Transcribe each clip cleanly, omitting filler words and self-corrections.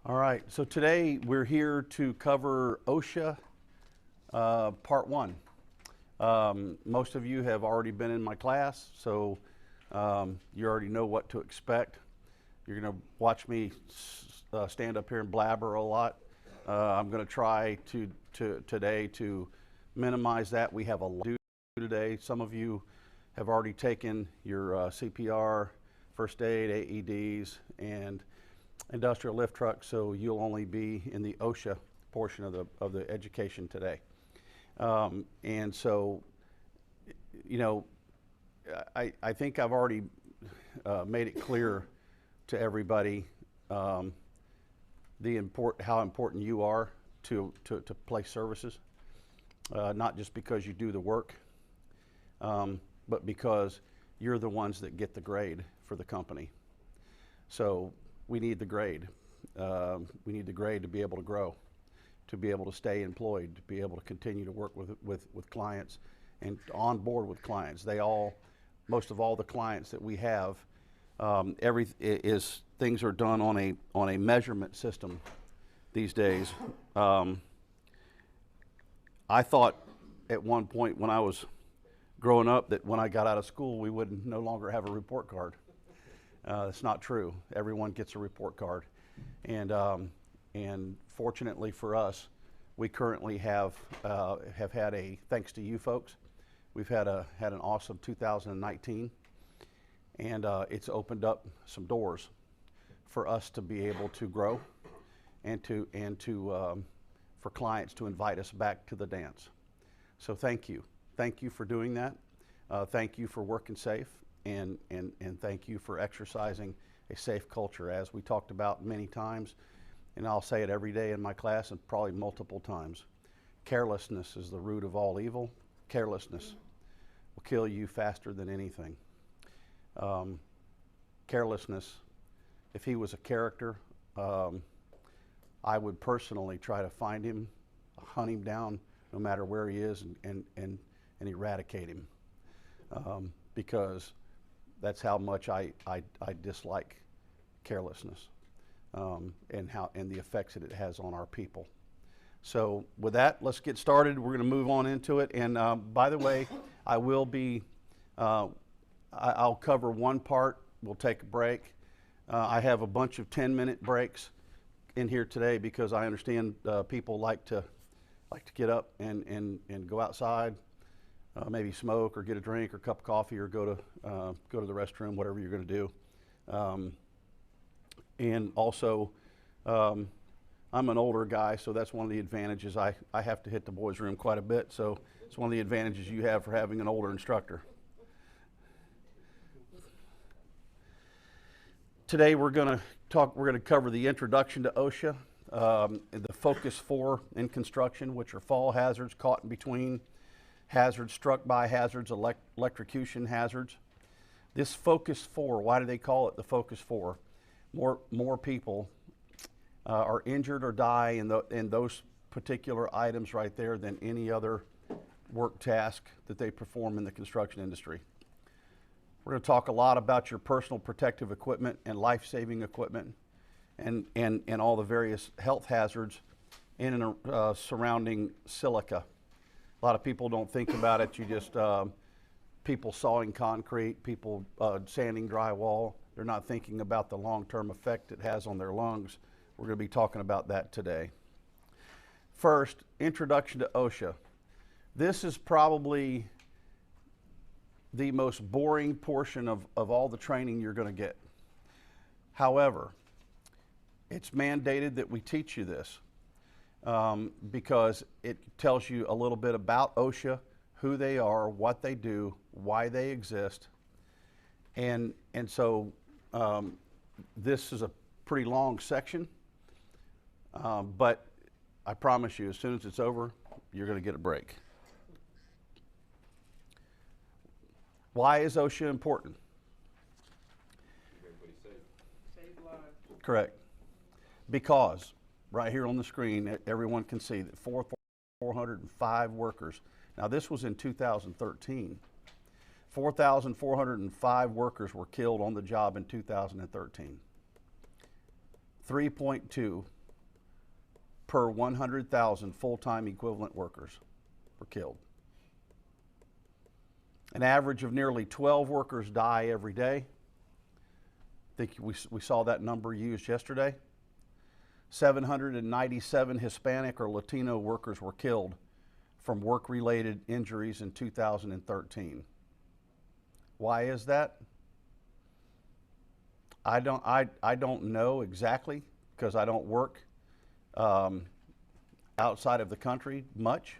All right, so today we're here to cover OSHA Part 1. Most of you have already been in my class, so you already know what to expect. You're going to watch me stand up here and blabber a lot. I'm going to try today to minimize that. We have a lot to do today. Some of you have already taken your CPR, first aid, AEDs, and industrial lift truck, so you'll only be in the OSHA portion of the education today. And so, you know, I think I've already made it clear to everybody how important you are to place services, not just because you do the work, but because you're the ones that get the grade for the company. So we need the grade. We need the grade to be able to grow, to be able to stay employed, to be able to continue to work with clients and on board with clients. Most of all the clients that we have, things are done on a measurement system these days. I thought at one point when I was growing up that when I got out of school we would no longer have a report card. It's not true. Everyone gets a report card, and fortunately for us, we currently have had thanks to you folks, we've had an awesome 2019, and it's opened up some doors for us to be able to grow, and for clients to invite us back to the dance. So thank you for doing that. Thank you for working safe. And thank you for exercising a safe culture, as we talked about many times, and I'll say it every day in my class and probably multiple times. Carelessness is the root of all evil. Carelessness will kill you faster than anything. Carelessness, if he was a character, I would personally try to find him, hunt him down, no matter where he is, and eradicate him, because that's how much I dislike carelessness, and the effects that it has on our people. So with that, let's get started. We're going to move on into it. And by the way, I'll cover one part. We'll take a break. I have a bunch of 10-minute breaks in here today because I understand people like to get up and go outside. Maybe smoke or get a drink or a cup of coffee or go to the restroom, whatever you're going to do. And also, I'm an older guy, so that's one of the advantages. I have to hit the boys' room quite a bit, so it's one of the advantages you have for having an older instructor. Today we're going to cover the introduction to OSHA, the focus 4 in construction, which are fall hazards, caught in between hazards, struck by hazards, electrocution hazards. This focus 4, why do they call it the focus 4? More people are injured or die in those particular items right there than any other work task that they perform in the construction industry. We're going to talk a lot about your personal protective equipment and life-saving equipment and all the various health hazards in and surrounding silica. A lot of people don't think about it. You just, people sawing concrete, people sanding drywall. They're not thinking about the long-term effect it has on their lungs. We're going to be talking about that today. First, introduction to OSHA. This is probably the most boring portion of all the training you're going to get. However, it's mandated that we teach you this. Because it tells you a little bit about OSHA, who they are, what they do, why they exist, and so this is a pretty long section, but I promise you, as soon as it's over, you're going to get a break. Why is OSHA important? Everybody safe. Save lives. Correct. Because right here on the screen, everyone can see that 405 workers. Now this was in 2013. 4,405 workers were killed on the job in 2013. 3.2 per 100,000 full-time equivalent workers were killed. An average of nearly 12 workers die every day. I think we saw that number used yesterday. 797 Hispanic or Latino workers were killed from work-related injuries in 2013. Why is that? I don't know exactly, because I don't work outside of the country much,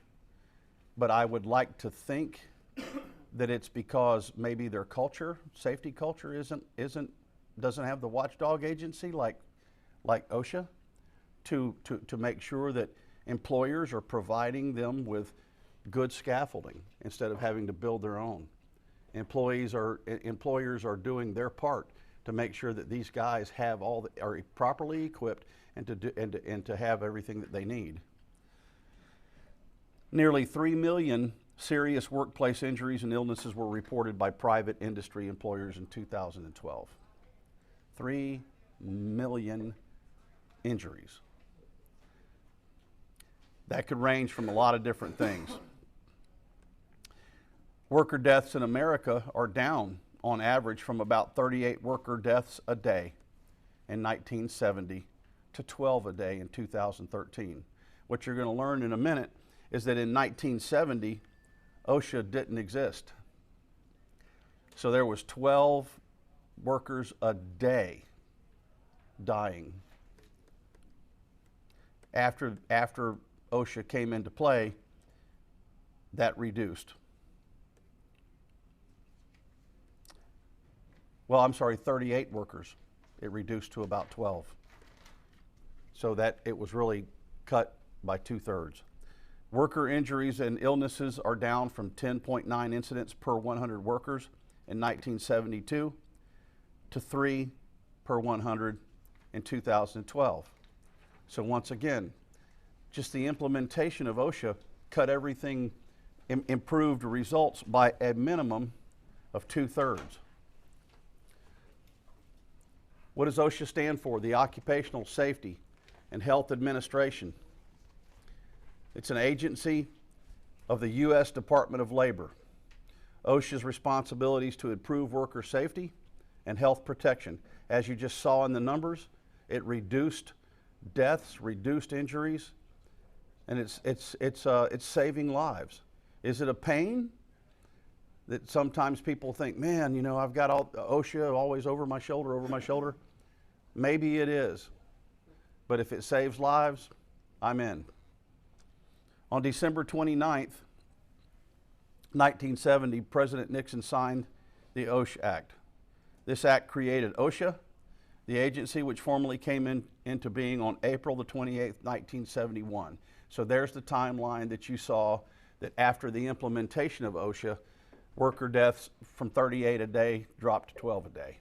but I would like to think that it's because maybe their culture, safety culture, doesn't have the watchdog agency like OSHA to make sure that employers are providing them with good scaffolding instead of having to build their own. Employers are doing their part to make sure that these guys are properly equipped and to have everything that they need. Nearly 3 million serious workplace injuries and illnesses were reported by private industry employers in 2012. 3 million injuries. That could range from a lot of different things. Worker deaths in America are down on average from about 38 worker deaths a day in 1970 to 12 a day in 2013. What you're going to learn in a minute is that in 1970, OSHA didn't exist. So there was 12 workers a day dying. After OSHA came into play, that reduced. Well, I'm sorry, 38 workers. It reduced to about 12. So that it was really cut by 2/3. Worker injuries and illnesses are down from 10.9 incidents per 100 workers in 1972 to 3 per 100 in 2012. So once again, just the implementation of OSHA cut everything, improved results by a minimum of 2/3. What does OSHA stand for? The Occupational Safety and Health Administration. It's an agency of the U.S. Department of Labor. OSHA's responsibilities to improve worker safety and health protection. As you just saw in the numbers, it reduced deaths, reduced injuries, and it's saving lives. Is it a pain that sometimes people think, man, you know, I've got all OSHA always over my shoulder? Maybe it is, but if it saves lives, I'm in. On December 29th, 1970, President Nixon signed the OSHA Act. This act created OSHA, the agency which formally came into being on April the 28th, 1971. So there's the timeline that you saw, that after the implementation of OSHA, worker deaths from 38 a day dropped to 12 a day.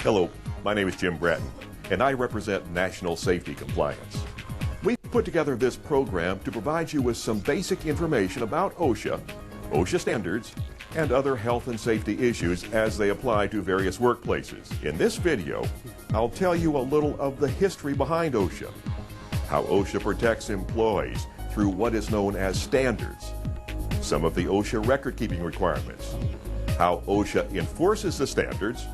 Hello, my name is Jim Bratton, and I represent National Safety Compliance. We've put together this program to provide you with some basic information about OSHA, OSHA standards, and other health and safety issues as they apply to various workplaces. In this video, I'll tell you a little of the history behind OSHA, how OSHA protects employees through what is known as standards, some of the OSHA record-keeping requirements, how OSHA enforces the standards,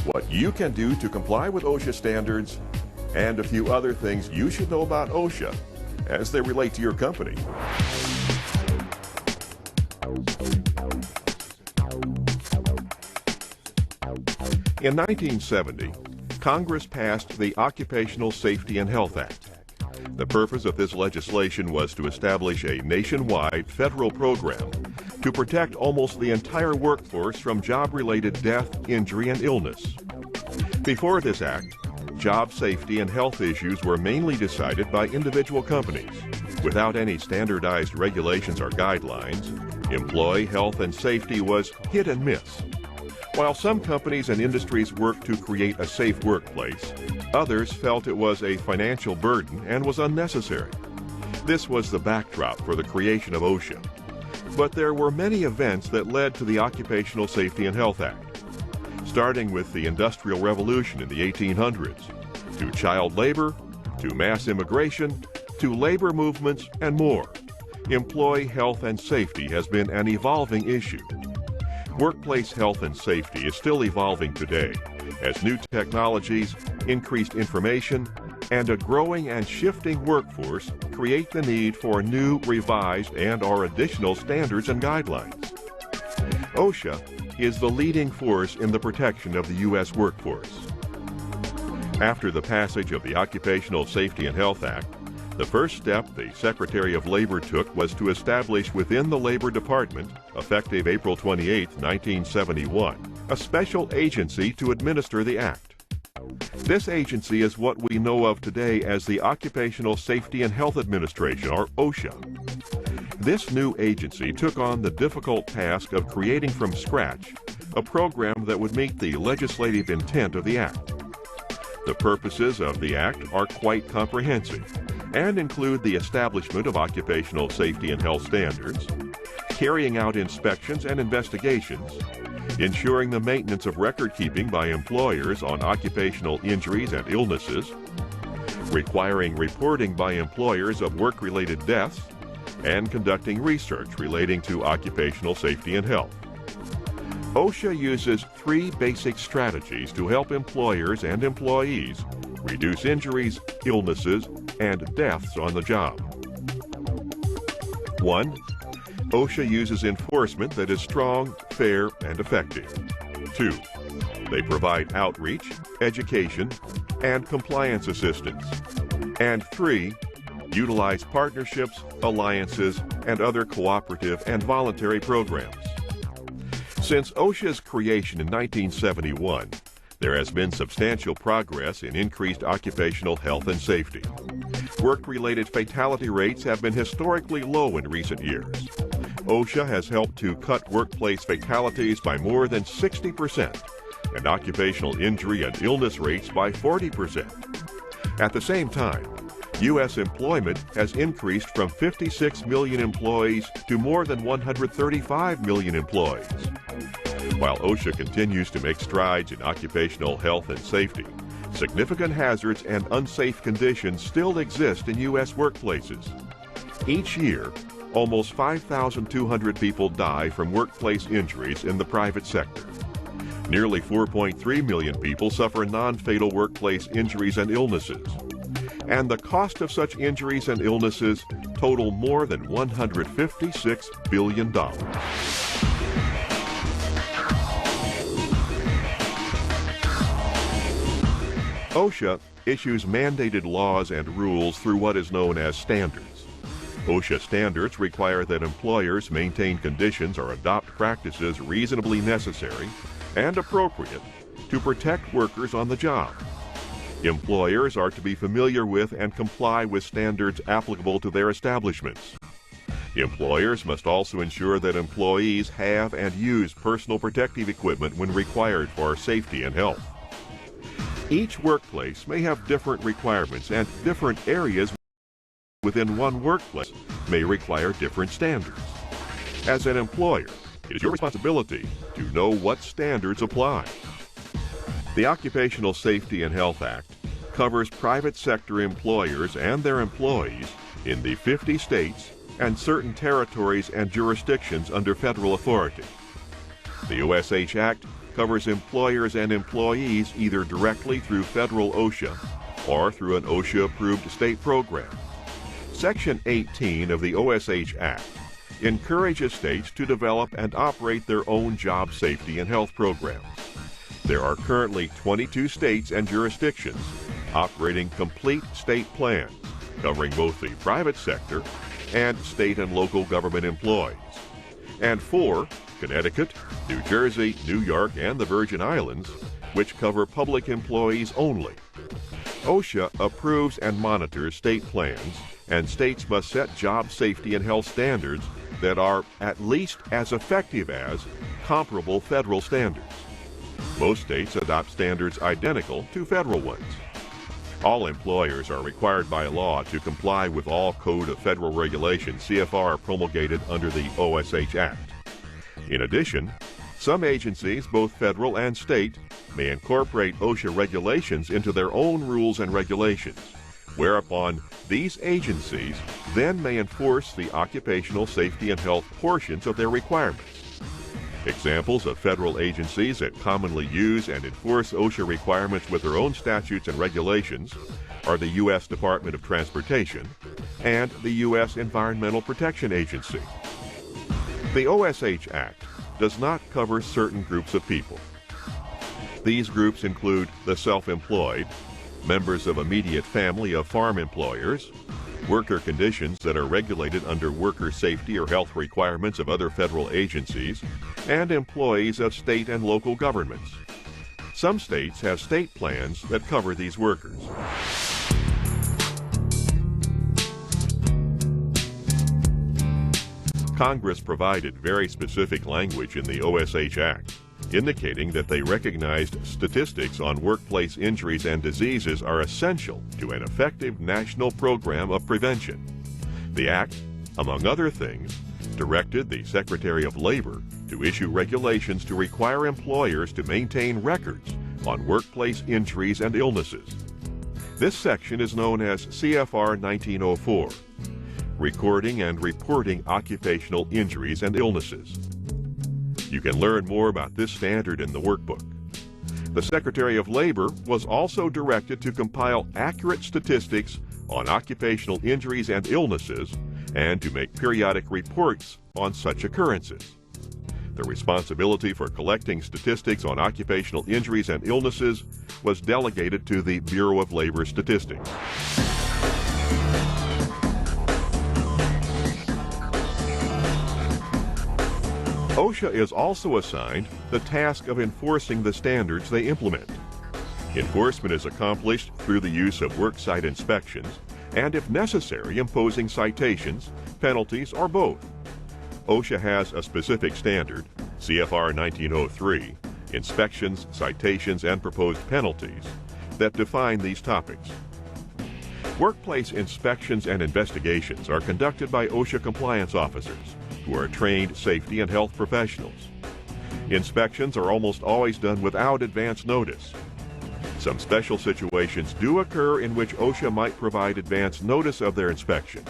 what you can do to comply with OSHA standards, and a few other things you should know about OSHA as they relate to your company. In 1970, Congress passed the Occupational Safety and Health Act. The purpose of this legislation was to establish a nationwide federal program to protect almost the entire workforce from job-related death, injury, and illness. Before this act, job safety and health issues were mainly decided by individual companies. Without any standardized regulations or guidelines, employee health and safety was hit and miss. While some companies and industries worked to create a safe workplace, others felt it was a financial burden and was unnecessary. This was the backdrop for the creation of OSHA. But there were many events that led to the Occupational Safety and Health Act, starting with the Industrial Revolution in the 1800s, to child labor, to mass immigration, to labor movements, and more. Employee health and safety has been an evolving issue. Workplace health and safety is still evolving today as new technologies, increased information, and a growing and shifting workforce create the need for new, revised, and/or additional standards and guidelines. OSHA is the leading force in the protection of the U.S. workforce. After the passage of the Occupational Safety and Health Act, the first step the Secretary of Labor took was to establish within the Labor Department, effective April 28, 1971, a special agency to administer the act. This agency is what we know of today as the Occupational Safety and Health Administration, or OSHA. This new agency took on the difficult task of creating from scratch a program that would meet the legislative intent of the act. The purposes of the act are quite comprehensive and include the establishment of occupational safety and health standards, carrying out inspections and investigations, ensuring the maintenance of record-keeping by employers on occupational injuries and illnesses, requiring reporting by employers of work-related deaths, and conducting research relating to occupational safety and health. OSHA uses three basic strategies to help employers and employees reduce injuries, illnesses, and deaths on the job. 1. OSHA uses enforcement that is strong, fair, and effective. 2. They provide outreach, education, and compliance assistance. And 3. Utilize partnerships, alliances, and other cooperative and voluntary programs. Since OSHA's creation in 1971, there has been substantial progress in increased occupational health and safety. Work-related fatality rates have been historically low in recent years. OSHA has helped to cut workplace fatalities by more than 60% and occupational injury and illness rates by 40%. At the same time, U.S. employment has increased from 56 million employees to more than 135 million employees. While OSHA continues to make strides in occupational health and safety, significant hazards and unsafe conditions still exist in U.S. workplaces. Each year, almost 5,200 people die from workplace injuries in the private sector. Nearly 4.3 million people suffer non-fatal workplace injuries and illnesses. And the cost of such injuries and illnesses total more than $156 billion. OSHA issues mandated laws and rules through what is known as standards. OSHA standards require that employers maintain conditions or adopt practices reasonably necessary and appropriate to protect workers on the job. Employers are to be familiar with and comply with standards applicable to their establishments. Employers must also ensure that employees have and use personal protective equipment when required for safety and health. Each workplace may have different requirements, and different areas within one workplace may require different standards. As an employer, it is your responsibility to know what standards apply. The Occupational Safety and Health Act covers private sector employers and their employees in the 50 states and certain territories and jurisdictions under federal authority. The OSH Act covers employers and employees either directly through federal OSHA or through an OSHA-approved state program. Section 18 of the OSH Act encourages states to develop and operate their own job safety and health programs. There are currently 22 states and jurisdictions operating complete state plans covering both the private sector and state and local government employees. and 4, Connecticut, New Jersey, New York, and the Virgin Islands, which cover public employees only. OSHA approves and monitors state plans, and states must set job safety and health standards that are at least as effective as comparable federal standards. Most states adopt standards identical to federal ones. All employers are required by law to comply with all Code of Federal Regulations CFR promulgated under the OSH Act. In addition, some agencies, both federal and state, may incorporate OSHA regulations into their own rules and regulations, whereupon these agencies then may enforce the occupational safety and health portions of their requirements. Examples of federal agencies that commonly use and enforce OSHA requirements with their own statutes and regulations are the U.S. Department of Transportation and the U.S. Environmental Protection Agency. The OSH Act does not cover certain groups of people. These groups include the self-employed, members of immediate family of farm employers, worker conditions that are regulated under worker safety or health requirements of other federal agencies, and employees of state and local governments. Some states have state plans that cover these workers. Congress provided very specific language in the OSH Act, indicating that they recognized statistics on workplace injuries and diseases are essential to an effective national program of prevention. The Act, among other things, directed the Secretary of Labor to issue regulations to require employers to maintain records on workplace injuries and illnesses. This section is known as CFR 1904, Recording and Reporting Occupational Injuries and Illnesses. You can learn more about this standard in the workbook. The Secretary of Labor was also directed to compile accurate statistics on occupational injuries and illnesses and to make periodic reports on such occurrences. The responsibility for collecting statistics on occupational injuries and illnesses was delegated to the Bureau of Labor Statistics. OSHA is also assigned the task of enforcing the standards they implement. Enforcement is accomplished through the use of worksite inspections and, if necessary, imposing citations, penalties, or both. OSHA has a specific standard, CFR 1903, Inspections, Citations, and Proposed Penalties, that define these topics. Workplace inspections and investigations are conducted by OSHA compliance officers, who are trained safety and health professionals. Inspections are almost always done without advance notice. Some special situations do occur in which OSHA might provide advance notice of their inspection.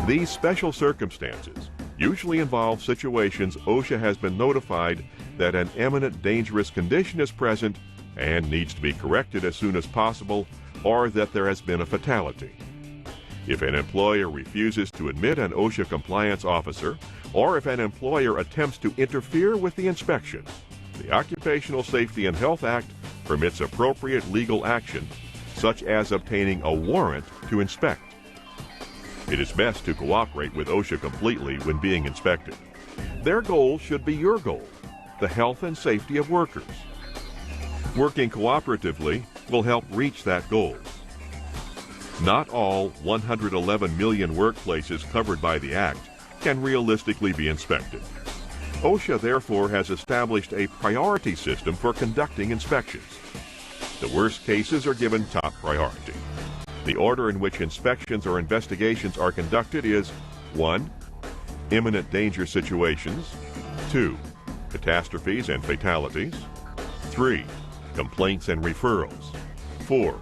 These special circumstances usually involve situations OSHA has been notified that an eminent dangerous condition is present and needs to be corrected as soon as possible, or that there has been a fatality. If an employer refuses to admit an OSHA compliance officer, or if an employer attempts to interfere with the inspection, the Occupational Safety and Health Act permits appropriate legal action, such as obtaining a warrant to inspect. It is best to cooperate with OSHA completely when being inspected. Their goal should be your goal, the health and safety of workers. Working cooperatively will help reach that goal. Not all 111 million workplaces covered by the Act can realistically be inspected. OSHA therefore has established a priority system for conducting inspections. The worst cases are given top priority. The order in which inspections or investigations are conducted is 1. Imminent danger situations, 2. Catastrophes and fatalities, 3. Complaints and referrals, 4.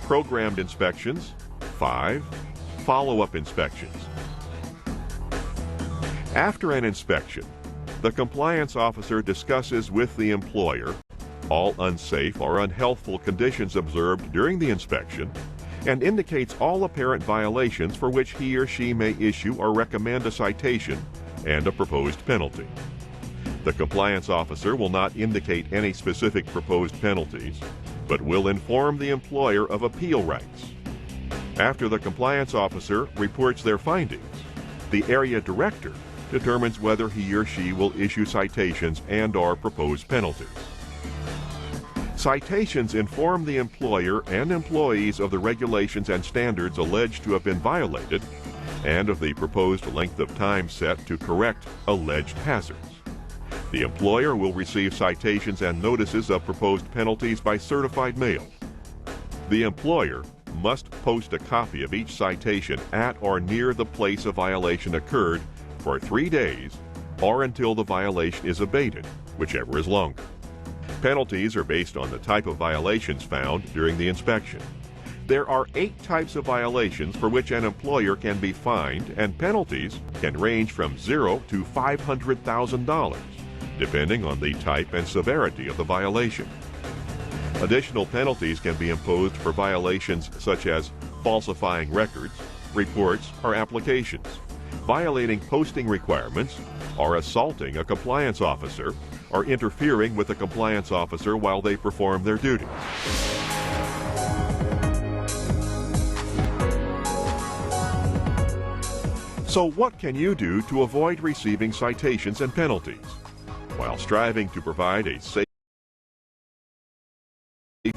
Programmed inspections, 5. Follow-up inspections. After an inspection, the compliance officer discusses with the employer all unsafe or unhealthful conditions observed during the inspection and indicates all apparent violations for which he or she may issue or recommend a citation and a proposed penalty. The compliance officer will not indicate any specific proposed penalties, but will inform the employer of appeal rights. After the compliance officer reports their findings, the area director determines whether he or she will issue citations and/or propose penalties. Citations inform the employer and employees of the regulations and standards alleged to have been violated and of the proposed length of time set to correct alleged hazards. The employer will receive citations and notices of proposed penalties by certified mail. The employer must post a copy of each citation at or near the place a violation occurred for 3 days or until the violation is abated, whichever is longer. Penalties are based on the type of violations found during the inspection. There are 8 types of violations for which an employer can be fined, and penalties can range from $0 to $500,000, depending on the type and severity of the violation. Additional penalties can be imposed for violations such as falsifying records, reports, or applications, violating posting requirements, or assaulting a compliance officer, or interfering with a compliance officer while they perform their duties. So what can you do to avoid receiving citations and penalties while striving to provide a safe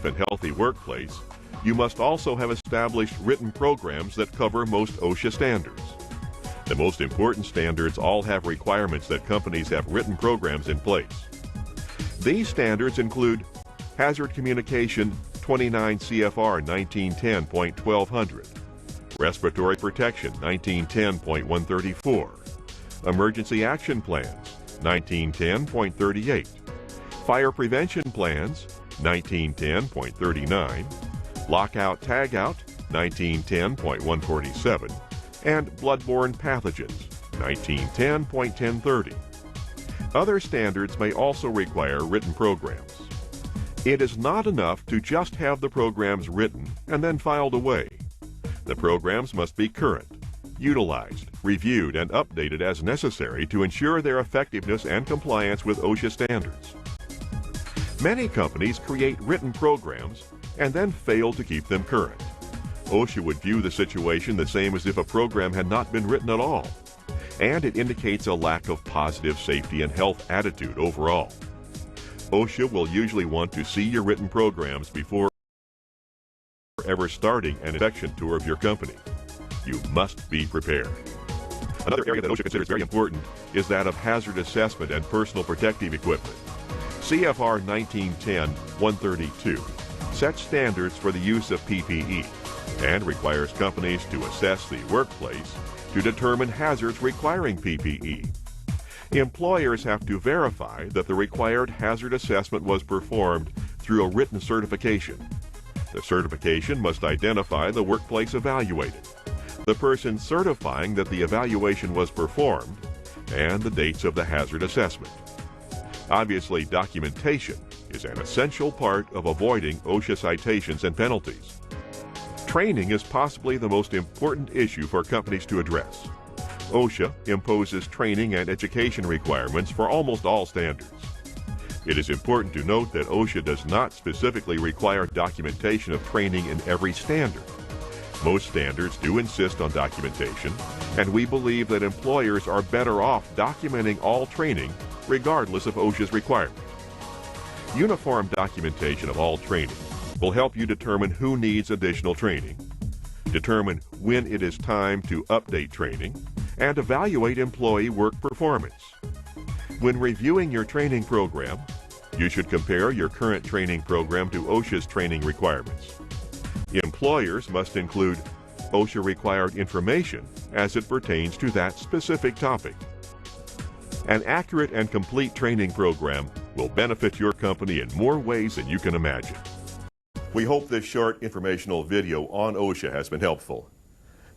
and healthy workplace? You must also have established written programs that cover most OSHA standards. The most important standards all have requirements that companies have written programs in place. These standards include Hazard Communication 29 CFR 1910.1200, Respiratory Protection 1910.134, Emergency Action Plans 1910.38, Fire Prevention Plans 1910.39, Lockout Tagout 1910.147, and Bloodborne Pathogens 1910.1030. Other standards may also require written programs. It is not enough to just have the programs written and then filed away. The programs must be current, utilized, reviewed, and updated as necessary to ensure their effectiveness and compliance with OSHA standards. Many companies create written programs and then fail to keep them current. OSHA would view the situation the same as if a program had not been written at all, and it indicates a lack of positive safety and health attitude overall. OSHA will usually want to see your written programs before ever starting an inspection tour of your company. You must be prepared. Another area that OSHA considers very important is that of hazard assessment and personal protective equipment. CFR 1910-132 sets standards for the use of PPE and requires companies to assess the workplace to determine hazards requiring PPE. Employers have to verify that the required hazard assessment was performed through a written certification. The certification must identify the workplace evaluated, the person certifying that the evaluation was performed, and the dates of the hazard assessment. Obviously, documentation is an essential part of avoiding OSHA citations and penalties. Training is possibly the most important issue for companies to address. OSHA imposes training and education requirements for almost all standards. It is important to note that OSHA does not specifically require documentation of training in every standard. Most standards do insist on documentation, and we believe that employers are better off documenting all training regardless of OSHA's requirement. Uniform documentation of all training will help you determine who needs additional training, determine when it is time to update training, and evaluate employee work performance. When reviewing your training program, you should compare your current training program to OSHA's training requirements. Employers must include OSHA-required information as it pertains to that specific topic. An accurate and complete training program will benefit your company in more ways than you can imagine. We hope this short informational video on OSHA has been helpful.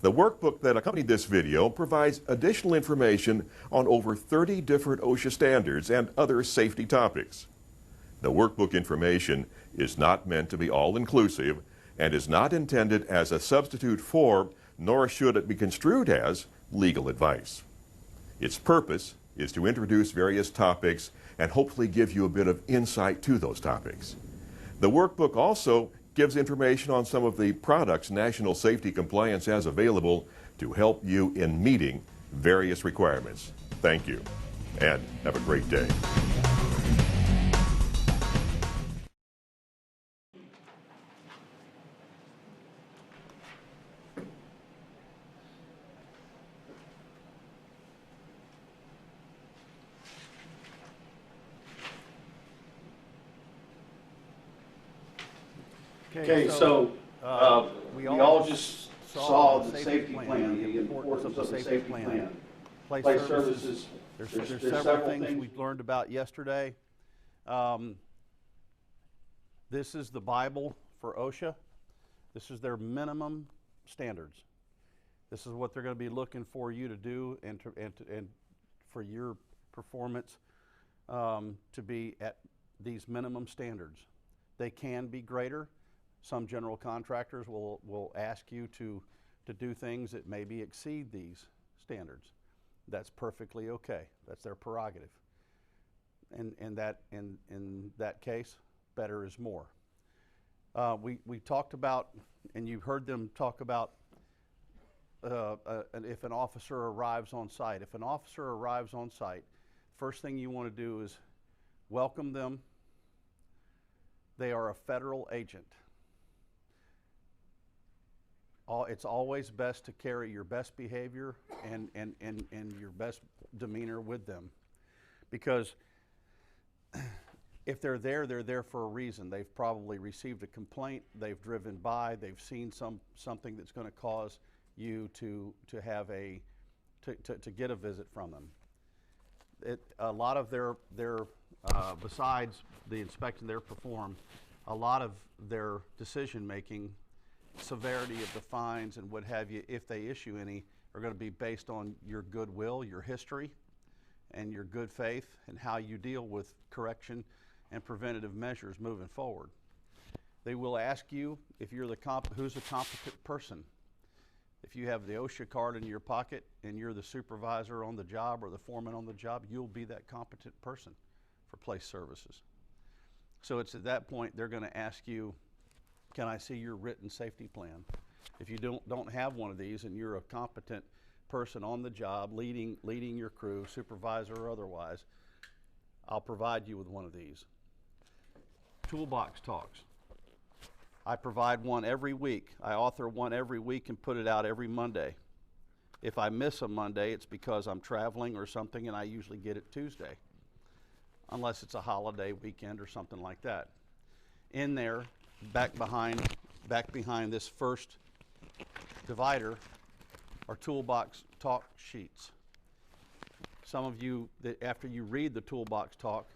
The workbook that accompanied this video provides additional information on over 30 different OSHA standards and other safety topics. The workbook information is not meant to be all-inclusive and is not intended as a substitute for, nor should it be construed as, legal advice. Its purpose is to introduce various topics and hopefully give you a bit of insight to those topics. The workbook also gives information on some of the products National Safety Compliance has available to help you in meeting various requirements. Thank you, and have a great day. Okay, so we all just saw the safety plan, the importance of the safety plan. Place services, there's several things we learned about yesterday. This is the Bible for OSHA. This is their minimum standards. This is what they're going to be looking for you to do and for your performance to be at these minimum standards. They can be greater. Some general contractors will ask you to do things that maybe exceed these standards. That's perfectly okay. That's their prerogative. And in that case, better is more. We talked about, and you've heard them talk about if an officer arrives on site. If an officer arrives on site, first thing you want to do is welcome them. They are a federal agent. It's always best to carry your best behavior and your best demeanor with them, because if they're there for a reason. They've probably received a complaint, they've driven by, they've seen something that's going to cause you to get a visit from them. A lot of their besides the inspection they're performed, a lot of their decision making, severity of the fines and what have you, if they issue any, are going to be based on your goodwill, your history, and your good faith, and how you deal with correction and preventative measures moving forward. They will ask you if you're who's a competent person. If you have the OSHA card in your pocket and you're the supervisor on the job or the foreman on the job, you'll be that competent person for place services. So it's at that point they're going to ask you, can I see your written safety plan? If you don't have one of these and you're a competent person on the job, leading your crew, supervisor or otherwise, I'll provide you with one of these. Toolbox talks. I provide one every week. I author one every week and put it out every Monday. If I miss a Monday, it's because I'm traveling or something, and I usually get it Tuesday, unless it's a holiday weekend or something like that. In there, back behind this first divider are toolbox talk sheets. Some of you, after you read the toolbox talk,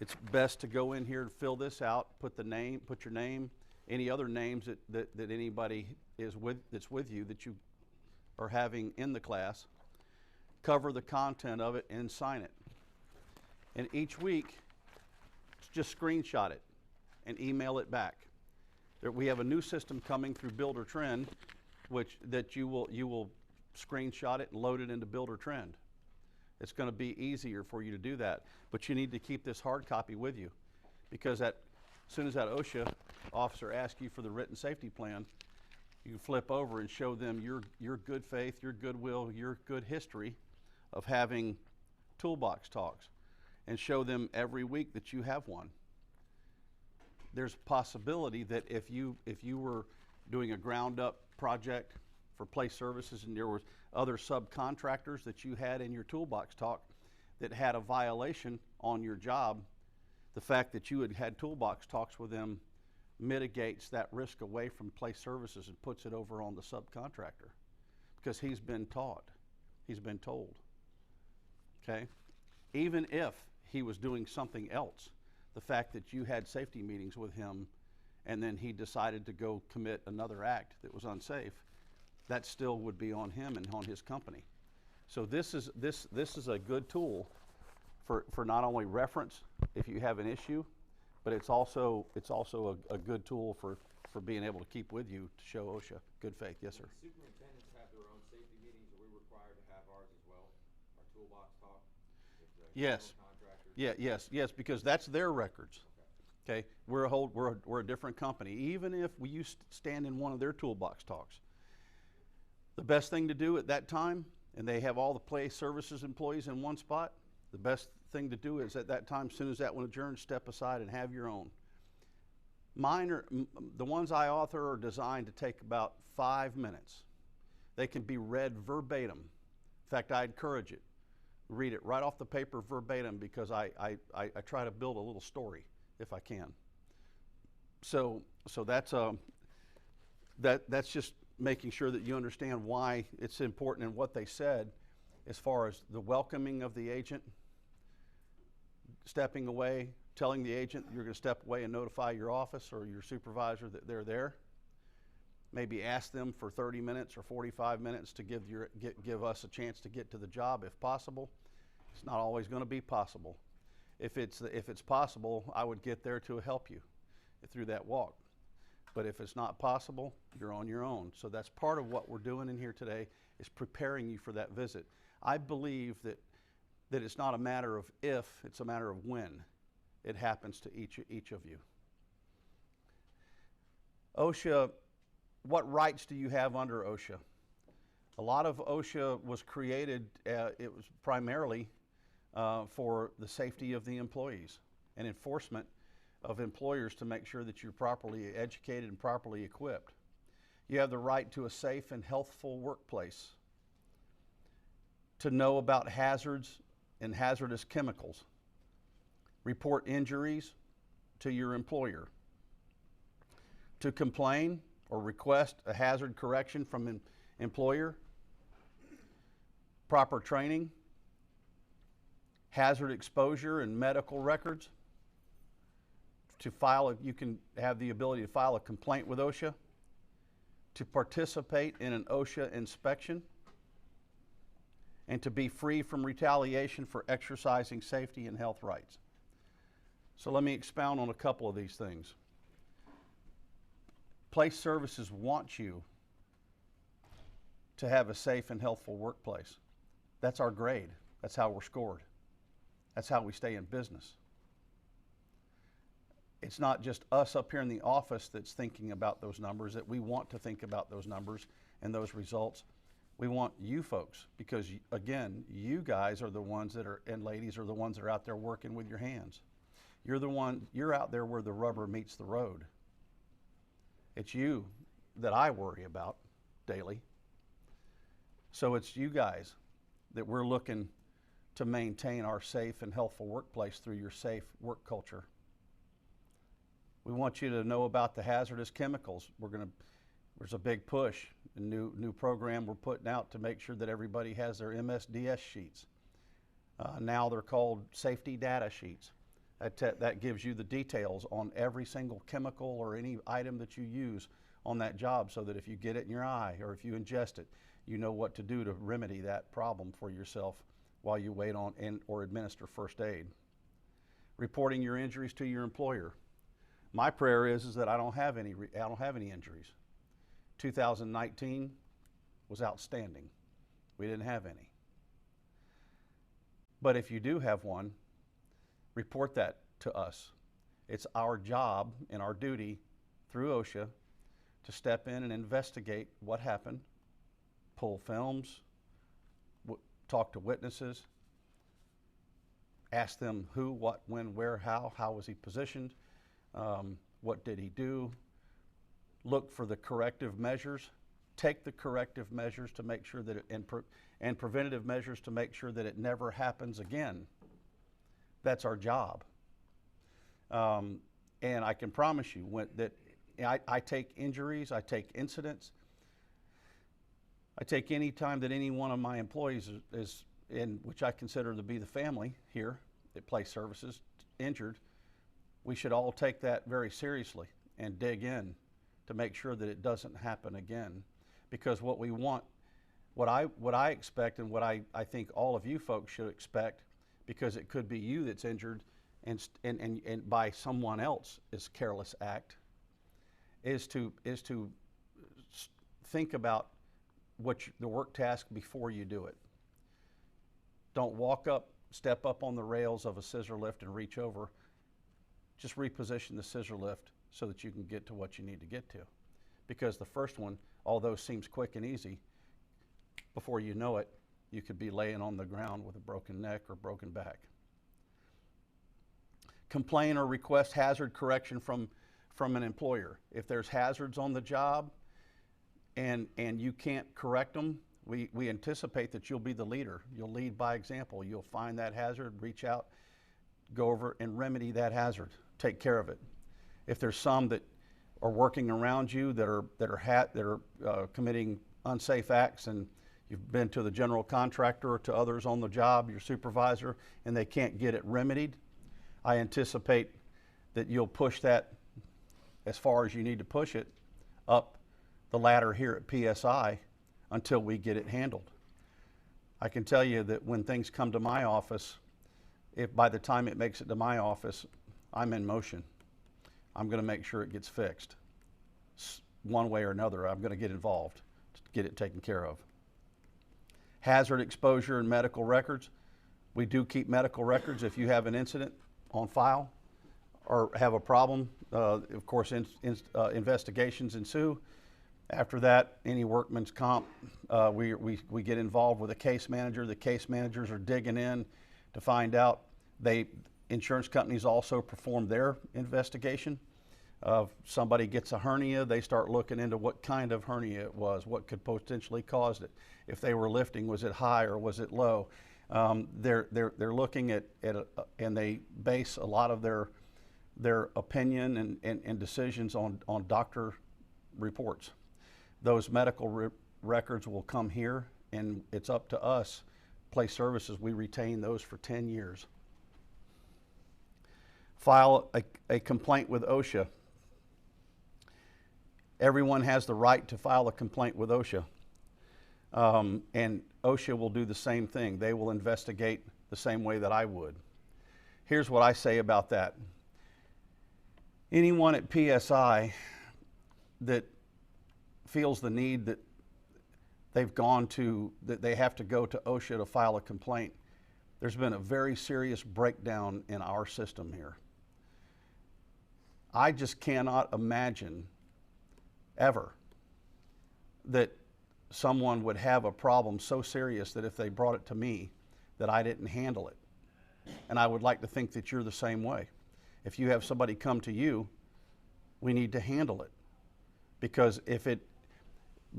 it's best to go in here and fill this out, put your name, any other names that anybody that's with you that you are having in the class, cover the content of it and sign it. And each week, just screenshot it and email it back. We have a new system coming through Builder Trend, that you will screenshot it and load it into Builder Trend. It's going to be easier for you to do that, but you need to keep this hard copy with you, because as soon as that OSHA officer asks you for the written safety plan, you can flip over and show them your good faith, your goodwill, your good history of having toolbox talks, and show them every week that you have one. There's a possibility that if you were doing a ground up project for place services and there was other subcontractors that you had in your toolbox talk that had a violation on your job, the fact that you had toolbox talks with them mitigates that risk away from place services and puts it over on the subcontractor, because he's been taught, he's been told. Okay? Even if he was doing something else, the fact that you had safety meetings with him and then he decided to go commit another act that was unsafe, that still would be on him and on his company. So this is a good tool for not only reference if you have an issue, but it's also a good tool for being able to keep with you to show OSHA good faith. Yes, sir. Superintendents have their own safety meetings. Are we required to have ours as well? Our toolbox talk? Yes. Yes, because that's their records. Okay, we're a different company. Even if you stand in one of their toolbox talks, the best thing to do at that time and they have all the place services employees in one spot, the best thing to do is at that time, as soon as that one adjourns, step aside and have your own. Mine are, the ones I author are designed to take about 5 minutes. They can be read verbatim. In fact, I encourage it. Read it right off the paper verbatim, because I try to build a little story if I can. So that's just making sure that you understand why it's important and what they said as far as the welcoming of the agent, stepping away, telling the agent you're going to step away and notify your office or your supervisor that they're there. Maybe ask them for 30 minutes or 45 minutes to give us a chance to get to the job if possible. It's not always going to be possible. If it's possible, I would get there to help you through that walk. But if it's not possible, you're on your own. So that's part of what we're doing in here today, is preparing you for that visit. I believe that it's not a matter of if, it's a matter of when it happens to each of you. OSHA, what rights do you have under OSHA? A lot of OSHA was created, it was primarily for the safety of the employees and enforcement of employers to make sure that you're properly educated and properly equipped. You have the right to a safe and healthful workplace, to know about hazards and hazardous chemicals, report injuries to your employer, to complain or request a hazard correction from an employer, proper training, hazard exposure and medical records, to file, you can have the ability to file a complaint with OSHA, to participate in an OSHA inspection, and to be free from retaliation for exercising safety and health rights. So let me expound on a couple of these things. Place services want you to have a safe and healthful workplace. That's our grade. That's how we're scored. That's how we stay in business. It's not just us up here in the office that's thinking about those numbers, that we want to think about those numbers and those results. We want you folks, because again, you guys are the ones that are, and ladies are the ones that are out there working with your hands. You're out there where the rubber meets the road. It's you that I worry about daily. So it's you guys that we're looking to maintain our safe and healthful workplace through your safe work culture. We want you to know about the hazardous chemicals. There's a big push, a new program we're putting out to make sure that everybody has their MSDS sheets. Now they're called safety data sheets. That gives you the details on every single chemical or any item that you use on that job, so that if you get it in your eye or if you ingest it, you know what to do to remedy that problem for yourself while you wait on or administer first aid. Reporting your injuries to your employer. My prayer is that I don't have any injuries. 2019 was outstanding. We didn't have any. But if you do have one, report that to us. It's our job and our duty through OSHA to step in and investigate what happened, pull films, talk to witnesses, ask them who, what, when, where, how was he positioned, what did he do, look for the corrective measures, take the corrective measures to make sure that and preventative measures to make sure that it never happens again. That's our job. And I can promise you that I take injuries, I take incidents, I take any time that any one of my employees is in, which I consider to be the family here at Place Services, injured. We should all take that very seriously and dig in to make sure that it doesn't happen again. Because what we want, what I expect and what I think all of you folks should expect, because it could be you that's injured and by someone else's careless act, is to think about the work task before you do it. Don't step up on the rails of a scissor lift and reach over. Just reposition the scissor lift so that you can get to what you need to get to. Because the first one, although seems quick and easy, before you know it, You could be laying on the ground with a broken neck or broken back. Complain or request hazard correction from an employer. If there's hazards on the job and you can't correct them, we anticipate that you'll be the leader. You'll lead by example. You'll find that hazard, reach out, go over and remedy that hazard, take care of it. If there's some that are working around you that are committing unsafe acts, and you've been to the general contractor or to others on the job, your supervisor, and they can't get it remedied, I anticipate that you'll push that as far as you need to push it up the ladder here at PSI until we get it handled. I can tell you that when things come to my office, if by the time it makes it to my office, I'm in motion. I'm going to make sure it gets fixed. One way or another, I'm going to get involved to get it taken care of. Hazard exposure and medical records. We do keep medical records. If you have an incident on file or have a problem, of course, investigations ensue. After that, any workman's comp, we get involved with a case manager. The case managers are digging in to find out. Insurance companies also perform their investigation. If somebody gets a hernia, they start looking into what kind of hernia it was, what could potentially cause it. If they were lifting, was it high or was it low? They're looking at and they base a lot of their opinion and decisions on doctor reports. Those medical records will come here, and it's up to us, Place Services, we retain those for 10 years. File a complaint with OSHA. Everyone has the right to file a complaint with OSHA. And OSHA will do the same thing. They will investigate the same way that I would. Here's what I say about that. Anyone at PSI that feels the need that that they have to go to OSHA to file a complaint, there's been a very serious breakdown in our system here. I just cannot imagine ever that someone would have a problem so serious that if they brought it to me, that I didn't handle it. And I would like to think that you're the same way. If you have somebody come to you, we need to handle it. Because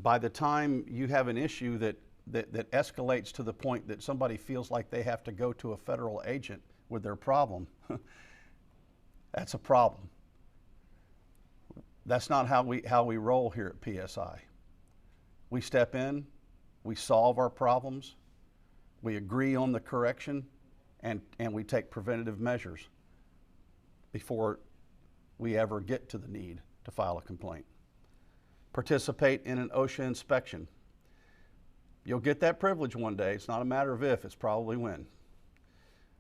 by the time you have an issue that escalates to the point that somebody feels like they have to go to a federal agent with their problem, that's a problem. That's not how we roll here at PSI. We step in, we solve our problems, we agree on the correction, and we take preventative measures before we ever get to the need to file a complaint. Participate in an OSHA inspection. You'll get that privilege one day. It's not a matter of if, it's probably when.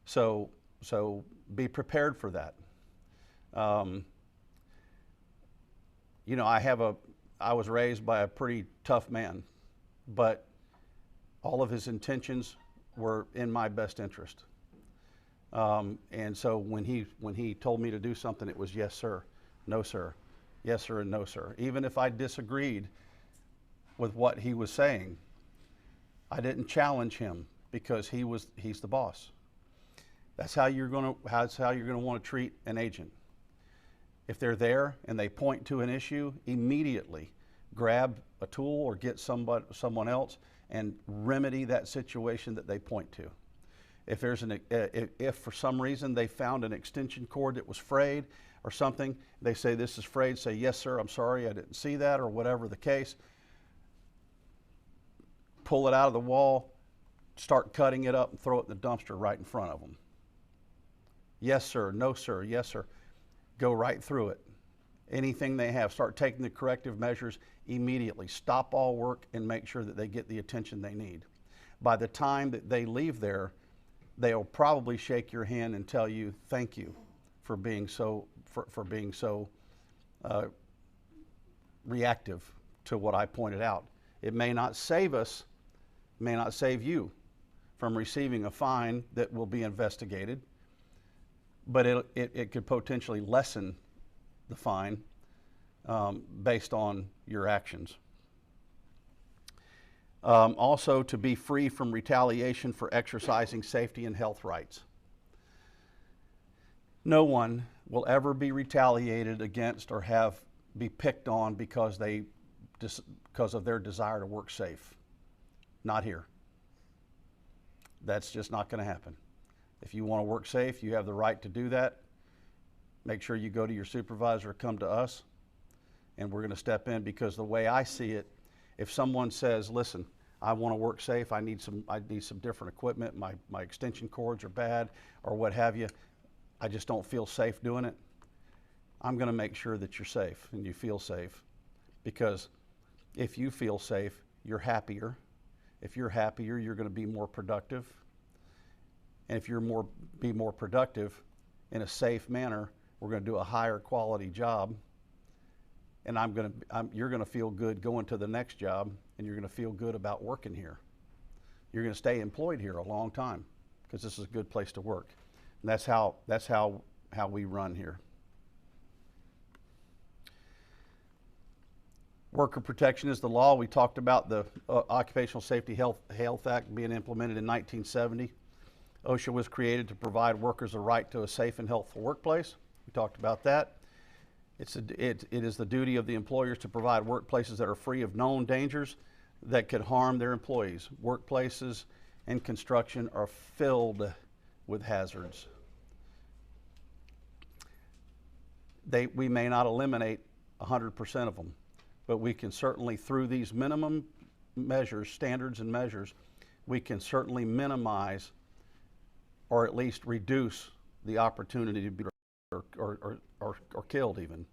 So be prepared for that. You know, I was raised by a pretty tough man, but all of his intentions were in my best interest. And so when he told me to do something, it was yes, sir, no, sir, yes, sir, and no, sir. Even if I disagreed with what he was saying, I didn't challenge him because he's the boss. That's how you're going to want to treat an agent. If they're there and they point to an issue, immediately grab a tool or get someone else and remedy that situation that they point to. If if for some reason they found an extension cord that was frayed or something, they say this is frayed, say yes sir, I'm sorry, I didn't see that, or whatever the case. Pull it out of the wall, start cutting it up and throw it in the dumpster right in front of them. Yes sir, no sir, yes sir. Go right through it. Anything they have, start taking the corrective measures immediately. Stop all work and make sure that they get the attention they need. By the time that they leave there, they'll probably shake your hand and tell you thank you for being so reactive to what I pointed out. It may not save us, may not save you from receiving a fine that will be investigated, but it could potentially lessen the fine based on your actions. Also, to be free from retaliation for exercising safety and health rights. No one will ever be retaliated against or be picked on because of their desire to work safe. Not here. That's just not going to happen. If you want to work safe, you have the right to do that. Make sure you go to your supervisor or come to us, and we're going to step in, because the way I see it, if someone says, listen, I want to work safe, I need some different equipment, my extension cords are bad, or what have you, I just don't feel safe doing it, I'm going to make sure that you're safe and you feel safe. Because if you feel safe, you're happier. If you're happier, you're going to be more productive. And if you're be more productive in a safe manner, we're going to do a higher quality job. And you're going to feel good going to the next job, and you're going to feel good about working here. You're going to stay employed here a long time, because this is a good place to work. And that's how we run here. Worker protection is the law. We talked about the Occupational Safety Health Act being implemented in 1970. OSHA was created to provide workers a right to a safe and healthful workplace. We talked about that. It is the duty of the employers to provide workplaces that are free of known dangers that could harm their employees. Workplaces and construction are filled with hazards. We may not eliminate 100% of them, but we can certainly, through these minimum measures, standards and measures, we can certainly minimize or at least reduce the opportunity to be or killed even.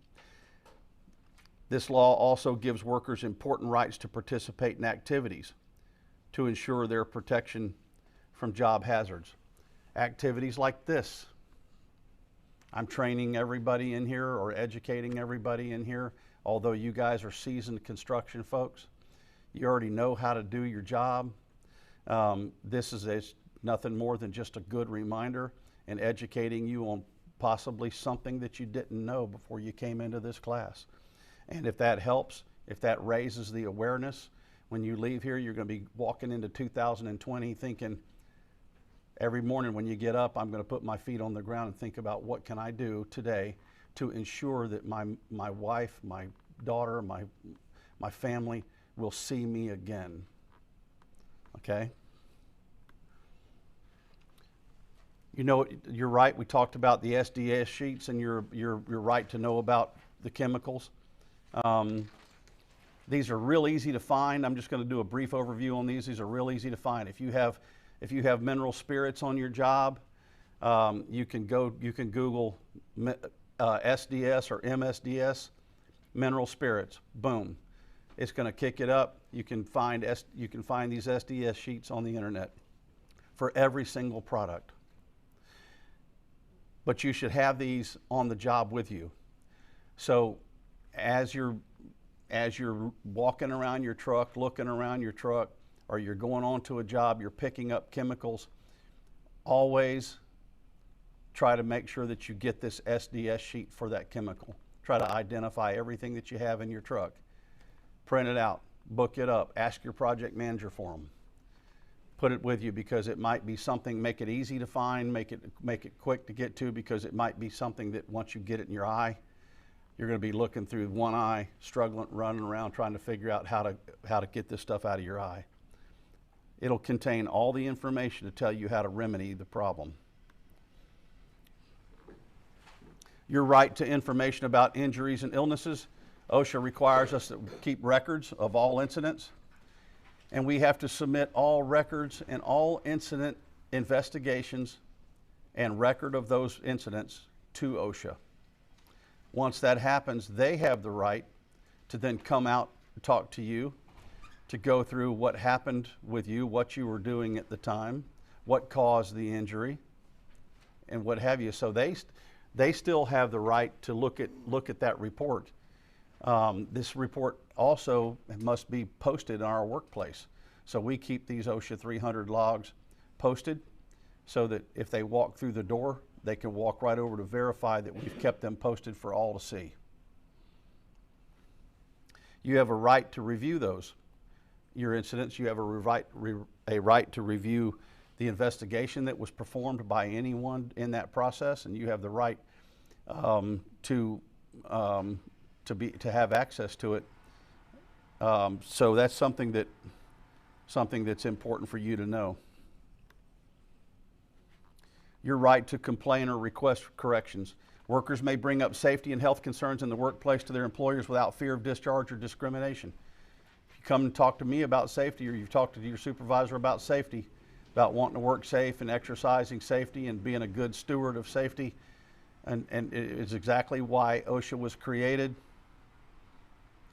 This law also gives workers important rights to participate in activities to ensure their protection from job hazards. Activities like this. I'm training everybody in here or educating everybody in here. Although you guys are seasoned construction folks, you already know how to do your job. This is nothing more than just a good reminder and educating you on possibly something that you didn't know before you came into this class. And if that helps, if that raises the awareness, when you leave here, you're going to be walking into 2020 thinking, every morning when you get up, I'm going to put my feet on the ground and think about what can I do today to ensure that my wife, my daughter, my family will see me again. Okay? You know, you're right. We talked about the SDS sheets and your right to know about the chemicals. These are real easy to find. I'm just going to do a brief overview on these. These are real easy to find. If you have mineral spirits on your job, you can Google SDS or MSDS, mineral spirits. Boom, it's going to kick it up. You can find these SDS sheets on the internet for every single product. But you should have these on the job with you. So as you're walking around your truck, looking around your truck, or you're going on to a job, you're picking up chemicals, always try to make sure that you get this SDS sheet for that chemical. Try to identify everything that you have in your truck. Print it out, book it up, ask your project manager for them. Put it with you, because it might be something, make it easy to find, make it quick to get to, because it might be something that once you get it in your eye, you're going to be looking through one eye, struggling, running around trying to figure out how to get this stuff out of your eye. It'll contain all the information to tell you how to remedy the problem. Your right to information about injuries and illnesses. OSHA requires us to keep records of all incidents, and we have to submit all records and all incident investigations and record of those incidents to OSHA. Once that happens, they have the right to then come out and talk to you, to go through what happened with you, what you were doing at the time, what caused the injury, and what have you. So they still have the right to look at that report. This report also must be posted in our workplace. So we keep these OSHA 300 logs posted so that if they walk through the door, they can walk right over to verify that we've kept them posted for all to see. You have a right to review those. your incidents. You have a right to review the investigation that was performed by anyone in that process, and you have the right to have access to it. So that's something that's important for you to know. Your right to complain or request corrections. Workers may bring up safety and health concerns in the workplace to their employers without fear of discharge or discrimination. If you come and talk to me about safety, or you've talked to your supervisor about safety, about wanting to work safe and exercising safety and being a good steward of safety, and it is exactly why OSHA was created.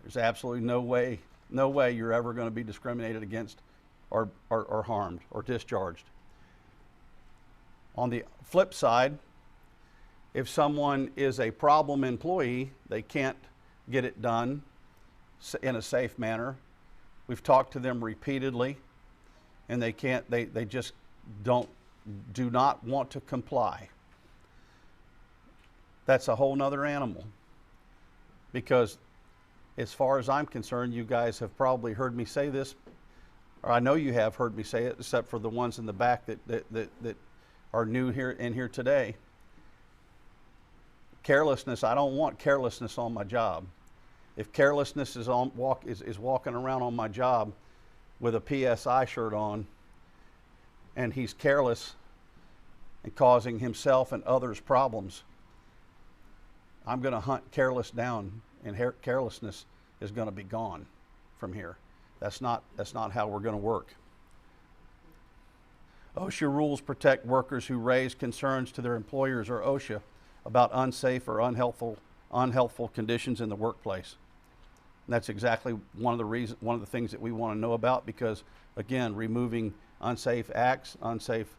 There's absolutely no way you're ever going to be discriminated against or harmed or discharged. On the flip side, if someone is a problem employee, they can't get it done in a safe manner. We've talked to them repeatedly, and they just do not want to comply. That's a whole nother animal, because as far as I'm concerned, you guys have probably heard me say this, or I know you have heard me say it, except for the ones in the back that are new here today. Carelessness, I don't want carelessness on my job. If carelessness is walking around on my job with a PSI shirt on, and he's careless and causing himself and others problems, I'm going to hunt careless down, and carelessness is going to be gone from here. That's not how we're going to work. OSHA rules protect workers who raise concerns to their employers or OSHA about unsafe or unhealthful conditions in the workplace. And that's exactly one of the things that we want to know about, because again, removing unsafe acts, unsafe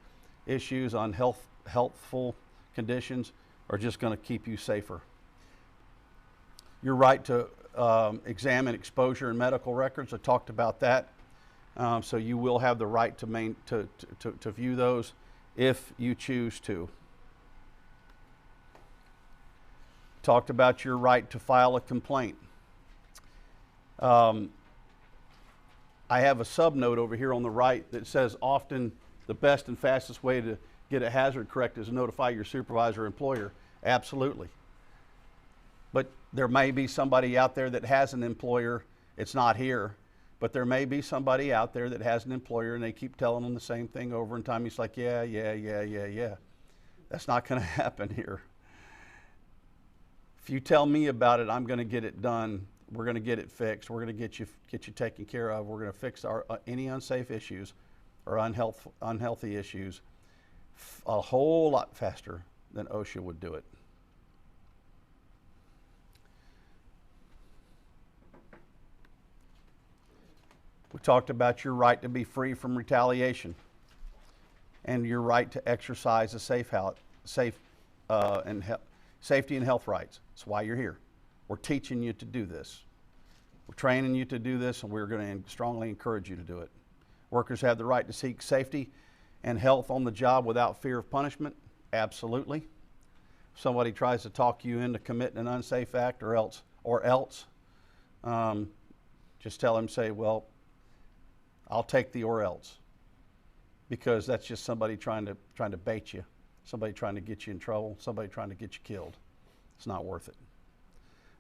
issues, unhealthful conditions are just going to keep you safer. Your right to examine exposure and medical records, I talked about that. So you will have the right to view those if you choose to. Talked about your right to file a complaint. I have a subnote over here on the right that says often the best and fastest way to get a hazard corrected is to notify your supervisor or employer. Absolutely. But there may be somebody out there that has an employer. It's not here, but there may be somebody out there that has an employer and they keep telling them the same thing over and time. He's like, yeah. That's not going to happen here. If you tell me about it, I'm going to get it done. We're going to get it fixed. We're going to get you taken care of. We're going to fix any unsafe issues or unhealthy issues a whole lot faster than OSHA would do it. We talked about your right to be free from retaliation and your right to exercise a safety and health rights. That's why you're here. We're teaching you to do this. We're training you to do this, and we're going to strongly encourage you to do it. Workers have the right to seek safety and health on the job without fear of punishment. Absolutely. If somebody tries to talk you into committing an unsafe act or else, just tell them, say, well, I'll take the or else, because that's just somebody trying to bait you, somebody trying to get you in trouble, somebody trying to get you killed. It's not worth it.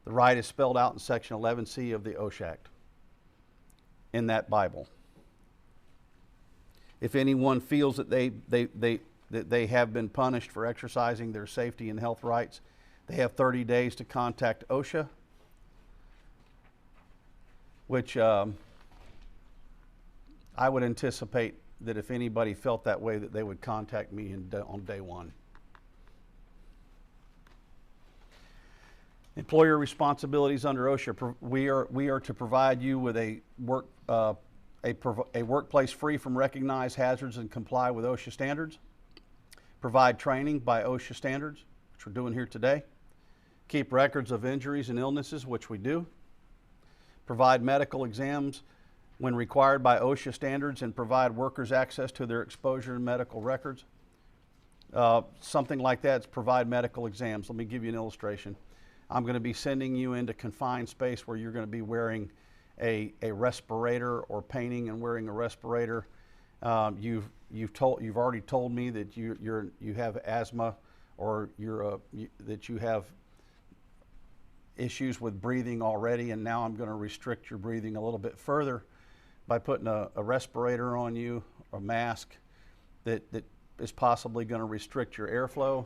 The right is spelled out in Section 11C of the OSHA Act, in that Bible. If anyone feels that they have been punished for exercising their safety and health rights, they have 30 days to contact OSHA, which I would anticipate that if anybody felt that way, that they would contact me on day one. Employer responsibilities under OSHA. We are to provide you with a workplace free from recognized hazards and comply with OSHA standards. Provide training by OSHA standards, which we're doing here today. Keep records of injuries and illnesses, which we do. Provide medical exams when required by OSHA standards, and provide workers access to their exposure and medical records. Something like that is provide medical exams. Let me give you an illustration. I'm going to be sending you into confined space where you're going to be wearing a respirator or painting and wearing a respirator. You've already told me that you have asthma, or that you have issues with breathing already, and now I'm going to restrict your breathing a little bit further by putting a respirator on you, a mask that is possibly going to restrict your airflow.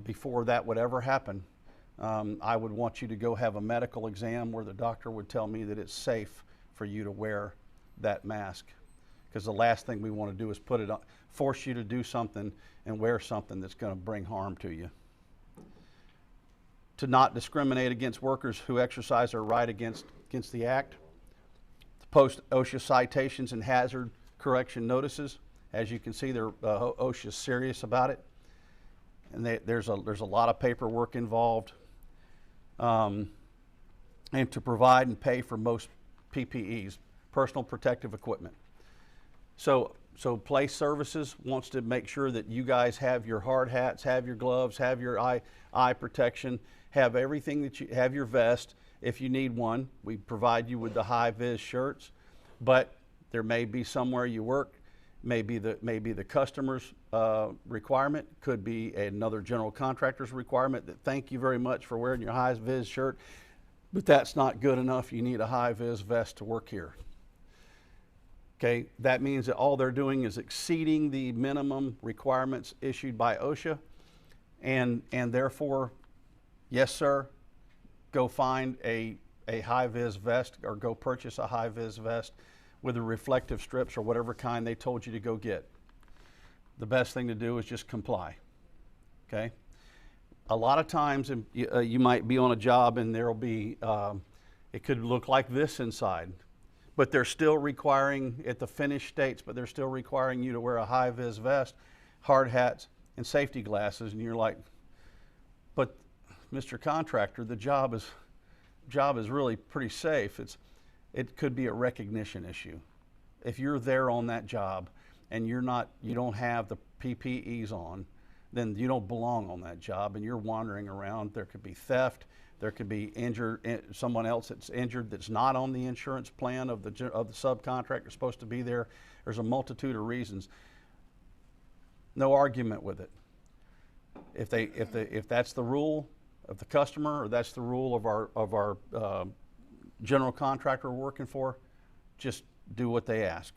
Before that would ever happen, I would want you to go have a medical exam where the doctor would tell me that it's safe for you to wear that mask. Because the last thing we want to do is put it on, force you to do something and wear something that's going to bring harm to you. To not discriminate against workers who exercise their right against the act. To post OSHA citations and hazard correction notices. As you can see, OSHA's serious about it, and there's a lot of paperwork involved. And to provide and pay for most PPEs, personal protective equipment. So Place Services wants to make sure that you guys have your hard hats, have your gloves, have your eye protection, have everything that you have, your vest if you need one. We provide you with the high-vis shirts, but there may be somewhere you work, maybe the customer's requirement, could be another general contractor's requirement that thank you very much for wearing your high-vis shirt, but that's not good enough. You need a high-vis vest to work here. Okay, that means that all they're doing is exceeding the minimum requirements issued by OSHA, and therefore, yes, sir, go find a high-vis vest, or go purchase a high-vis vest with the reflective strips or whatever kind they told you to go get. The best thing to do is just comply. Okay. A lot of times you might be on a job and there'll be it could look like this inside, but they're still requiring, at the finished states, but they're still requiring you to wear a high-vis vest, hard hats, and safety glasses. And you're like, but Mr. Contractor, the job is really pretty safe. It could be a recognition issue. If you're there on that job and you don't have the PPEs on, then you don't belong on that job, and you're wandering around. There could be theft. There could be someone else that's injured that's not on the insurance plan of the subcontractor supposed to be there. There's a multitude of reasons. No argument with it. If that's the rule of the customer, or that's the rule of our general contractor we're working for, just do what they ask.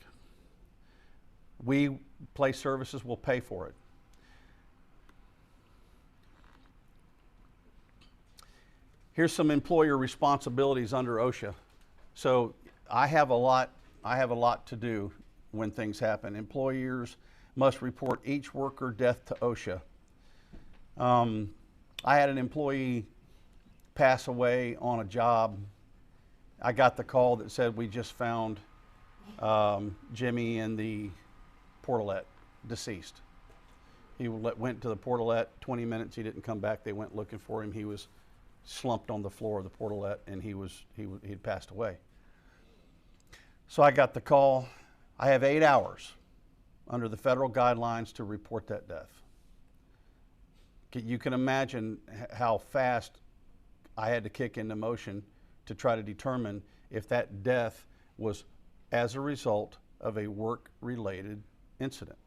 We, Place Services, will pay for it. Here's some employer responsibilities under OSHA. So I have a lot to do when things happen. Employers must report each worker death to OSHA. I had an employee pass away on a job. I got the call that said we just found Jimmy in the portalette, deceased. He went to the portalette, 20 minutes, he didn't come back. They went looking for him. He was slumped on the floor of the portalette, and he'd passed away. So I got the call. I have 8 hours under the federal guidelines to report that death. You can imagine how fast I had to kick into motion to try to determine if that death was as a result of a work-related incident.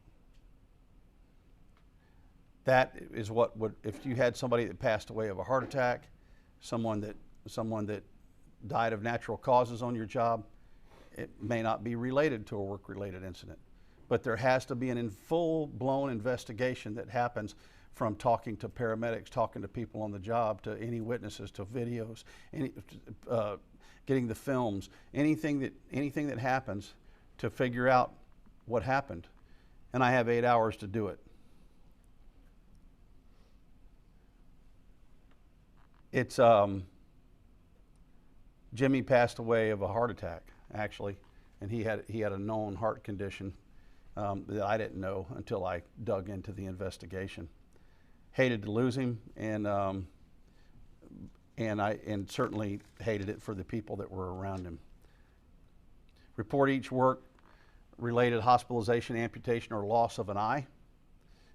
That is what would, if you had somebody that passed away of a heart attack, someone that died of natural causes on your job, it may not be related to a work-related incident. But there has to be a full-blown investigation that happens, from talking to paramedics, talking to people on the job, to any witnesses, to videos, getting the films, anything that happens to figure out what happened. And I have 8 hours to do it. It's Jimmy passed away of a heart attack, actually, and he had a known heart condition that I didn't know until I dug into the investigation. Hated to lose him, and certainly hated it for the people that were around him. Report each work-related hospitalization, amputation, or loss of an eye.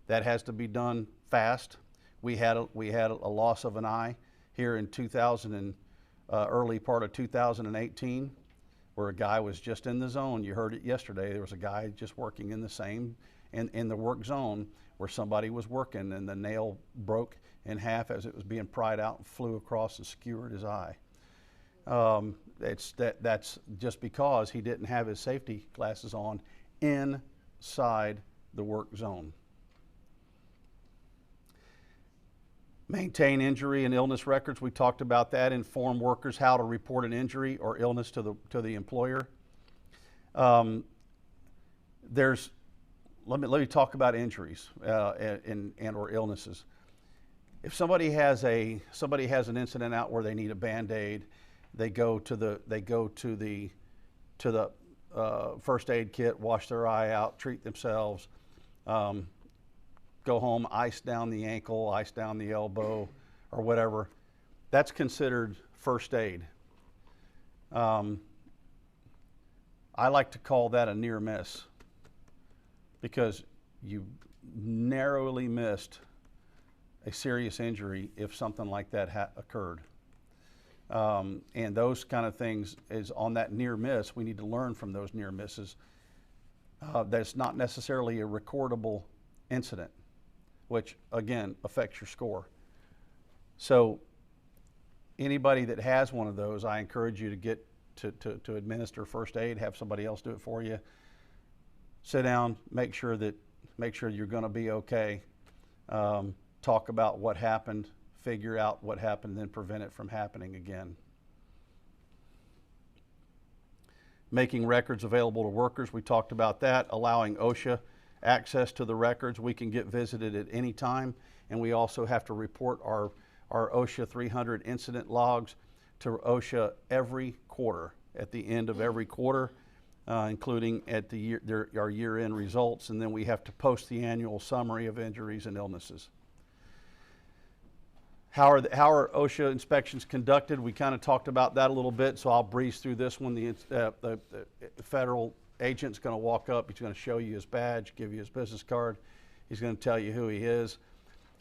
That has to be done fast. We had a loss of an eye here in early part of 2018. where a guy was just in the zone. You heard it yesterday. There was a guy just working in the same, in the work zone where somebody was working, and the nail broke in half as it was being pried out and flew across and skewered his eye. That's just because he didn't have his safety glasses on inside the work zone. Maintain injury and illness records. We talked about that. Inform workers how to report an injury or illness to the employer. Let me talk about injuries and or illnesses. If somebody has an incident out where they need a Band-Aid, they go to the first aid kit, wash their eye out, treat themselves, go home, ice down the ankle, ice down the elbow, or whatever. That's considered first aid. I like to call that a near miss, because you narrowly missed a serious injury if something like that occurred. And those kind of things is on that near miss. We need to learn from those near misses. That's not necessarily a recordable incident, which again affects your score. So anybody that has one of those, I encourage you to get to administer first aid, have somebody else do it for you. Sit down, make sure you're going to be okay. Talk about what happened, figure out what happened, then prevent it from happening again. Making records available to workers, we talked about that. Allowing OSHA access to the records. We can get visited at any time, and we also have to report our OSHA 300 incident logs to OSHA every quarter, at the end of every quarter, including at our year-end results, and then we have to post the annual summary of injuries and illnesses. How are OSHA inspections conducted? We kind of talked about that a little bit, so I'll breeze through this one. The federal agent's going to walk up. He's going to show you his badge, give you his business card. He's going to tell you who he is.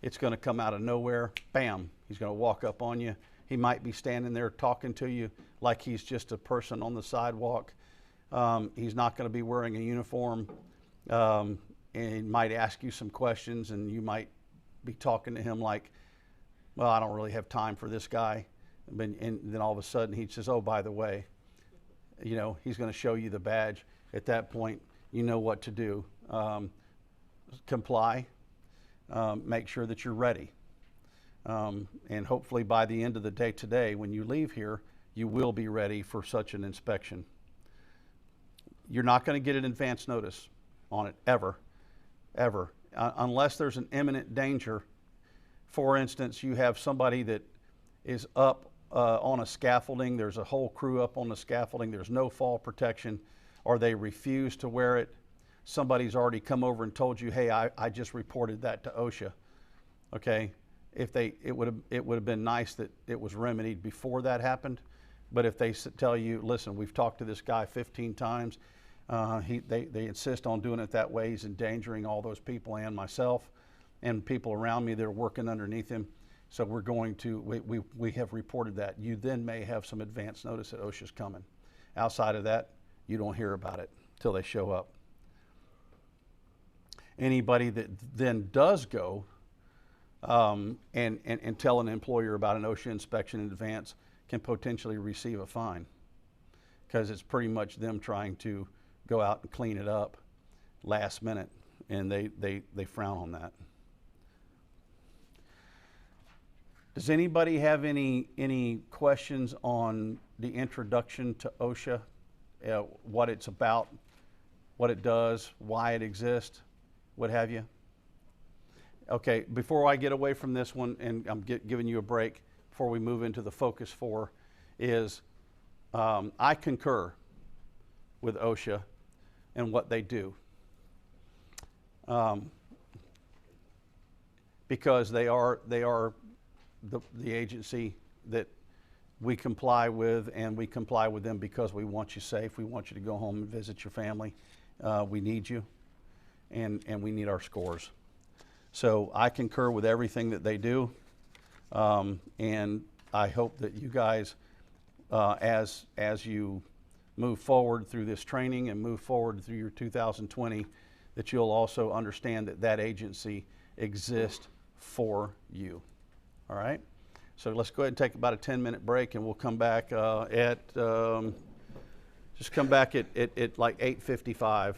It's going to come out of nowhere. Bam. He's going to walk up on you. He might be standing there talking to you like he's just a person on the sidewalk. He's not going to be wearing a uniform. And he might ask you some questions, and you might be talking to him like, well, I don't really have time for this guy. And then all of a sudden he says, oh, by the way, he's going to show you the badge. At that point, you know what to do. Comply. Make sure that you're ready. And hopefully by the end of the day today, when you leave here, you will be ready for such an inspection. You're not going to get an advance notice on it, ever, unless there's an imminent danger. For instance, you have somebody that is up on a scaffolding, there's a whole crew up on the scaffolding, there's no fall protection, or they refuse to wear it. Somebody's already come over and told you, hey, I just reported that to OSHA. Okay, it would have been nice that it was remedied before that happened, but if they tell you, listen, we've talked to this guy 15 times, they insist on doing it that way, he's endangering all those people and myself and people around me that are working underneath him. So we have reported that. You then may have some advance notice that OSHA's coming. Outside of that, you don't hear about it till they show up. Anybody that then does go and tell an employer about an OSHA inspection in advance can potentially receive a fine, because it's pretty much them trying to go out and clean it up last minute, and they frown on that. Does anybody have any questions on the introduction to OSHA, what it's about, what it does, why it exists, what have you? Okay, before I get away from this one, and I'm giving you a break before we move into the Focus 4, is I concur with OSHA and what they do. Because they are the agency that we comply with, and we comply with them because we want you safe. We want you to go home and visit your family. We need you, and we need our scores. So I concur with everything that they do, and I hope that you guys, as you move forward through this training and move forward through your 2020, that you'll also understand that that agency exists for you. All right? So let's go ahead and take about a 10-minute break, and we'll come back just come back at like 8:55.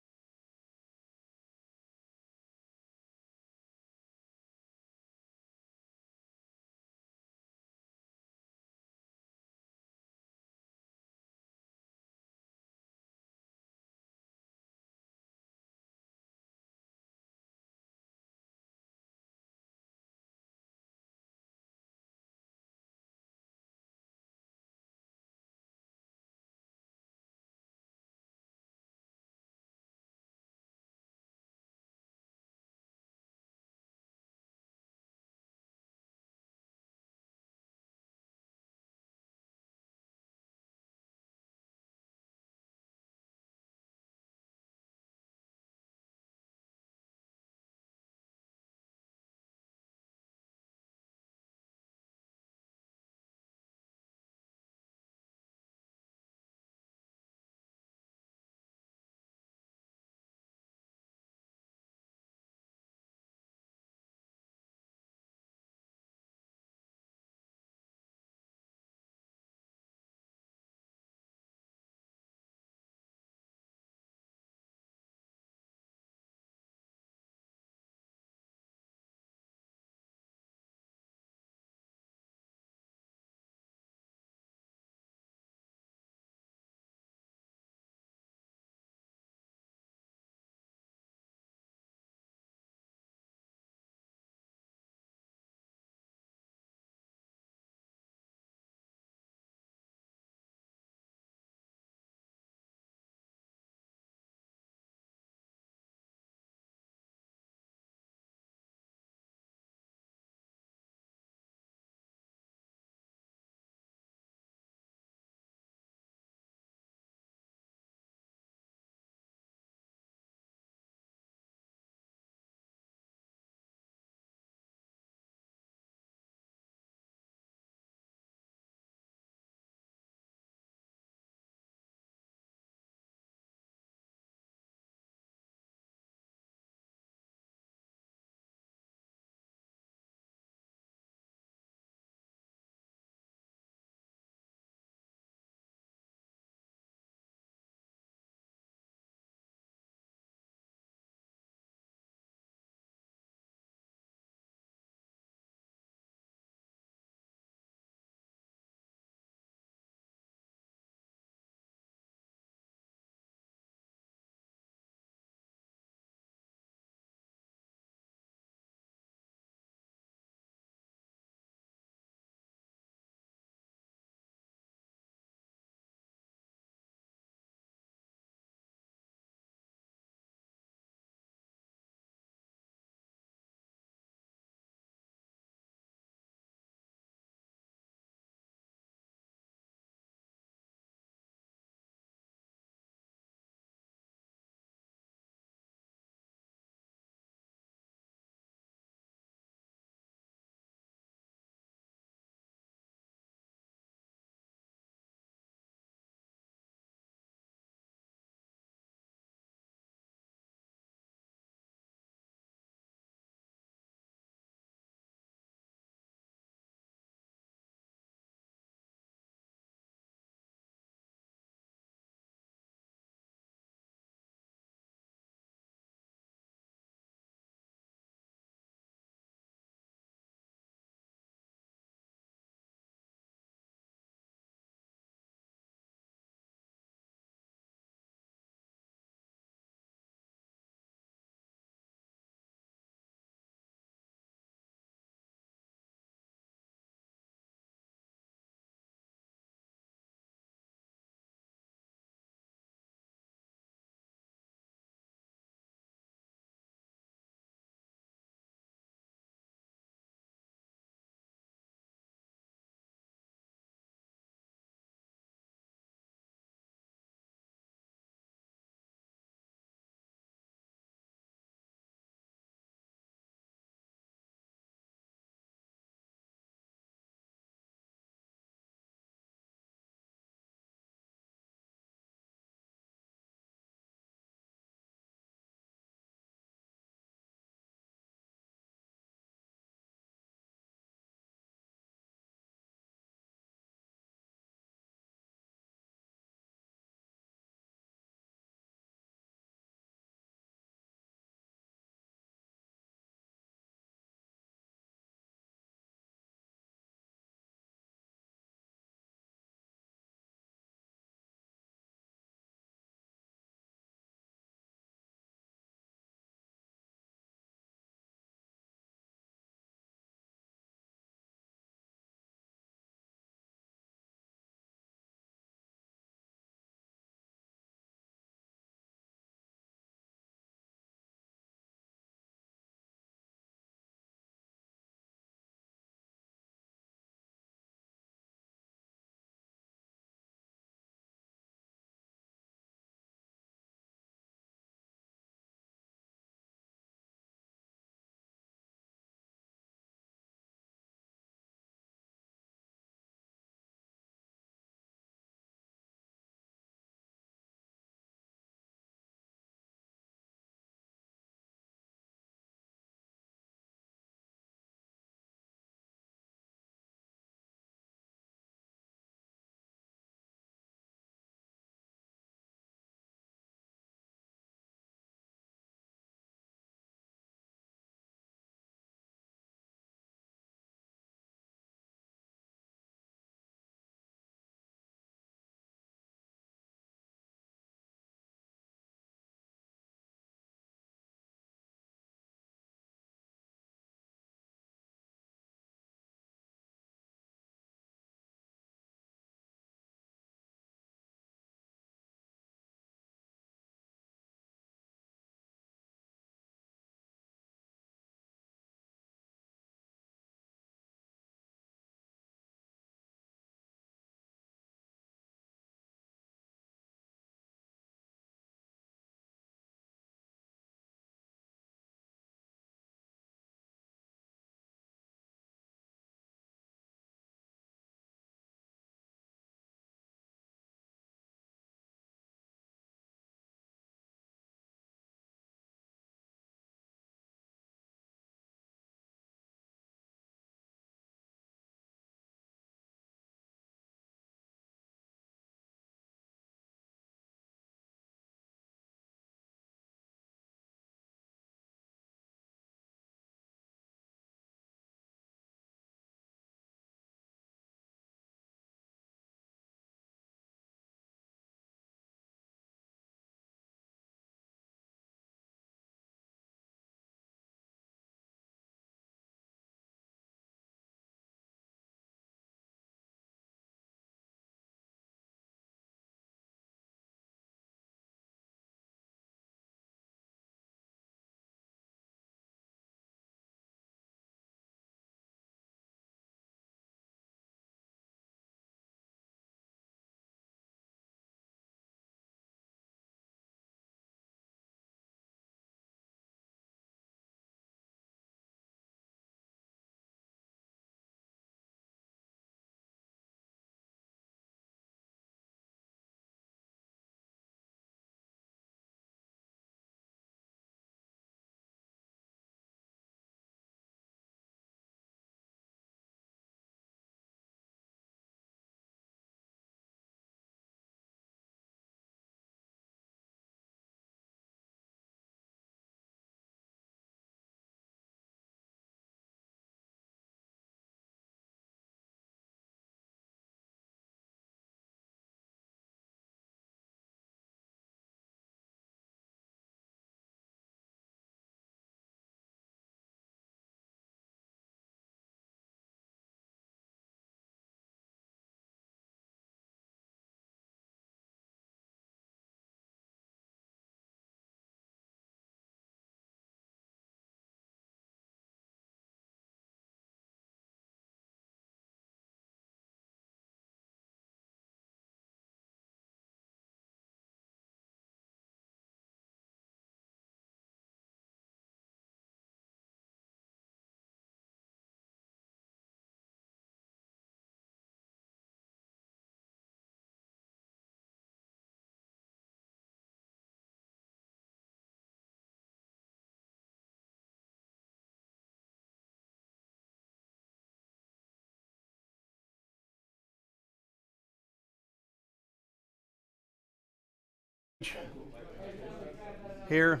here.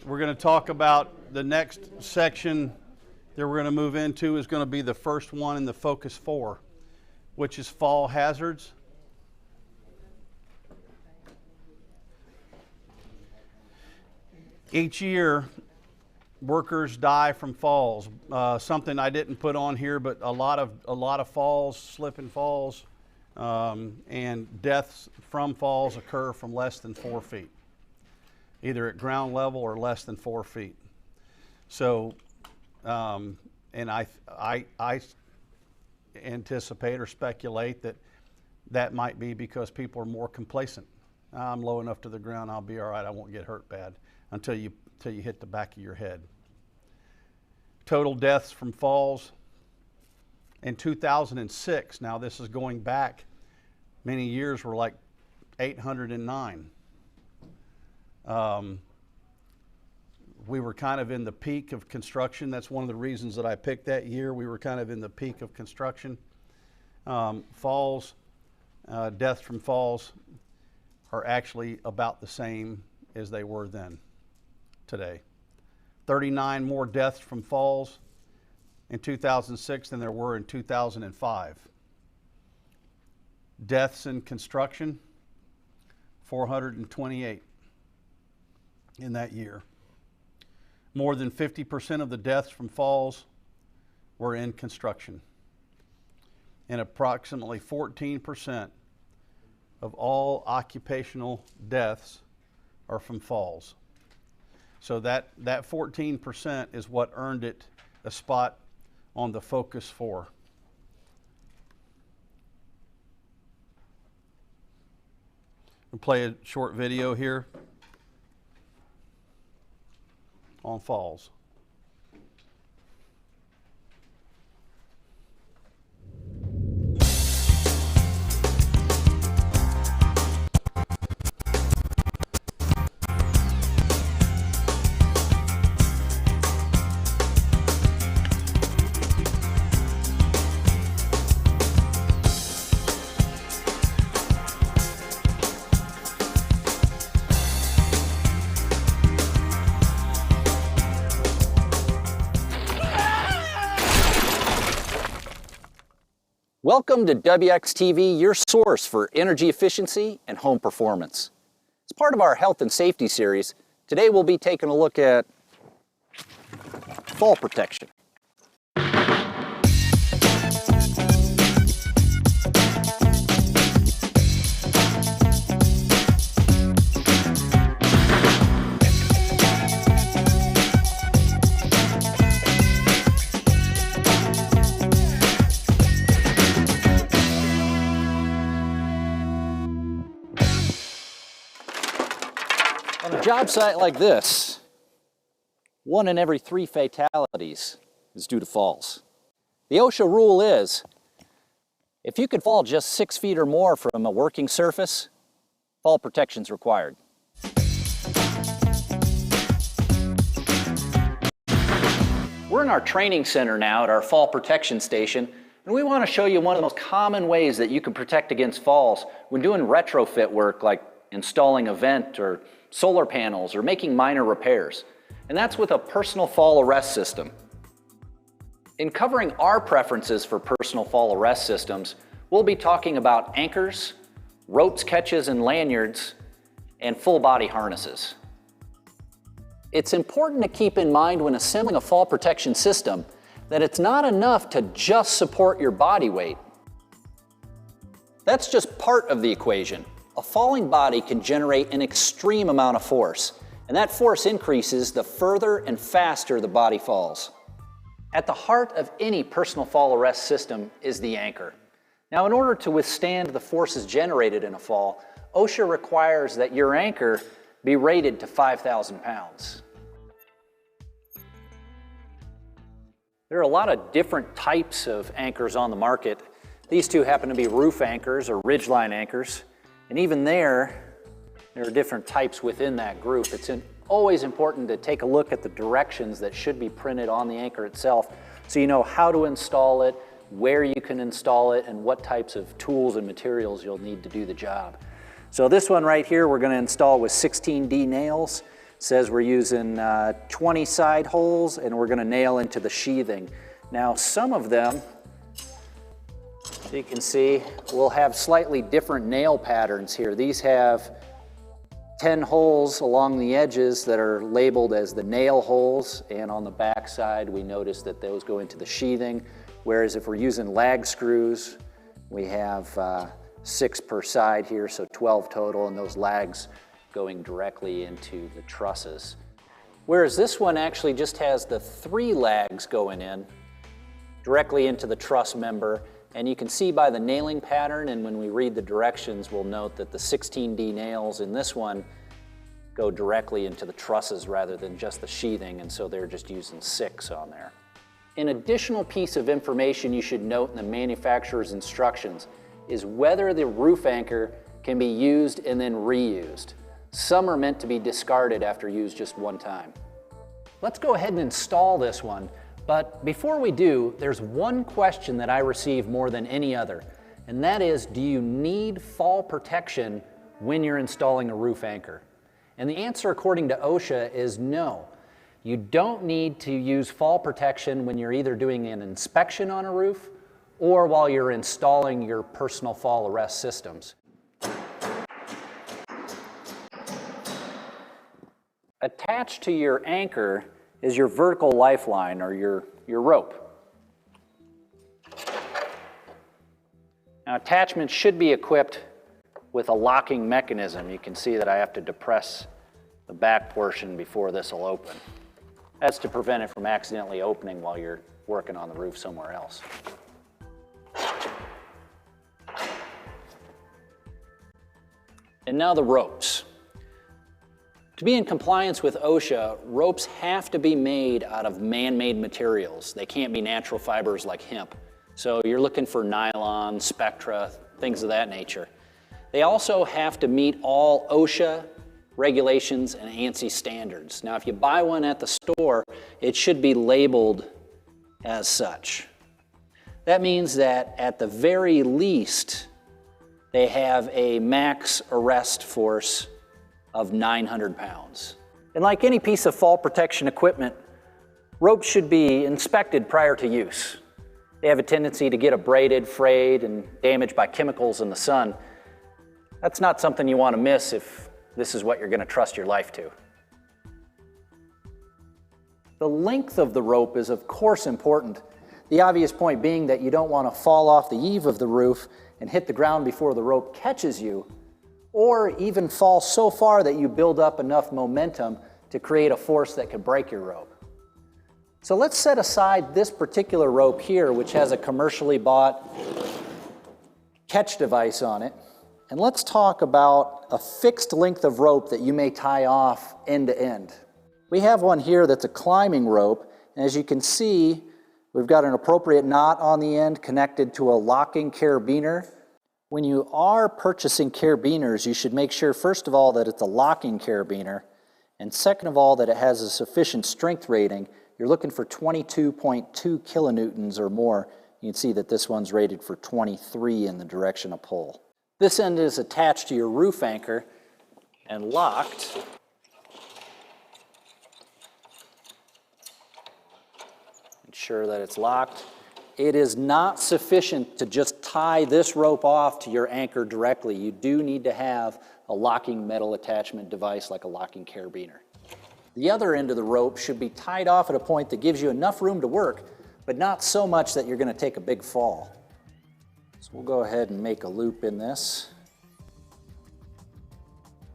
We're going to talk about the next section that we're going to move into is going to be the first one in the Focus 4, which is fall hazards. Each year, workers die from falls. Something I didn't put on here, but a lot of falls, slip and falls, and deaths from falls occur from less than 4 feet, either at ground level or less than 4 feet. So, and I anticipate or speculate that that might be because people are more complacent. I'm low enough to the ground, I'll be all right, I won't get hurt bad, until you hit the back of your head. Total deaths from falls in 2006, now this is going back many years, were like 809. We were kind of in the peak of construction. That's one of the reasons that I picked that year. We were kind of in the peak of construction. Falls, deaths from falls are actually about the same as they were then, today. 39 more deaths from falls in 2006 than there were in 2005. Deaths in construction, 428 in that year. More than 50% of the deaths from falls were in construction. And approximately 14% of all occupational deaths are from falls. So that 14% is what earned it a spot on the Focus 4. We'll play a short video here on falls. Welcome to WXTV, your source for energy efficiency and home performance. As part of our health and safety series, today we'll be taking a look at fall protection. On a job site like this, 1 in every 3 fatalities is due to falls. The OSHA rule is, if you could fall just 6 feet or more from a working surface, fall protection is required. We're in our training center now at our fall protection station, and we want to show you one of the most common ways that you can protect against falls when doing retrofit work like installing a vent or solar panels or making minor repairs. And that's with a personal fall arrest system. In covering our preferences for personal fall arrest systems, we'll be talking about anchors, ropes, catches, and lanyards, and full body harnesses. It's important to keep in mind when assembling a fall protection system that it's not enough to just support your body weight. That's just part of the equation. A falling body can generate an extreme amount of force, and that force increases the further and faster the body falls. At the heart of any personal fall arrest system is the anchor. Now, in order to withstand the forces generated in a fall, OSHA requires that your anchor be rated to 5,000 pounds. There are a lot of different types of anchors on the market. These two happen to be roof anchors or ridgeline anchors. And even there are different types within that group. It's always important to take a look at the directions that should be printed on the anchor itself so you know how to install it, where you can install it, and what types of tools and materials you'll need to do the job. So this one right here we're going to install with 16D nails. It says we're using 20 side holes and we're going to nail into the sheathing. Now some of them, so you can see, will have slightly different nail patterns here. These have 10 holes along the edges that are labeled as the nail holes, and on the back side we notice that those go into the sheathing, whereas if we're using lag screws, we have 6 per side here, so 12 total, and those lags going directly into the trusses. Whereas this one actually just has the 3 lags going in directly into the truss member, and you can see by the nailing pattern, and when we read the directions, we'll note that the 16D nails in this one go directly into the trusses rather than just the sheathing, and so they're just using 6 on there. An additional piece of information you should note in the manufacturer's instructions is whether the roof anchor can be used and then reused. Some are meant to be discarded after used just one time. Let's go ahead and install this one, but before we do, there's one question that I receive more than any other, and that is, do you need fall protection when you're installing a roof anchor? And the answer according to OSHA is no. You don't need to use fall protection when you're either doing an inspection on a roof or while you're installing your personal fall arrest systems. Attached to your anchor is your vertical lifeline, or your rope. Now, attachments should be equipped with a locking mechanism. You can see that I have to depress the back portion before this will open. That's to prevent it from accidentally opening while you're working on the roof somewhere else. And now the ropes. To be in compliance with OSHA, ropes have to be made out of man-made materials. They can't be natural fibers like hemp. So you're looking for nylon, Spectra, things of that nature. They also have to meet all OSHA regulations and ANSI standards. Now, if you buy one at the store, it should be labeled as such. That means that at the very least, they have a max arrest force of 900 pounds. And like any piece of fall protection equipment, ropes should be inspected prior to use. They have a tendency to get abraded, frayed, and damaged by chemicals in the sun. That's not something you want to miss if this is what you're going to trust your life to. The length of the rope is of course important. The obvious point being that you don't want to fall off the eave of the roof and hit the ground before the rope catches you, or even fall so far that you build up enough momentum to create a force that could break your rope. So let's set aside this particular rope here, which has a commercially bought catch device on it, and let's talk about a fixed length of rope that you may tie off end to end. We have one here that's a climbing rope, and as you can see, we've got an appropriate knot on the end connected to a locking carabiner. When you are purchasing carabiners, you should make sure, first of all, that it's a locking carabiner, and second of all, that it has a sufficient strength rating. You're looking for 22.2 kilonewtons or more. You can see that this one's rated for 23 in the direction of pull. This end is attached to your roof anchor and locked. Ensure that it's locked. It is not sufficient to just tie this rope off to your anchor directly. You do need to have a locking metal attachment device like a locking carabiner. The other end of the rope should be tied off at a point that gives you enough room to work, but not so much that you're going to take a big fall. So we'll go ahead and make a loop in this.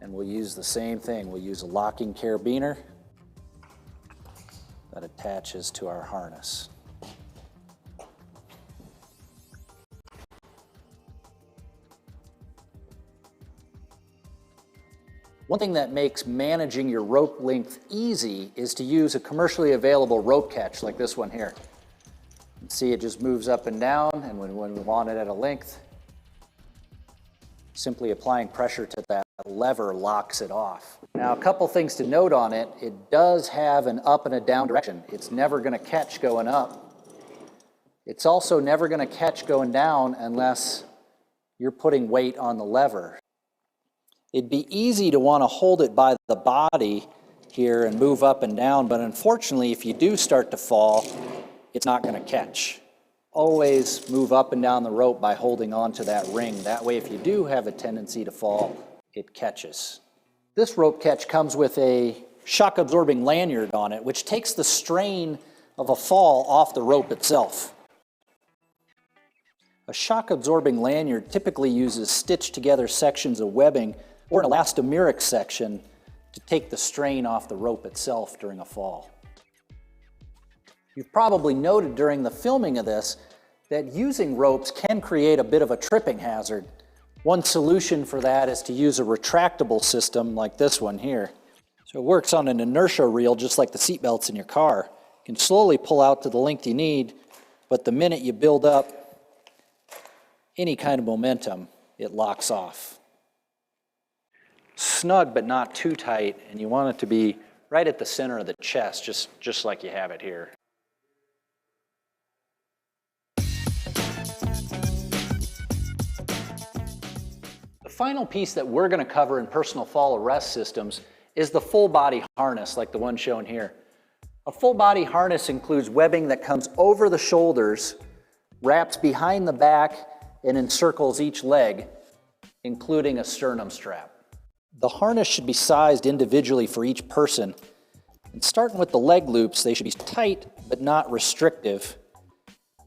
And we'll use the same thing. We'll use a locking carabiner that attaches to our harness. One thing that makes managing your rope length easy is to use a commercially available rope catch like this one here. You can see it just moves up and down, and when we want it at a length, simply applying pressure to that lever locks it off. Now, a couple things to note on it. It does have an up and a down direction. It's never going to catch going up. It's also never going to catch going down unless you're putting weight on the lever. It'd be easy to want to hold it by the body here and move up and down, but unfortunately, if you do start to fall, it's not going to catch. Always move up and down the rope by holding on to that ring. That way, if you do have a tendency to fall, it catches. This rope catch comes with a shock-absorbing lanyard on it, which takes the strain of a fall off the rope itself. A shock-absorbing lanyard typically uses stitched-together sections of webbing or an elastomeric section to take the strain off the rope itself during a fall. You've probably noted during the filming of this that using ropes can create a bit of a tripping hazard. One solution for that is to use a retractable system like this one here. So it works on an inertia reel just like the seat belts in your car. You can slowly pull out to the length you need, but the minute you build up any kind of momentum, it locks off. Snug but not too tight, and you want it to be right at the center of the chest, just like you have it here. The final piece that we're going to cover in personal fall arrest systems is the full body harness, like the one shown here. A full body harness includes webbing that comes over the shoulders, wraps behind the back, and encircles each leg, including a sternum strap. The harness should be sized individually for each person. And starting with the leg loops, they should be tight but not restrictive.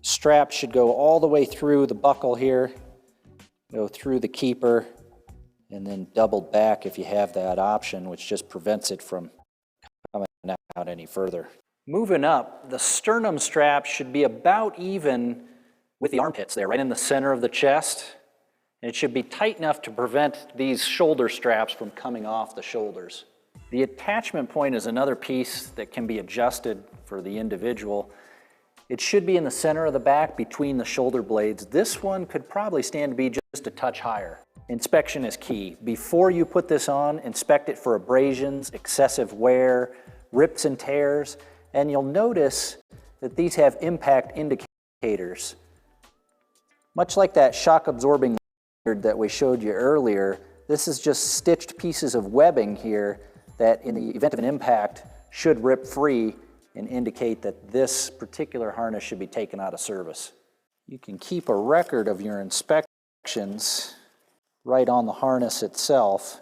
Straps should go all the way through the buckle here, go through the keeper, and then doubled back if you have that option, which just prevents it from coming out any further. Moving up, the sternum strap should be about even with the armpits there, right in the center of the chest. And it should be tight enough to prevent these shoulder straps from coming off the shoulders. The attachment point is another piece that can be adjusted for the individual. It should be in the center of the back between the shoulder blades. This one could probably stand to be just a touch higher. Inspection is key. Before you put this on, inspect it for abrasions, excessive wear, rips and tears, and you'll notice that these have impact indicators. Much like that shock-absorbing lanyard that we showed you earlier, this is just stitched pieces of webbing here that in the event of an impact should rip free and indicate that this particular harness should be taken out of service. You can keep a record of your inspections right on the harness itself.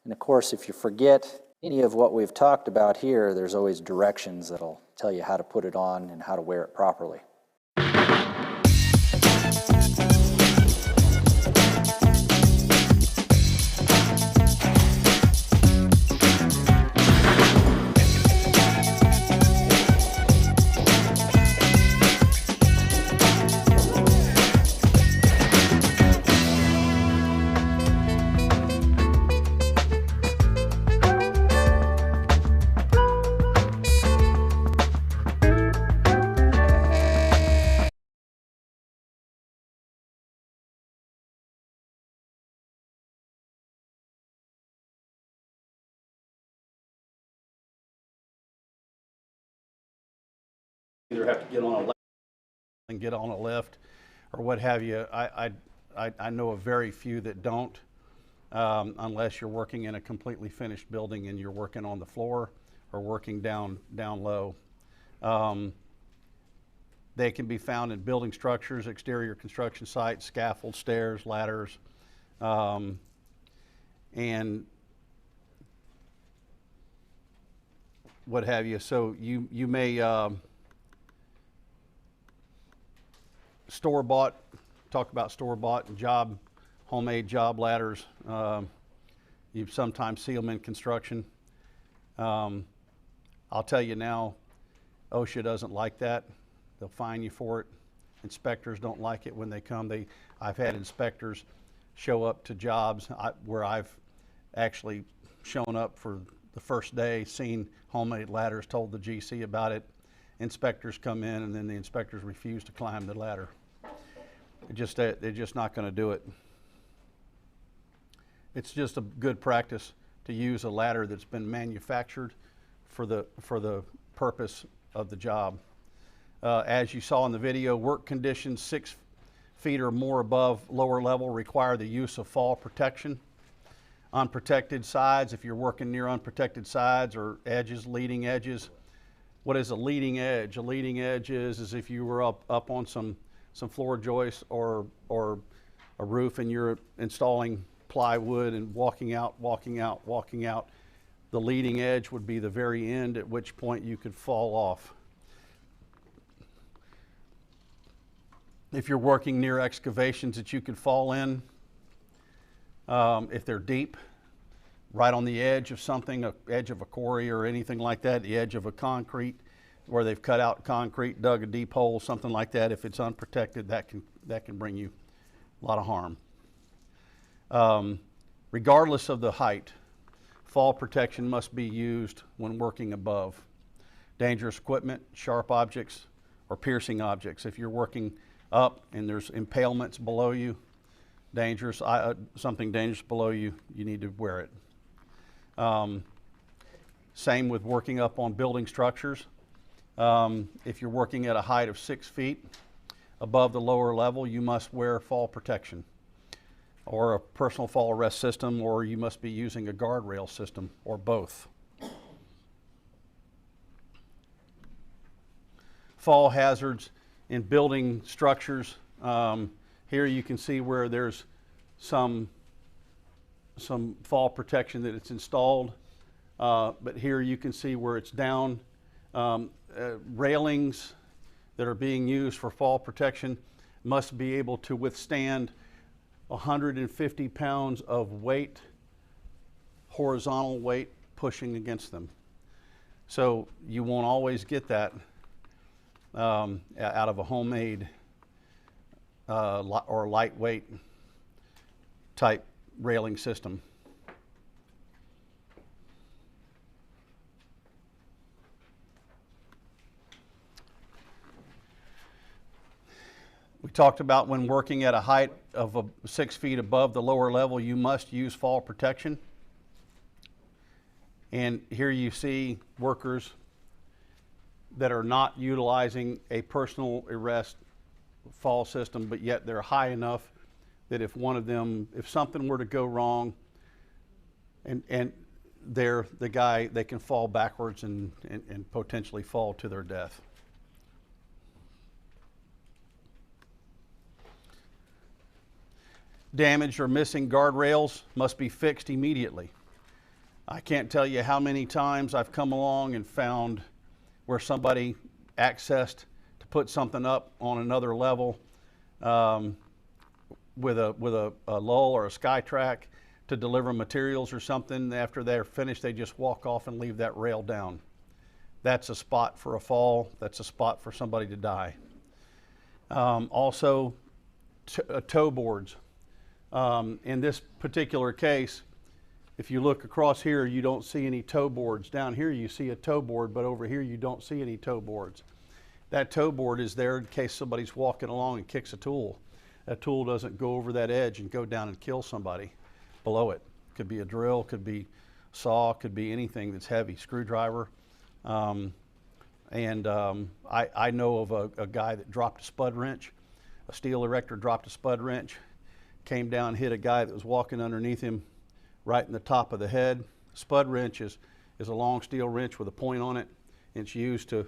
And of course, if you forget any of what we've talked about here, there's always directions that'll tell you how to put it on and how to wear it properly. Either have to get on a lift and get on a lift or what have you. I know of very few that don't, unless you're working in a completely finished building and you're working on the floor or working down low. They can be found in building structures, exterior construction sites, scaffolds, stairs, ladders, and what have you. So you may store-bought, talk about store-bought and homemade job ladders. You sometimes see them in construction. I'll tell you now, OSHA doesn't like that. They'll fine you for it. Inspectors don't like it when they come. I've had inspectors show up to jobs where I've actually shown up for the first day, seen homemade ladders, told the GC about it. Inspectors come in and then the inspectors refuse to climb the ladder. They're just not going to do it. It's just a good practice to use a ladder that's been manufactured for the purpose of the job. As you saw in the video, work conditions 6 feet or more above lower level require the use of fall protection. unprotected sides, if you're working near unprotected sides or edges, leading edges. What is a leading edge? A leading edge is if you were up on some floor joists or a roof and you're installing plywood and walking out. The leading edge would be the very end, at which point you could fall off. If you're working near excavations that you could fall in, if they're deep, right on the edge of something, edge of a quarry or anything like that, the edge of a concrete, where they've cut out concrete, dug a deep hole, something like that, if it's unprotected, that can bring you a lot of harm. Regardless of the height, fall protection must be used when working above dangerous equipment, sharp objects, or piercing objects. If you're working up and there's impalements below you, something dangerous below you, you need to wear it. Same with working up on building structures. If you're working at a height of 6 feet above the lower level, you must wear fall protection or a personal fall arrest system, or you must be using a guardrail system, or both. Fall hazards in building structures. Here you can see where there's some fall protection that it's installed, but here you can see where it's down. Railings that are being used for fall protection must be able to withstand 150 pounds of weight, horizontal weight, pushing against them. So you won't always get that out of a homemade or lightweight type railing system. We talked about when working at a height of 6 feet above the lower level, you must use fall protection. And here you see workers that are not utilizing a personal arrest fall system, but yet they're high enough that if something were to go wrong and they're the guy, they can fall backwards and potentially fall to their death. Damaged or missing guardrails must be fixed immediately. I can't tell you how many times I've come along and found where somebody accessed to put something up on another level with a lull or a sky track to deliver materials or something. After they're finished, they just walk off and leave that rail down. That's a spot for a fall. That's a spot for somebody to die. Also, tow boards. In this particular case, if you look across here, you don't see any tow boards. Down here you see a tow board, but over here you don't see any tow boards. That tow board is there in case somebody's walking along and kicks a tool. That tool doesn't go over that edge and go down and kill somebody below it. Could be a drill, could be saw, could be anything that's heavy, screwdriver. I know of a guy that dropped a spud wrench. A steel erector dropped a spud wrench, came down, hit a guy that was walking underneath him right in the top of the head. Spud wrench is a long steel wrench with a point on it. It's used to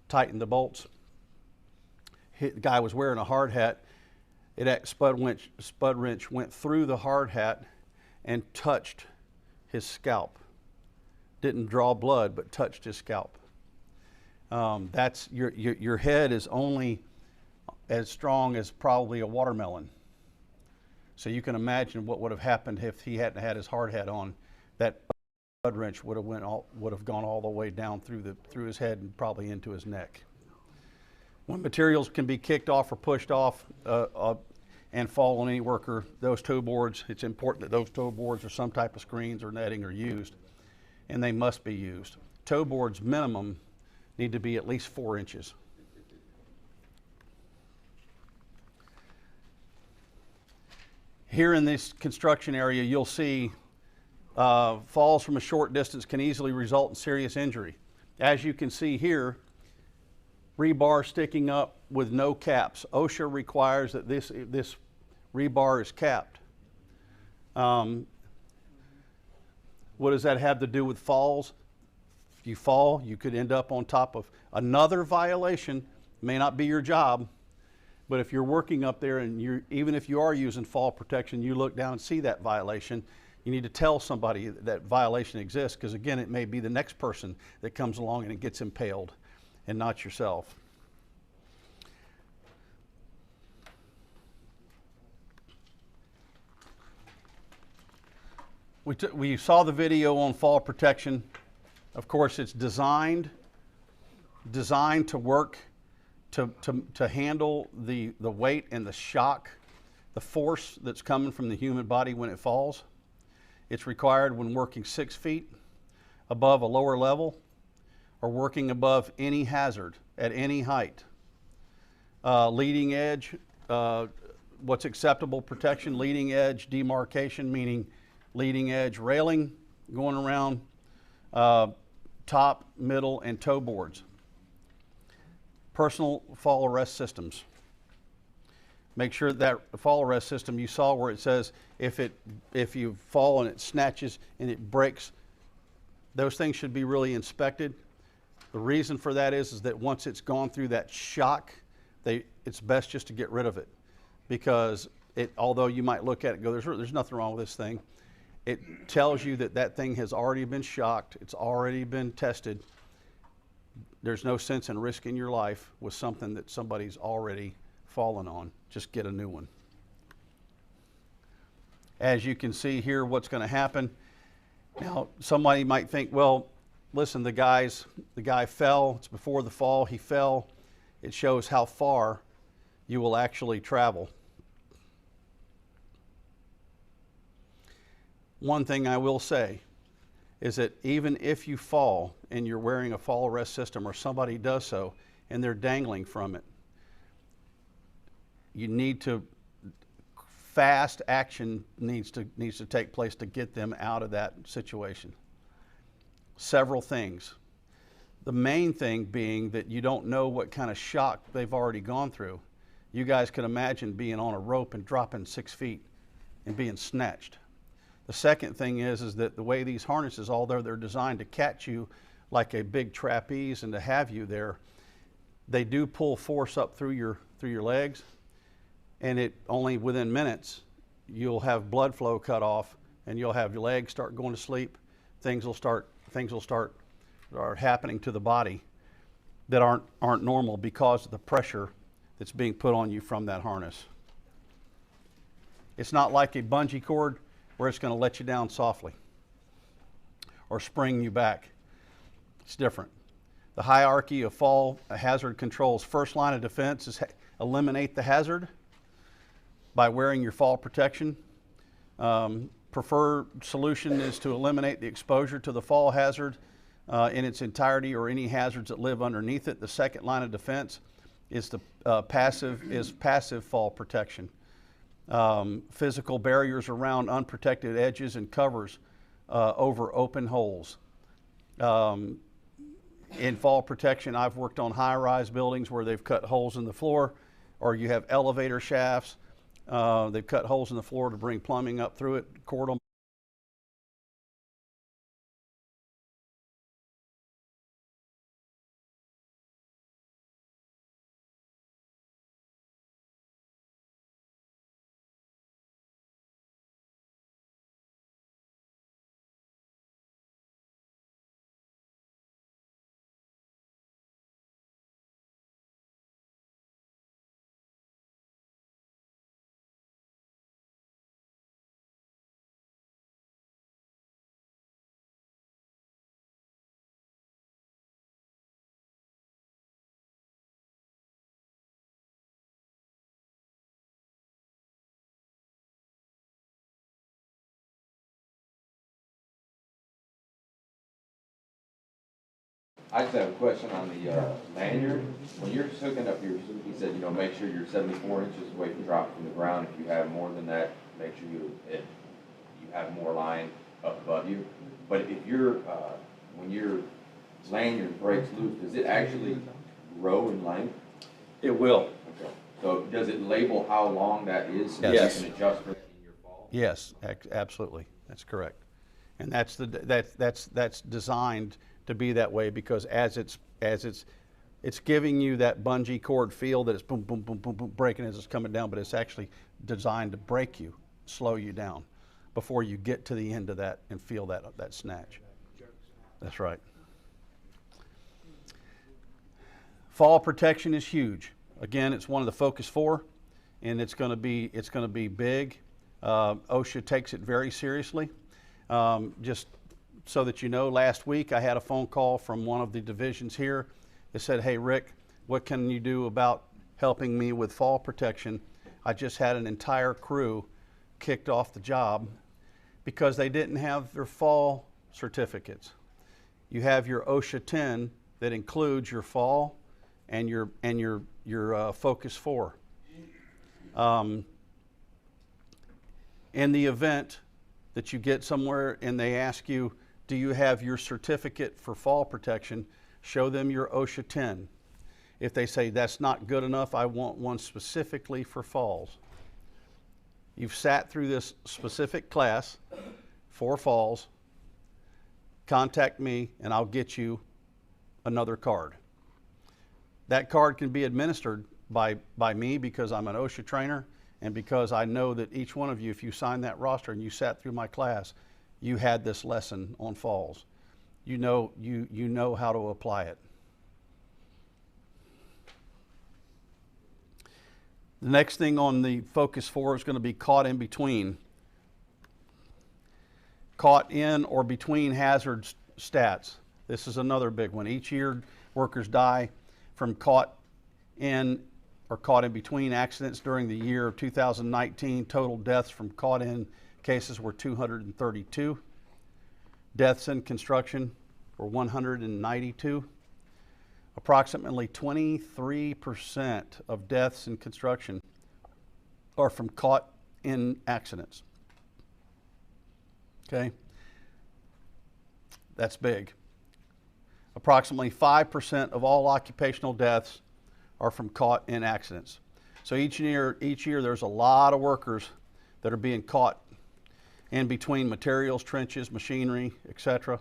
tighten the bolts. The guy was wearing a hard hat. Spud wrench went through the hard hat and touched his scalp. Didn't draw blood, but touched his scalp. That's your head is only as strong as probably a watermelon. So you can imagine what would have happened if he hadn't had his hard hat on. That spud wrench would have gone all the way down through his head and probably into his neck. When materials can be kicked off or pushed off and fall on any worker, those tow boards, it's important that those tow boards or some type of screens or netting are used, and they must be used. Tow boards minimum need to be at least 4 inches. Here in this construction area, you'll see falls from a short distance can easily result in serious injury. As you can see here, rebar sticking up with no caps. OSHA requires that this rebar is capped. What does that have to do with falls? If you fall, you could end up on top of another violation. May not be your job, but if you're working up there and even if you are using fall protection, you look down and see that violation, you need to tell somebody that violation exists, because again, it may be the next person that comes along and it gets impaled and not yourself. We saw the video on fall protection. Of course, it's designed to work to handle the weight and the shock, the force that's coming from the human body when it falls. It's required when working 6 feet above a lower level or working above any hazard at any height. Leading edge, what's acceptable protection, leading edge demarcation, meaning leading edge railing going around top, middle, and toe boards. Personal fall arrest systems. Make sure that fall arrest system you saw where it says if you fall and it snatches and it breaks, those things should be really inspected. The reason for that is that once it's gone through that shock, it's best just to get rid of it, because although you might look at it and go, there's nothing wrong with this thing, it tells you that thing has already been shocked, it's already been tested. There's no sense in risking your life with something that somebody's already fallen on. Just get a new one. As you can see here, what's going to happen. Now, somebody might think, well, listen, the guy fell. It's before the fall. He fell. It shows how far you will actually travel. One thing I will say is that even if you fall and you're wearing a fall arrest system, or somebody does so and they're dangling from it, you need to, fast action needs to take place to get them out of that situation. Several things. The main thing being that you don't know what kind of shock they've already gone through. You guys can imagine being on a rope and dropping 6 feet and being snatched. The second thing is that the way these harnesses, although they're designed to catch you like a big trapeze and to have you there, they do pull force up through your legs, and it only within minutes you'll have blood flow cut off and you'll have your legs start going to sleep. Things will start happening to the body that aren't normal because of the pressure that's being put on you from that harness. It's not like a bungee cord where it's going to let you down softly or spring you back. It's different. The hierarchy of fall hazard controls. First line of defense is eliminate the hazard by wearing your fall protection. Preferred solution is to eliminate the exposure to the fall hazard in its entirety or any hazards that live underneath it. The second line of defense is passive fall protection. Physical barriers around unprotected edges and covers over open holes. In fall protection, I've worked on high-rise buildings where they've cut holes in the floor, or you have elevator shafts. They've cut holes in the floor to bring plumbing up through it, cordon. I just have a question on the lanyard. When you're hooking up your, he said, make sure you're 74 inches away from drop from the ground. If you have more than that, make sure you have more line up above you. But if you're, when your lanyard breaks loose, does it actually grow in length? It will. Okay. So does it label how long that is so Yes. you can adjust for that in your fall? Yes, absolutely. That's correct. And that's designed to be that way, because as it's giving you that bungee cord feel that it's boom, boom, boom, boom, boom, breaking as it's coming down, but it's actually designed to break you, slow you down before you get to the end of that and feel that snatch. That's right. Fall protection is huge. Again, it's one of the Focus 4, and it's going to be big. OSHA takes it very seriously. Just so that you know, last week I had a phone call from one of the divisions here that said, "Hey Rick, what can you do about helping me with fall protection?" I just had an entire crew kicked off the job because they didn't have their fall certificates. You have your OSHA 10 that includes your fall and your Focus 4. In the event that you get somewhere and they ask you, do you have your certificate for fall protection, show them your OSHA 10. If they say that's not good enough, I want one specifically for falls. You've sat through this specific class for falls, contact me and I'll get you another card. That card can be administered by me because I'm an OSHA trainer, and because I know that each one of you, if you signed that roster and you sat through my class, you had this lesson on falls. You know how to apply it. The next thing on the Focus 4 is going to be caught in between. Caught in or between hazard stats. This is another big one. Each year, workers die from caught in or caught in between accidents. During the year of 2019, total deaths from caught in cases were 232. Deaths in construction were 192. Approximately 23% of deaths in construction are from caught in accidents. Okay? That's big. Approximately 5% of all occupational deaths are from caught in accidents. So each year there's a lot of workers that are being caught in between materials, trenches, machinery, etc.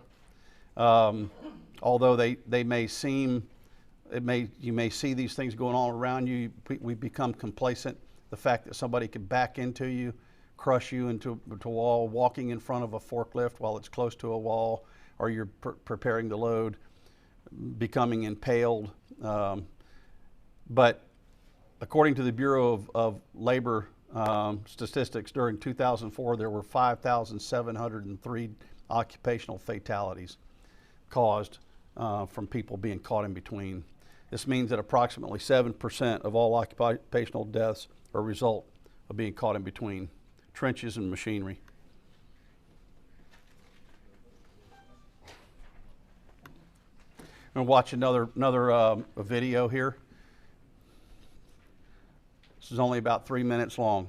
Although they may seem, you may see these things going on around you, we become complacent. The fact that somebody could back into you, crush you into a wall, walking in front of a forklift while it's close to a wall, or you're preparing to load, becoming impaled. But according to the Bureau of Labor Statistics, during 2004, there were 5,703 occupational fatalities caused from people being caught in between. This means that approximately 7% of all occupational deaths are a result of being caught in between trenches and machinery. I'm going to watch another video here. This is only about 3 minutes long.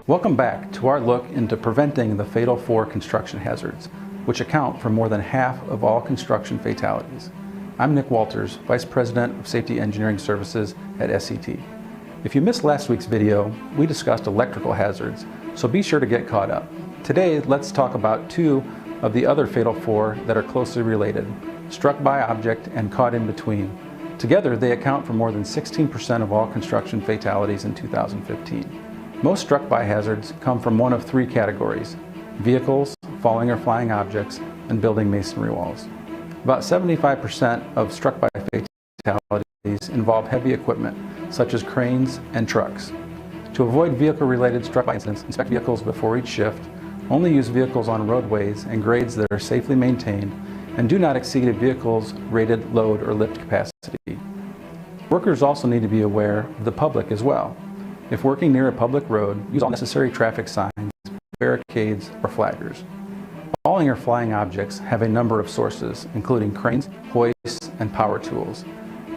Welcome back to our look into preventing the fatal 4 construction hazards, which account for more than half of all construction fatalities. I'm Nick Walters, Vice President of Safety Engineering Services at SET. If you missed last week's video, we discussed electrical hazards, so be sure to get caught up. Today, let's talk about 2 of the other fatal 4 that are closely related: struck by object and caught in between. Together, they account for more than 16% of all construction fatalities in 2015. Most struck by hazards come from one of 3 categories: vehicles, falling or flying objects, and building masonry walls. About 75% of struck by fatalities involve heavy equipment, such as cranes and trucks. To avoid vehicle-related struck by incidents, inspect vehicles before each shift, only use vehicles on roadways and grades that are safely maintained, and do not exceed a vehicle's rated load or lift capacity. Workers also need to be aware of the public as well. If working near a public road, use all necessary traffic signs, barricades, or flaggers. Falling or flying objects have a number of sources, including cranes, hoists, and power tools.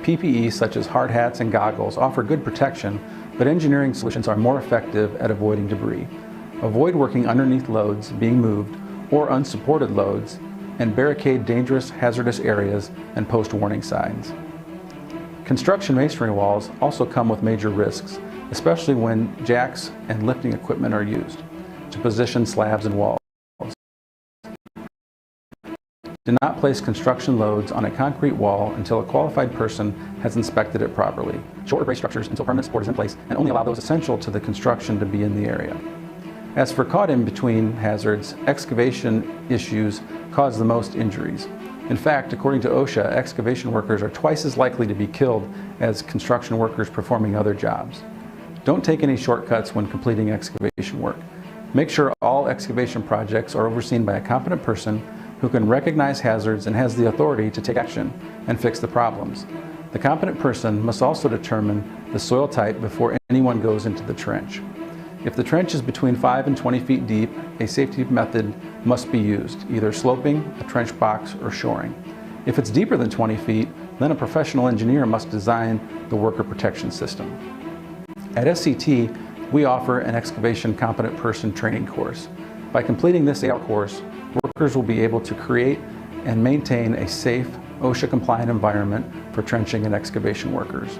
PPE such as hard hats and goggles offer good protection, but engineering solutions are more effective at avoiding debris. Avoid working underneath loads being moved or unsupported loads, and barricade dangerous, hazardous areas and post warning signs. Construction masonry walls also come with major risks, especially when jacks and lifting equipment are used to position slabs and walls. Do not place construction loads on a concrete wall until a qualified person has inspected it properly. Short or brace structures until permanent support is in place, and only allow those essential to the construction to be in the area. As for caught in between hazards, excavation issues cause the most injuries. In fact, according to OSHA, excavation workers are twice as likely to be killed as construction workers performing other jobs. Don't take any shortcuts when completing excavation work. Make sure all excavation projects are overseen by a competent person who can recognize hazards and has the authority to take action and fix the problems. The competent person must also determine the soil type before anyone goes into the trench. If the trench is between 5 and 20 feet deep, a safety method must be used, either sloping, a trench box, or shoring. If it's deeper than 20 feet, then a professional engineer must design the worker protection system. At SCT, we offer an excavation competent person training course. By completing this 8-hour course, workers will be able to create and maintain a safe, OSHA-compliant environment for trenching and excavation workers.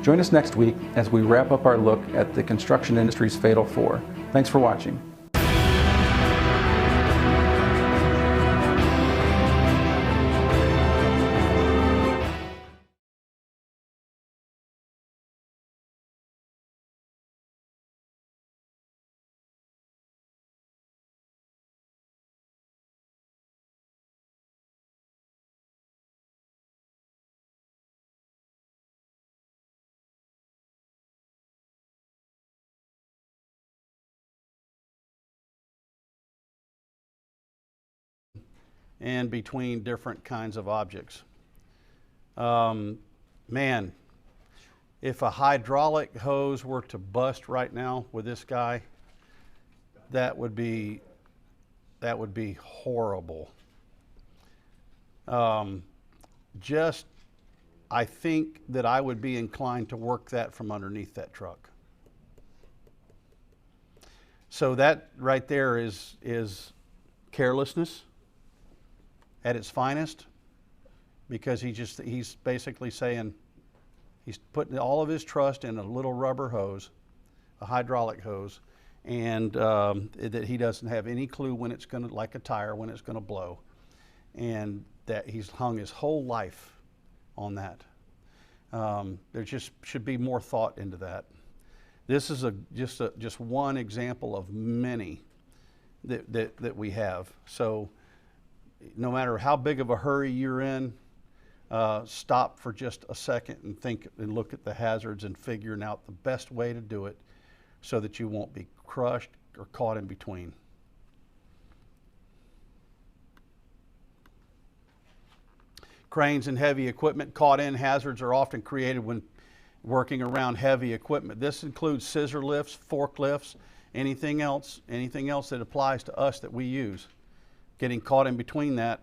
Join us next week as we wrap up our look at the construction industry's fatal four. Thanks for watching. And between different kinds of objects. Man, if a hydraulic hose were to bust right now with this guy, that would be horrible. I think that I would be inclined to work that from underneath that truck. So that right there is carelessness at its finest, because he's basically saying he's putting all of his trust in a little rubber hose, a hydraulic hose, and that he doesn't have any clue when it's going to, like a tire, when it's going to blow, and that he's hung his whole life on that. There just should be more thought into that. This is just one example of many that we have. So no matter how big of a hurry you're in, stop for just a second and think and look at the hazards and figuring out the best way to do it so that you won't be crushed or caught in between. Cranes and heavy equipment caught in hazards are often created when working around heavy equipment. This includes scissor lifts, forklifts, anything else that applies to us that we use. Getting caught in between that,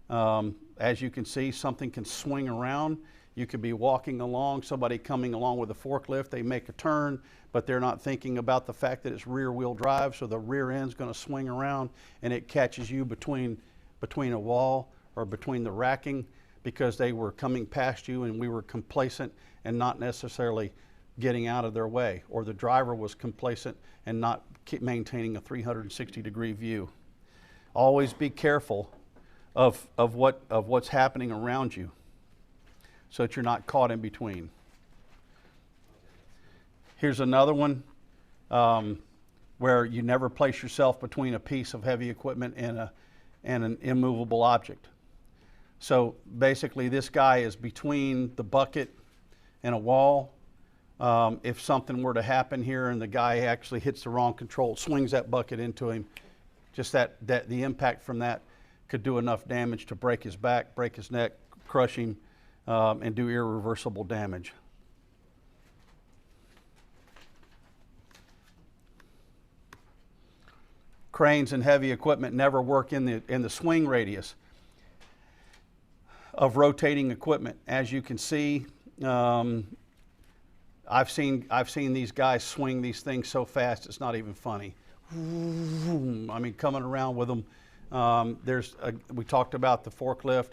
as you can see, something can swing around. You could be walking along, somebody coming along with a forklift, they make a turn, but they're not thinking about the fact that it's rear wheel drive, so the rear end's going to swing around and it catches you between a wall or between the racking, because they were coming past you and we were complacent and not necessarily getting out of their way, or the driver was complacent and not maintaining a 360-degree view. Always be careful of what's happening around you so that you're not caught in between. Here's another one where you never place yourself between a piece of heavy equipment and an immovable object. So basically this guy is between the bucket and a wall. If something were to happen here and the guy actually hits the wrong control, swings that bucket into him, just that the impact from that could do enough damage to break his back, break his neck, crush him, and do irreversible damage. Cranes and heavy equipment never work in the swing radius of rotating equipment. As you can see, I've seen these guys swing these things so fast it's not even funny. I mean, coming around with them. We talked about the forklift.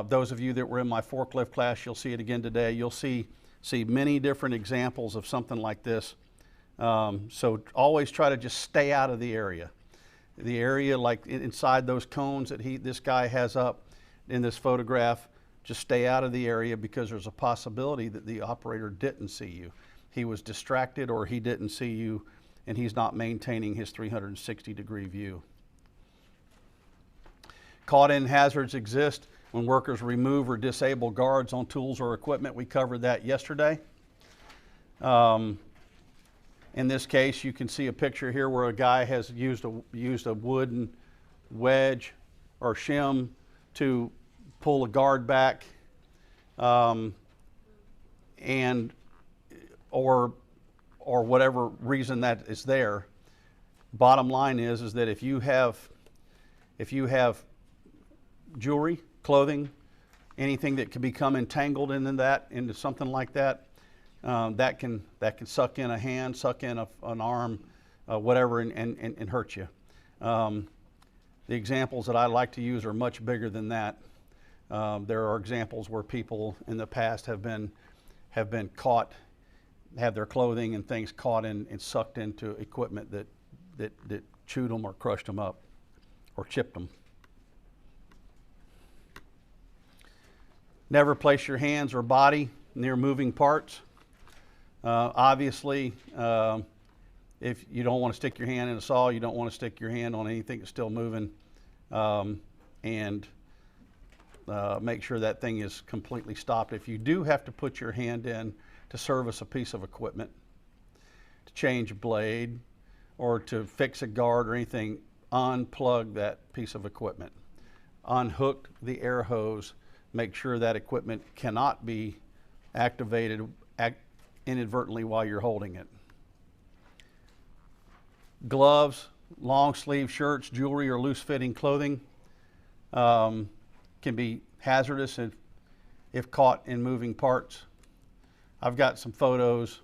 Those of you that were in my forklift class, you'll see it again today. You'll see many different examples of something like this. So always try to just stay out of the area. The area like inside those cones that this guy has up in this photograph, just stay out of the area because there's a possibility that the operator didn't see you. He was distracted or he didn't see you and he's not maintaining his 360-degree view. Caught-in hazards exist when workers remove or disable guards on tools or equipment. We covered that yesterday. In this case, you can see a picture here where a guy has used a wooden wedge or shim to pull a guard back, or whatever reason that is there. Bottom line is that if you have jewelry, clothing, anything that can become entangled into something like that, that can suck in a hand, suck in an arm, whatever, and hurt you. The examples that I like to use are much bigger than that. There are examples where people in the past have been caught, have their clothing and things caught and sucked into equipment that chewed them or crushed them up or chipped them. Never place your hands or body near moving parts. Obviously, if you don't want to stick your hand in a saw, you don't want to stick your hand on anything that's still moving, and make sure that thing is completely stopped. If you do have to put your hand in to service a piece of equipment, to change a blade, or to fix a guard or anything, unplug that piece of equipment. Unhook the air hose. Make sure that equipment cannot be activated inadvertently while you're holding it. Gloves, long sleeve shirts, jewelry, or loose fitting clothing can be hazardous if caught in moving parts. I've got some photos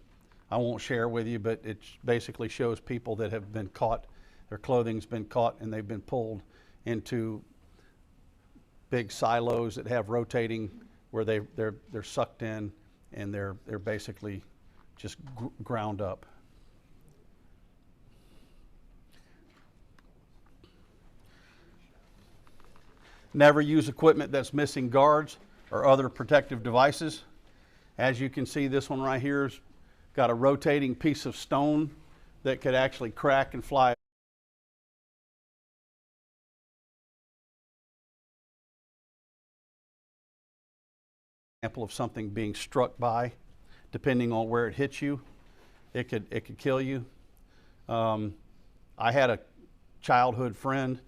I won't share with you, but it basically shows people that have been caught, their clothing's been caught and they've been pulled into big silos that have rotating where they're sucked in and they're basically just ground up. Never use equipment that's missing guards or other protective devices. As you can see, this one right here's got a rotating piece of stone that could actually crack and fly. Example of something being struck by, depending on where it hits you, it could kill you. I had a childhood friend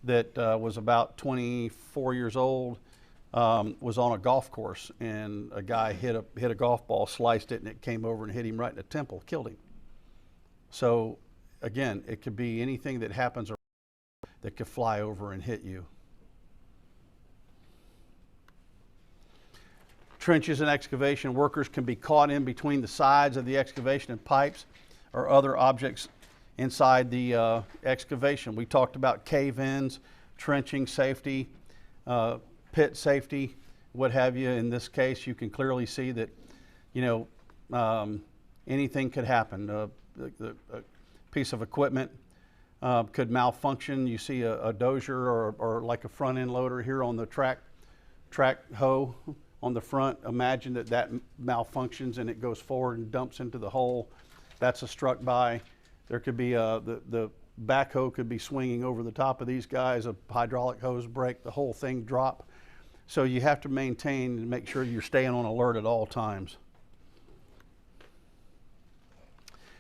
that was about 24 years old, was on a golf course, and a guy hit a golf ball, sliced it, and it came over and hit him right in the temple, killed him. So again, it could be anything that happens that could fly over and hit you. Trenches and excavation workers can be caught in between the sides of the excavation and pipes or other objects inside the excavation. We talked about cave-ins, trenching safety, pit safety, what have you. In this case, you can clearly see that, anything could happen. A piece of equipment could malfunction. You see a dozer or like a front end loader here on the track hoe on the front. Imagine that malfunctions and it goes forward and dumps into the hole. That's a struck by. There could be the backhoe could be swinging over the top of these guys, a hydraulic hose break, the whole thing drop. So you have to maintain and make sure you're staying on alert at all times.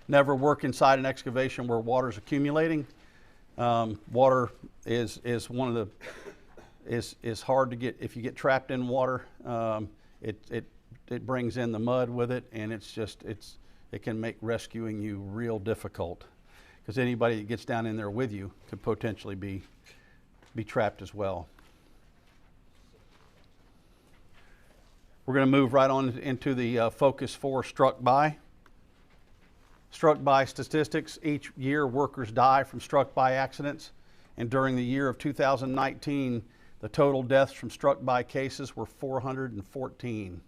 Never work inside an excavation where water's accumulating. Water is one of the is hard to get. If you get trapped in water, it brings in the mud with it, and it can make rescuing you real difficult. because anybody that gets down in there with you could potentially be trapped as well. We're going to move right on into the Focus 4 struck by. Struck by statistics. Each year workers die from struck by accidents, and during the year of 2019, the total deaths from struck by cases were 414.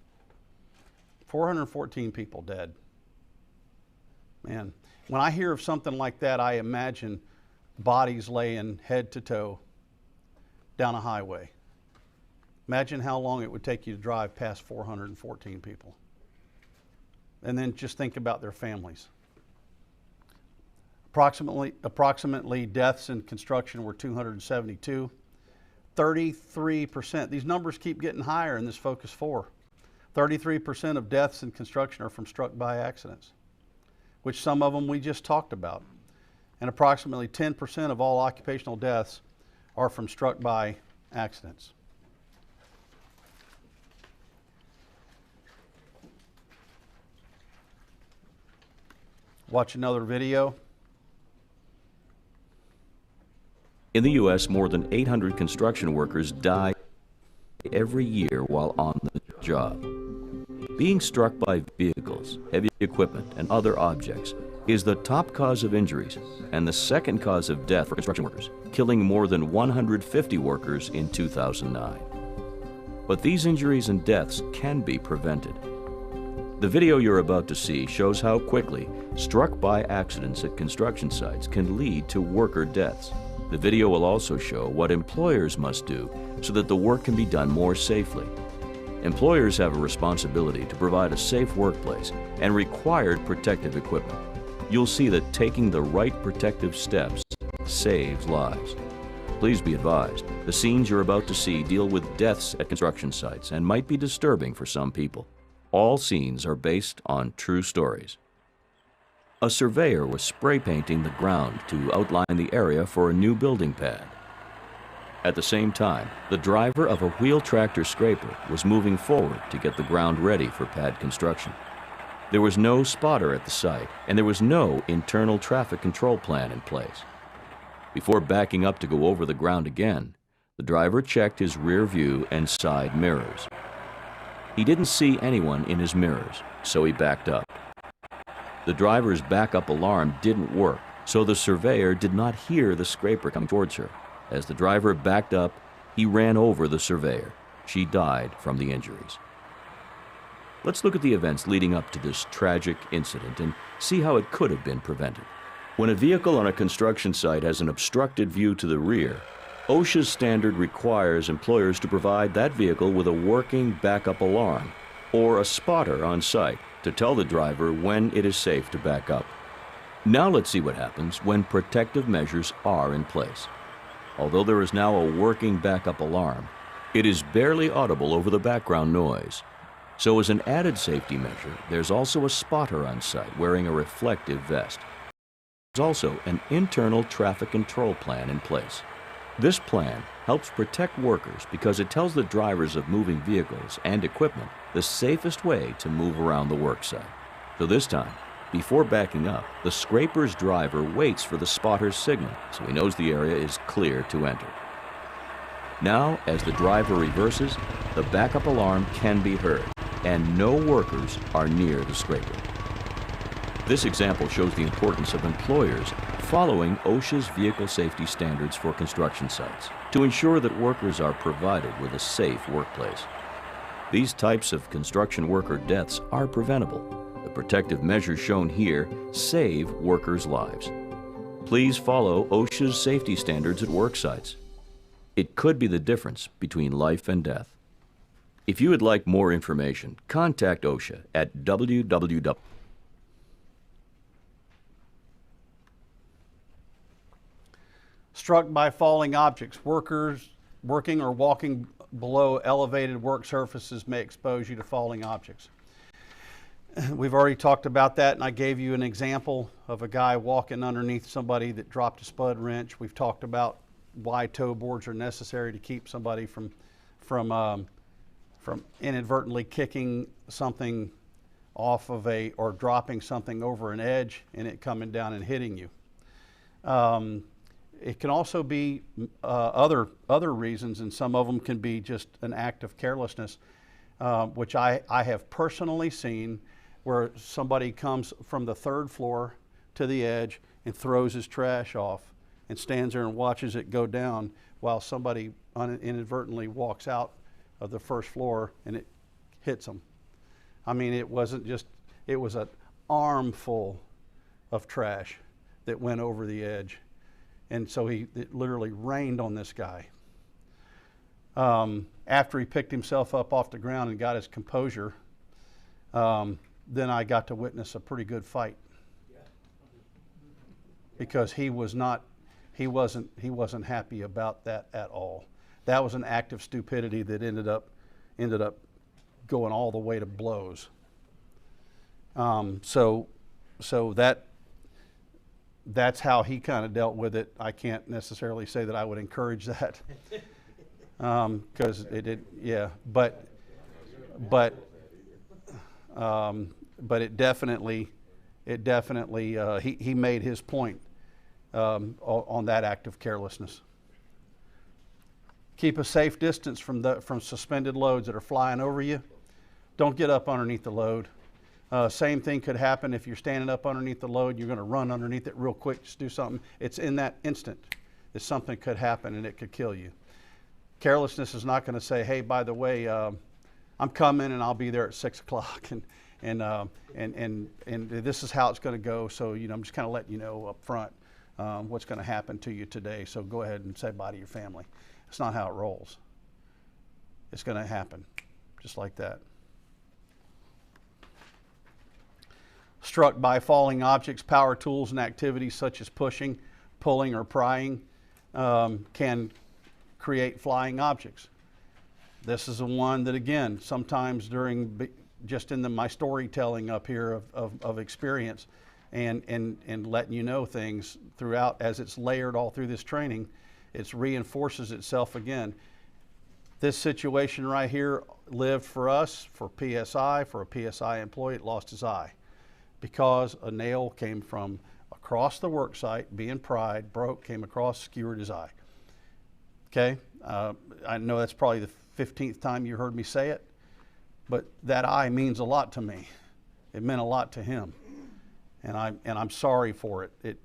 414 people dead. Man, when I hear of something like that, I imagine bodies laying head to toe down a highway. Imagine how long it would take you to drive past 414 people. And then just think about their families. Approximately deaths in construction were 272. 33%, these numbers keep getting higher in this Focus 4. 33% of deaths in construction are from struck by accidents, which some of them we just talked about. And approximately 10% of all occupational deaths are from struck by accidents. Watch another video. In the U.S., more than 800 construction workers die every year while on the job. Being struck by vehicles, heavy equipment, and other objects is the top cause of injuries and the second cause of death for construction workers, killing more than 150 workers in 2009. But these injuries and deaths can be prevented. The video you're about to see shows how quickly struck by accidents at construction sites can lead to worker deaths. The video will also show what employers must do so that the work can be done more safely. Employers have a responsibility to provide a safe workplace and required protective equipment. You'll see that taking the right protective steps saves lives. Please be advised, the scenes you're about to see deal with deaths at construction sites and might be disturbing for some people. All scenes are based on true stories. A surveyor was spray painting the ground to outline the area for a new building pad. At the same time, the driver of a wheel tractor scraper was moving forward to get the ground ready for pad construction. There was no spotter at the site, and there was no internal traffic control plan in place. Before backing up to go over the ground again, the driver checked his rear view and side mirrors. He didn't see anyone in his mirrors, so he backed up. The driver's backup alarm didn't work, so the surveyor did not hear the scraper coming towards her. As the driver backed up, he ran over the surveyor. She died from the injuries. Let's look at the events leading up to this tragic incident and see how it could have been prevented. When a vehicle on a construction site has an obstructed view to the rear, OSHA's standard requires employers to provide that vehicle with a working backup alarm or a spotter on site to tell the driver when it is safe to back up. Now let's see what happens when protective measures are in place. Although there is now a working backup alarm, it is barely audible over the background noise. So as an added safety measure, there's also a spotter on site wearing a reflective vest. There's also an internal traffic control plan in place. This plan helps protect workers because it tells the drivers of moving vehicles and equipment the safest way to move around the work site. So this time, before backing up, the scraper's driver waits for the spotter's signal so he knows the area is clear to enter. Now, as the driver reverses, the backup alarm can be heard, and no workers are near the scraper. This example shows the importance of employers following OSHA's vehicle safety standards for construction sites to ensure that workers are provided with a safe workplace. These types of construction worker deaths are preventable. The protective measures shown here save workers' lives. Please follow OSHA's safety standards at work sites. It could be the difference between life and death. If you would like more information, contact OSHA at www. Struck by falling objects. Workers working or walking below elevated work surfaces may expose you to falling objects. We've already talked about that, and I gave you an example of a guy walking underneath somebody that dropped a spud wrench. We've talked about why toe boards are necessary to keep somebody from inadvertently kicking something off of or dropping something over an edge and it coming down and hitting you. It can also be other reasons, and some of them can be just an act of carelessness, which I have personally seen, where somebody comes from the third floor to the edge and throws his trash off and stands there and watches it go down while somebody inadvertently walks out of the first floor and it hits them. I mean, it wasn't just, it was an armful of trash that went over the edge. And so it literally rained on this guy. After he picked himself up off the ground and got his composure, then I got to witness a pretty good fight. Because he wasn't happy about that at all. That was an act of stupidity that ended up going all the way to blows. So that's how he kind of dealt with it. I can't necessarily say that I would encourage that, because it did, yeah. But it definitely he made his point on that act of carelessness. Keep a safe distance from suspended loads that are flying over you. Don't get up underneath the load. Same thing could happen if you're standing up underneath the load. You're going to run underneath it real quick, just do something. It's in that instant that something could happen and it could kill you. Carelessness is not going to say, hey, by the way, I'm coming and I'll be there at 6 o'clock and this is how it's going to go. So, I'm just kind of letting you know up front what's going to happen to you today. So go ahead and say bye to your family. It's not how it rolls. It's going to happen just like that. Struck by falling objects, power tools, and activities such as pushing, pulling, or prying can create flying objects. This is the one that, again, sometimes during just in my storytelling up here of experience and letting you know things throughout, as it's layered all through this training, it reinforces itself again. This situation right here lived for us, for PSI, for a PSI employee. It lost his eye because a nail came from across the work site, being pried, broke, came across, skewered his eye. Okay, I know that's probably the 15th time you heard me say it, but that eye means a lot to me. It meant a lot to him, and I'm sorry for it.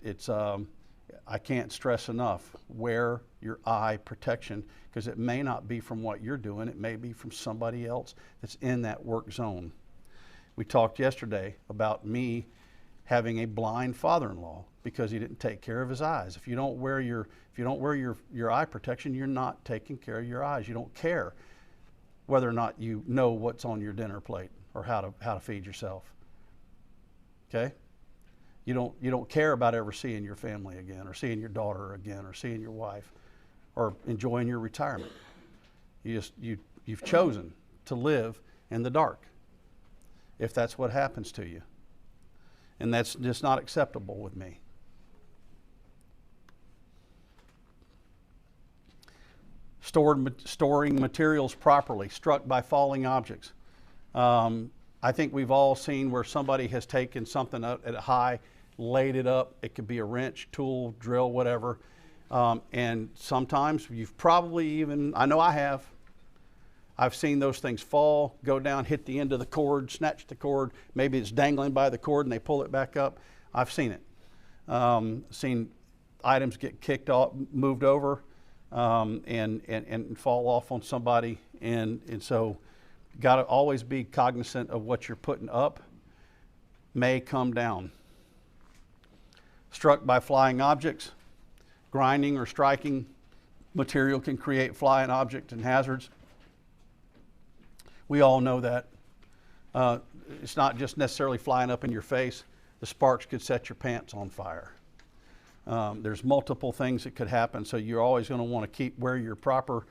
It's I can't stress enough, wear your eye protection, because it may not be from what you're doing, it may be from somebody else that's in that work zone. We talked yesterday about me having a blind father-in-law because he didn't take care of his eyes. If you don't wear your eye protection, you're not taking care of your eyes. You don't care whether or not you know what's on your dinner plate or how to feed yourself. Okay? You don't care about ever seeing your family again, or seeing your daughter again, or seeing your wife, or enjoying your retirement. You've chosen to live in the dark, if that's what happens to you. And that's just not acceptable with me. Storing materials properly, struck by falling objects. I think we've all seen where somebody has taken something up at a high, laid it up. It could be a wrench, tool, drill, whatever. And sometimes you've probably even, I know I have, I've seen those things fall, go down, hit the end of the cord, snatch the cord. Maybe it's dangling by the cord and they pull it back up. I've seen it. Seen items get kicked off, moved over, and fall off on somebody. And so got to always be cognizant of what you're putting up may come down. Struck by flying objects, grinding or striking material can create flying objects and hazards. We all know that. It's not just necessarily flying up in your face. The sparks could set your pants on fire. There's multiple things that could happen, so you're always going to want to wear your proper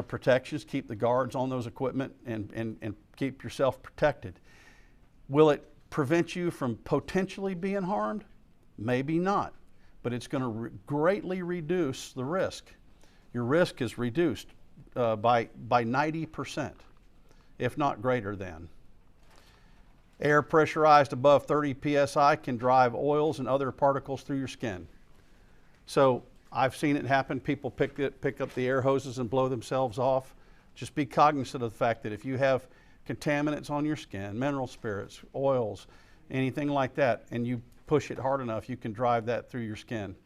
protections, keep the guards on those equipment, and keep yourself protected. Will it prevent you from potentially being harmed? Maybe not, but it's going to greatly reduce the risk. Your risk is reduced by 90%, if not greater than. Air pressurized above 30 PSI can drive oils and other particles through your skin. So I've seen it happen. People pick up the air hoses and blow themselves off. Just be cognizant of the fact that if you have contaminants on your skin, mineral spirits, oils, anything like that, and you push it hard enough, you can drive that through your skin.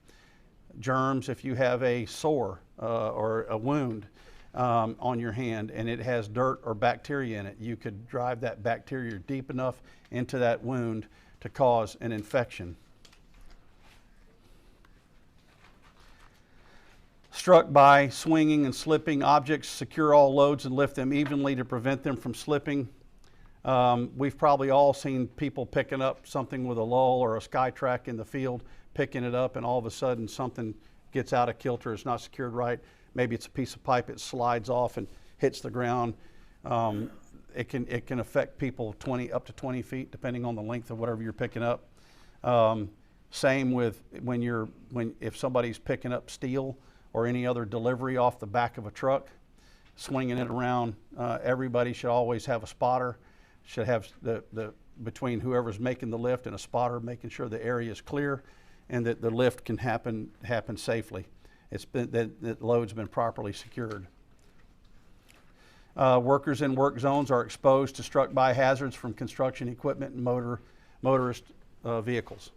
Germs, if you have a sore or a wound on your hand and it has dirt or bacteria in it, you could drive that bacteria deep enough into that wound to cause an infection. Struck by swinging and slipping objects, secure all loads and lift them evenly to prevent them from slipping. We've probably all seen people picking up something with a lull or a SkyTrack in the field, picking it up, and all of a sudden something gets out of kilter, it's not secured right. Maybe it's a piece of pipe, it slides off and hits the ground. It can affect people up to 20 feet, depending on the length of whatever you're picking up. Same with if somebody's picking up steel or any other delivery off the back of a truck, swinging it around. Everybody should always have a spotter. Should have between whoever's making the lift and a spotter, making sure the area is clear and that the lift can happen safely. That load's been properly secured. Workers in work zones are exposed to struck-by hazards from construction equipment and motorist vehicles.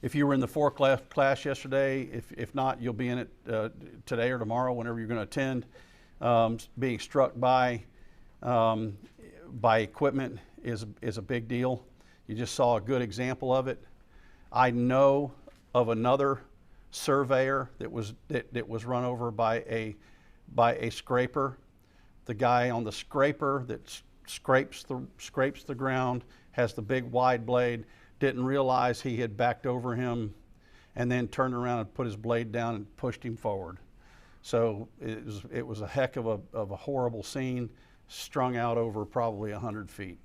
If you were in the 4 class yesterday, if not, you'll be in it today or tomorrow, whenever you're going to attend. Being struck by equipment is a big deal. You just saw a good example of it. I know of another surveyor that was run over by a scraper. The guy on the scraper that scrapes the ground, has the big wide blade, didn't realize he had backed over him and then turned around and put his blade down and pushed him forward. So it was a heck of a horrible scene, strung out over probably 100 feet.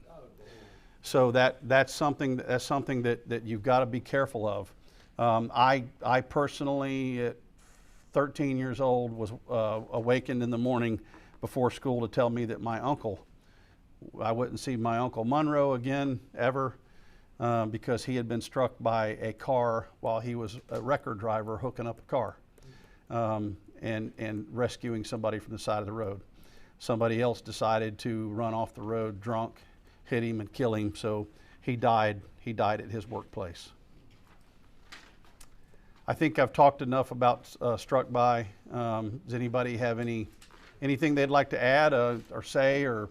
So that's something that you've got to be careful of. I personally, at 13 years old, was awakened in the morning before school to tell me that I wouldn't see my Uncle Monroe again ever, because he had been struck by a car while he was a record driver hooking up a car and rescuing somebody from the side of the road. Somebody else decided to run off the road drunk, hit him and kill him, so he died at his workplace. I think I've talked enough about struck by. Does anybody have anything they'd like to add or say, or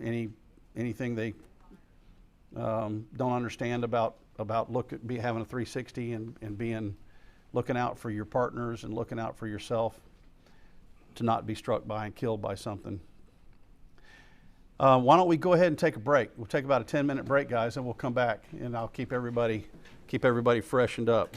anything they don't understand about having a 360 and looking out for your partners and looking out for yourself to not be struck by and killed by something? Why don't we go ahead and take a break? We'll take about a 10-minute break, guys, and we'll come back and I'll keep everybody freshened up.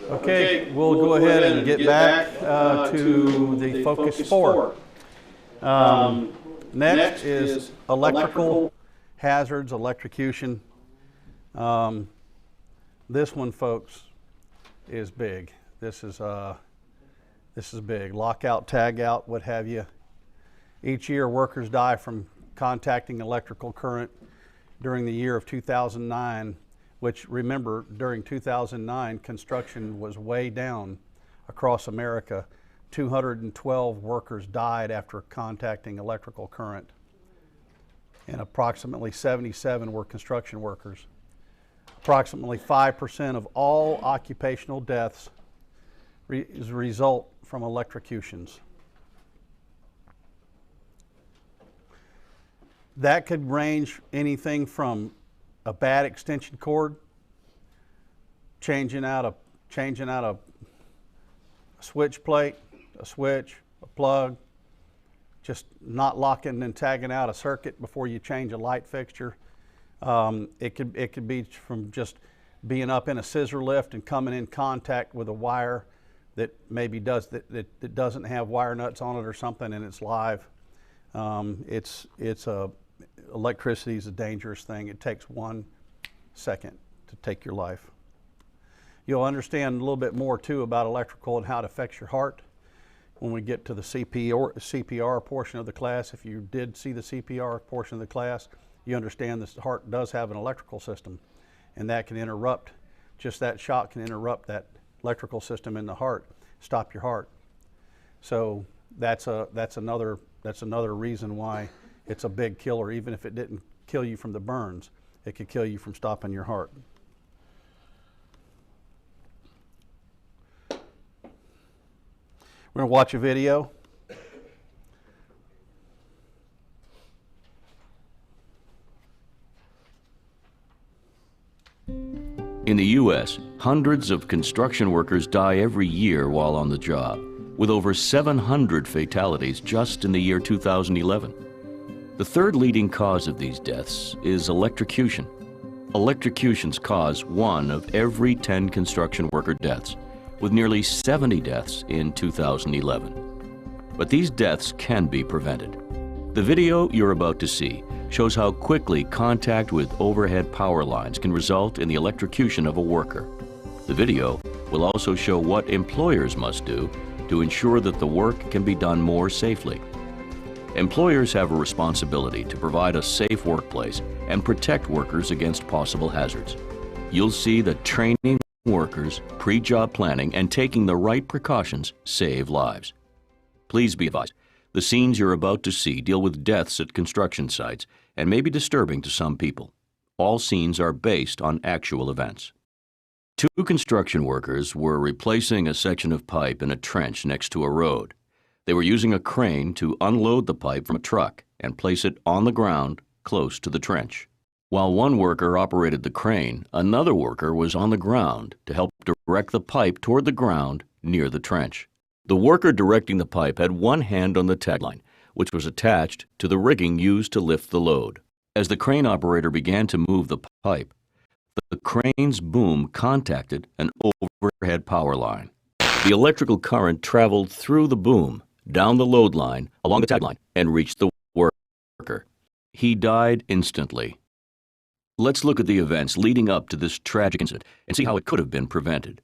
Okay, we'll go ahead and get back to the Focus 4. Next is electrical hazards, electrocution. This one, folks, is big. This is big. Lockout, tag out, what have you. Each year, workers die from contacting electrical current. During the year of 2009, which, remember, during 2009, construction was way down across America. 212 workers died after contacting electrical current, and approximately 77 were construction workers. Approximately 5% of all occupational deaths result from electrocutions. That could range anything from a bad extension cord, changing out a switch plate, a switch, a plug, just not locking and tagging out a circuit before you change a light fixture. It could be from just being up in a scissor lift and coming in contact with a wire that maybe that doesn't have wire nuts on it or something, and it's live. Electricity is a dangerous thing. It takes 1 second to take your life. You'll understand a little bit more too about electrical and how it affects your heart when we get to the CPR portion of the class. If you did see the CPR portion of the class, you understand the heart does have an electrical system, and that can interrupt, just that shock can interrupt that electrical system in the heart, stop your heart. So that's another reason why it's a big killer. Even if it didn't kill you from the burns, it could kill you from stopping your heart. We're going to watch a video. In the U.S., hundreds of construction workers die every year while on the job, with over 700 fatalities just in the year 2011. The third leading cause of these deaths is electrocution. Electrocutions cause 1 of every 10 construction worker deaths, with nearly 70 deaths in 2011. But these deaths can be prevented. The video you're about to see shows how quickly contact with overhead power lines can result in the electrocution of a worker. The video will also show what employers must do to ensure that the work can be done more safely. Employers have a responsibility to provide a safe workplace and protect workers against possible hazards. You'll see that training workers, pre-job planning, and taking the right precautions save lives. Please be advised, the scenes you're about to see deal with deaths at construction sites and may be disturbing to some people. All scenes are based on actual events. 2 construction workers were replacing a section of pipe in a trench next to a road. They were using a crane to unload the pipe from a truck and place it on the ground close to the trench. While one worker operated the crane, another worker was on the ground to help direct the pipe toward the ground near the trench. The worker directing the pipe had one hand on the tagline, which was attached to the rigging used to lift the load. As the crane operator began to move the pipe, the crane's boom contacted an overhead power line. The electrical current traveled through the boom, down the load line, along the tagline, and reached the worker. He died instantly. Let's look at the events leading up to this tragic incident and see how it could have been prevented.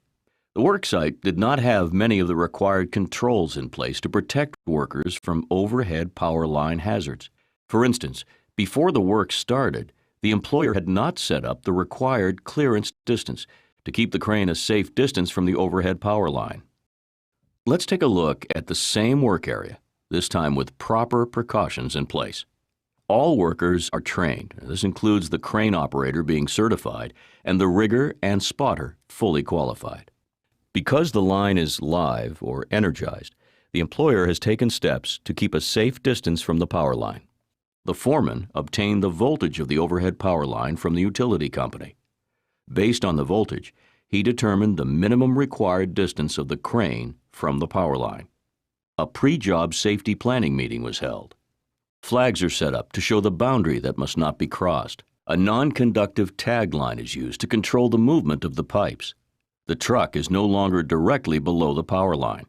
The work site did not have many of the required controls in place to protect workers from overhead power line hazards. For instance, before the work started, the employer had not set up the required clearance distance to keep the crane a safe distance from the overhead power line. Let's take a look at the same work area, this time with proper precautions in place. All workers are trained. This includes the crane operator being certified and the rigger and spotter fully qualified. Because the line is live or energized, the employer has taken steps to keep a safe distance from the power line. The foreman obtained the voltage of the overhead power line from the utility company. Based on the voltage, he determined the minimum required distance of the crane from the power line. A pre-job safety planning meeting was held. Flags are set up to show the boundary that must not be crossed. A non-conductive tag line is used to control the movement of the pipes. The truck is no longer directly below the power line.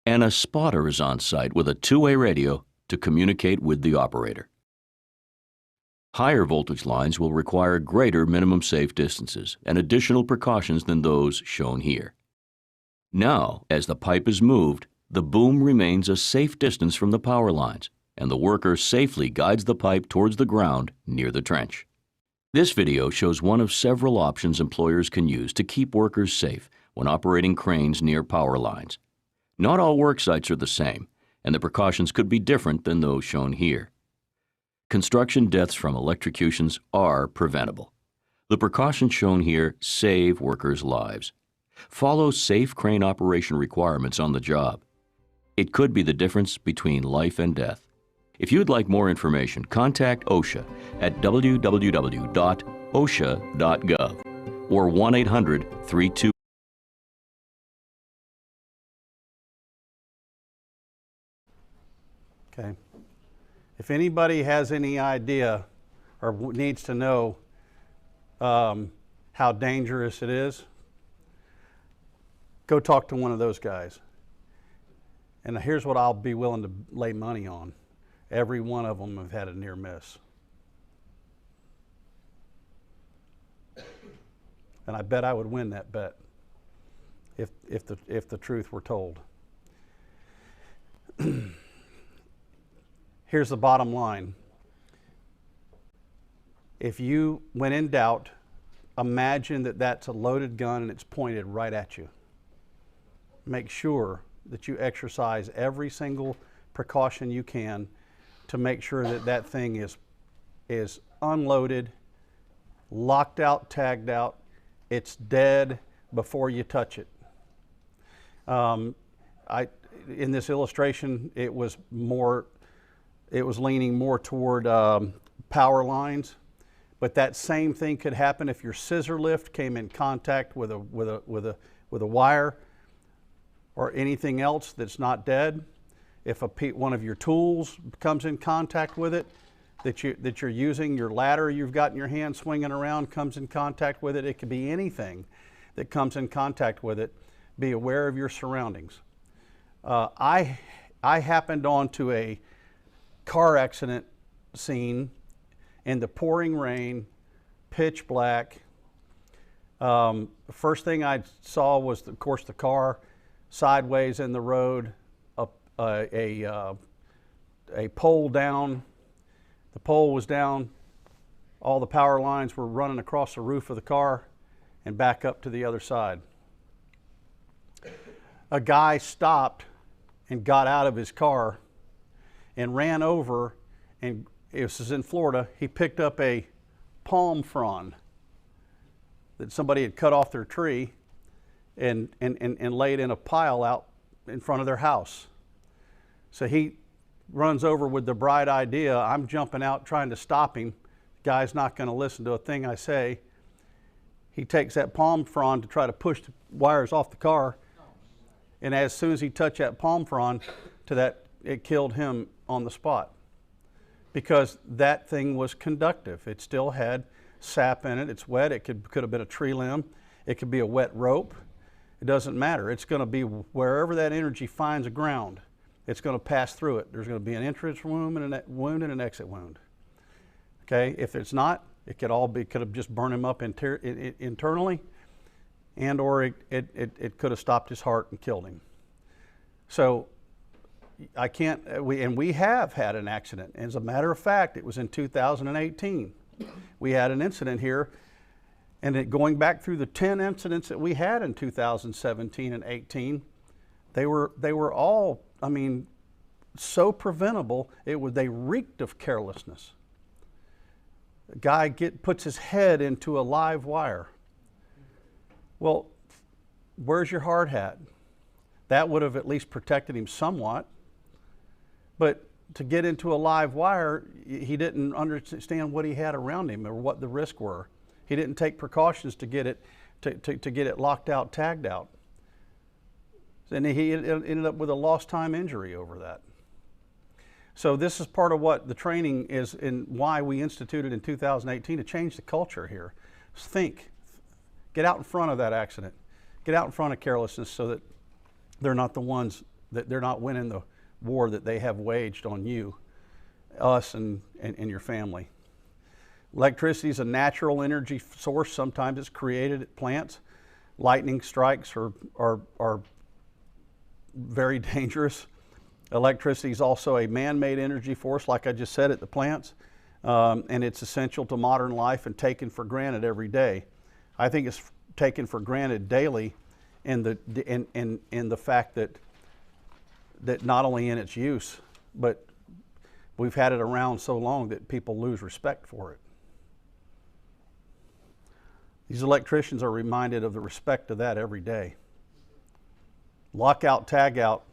And a spotter is on site with a two-way radio to communicate with the operator. Higher voltage lines will require greater minimum safe distances and additional precautions than those shown here. Now, as the pipe is moved, the boom remains a safe distance from the power lines, and the worker safely guides the pipe towards the ground near the trench. This video shows one of several options employers can use to keep workers safe when operating cranes near power lines. Not all work sites are the same, and the precautions could be different than those shown here. Construction deaths from electrocutions are preventable. The precautions shown here save workers' lives. Follow safe crane operation requirements on the job. It could be the difference between life and death. If you'd like more information, contact OSHA at www.osha.gov or 1-800-32. Okay. If anybody has any idea or needs to know how dangerous it is, go talk to one of those guys. And here's what I'll be willing to lay money on. Every one of them have had a near miss. And I bet I would win that bet if the truth were told. Here's the bottom line. If you, when in doubt, imagine that that's a loaded gun and it's pointed right at you. Make sure that you exercise every single precaution you can to make sure that that thing is unloaded, locked out, tagged out, it's dead before you touch it. In this illustration, it was leaning more toward power lines, but that same thing could happen if your scissor lift came in contact with a wire or anything else that's not dead. If one of your tools comes in contact with it, that you're using, your ladder you've got in your hand swinging around comes in contact with it, it could be anything that comes in contact with it. Be aware of your surroundings. I happened onto a car accident scene in the pouring rain, pitch black. The first thing I saw was, of course, the car sideways in the road, a pole down. The pole was down. All the power lines were running across the roof of the car and back up to the other side. A guy stopped and got out of his car and ran over, and this is in Florida, he picked up a palm frond that somebody had cut off their tree and laid in a pile out in front of their house. So he runs over with the bright idea, I'm jumping out trying to stop him. The guy's not going to listen to a thing I say. He takes that palm frond to try to push the wires off the car, and as soon as he touched that palm frond it killed him on the spot, because that thing was conductive. It still had sap in it. It's wet. It could have been a tree limb. It could be a wet rope. It doesn't matter. It's going to be wherever that energy finds a ground, it's going to pass through it. There's going to be an entrance wound and an exit wound. Okay, if it's not, it could have just burned him up internally, and or it could have stopped his heart and killed him. So we have had an accident. As a matter of fact, it was in 2018. We had an incident here, and going back through the 10 incidents that we had in 2017 and 18, they were all, so preventable. They reeked of carelessness. A guy puts his head into a live wire. Well, where's your hard hat? That would have at least protected him somewhat. But to get into a live wire, he didn't understand what he had around him or what the risks were. He didn't take precautions to get it locked out, tagged out. And he ended up with a lost time injury over that. So this is part of what the training is and why we instituted in 2018 to change the culture here. Think, get out in front of that accident. Get out in front of carelessness so that they're not the ones, that they're not winning the war that they have waged on you, us, and your family. Electricity is a natural energy source. Sometimes it's created at plants. Lightning strikes are very dangerous. Electricity is also a man-made energy force, like I just said, at the plants, and it's essential to modern life and taken for granted every day. I think it's taken for granted daily in the fact that not only in its use, but we've had it around so long that people lose respect for it. These electricians are reminded of the respect of that every day. Lockout, tag out.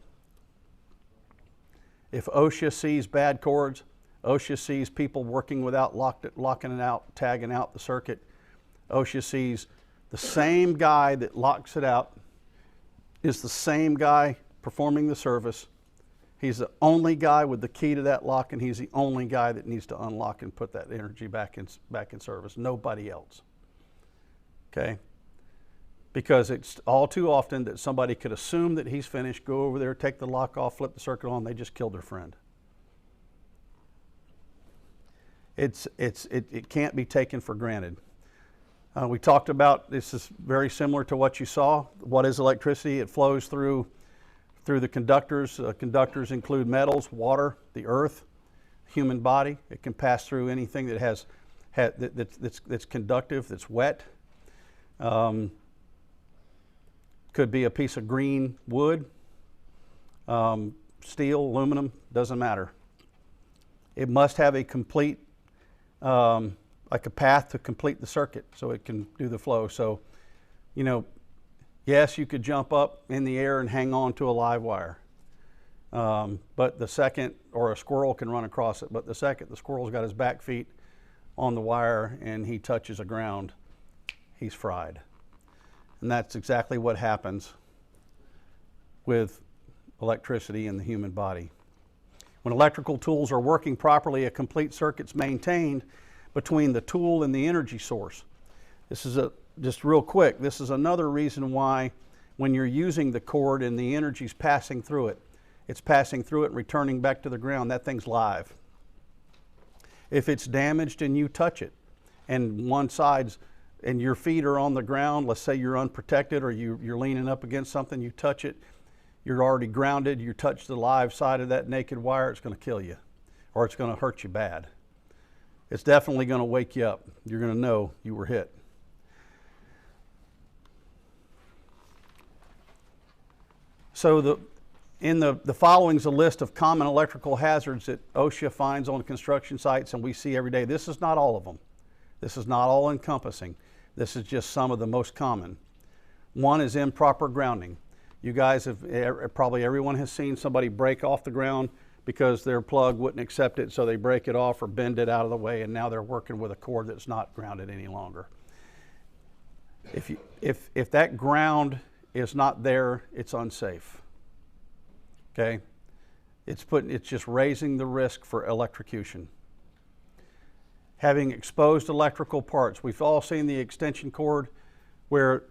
If OSHA sees bad cords, OSHA sees people working without locking it out, tagging out the circuit, OSHA sees the same guy that locks it out is the same guy performing the service. He's the only guy with the key to that lock, and he's the only guy that needs to unlock and put that energy back in service. Nobody else. Okay? Because it's all too often that somebody could assume that he's finished, go over there, take the lock off, flip the circuit on, they just killed their friend. It can't be taken for granted. We talked about, this is very similar to what you saw. What is electricity? It flows through the conductors. Conductors include metals, water, the earth, human body. It can pass through anything that that's conductive, that's wet. Could be a piece of green wood, steel, aluminum, doesn't matter. It must have a complete, like a path to complete the circuit so it can do the flow. So, you know, yes, you could jump up in the air and hang on to a live wire. But the second, or a squirrel can run across it, but the second the squirrel's got his back feet on the wire and he touches the ground, he's fried. And that's exactly what happens with electricity in the human body. When electrical tools are working properly, a complete circuit's maintained between the tool and the energy source. This is just real quick, this is another reason why when you're using the cord and the energy's passing through it, it's passing through it and returning back to the ground, that thing's live. If it's damaged and you touch it, and one side's and your feet are on the ground, let's say you're unprotected or you're leaning up against something, you touch it, you're already grounded, you touch the live side of that naked wire, it's going to kill you or it's going to hurt you bad. It's definitely going to wake you up. You're going to know you were hit. So in the following is a list of common electrical hazards that OSHA finds on construction sites and we see every day. This is not all of them. This is not all encompassing. This is just some of the most common. One is improper grounding. You guys have, probably everyone has seen somebody break off the ground because their plug wouldn't accept it, so they break it off or bend it out of the way, and now they're working with a cord that's not grounded any longer. If that ground is not there, it's unsafe. Okay? It's just raising the risk for electrocution. Having exposed electrical parts. We've all seen the extension cord where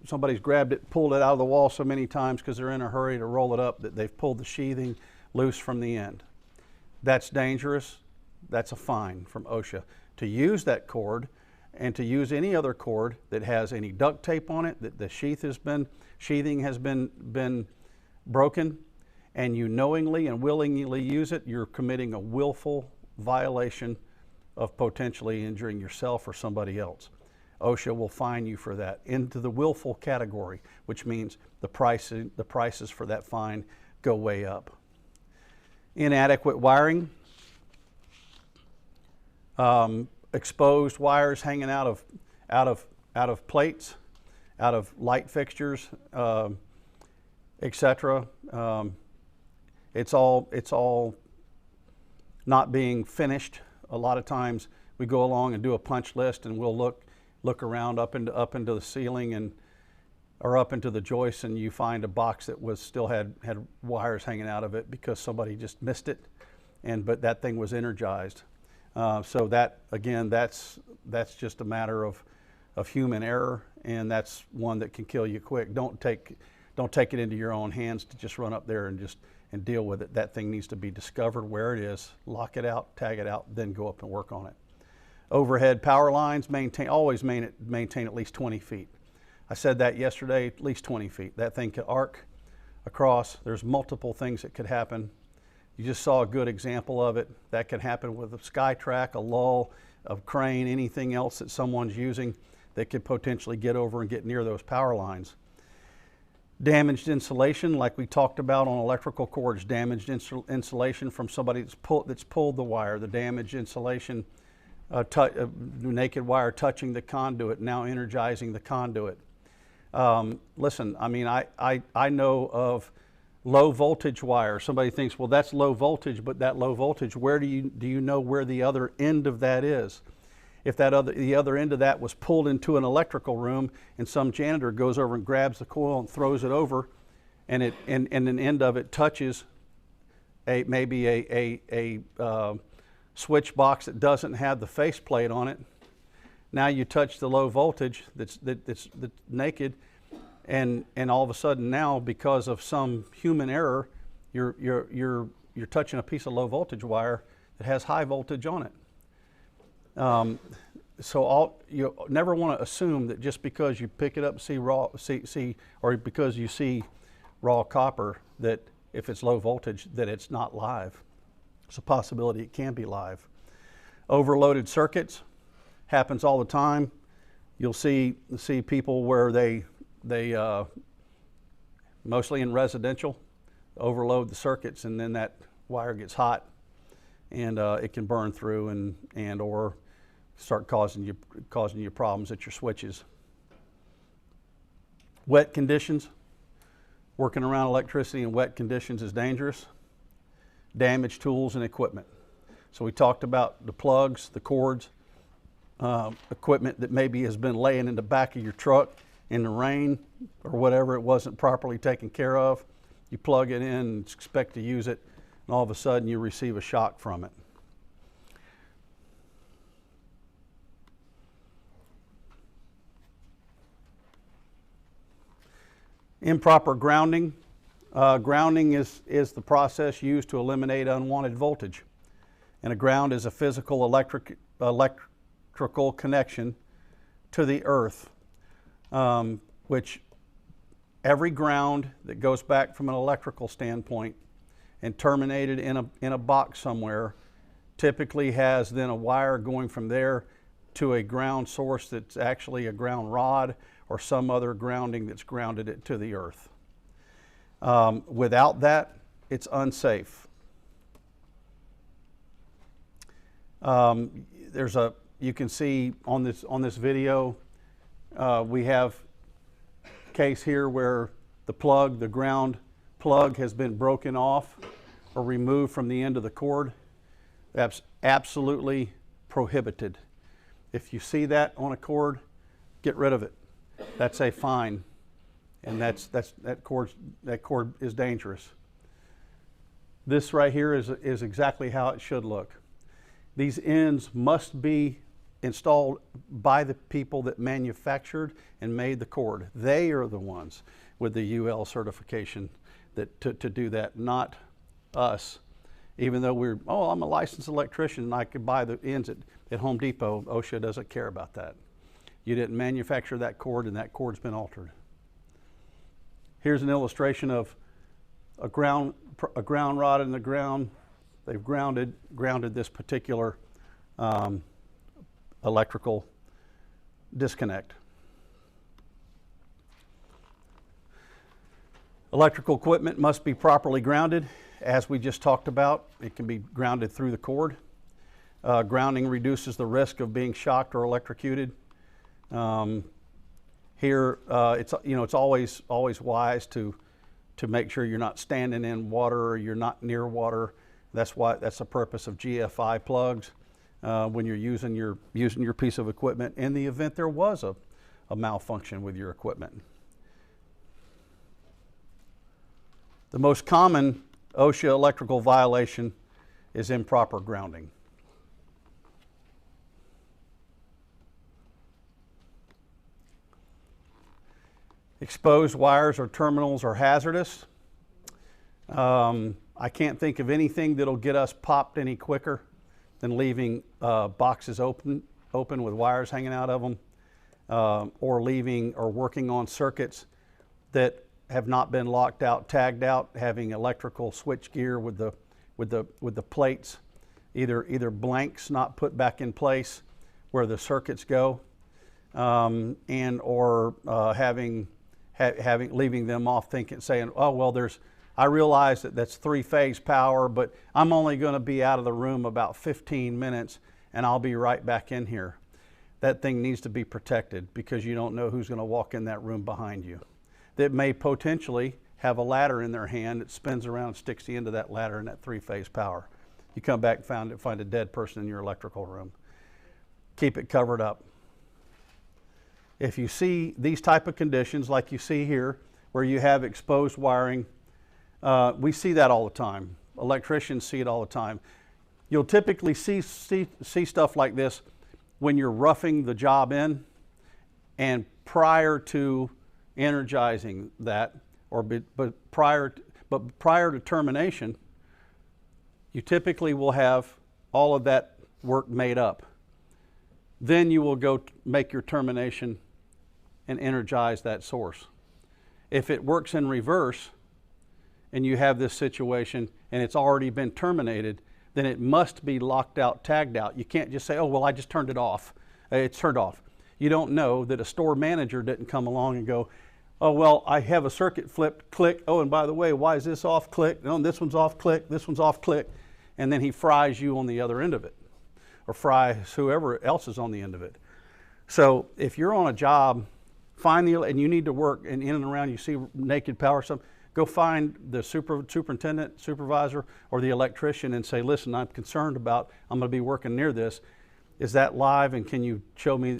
somebody's grabbed it, pulled it out of the wall so many times because they're in a hurry to roll it up that they've pulled the sheathing loose from the end. That's dangerous. That's a fine from OSHA. To use that cord and to use any other cord that has any duct tape on it, that the sheathing has been broken, and you knowingly and willingly use it, you're committing a willful violation of potentially injuring yourself or somebody else. OSHA will fine you for that into the willful category, which means the prices for that fine go way up. Inadequate wiring, exposed wires hanging out of plates, out of light fixtures, etc. It's all not being finished. A lot of times we go along and do a punch list and we'll look around up into the ceiling or up into the joists, and you find a box that still had wires hanging out of it because somebody just missed it but that thing was energized. So that, again, that's just a matter of human error, and that's one that can kill you quick. Don't take it into your own hands to just run up there and deal with it. That thing needs to be discovered where it is, lock it out, tag it out, then go up and work on it. Overhead power lines, always maintain at least 20 feet. I said that yesterday, at least 20 feet. That thing could arc across. There's multiple things that could happen. You just saw a good example of it. That can happen with a SkyTrack, a lull, a crane, anything else that someone's using that could potentially get over and get near those power lines. Damaged insulation, like we talked about on electrical cords, damaged insulation from somebody that's pulled the wire, the damaged insulation, naked wire touching the conduit, now energizing the conduit. Listen, I mean, I know of low voltage wire. Somebody thinks, well, that's low voltage, but that low voltage, where do you know where the other end of that is? If the other end of that was pulled into an electrical room and some janitor goes over and grabs the coil and throws it over, and an end of it touches maybe a switch box that doesn't have the faceplate on it. Now you touch the low voltage that's naked, and all of a sudden now, because of some human error, you're touching a piece of low voltage wire that has high voltage on it. So you never want to assume that just because you pick it up and or because you see raw copper, that if it's low voltage, that it's not live. It's a possibility it can be live. Overloaded circuits happens all the time. You'll see people where they mostly in residential, overload the circuits, and then that wire gets hot, and it can burn through and or start causing you problems at your switches. Wet conditions. Working around electricity in wet conditions is dangerous. Damaged tools and equipment. So we talked about the plugs, the cords, equipment that maybe has been laying in the back of your truck in the rain or whatever, it wasn't properly taken care of. You plug it in and expect to use it, and all of a sudden you receive a shock from it. Improper grounding. Grounding is the process used to eliminate unwanted voltage. And a ground is a physical electrical connection to the earth, which every ground that goes back from an electrical standpoint and terminated in a box somewhere typically has then a wire going from there to a ground source that's actually a ground rod or some other grounding that's grounded it to the earth. Without that, it's unsafe. You can see on this video, we have a case here where the ground plug has been broken off or removed from the end of the cord. That's absolutely prohibited. If you see that on a cord, get rid of it. That's a fine, and that cord is dangerous. This right here is exactly how it should look. These ends must be installed by the people that manufactured and made the cord. They are the ones with the UL certification to do that, not us. Even though I'm a licensed electrician and I could buy the ends at Home Depot, OSHA doesn't care about that. You didn't manufacture that cord, and that cord's been altered. Here's an illustration of a ground rod in the ground. They've grounded this particular electrical disconnect. Electrical equipment must be properly grounded. As we just talked about, it can be grounded through the cord. Grounding reduces the risk of being shocked or electrocuted. Here, it's always wise to make sure you're not standing in water or you're not near water. That's the purpose of GFI plugs when you're using your piece of equipment in the event there was a malfunction with your equipment. The most common OSHA electrical violation is improper grounding. Exposed wires or terminals are hazardous. I can't think of anything that'll get us popped any quicker than leaving boxes open with wires hanging out of them, or leaving or working on circuits that have not been locked out, tagged out, having electrical switch gear with the plates, either blanks not put back in place where the circuits go, and or leaving them off saying, oh, well, I realize that that's 3-phase power, but I'm only going to be out of the room about 15 minutes and I'll be right back in here. That thing needs to be protected because you don't know who's going to walk in that room behind you that may potentially have a ladder in their hand that spins around and sticks the end of that ladder in that 3-phase power. You come back and find a dead person in your electrical room. Keep it covered up. If you see these type of conditions like you see here where you have exposed wiring, we see that all the time. Electricians see it all the time. You'll typically see stuff like this when you're roughing the job in and prior to energizing that, but prior to termination, you typically will have all of that work made up. Then you will go make your termination and energize that source. If it works in reverse and you have this situation and it's already been terminated, then it must be locked out, tagged out. You can't just say, oh, well, I just turned it off. It's turned off. You don't know that a store manager didn't come along and go, oh, well, I have a circuit flipped, click. Oh, and by the way, why is this off, click? No, this one's off, click. This one's off, click. And then he fries you on the other end of it, or fries whoever else is on the end of it. So if you're on a job, and you need to work, and in and around you see naked power, go find the superintendent, supervisor, or the electrician and say, listen, I'm concerned about, I'm going to be working near this. Is that live, and can you show me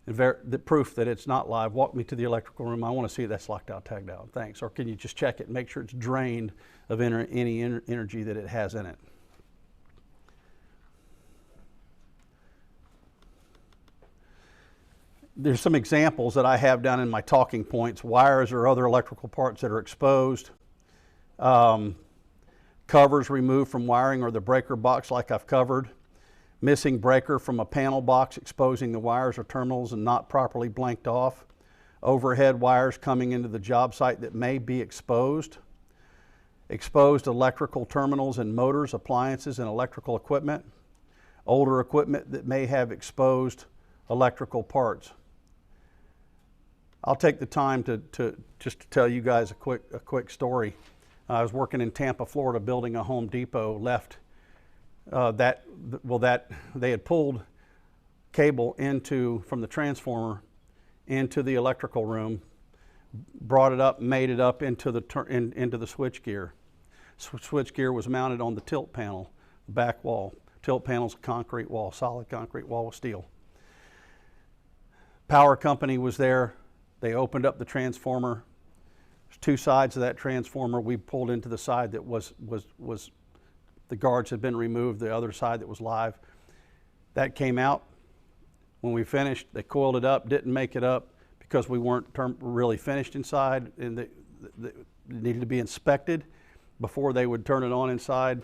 the proof that it's not live? Walk me to the electrical room. I want to see that's locked out, tagged out. Thanks. Or can you just check it and make sure it's drained of any energy that it has in it? There's some examples that I have down in my talking points. Wires or other electrical parts that are exposed. Covers removed from wiring or the breaker box like I've covered. Missing breaker from a panel box exposing the wires or terminals and not properly blanked off. Overhead wires coming into the job site that may be exposed. Exposed electrical terminals and motors, appliances, and electrical equipment. Older equipment that may have exposed electrical parts. I'll take the time to tell you guys a quick story. I was working in Tampa, Florida, building a Home Depot. They had pulled cable from the transformer into the electrical room, brought it up, made it up into the switch gear. Switch gear was mounted on the tilt panel, the back wall. Tilt panel's a concrete wall, solid concrete wall with steel. Power company was there. They opened up the transformer. There's 2 sides of that transformer. We pulled into the side that was the guards had been removed, the other side that was live. That came out. When we finished, they coiled it up, didn't make it up because we weren't really finished inside, and it needed to be inspected before they would turn it on inside.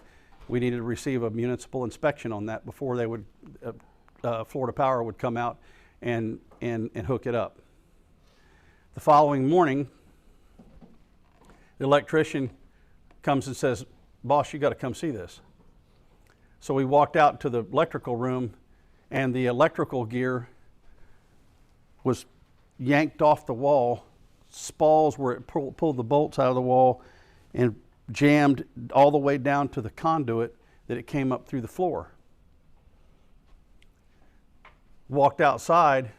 We needed to receive a municipal inspection on that before they would, Florida Power would come out and hook it up. The following morning, the electrician comes and says, boss, you got to come see this. So we walked out to the electrical room, and the electrical gear was yanked off the wall, spalls where it pulled the bolts out of the wall and jammed all the way down to the conduit that it came up through the floor. Walked outside,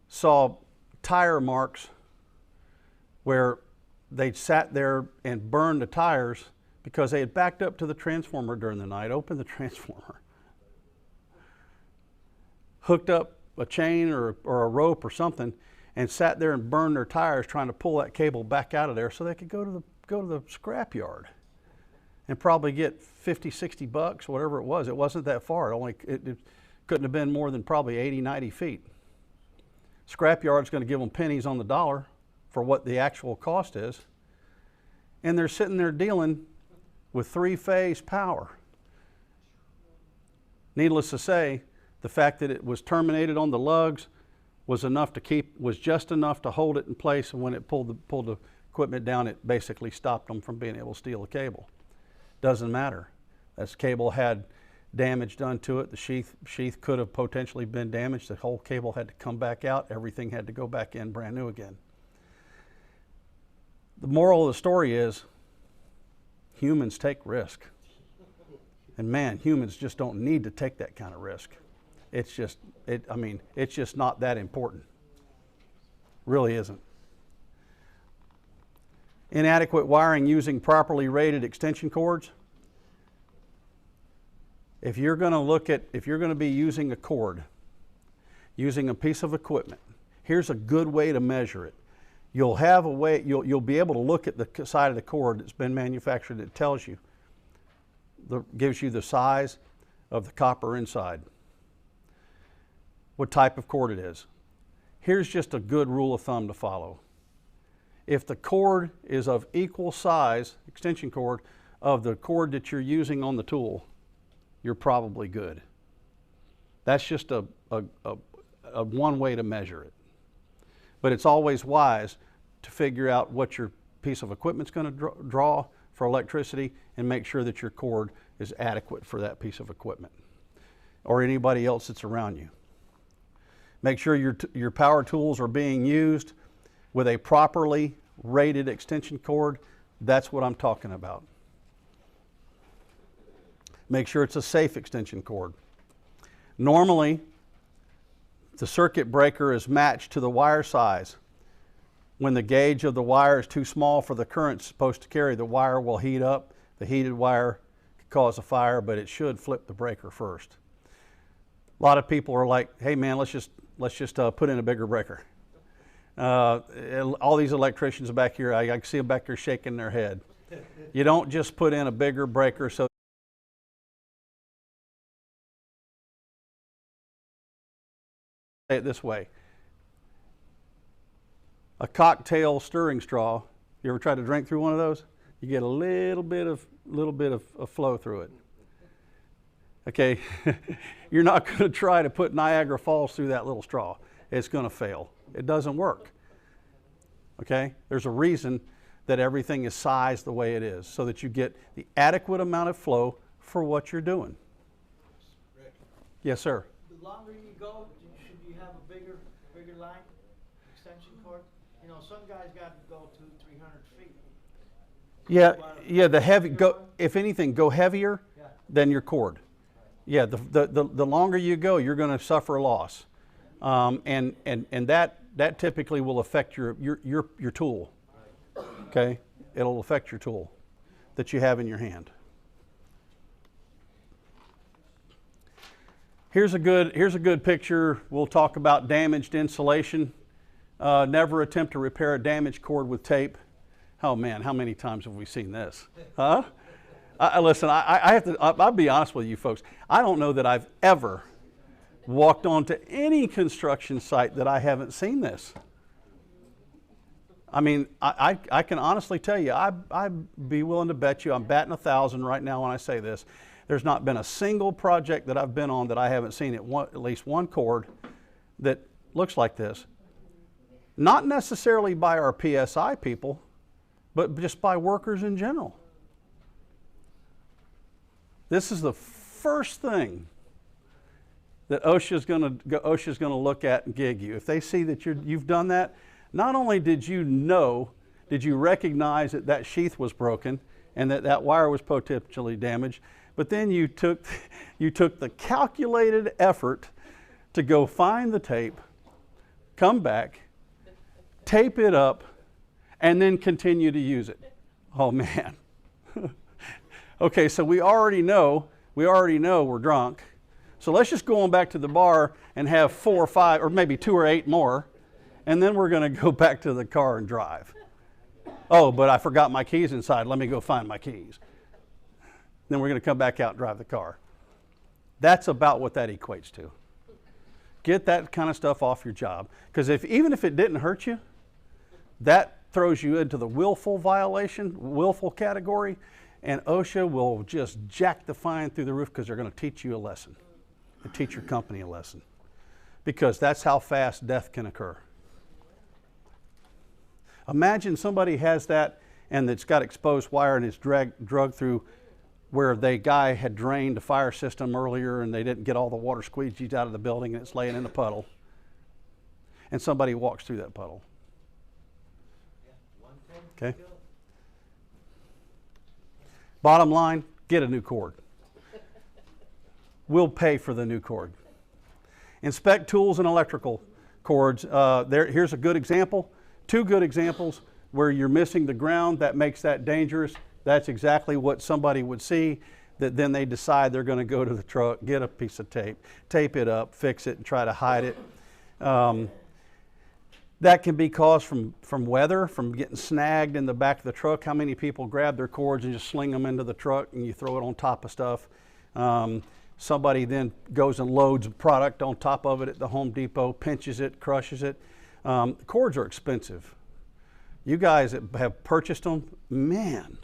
saw tire marks where they'd sat there and burned the tires because they had backed up to the transformer during the night, opened the transformer, hooked up a chain or a rope or something, and sat there and burned their tires trying to pull that cable back out of there so they could go to the scrap yard and probably get 50, 60 bucks, whatever it was. It wasn't that far. It couldn't have been more than probably 80, 90 feet. Scrapyard's going to give them pennies on the dollar for what the actual cost is. And they're sitting there dealing with three-phase power. Needless to say, the fact that it was terminated on the lugs was just enough to hold it in place, and when it pulled the equipment down, it basically stopped them from being able to steal the cable. Doesn't matter. This cable had damage done to it. The sheath could have potentially been damaged. The whole cable had to come back out. Everything had to go back in brand new again. The moral of the story is humans take risk. And man, humans just don't need to take that kind of risk. It's just not that important. Really isn't. Inadequate wiring using properly rated extension cords. If you're going to be using a cord, using a piece of equipment, here's a good way to measure it. You'll have a way, you'll be able to look at the side of the cord that's been manufactured that tells you, gives you the size of the copper inside, what type of cord it is. Here's just a good rule of thumb to follow. If the cord is of equal size, extension cord, of the cord that you're using on the tool, you're probably good. That's just a one way to measure it. But it's always wise to figure out what your piece of equipment's going to draw for electricity and make sure that your cord is adequate for that piece of equipment or anybody else that's around you. Make sure your power tools are being used with a properly rated extension cord. That's what I'm talking about. Make sure it's a safe extension cord. Normally, the circuit breaker is matched to the wire size. When the gauge of the wire is too small for the current it's supposed to carry, the wire will heat up. The heated wire could cause a fire, but it should flip the breaker first. A lot of people are like, hey man, let's just put in a bigger breaker. All these electricians back here, I can see them back here shaking their head. You don't just put in a bigger breaker so say it this way. A cocktail stirring straw, you ever tried to drink through one of those? You get a little bit of flow through it. Okay, you're not going to try to put Niagara Falls through that little straw. It's going to fail. It doesn't work. Okay, there's a reason that everything is sized the way it is so that you get the adequate amount of flow for what you're doing. Rick, Yes, sir. the longer you go, should you have a bigger line, extension cord? You know, some guys got to go 200-300 feet. Yeah, the heavy if anything, go heavier than your cord. Yeah, the longer you go, you're going to suffer a loss, and that typically will affect your tool. Okay, it'll affect your tool that you have in your hand. Here's a good picture. We'll talk about damaged insulation. Never attempt to repair a damaged cord with tape. Oh man, how many times have we seen this? Huh? Listen, I'll be honest with you folks. I don't know that I've ever walked onto any construction site that I haven't seen this. I mean, I can honestly tell you, I'd be willing to bet you, I'm batting 1,000 right now when I say this. There's not been a single project that I've been on that I haven't seen at least one cord that looks like this. Not necessarily by our PSI people, but just by workers in general. This is the first thing that OSHA's going to look at and gig you. If they see that you've done that, not only did you recognize that sheath was broken and that wire was potentially damaged, but then you took the calculated effort to go find the tape, come back, tape it up, and then continue to use it. Oh man. Okay, so we already know we're drunk. So let's just go on back to the bar and have 4 or 5, or maybe 2 or 8 more, and then we're going to go back to the car and drive. Oh, but I forgot my keys inside. Let me go find my keys. then we're going to come back out and drive the car. That's about what that equates to. Get that kind of stuff off your job. Because even if it didn't hurt you, that throws you into the willful violation, willful category, and OSHA will just jack the fine through the roof because they're going to teach you a lesson, and teach your company a lesson. Because that's how fast death can occur. Imagine somebody has that and it's got exposed wire and it's drugged through where the guy had drained the fire system earlier and they didn't get all the water squeegeed out of the building and it's laying in a puddle. And somebody walks through that puddle. Okay? Bottom line, get a new cord. We'll pay for the new cord. Inspect tools and electrical cords. Here's a good example. 2 good examples where you're missing the ground. That makes that dangerous. That's exactly what somebody would see, that then they decide they're going to go to the truck, get a piece of tape, tape it up, fix it, and try to hide it. That can be caused from weather, from getting snagged in the back of the truck. How many people grab their cords and just sling them into the truck and you throw it on top of stuff? Somebody then goes and loads product on top of it at the Home Depot, pinches it, crushes it. Cords are expensive. You guys that have purchased them, man,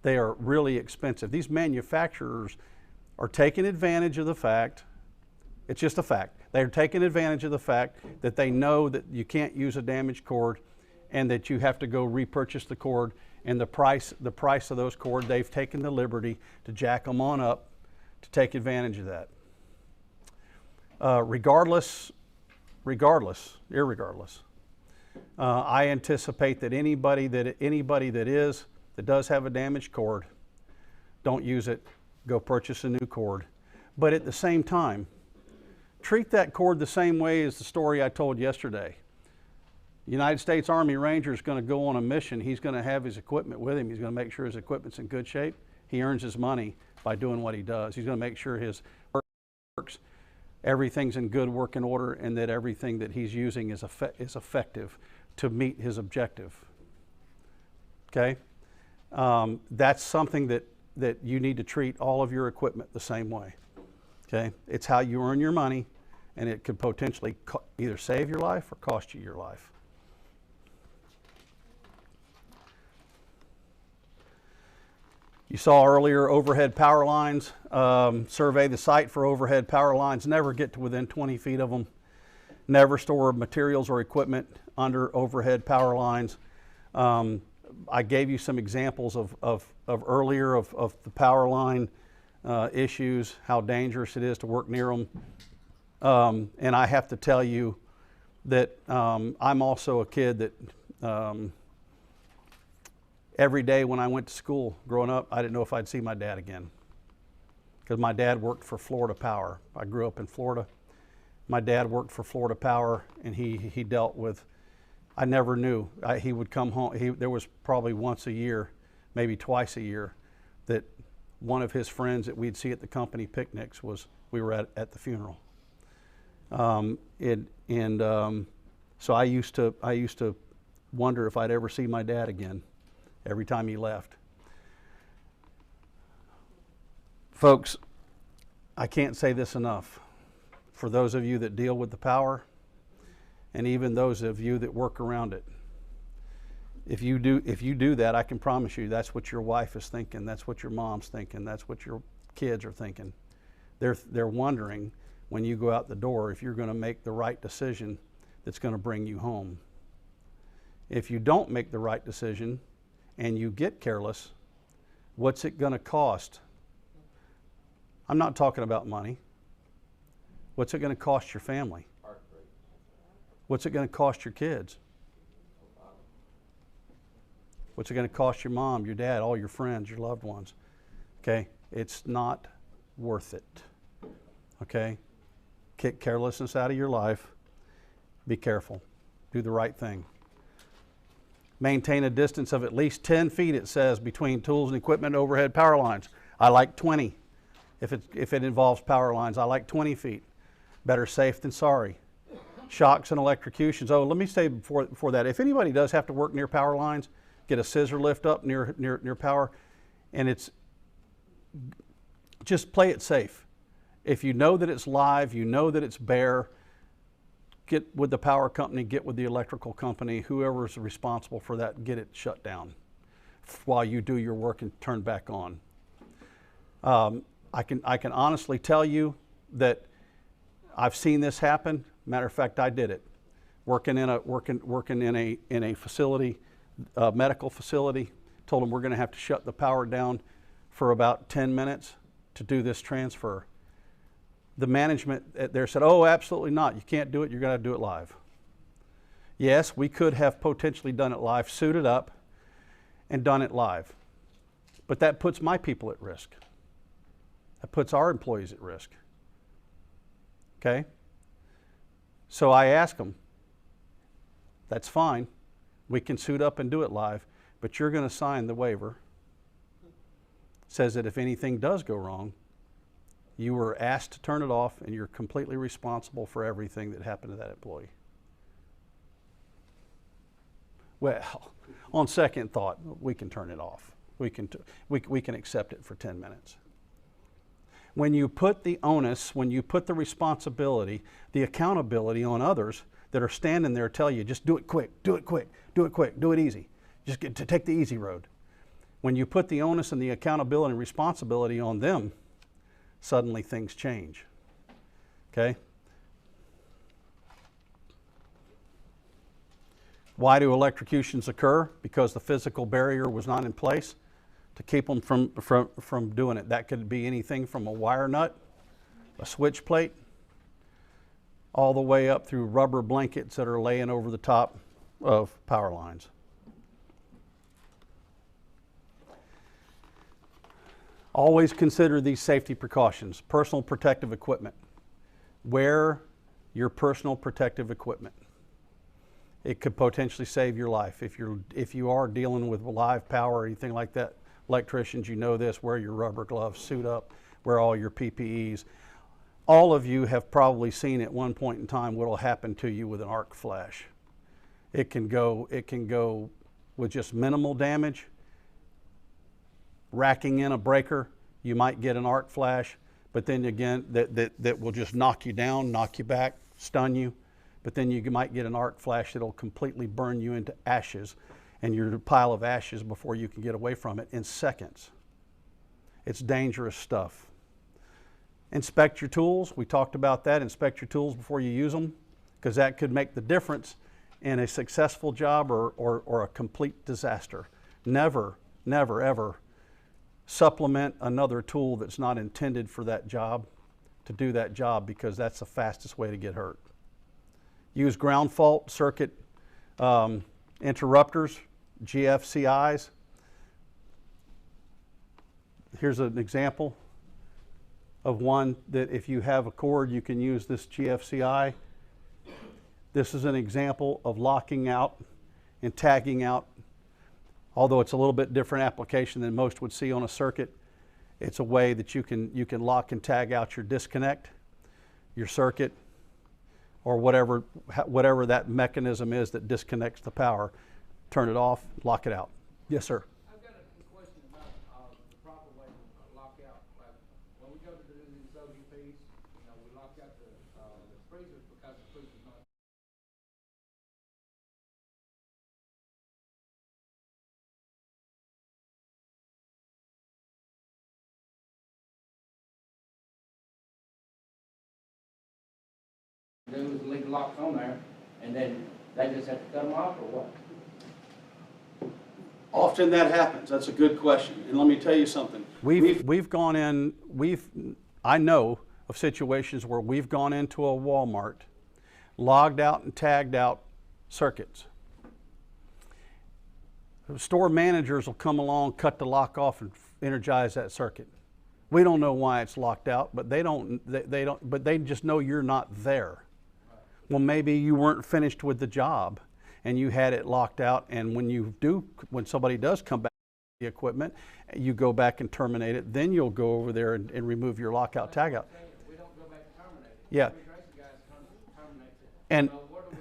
they are really expensive. These manufacturers are taking advantage of the fact, it's just a fact, they're taking advantage of the fact that they know that you can't use a damaged cord and that you have to go repurchase the cord, and the price of those cords, they've taken the liberty to jack them on up to take advantage of that. Irregardless, I anticipate that anybody that does have a damaged cord, don't use it, go purchase a new cord. But at the same time, treat that cord the same way as the story I told yesterday. United States Army Ranger is going to go on a mission. He's going to have his equipment with him. He's going to make sure his equipment's in good shape. He earns his money by doing what he does. He's going to make sure his works, everything's in good working order, and that everything that he's using is effective to meet his objective. Okay? That's something that you need to treat all of your equipment the same way. Okay? It's how you earn your money, and it could potentially either save your life or cost you your life. You saw earlier overhead power lines. Survey the site for overhead power lines. Never get to within 20 feet of them. Never store materials or equipment under overhead power lines. I gave you some examples of earlier of the power line issues, how dangerous it is to work near them. And I have to tell you that I'm also a kid that every day when I went to school growing up, I didn't know if I'd see my dad again. Because my dad worked for Florida Power. I grew up in Florida. My dad worked for Florida Power, and he dealt with, I never knew. He would come home, there was probably once a year, maybe twice a year, that one of his friends that we'd see at the company picnics we were at the funeral. So I used to wonder if I'd ever see my dad again every time he left. Folks, I can't say this enough. For those of you that deal with the power, and even those of you that work around it, if you do that, I can promise you that's what your wife is thinking, that's what your mom's thinking, that's what your kids are thinking. They're wondering when you go out the door if you're going to make the right decision that's going to bring you home. If you don't make the right decision and you get careless, what's it going to cost? I'm not talking about money. What's it going to cost your family? What's it going to cost your kids? What's it going to cost your mom, your dad, all your friends, your loved ones? Okay? It's not worth it. Okay? Kick carelessness out of your life. Be careful. Do the right thing. Maintain a distance of at least 10 feet, it says, between tools and equipment and overhead power lines. I like 20. If it involves power lines, I like 20 feet. Better safe than sorry. Shocks and electrocutions. Oh, let me say before that, if anybody does have to work near power lines, get a scissor lift up near power, and just play it safe. If you know that it's live, you know that it's bare, get with the power company, get with the electrical company, whoever's responsible for that, get it shut down while you do your work and turn back on. I can honestly tell you that I've seen this happen. Matter of fact, I did it. Working in a facility, a medical facility, told them we're going to have to shut the power down for about 10 minutes to do this transfer. The management there said, oh, absolutely not. You can't do it. You're going to do it live. Yes, we could have potentially done it live, suited up, and done it live. But that puts my people at risk. That puts our employees at risk. Okay? So I ask them, that's fine. We can suit up and do it live, but you're going to sign the waiver. It says that if anything does go wrong, you were asked to turn it off and you're completely responsible for everything that happened to that employee. Well, on second thought, we can turn it off. We can accept it for 10 minutes. When you put the onus, when you put the responsibility, the accountability on others that are standing there tell you, just do it quick, do it quick, do it quick, do it easy. Just get to take the easy road. When you put the onus and the accountability and responsibility on them, suddenly things change. Okay? Why do electrocutions occur? Because the physical barrier was not in place to keep them from doing it. That could be anything from a wire nut, a switch plate, all the way up through rubber blankets that are laying over the top of power lines. Always consider these safety precautions. Personal protective equipment. Wear your personal protective equipment. It could potentially save your life. If you are dealing with live power or anything like that, electricians, you know this, wear your rubber gloves, suit up, wear all your PPEs. All of you have probably seen at one point in time what will happen to you with an arc flash. It can go with just minimal damage. Racking in a breaker, you might get an arc flash, but then again, that will just knock you down, knock you back, stun you. But then you might get an arc flash that'll completely burn you into ashes, and you're a pile of ashes before you can get away from it in seconds. It's dangerous stuff. Inspect your tools. We talked about that. Inspect your tools before you use them, because that could make the difference in a successful job or a complete disaster. Never, never, ever supplement another tool that's not intended for that job to do that job, because that's the fastest way to get hurt. Use ground fault circuit interrupters, GFCIs. Here's an example of one that if you have a cord, you can use this GFCI. This is an example of locking out and tagging out. Although it's a little bit different application than most would see on a circuit, it's a way that you can lock and tag out your disconnect, your circuit, or whatever that mechanism is that disconnects the power. Turn it off, lock it out. Yes, sir. I've got a question about the proper way to lock out. Like when we go to do these OGPs, we lock out the freezers because the freezer's not. There was leave locks on there, and then they just have to cut them off, or what? Often that happens. That's a good question. And let me tell you something. We've gone in, I know of situations where we've gone into a Walmart, logged out and tagged out circuits. The store managers will come along, cut the lock off, and energize that circuit. We don't know why it's locked out, but they just know you're not there. Well, maybe you weren't finished with the job and you had it locked out, and when somebody does come back with the equipment, you go back and terminate it, then you'll go over there and remove your lockout tagout. We don't go back and terminate it. Yeah. The guys terminate it. And so where do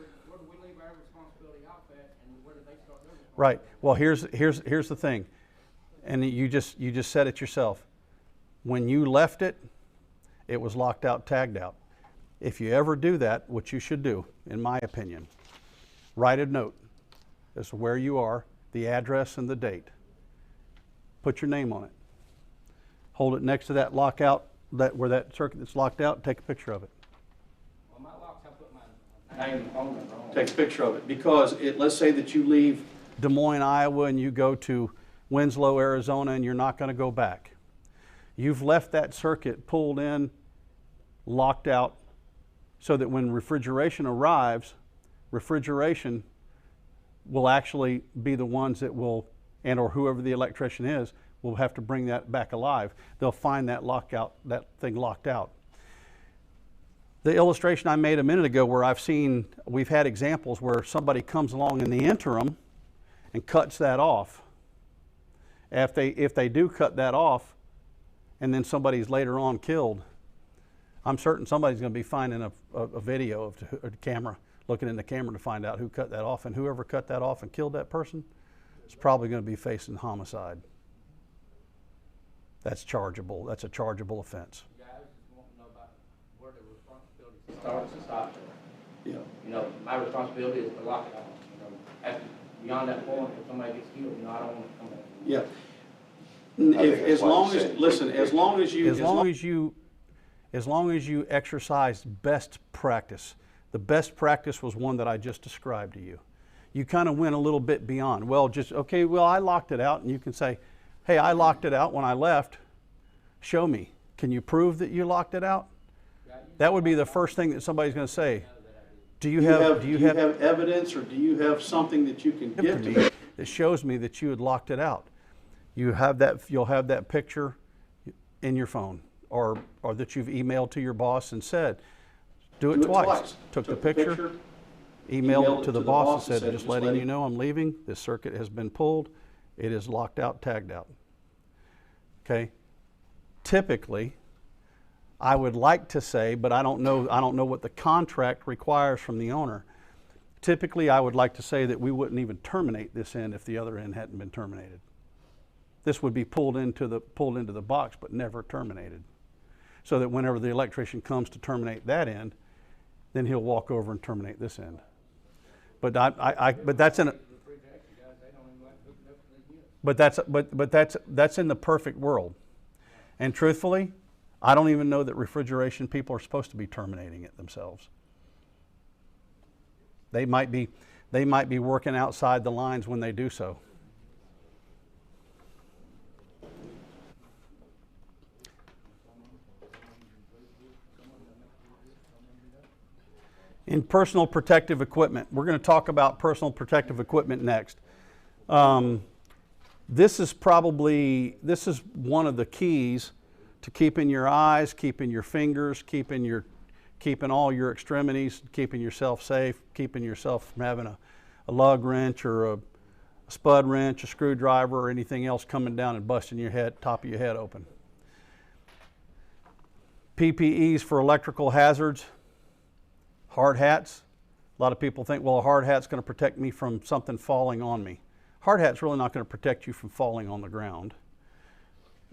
we leave our responsibility off at, and where do they start their responsibility? right. Well, here's the thing, and you just said it yourself. When you left it, it was locked out, tagged out. If you ever do that, which you should do, in my opinion, write a note as to where you are, the address and the date. Put your name on it. Hold it next to that lockout, where that circuit that's locked out, take a picture of it. Well, my locks, I put my name and phone number on. Take a picture of it, because let's say that you leave Des Moines, Iowa, and you go to Winslow, Arizona, and you're not going to go back. You've left that circuit pulled in, locked out, so that when refrigeration arrives, refrigeration will actually be the ones that will, and or whoever the electrician is, will have to bring that back alive. They'll find that that thing locked out. The illustration I made a minute ago, where we've had examples where somebody comes along in the interim and cuts that off. If they do cut that off, and then somebody's later on killed, I'm certain somebody's going to be finding a video of a camera, looking in the camera to find out who cut that off, and whoever cut that off and killed that person is probably going to be facing homicide. That's chargeable. That's a chargeable offense. Guys just want to know about where the responsibility starts and stops. Yeah. You know, my responsibility is to lock it on. You know, after, beyond that point, if somebody gets killed, you know, I don't want to come back. Yeah. As long as you exercise best practice. The best practice was one that I just described to you. You kind of went a little bit beyond. Well, I locked it out, and you can say, hey, I locked it out when I left. Show me. Can you prove that you locked it out? That would be the first thing that somebody's going to say. Do you have evidence, or do you have something that you can give to me that shows me that you had locked it out? You'll have that picture in your phone, or that you've emailed to your boss and said, do it twice. Took the picture, emailed it to the boss and said, just letting you know I'm leaving. This circuit has been pulled. It is locked out, tagged out. Okay. Typically, I would like to say, but I don't know what the contract requires from the owner. Typically, I would like to say that we wouldn't even terminate this end if the other end hadn't been terminated. This would be pulled into the box, but never terminated. So that whenever the electrician comes to terminate that end, then he'll walk over and terminate this end. But that's in a, that's in the perfect world. And truthfully, I don't even know that refrigeration people are supposed to be terminating it themselves. They might be working outside the lines when they do so. In personal protective equipment, we're going to talk about personal protective equipment next. This is one of the keys to keeping your eyes, keeping your fingers, keeping all your extremities, keeping yourself safe, keeping yourself from having a lug wrench or a spud wrench, a screwdriver, or anything else coming down and busting your head, top of your head open. PPEs for electrical hazards. Hard hats. A lot of people think, well, a hard hat's going to protect me from something falling on me. Hard hat's really not going to protect you from falling on the ground.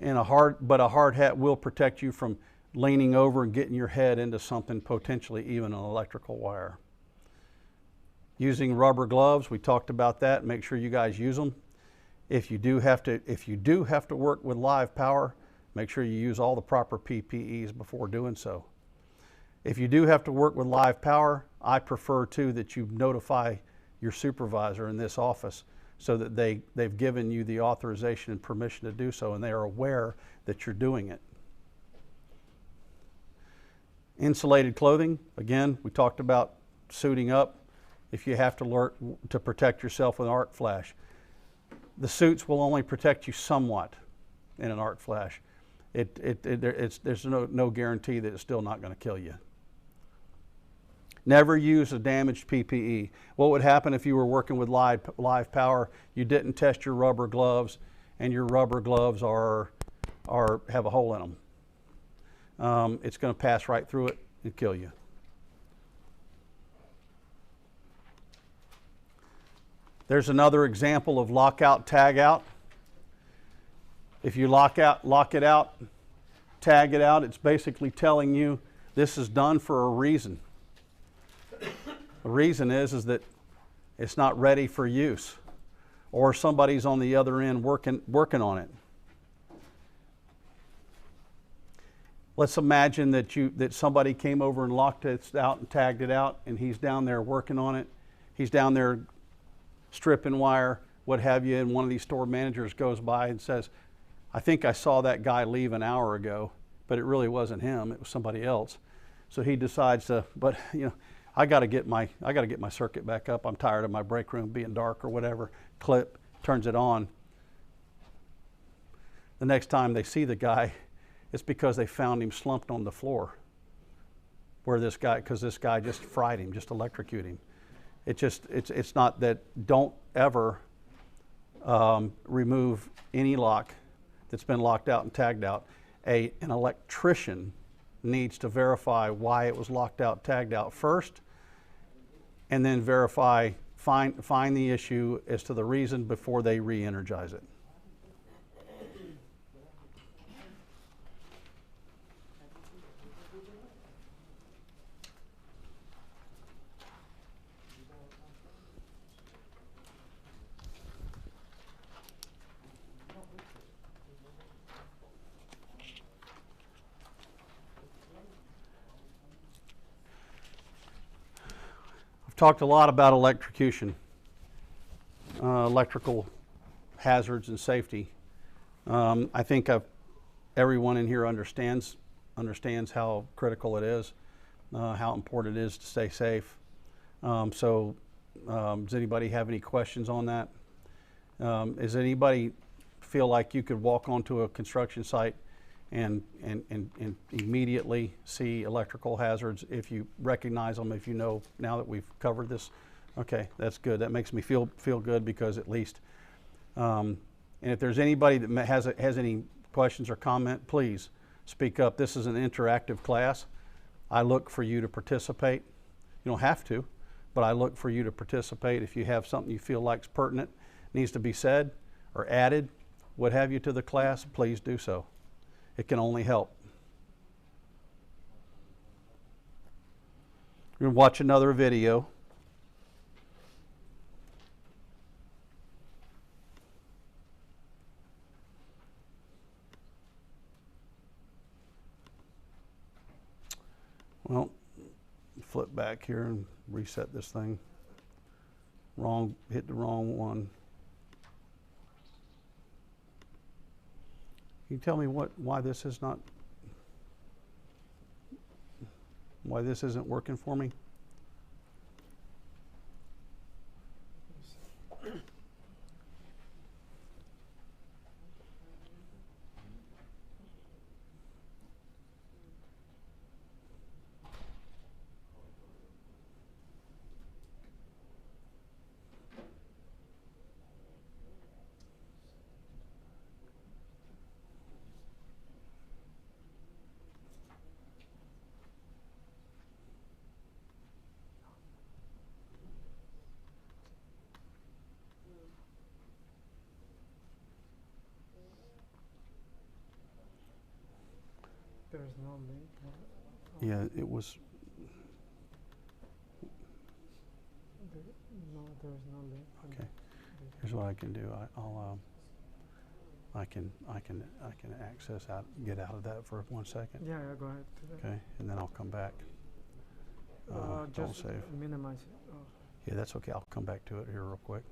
But a hard hat will protect you from leaning over and getting your head into something, potentially even an electrical wire. Using rubber gloves, we talked about that. Make sure you guys use them. If you do have to work with live power, make sure you use all the proper PPEs before doing so. If you do have to work with live power, I prefer too that you notify your supervisor in this office so that they've given you the authorization and permission to do so, and they are aware that you're doing it. Insulated clothing, again, we talked about suiting up if you have to protect yourself with arc flash. The suits will only protect you somewhat in an arc flash. There's no guarantee that it's still not going to kill you. Never use a damaged PPE. What would happen if you were working with live power, you didn't test your rubber gloves, and your rubber gloves have a hole in them? It's going to pass right through it and kill you. There's another example of lockout, tag out. If you lock it out, tag it out, it's basically telling you this is done for a reason. The reason is that it's not ready for use, or somebody's on the other end working on it. Let's imagine that somebody came over and locked it out and tagged it out, and he's down there working on it. He's down there stripping wire, what have you, and one of these store managers goes by and says, I think I saw that guy leave an hour ago, but it really wasn't him, it was somebody else. So he decides to, but you know, I got to get my circuit back up. I'm tired of my break room being dark or whatever. Clip, turns it on. The next time they see the guy, it's because they found him slumped on the floor. Because this guy just fried him, just electrocuted him. It's not that. Don't ever remove any lock that's been locked out and tagged out. An electrician needs to verify why it was locked out, tagged out first, and then find the issue as to the reason before they re-energize it. Talked a lot about electrocution, electrical hazards and safety. I think everyone in here understands how critical it is, how important it is to stay safe. Does anybody have any questions on that? Does anybody feel like you could walk onto a construction site and immediately see electrical hazards if you recognize them, if you know now that we've covered this? Okay, that's good. That makes me feel good, because at least, and if there's anybody that has any questions or comment, please speak up. This is an interactive class. I look for you to participate. You don't have to, but I look for you to participate. If you have something you feel like is pertinent, needs to be said or added, what have you, to the class, please do so. It can only help. We're going to watch another video. Well, flip back here and reset this thing. Hit the wrong one. Can you tell me why this isn't working for me? There's no link. Yeah, it was. No, there's no link. Okay. Here's what I can do. I can access out, get out of that for 1 second. Yeah, go ahead. Okay, and then I'll come back. Don't Just save. minimize it. Yeah, that's okay. I'll come back to it here real quick.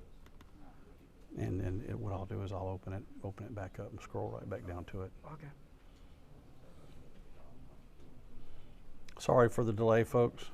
And then what I'll do is I'll open it back up and scroll right back down to it. Okay. Sorry for the delay, folks.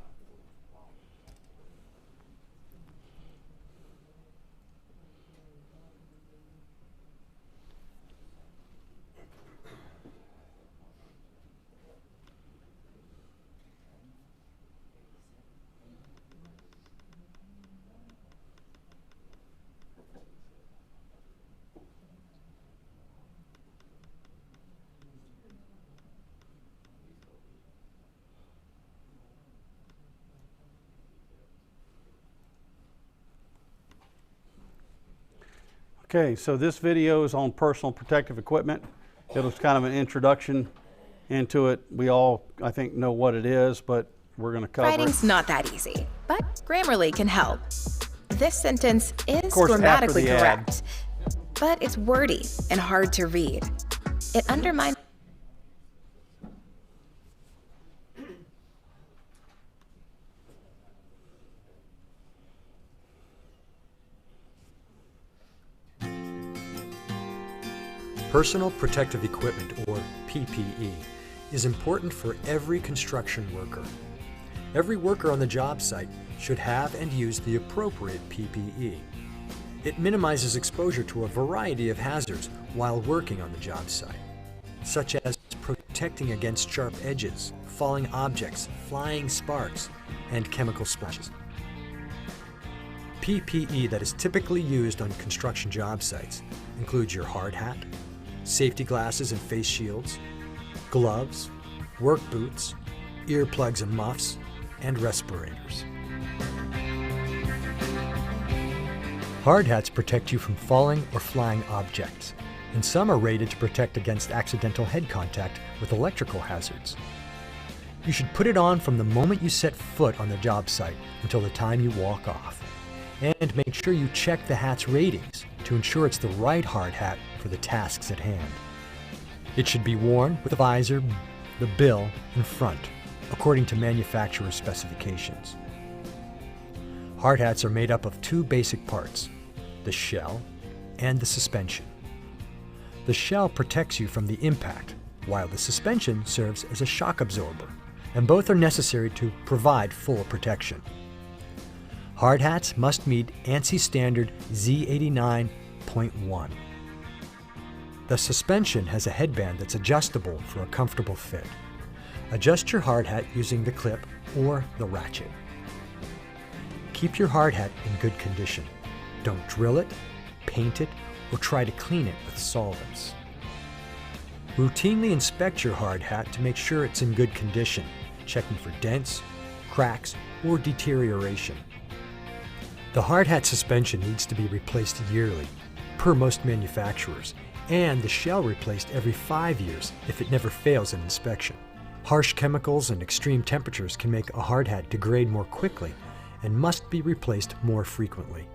Okay, so this video is on personal protective equipment. It was kind of an introduction into it. We all, I think, know what it is, but we're going to cover Writing's it. not that easy, but Grammarly can help. This sentence is course, after grammatically the ad. correct, but it's wordy and hard to read. It undermines. Personal protective equipment, or PPE, is important for every construction worker. Every worker on the job site should have and use the appropriate PPE. It minimizes exposure to a variety of hazards while working on the job site, such as protecting against sharp edges, falling objects, flying sparks, and chemical splashes. PPE that is typically used on construction job sites includes your hard hat, safety glasses and face shields, gloves, work boots, earplugs and muffs, and respirators. Hard hats protect you from falling or flying objects, and some are rated to protect against accidental head contact with electrical hazards. You should put it on from the moment you set foot on the job site until the time you walk off. And make sure you check the hat's ratings to ensure it's the right hard hat for the tasks at hand. It should be worn with the visor, the bill, and front, according to manufacturer specifications. Hard hats are made up of two basic parts, the shell and the suspension. The shell protects you from the impact, while the suspension serves as a shock absorber, and both are necessary to provide full protection. Hard hats must meet ANSI standard Z89.1. The suspension has a headband that's adjustable for a comfortable fit. Adjust your hard hat using the clip or the ratchet. Keep your hard hat in good condition. Don't drill it, paint it, or try to clean it with solvents. Routinely inspect your hard hat to make sure it's in good condition, checking for dents, cracks, or deterioration. The hard hat suspension needs to be replaced yearly, per most manufacturers, and the shell replaced every 5 years if it never fails an inspection. Harsh chemicals and extreme temperatures can make a hard hat degrade more quickly and must be replaced more frequently.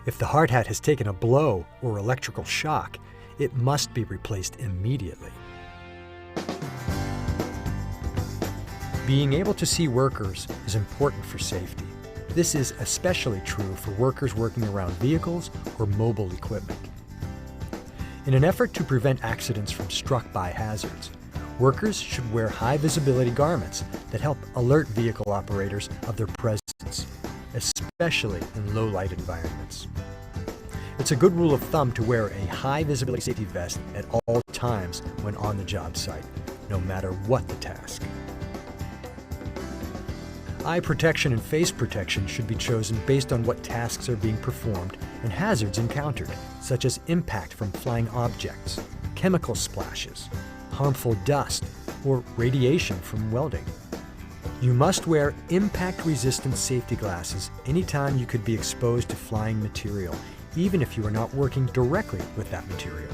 If the hard hat has taken a blow or electrical shock, it must be replaced immediately. Being able to see workers is important for safety. This is especially true for workers working around vehicles or mobile equipment. In an effort to prevent accidents from struck by hazards, workers should wear high visibility garments that help alert vehicle operators of their presence, especially in low light environments. It's a good rule of thumb to wear a high visibility safety vest at all times when on the job site, no matter what the task. Eye protection and face protection should be chosen based on what tasks are being performed and hazards encountered, such as impact from flying objects, chemical splashes, harmful dust, or radiation from welding. You must wear impact-resistant safety glasses anytime you could be exposed to flying material, even if you are not working directly with that material.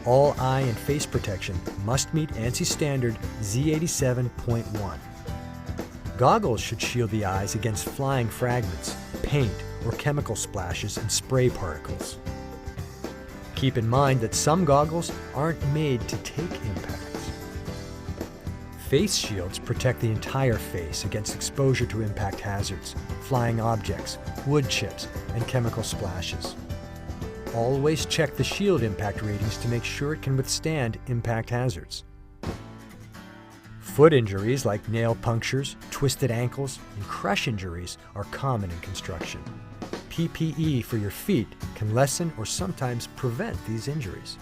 All eye and face protection must meet ANSI standard Z87.1. Goggles should shield the eyes against flying fragments, paint, or chemical splashes and spray particles. Keep in mind that some goggles aren't made to take impacts. Face shields protect the entire face against exposure to impact hazards, flying objects, wood chips, and chemical splashes. Always check the shield impact ratings to make sure it can withstand impact hazards. Foot injuries like nail punctures, twisted ankles, and crush injuries are common in construction. PPE for your feet can lessen or sometimes prevent these injuries.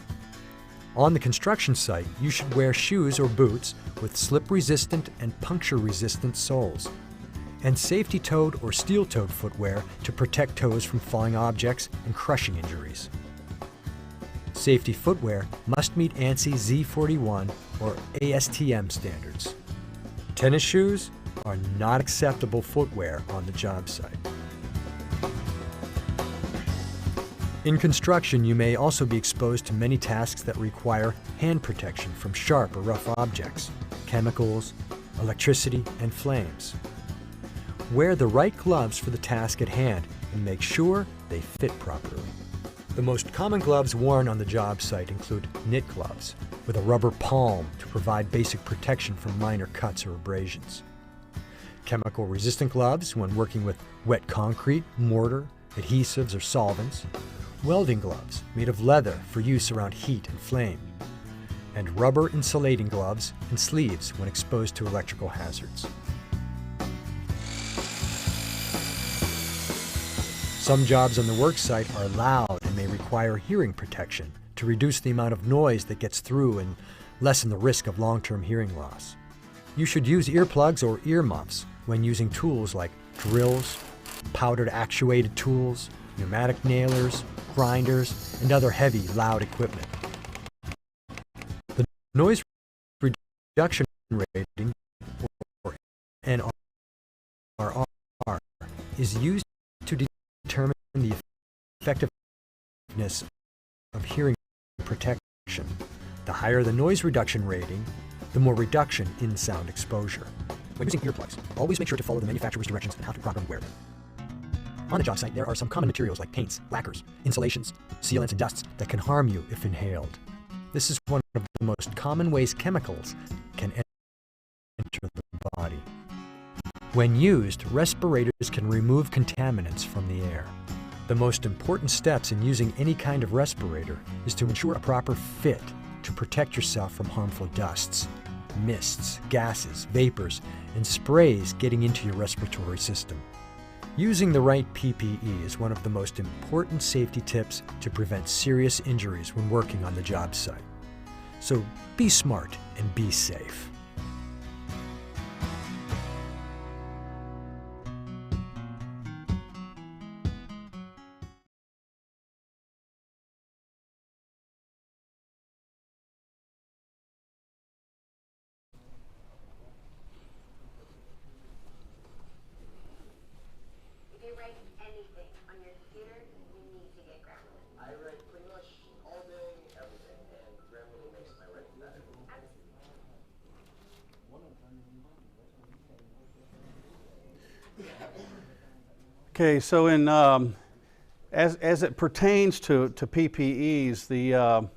On the construction site, you should wear shoes or boots with slip-resistant and puncture-resistant soles, and safety-toed or steel-toed footwear to protect toes from falling objects and crushing injuries. Safety footwear must meet ANSI Z41 or ASTM standards. Tennis shoes are not acceptable footwear on the job site. In construction, you may also be exposed to many tasks that require hand protection from sharp or rough objects, chemicals, electricity, and flames. Wear the right gloves for the task at hand and make sure they fit properly. The most common gloves worn on the job site include knit gloves with a rubber palm to provide basic protection from minor cuts or abrasions. Chemical-resistant gloves when working with wet concrete, mortar, adhesives, or solvents. Welding gloves made of leather for use around heat and flame. And rubber insulating gloves and sleeves when exposed to electrical hazards. Some jobs on the worksite are loud and may require hearing protection to reduce the amount of noise that gets through and lessen the risk of long-term hearing loss. You should use earplugs or earmuffs when using tools like drills, powdered actuated tools, pneumatic nailers, grinders, and other heavy, loud equipment. The noise reduction rating, or NRR, is used to determine the effectiveness of hearing protection. The higher the noise reduction rating, the more reduction in sound exposure. When using earplugs, always make sure to follow the manufacturer's directions on how to properly wear them. On a job site, there are some common materials like paints, lacquers, insulations, sealants, and dusts that can harm you if inhaled. This is one of the most common ways chemicals can enter the body. When used, respirators can remove contaminants from the air. The most important steps in using any kind of respirator is to ensure a proper fit to protect yourself from harmful dusts, mists, gases, vapors, and sprays getting into your respiratory system. Using the right PPE is one of the most important safety tips to prevent serious injuries when working on the job site. So be smart and be safe. Okay, so in as it pertains to PPEs, the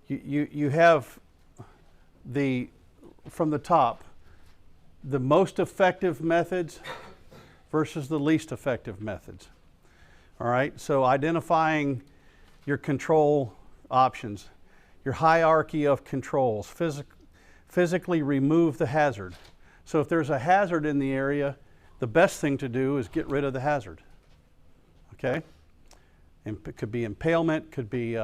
you have from the top the most effective methods versus the least effective methods. All right, so identifying your control options, your hierarchy of controls, physically remove the hazard. So if there's a hazard in the area, the best thing to do is get rid of the hazard. Okay, and it could be impalement, could be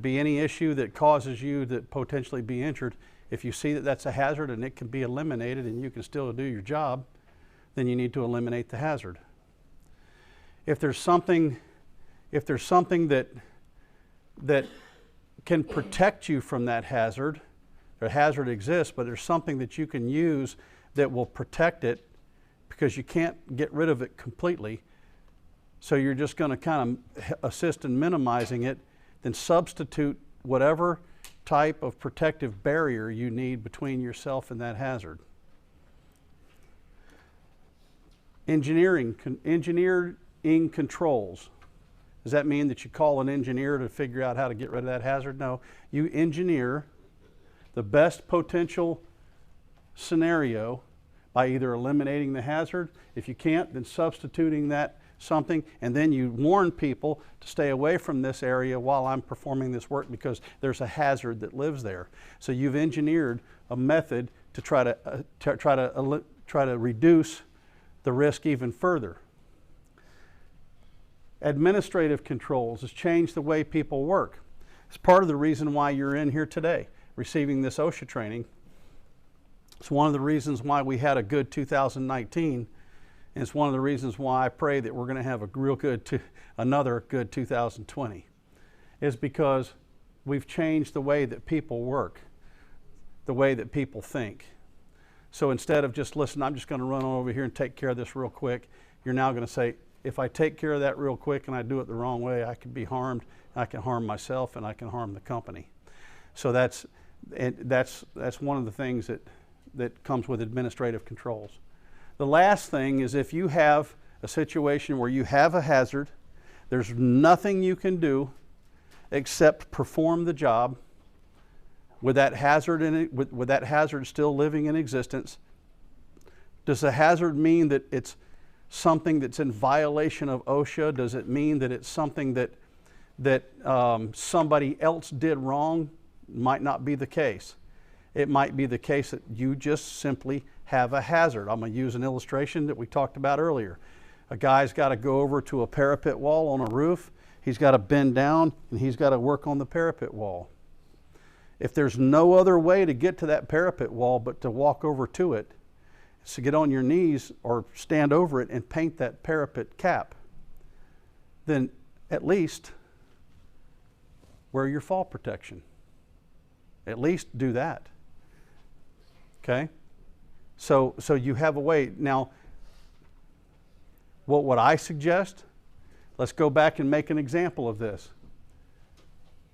any issue that causes you to potentially be injured. If you see that that's a hazard and it can be eliminated and you can still do your job, then you need to eliminate the hazard. If there's something that can protect you from that hazard, the hazard exists, but there's something that you can use that will protect it because you can't get rid of it completely, so you're just going to kind of assist in minimizing it, then substitute whatever type of protective barrier you need between yourself and that hazard. Engineering controls. Does that mean that you call an engineer to figure out how to get rid of that hazard? No, you engineer the best potential scenario by either eliminating the hazard. If you can't, then substituting that something, and then you warn people to stay away from this area while I'm performing this work because there's a hazard that lives there. So you've engineered a method to try to reduce the risk even further. Administrative controls has changed the way people work. It's part of the reason why you're in here today, receiving this OSHA training. It's one of the reasons why we had a good 2019, and it's one of the reasons why I pray that we're going to have another good 2020, is because we've changed the way that people work, the way that people think. So instead of just, listen, I'm just going to run on over here and take care of this real quick, you're now going to say, if I take care of that real quick and I do it the wrong way, I could be harmed, I can harm myself, and I can harm the company. So that's And that's one of the things that comes with administrative controls. The last thing is if you have a situation where you have a hazard, there's nothing you can do except perform the job with that hazard with that hazard still living in existence. Does the hazard mean that it's something that's in violation of OSHA? Does it mean that it's something that somebody else did wrong? Might not be the case. It might be the case that you just simply have a hazard. I'm going to use an illustration that we talked about earlier. A guy's got to go over to a parapet wall on a roof. He's got to bend down and he's got to work on the parapet wall. If there's no other way to get to that parapet wall but to walk over to it, so get on your knees or stand over it and paint that parapet cap, then at least wear your fall protection. At least do that. Okay? So you have a way. Now, what would I suggest? Let's go back and make an example of this.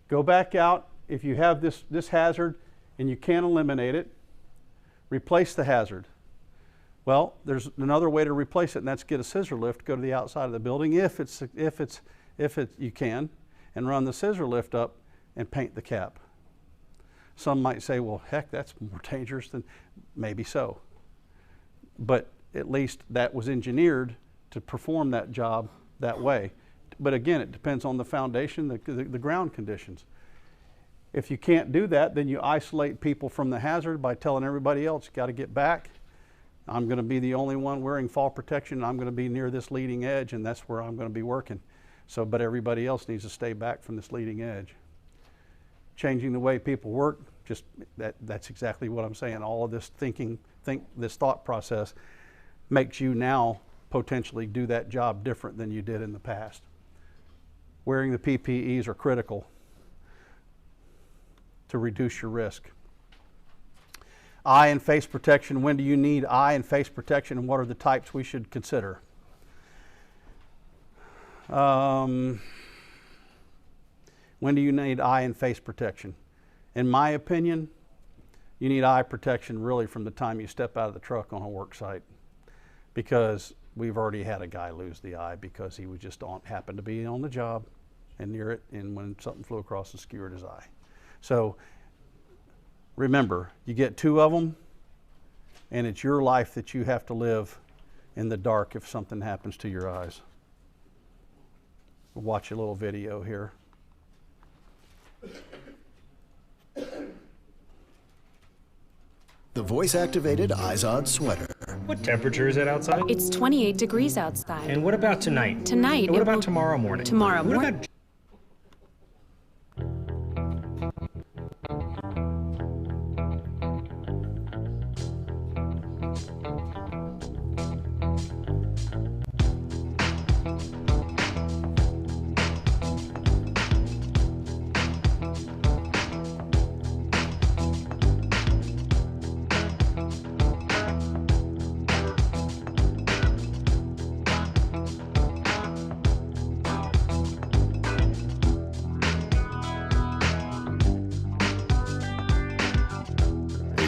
Go back out, if you have this hazard and you can't eliminate it, replace the hazard. Well, there's another way to replace it, and that's get a scissor lift, go to the outside of the building if you can, and run the scissor lift up and paint the cap. Some might say, well, heck, that's more dangerous than, maybe so. But at least that was engineered to perform that job that way. But again, it depends on the foundation, the ground conditions. If you can't do that, then you isolate people from the hazard by telling everybody else, you got to get back. I'm going to be the only one wearing fall protection. I'm going to be near this leading edge, and that's where I'm going to be working. So, but everybody else needs to stay back from this leading edge. Changing the way people work, just that's exactly what I'm saying. All of this this thought process makes you now potentially do that job different than you did in the past. Wearing the PPEs are critical to reduce your risk. Eye and face protection. When do you need eye and face protection, and what are the types we should consider? When do you need eye and face protection? In my opinion, you need eye protection really from the time you step out of the truck on a work site, because we've already had a guy lose the eye because he was just happened to be on the job and near it, and when something flew across and skewered his eye. So remember, you get two of them, and it's your life that you have to live in the dark if something happens to your eyes. We'll watch a little video here. The voice-activated Izod sweater. What temperature is it outside? It's 28 degrees outside. And what about tonight? Tonight. And what about tomorrow morning? Tomorrow morning.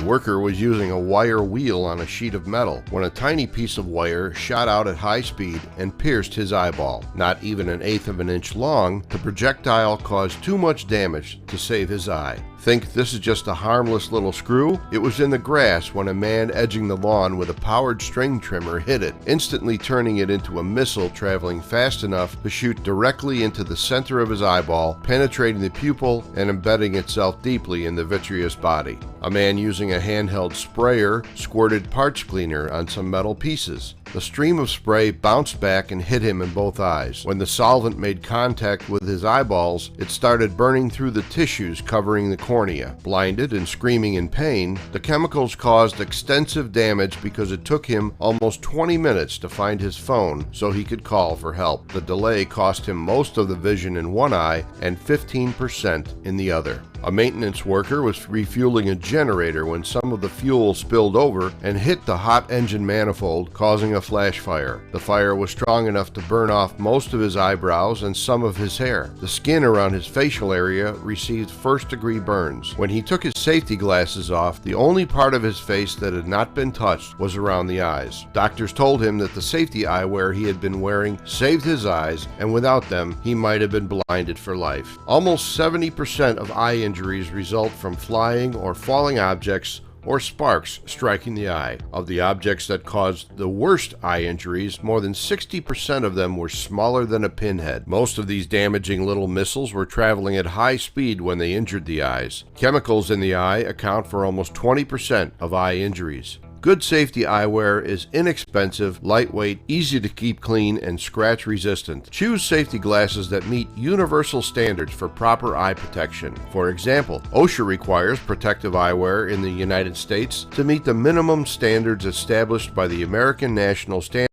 Worker was using a wire wheel on a sheet of metal when a tiny piece of wire shot out at high speed and pierced his eyeball. Not even 1/8 of an inch long, the projectile caused too much damage to save his eye. Think this is just a harmless little screw? It was in the grass when a man edging the lawn with a powered string trimmer hit it, instantly turning it into a missile traveling fast enough to shoot directly into the center of his eyeball, penetrating the pupil and embedding itself deeply in the vitreous body. A man using a handheld sprayer squirted parts cleaner on some metal pieces. The stream of spray bounced back and hit him in both eyes. When the solvent made contact with his eyeballs, it started burning through the tissues covering the cornea. Blinded and screaming in pain, the chemicals caused extensive damage because it took him almost 20 minutes to find his phone so he could call for help. The delay cost him most of the vision in one eye and 15% in the other. A maintenance worker was refueling a generator when some of the fuel spilled over and hit the hot engine manifold, causing a flash fire. The fire was strong enough to burn off most of his eyebrows and some of his hair. The skin around his facial area received first-degree burns. When he took his safety glasses off, the only part of his face that had not been touched was around the eyes. Doctors told him that the safety eyewear he had been wearing saved his eyes, and without them, he might have been blinded for life. Almost 70% of eye injuries result from flying or falling objects or sparks striking the eye. Of the objects that caused the worst eye injuries, more than 60% of them were smaller than a pinhead. Most of these damaging little missiles were traveling at high speed when they injured the eyes. Chemicals in the eye account for almost 20% of eye injuries. Good safety eyewear is inexpensive, lightweight, easy to keep clean, and scratch resistant. Choose safety glasses that meet universal standards for proper eye protection. For example, OSHA requires protective eyewear in the United States to meet the minimum standards established by the American National Standards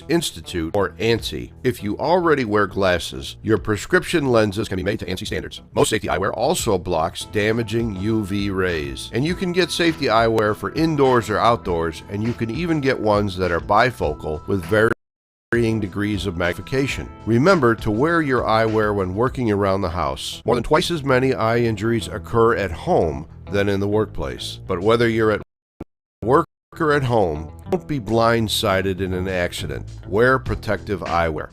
Institute, or ANSI. If you already wear glasses, your prescription lenses can be made to ANSI standards. Most safety eyewear also blocks damaging UV rays. And you can get safety eyewear for indoors or outdoors, and you can even get ones that are bifocal with varying degrees of magnification. Remember to wear your eyewear when working around the house. More than twice as many eye injuries occur at home than in the workplace. But whether you're at work or at home, don't be blindsided in an accident. Wear protective eyewear.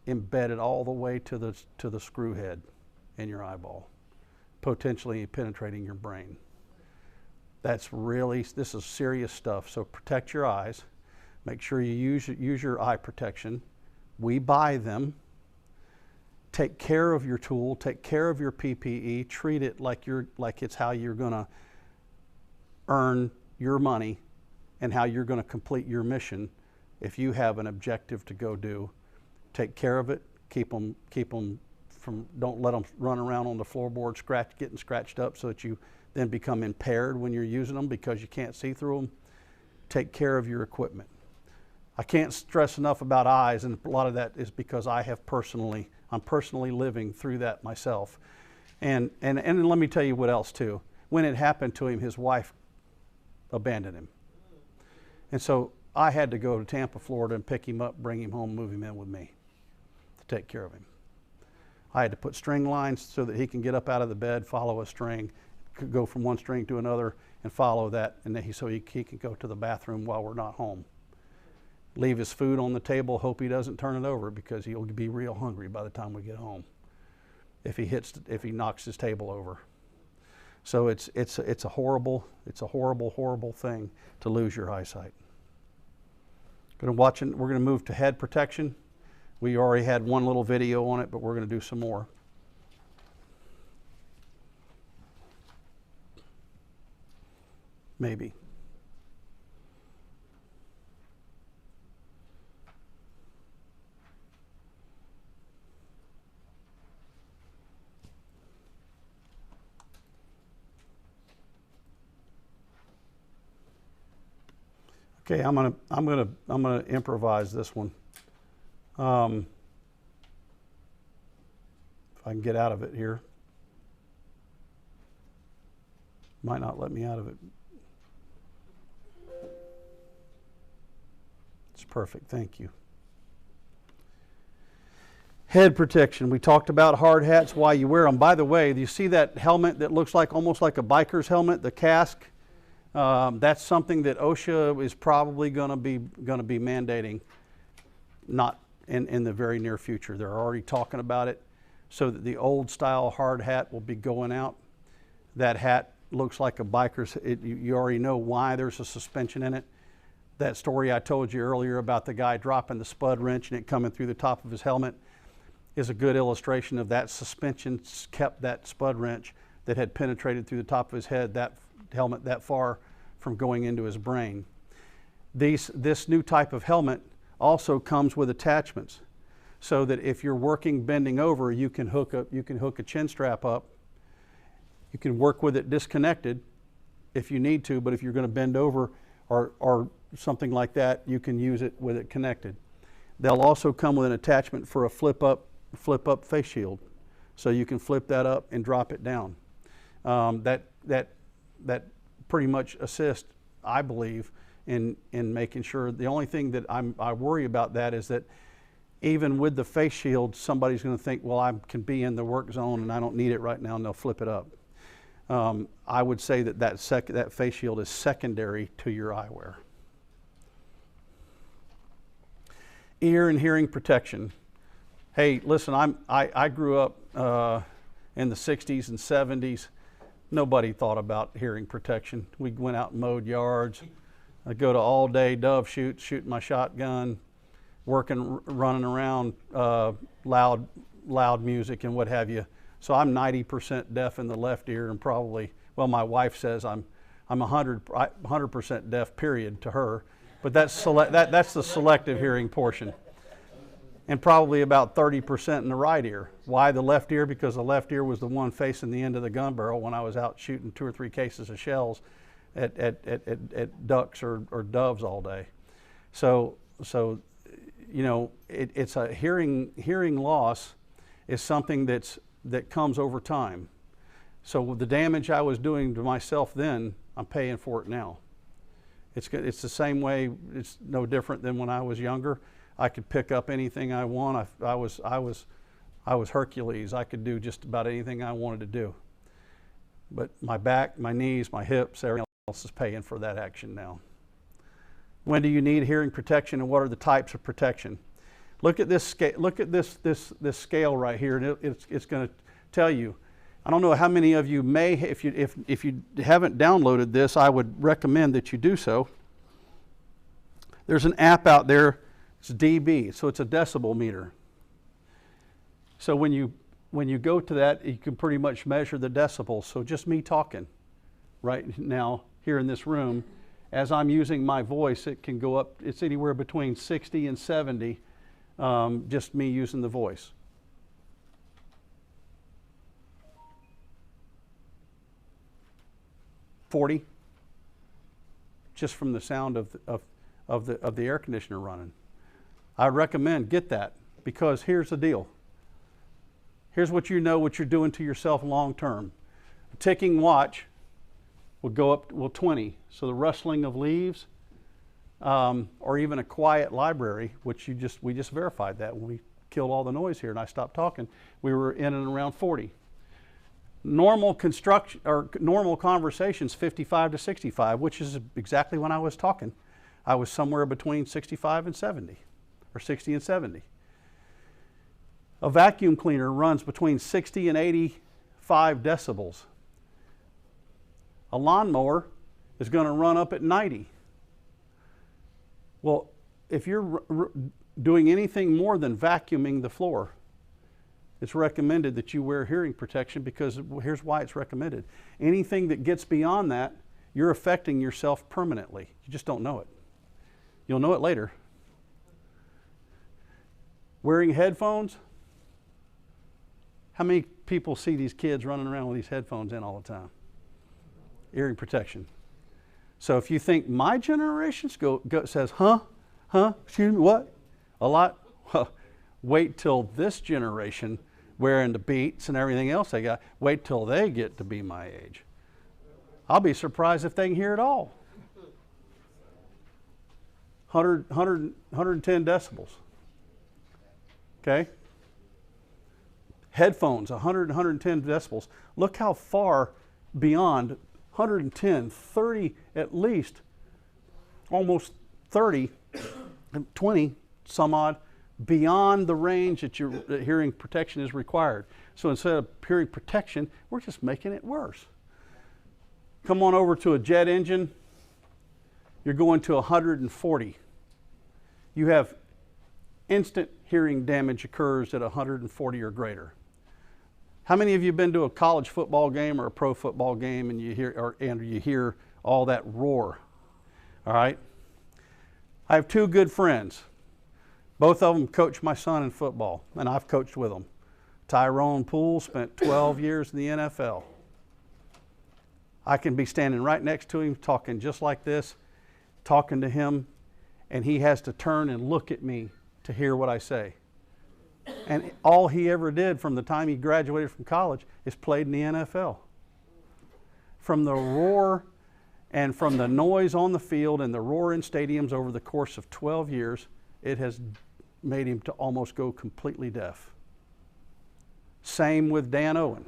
Embedded all the way to the screw head in your eyeball, potentially penetrating your brain. This is serious stuff. So protect your eyes. Make sure you use your eye protection. We buy them. Take care of your tool. Take care of your PPE. Treat it like it's how you're going to earn your money and how you're going to complete your mission. If you have an objective to go do, take care of it. Keep them from. Don't let them run around on the floorboard, getting scratched up, so that you then become impaired when you're using them because you can't see through them. Take care of your equipment. I can't stress enough about eyes, and a lot of that is because I'm personally living through that myself. And let me tell you what else too. When it happened to him, his wife abandoned him. And so I had to go to Tampa, Florida and pick him up, bring him home, move him in with me to take care of him. I had to put string lines so that he can get up out of the bed, follow a string, could go from one string to another and follow that, and then so he can go to the bathroom while we're not home. Leave his food on the table, hope he doesn't turn it over because he'll be real hungry by the time we get home if he knocks his table over. So it's a horrible thing to lose your eyesight. We're going to move to head protection. We already had one little video on it, but we're going to do some more. Maybe. Okay, I'm gonna improvise this one. If I can get out of it here. Might not let me out of it. It's perfect, thank you. Head protection. We talked about hard hats, why you wear them. By the way, do you see that helmet that looks like almost like a biker's helmet, the casque? That's something that OSHA is probably going to be mandating, not in the very near future. They're already talking about it, so that the old style hard hat will be going out. That hat looks like a biker's. You already know why there's a suspension in it. That story I told you earlier about the guy dropping the spud wrench and it coming through the top of his helmet is a good illustration of that. Suspension kept that spud wrench that had penetrated through the top of his head, that helmet that far, from going into his brain. This new type of helmet also comes with attachments, so that if you're working bending over, you can hook a chin strap up. You can work with it disconnected if you need to, but if you're going to bend over or something like that, you can use it with it connected. They'll also come with an attachment for a flip up face shield, so you can flip that up and drop it down. That pretty much assists, I believe, in making sure. The only thing that I worry about that is that even with the face shield, somebody's going to think, well, I can be in the work zone and I don't need it right now, and they'll flip it up. I would say that face shield is secondary to your eyewear. Ear and hearing protection. Hey, listen, I grew up in the 60s and 70s. Nobody thought about hearing protection. We went out and mowed yards. I'd go to all day dove shoots, shooting my shotgun, working, running around, loud music and what have you. So I'm 90% deaf in the left ear, and probably, well, my wife says I'm 100% deaf, period, to her. But that's the selective hearing portion. And probably about 30% in the right ear. Why the left ear? Because the left ear was the one facing the end of the gun barrel when I was out shooting 2 or 3 cases of shells at ducks or doves all day. So you know, it's a hearing loss is something that comes over time. So the damage I was doing to myself then, I'm paying for it now. It's the same way. It's no different than when I was younger. I could pick up anything I want. I was Hercules. I could do just about anything I wanted to do. But my back, my knees, my hips, everything else is paying for that action now. When do you need hearing protection, and what are the types of protection? Look at this scale. Look at this scale right here, and it's going to tell you. I don't know how many of you may, if you haven't downloaded this, I would recommend that you do so. There's an app out there. It's dB, so it's a decibel meter. So when you go to that, you can pretty much measure the decibels. So just me talking right now here in this room, as I'm using my voice, it can go up. It's anywhere between 60 and 70, just me using the voice. '40, just from the sound of the air conditioner running. I recommend get that, because here's the deal. Here's what you know what you're doing to yourself long term. A ticking watch will go up, 20. So the rustling of leaves, or even a quiet library, which we just verified that when we killed all the noise here and I stopped talking, we were in and around 40. Normal construction or normal conversations 55 to 65, which is exactly when I was talking. I was somewhere between 65 and 70, or 60 and 70. A vacuum cleaner runs between 60 and 85 decibels. A lawnmower is going to run up at 90. Well, if you're doing anything more than vacuuming the floor, it's recommended that you wear hearing protection, because here's why it's recommended. Anything that gets beyond that, you're affecting yourself permanently. You just don't know it. You'll know it later. Wearing headphones. How many people see these kids running around with these headphones in all the time? Hearing protection. So if you think my generation says, huh, excuse me, what? A lot, wait till this generation, wearing the Beats and everything else they got, wait till they get to be my age. I'll be surprised if they can hear it all. 110 decibels. Okay? Headphones, 110 decibels. Look how far beyond 110, 30 at least, almost 30, 20 some odd, beyond the range that your hearing protection is required. So instead of hearing protection, we're just making it worse. Come on over to a jet engine, you're going to 140. You have instant hearing damage occurs at 140 or greater. How many of you have been to a college football game or a pro football game and you hear all that roar? All right. I have two good friends. Both of them coach my son in football, and I've coached with them. Tyrone Poole spent 12 years in the NFL. I can be standing right next to him, talking just like this, talking to him, and he has to turn and look at me to hear what I say. And all he ever did from the time he graduated from college is played in the NFL. From the roar and from the noise on the field and the roar in stadiums over the course of 12 years, it has made him to almost go completely deaf. Same with Dan Owen.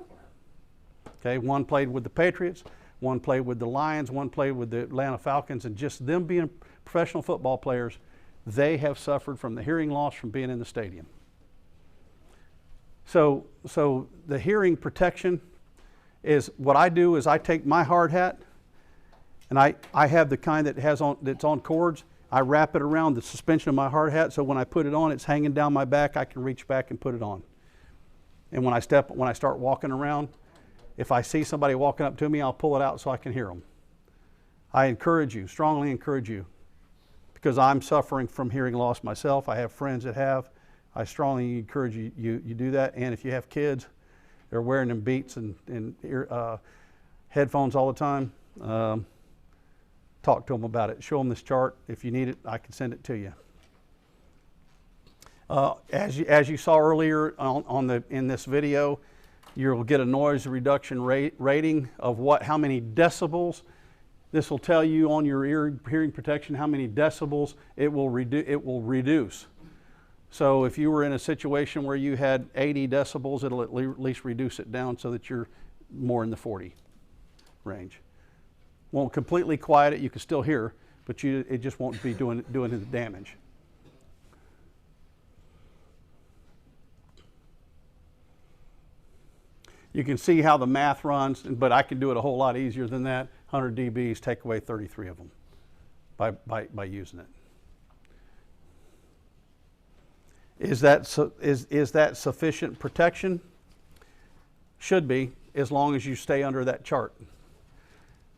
Okay, one played with the Patriots, one played with the Lions, one played with the Atlanta Falcons, and just them being professional football players, they have suffered from the hearing loss from being in the stadium. So the hearing protection is, what I do is I take my hard hat, and I have the kind that's on cords. I wrap it around the suspension of my hard hat, so when I put it on, it's hanging down my back. I can reach back and put it on. And when I start walking around, if I see somebody walking up to me, I'll pull it out so I can hear them. I encourage you, strongly encourage you, because I'm suffering from hearing loss myself. I have friends that have. I strongly encourage you do that. And if you have kids, they're wearing them Beats and headphones all the time, talk to them about it. Show them this chart. If you need it, I can send it to you. As you saw earlier in this video, you'll get a noise reduction rating of how many decibels. This will tell you on your hearing protection how many decibels it will reduce. So if you were in a situation where you had 80 decibels, it'll at least reduce it down so that you're more in the 40 range. Won't completely quiet it, you can still hear, but it just won't be doing the damage. You can see how the math runs, but I can do it a whole lot easier than that. 100 dBs, take away 33 of them by using it. Is that sufficient protection? Should be, as long as you stay under that chart.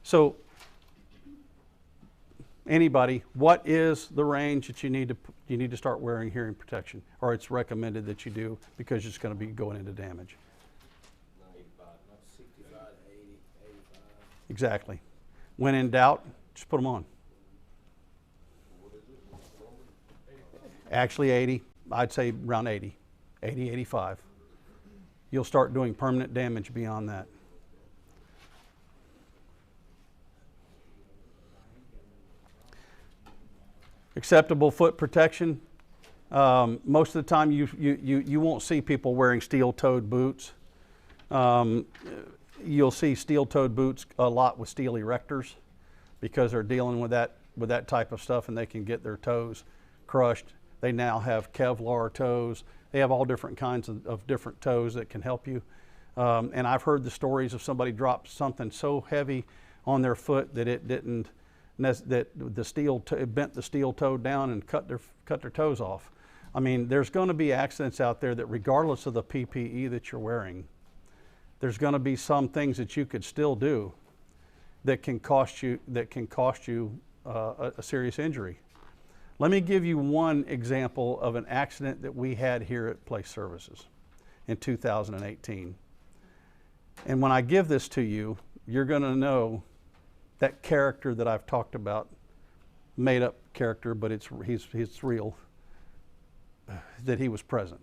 So, anybody, what is the range that you need to start wearing hearing protection, or it's recommended that you do because it's going to be going into damage? 65 to 80, 85. Exactly. When in doubt, just put them on. What is it? Actually 80, I'd say around 80, 85. You'll start doing permanent damage beyond that. Acceptable foot protection. Most of the time you won't see people wearing steel-toed boots. You'll see steel-toed boots a lot with steel erectors because they're dealing with that type of stuff and they can get their toes crushed. They now have Kevlar toes. They have all different kinds of different toes that can help you. And I've heard the stories of somebody dropped something so heavy on their foot that it didn't, that it bent the steel toe down and cut their toes off. I mean, there's going to be accidents out there that regardless of the PPE that you're wearing, there's going to be some things that you could still do that can cost you a serious injury. Let me give you one example of an accident that we had here at Place Services in 2018. And when I give this to you, you're going to know that character that I've talked about, made up character, but he's real, that he was present.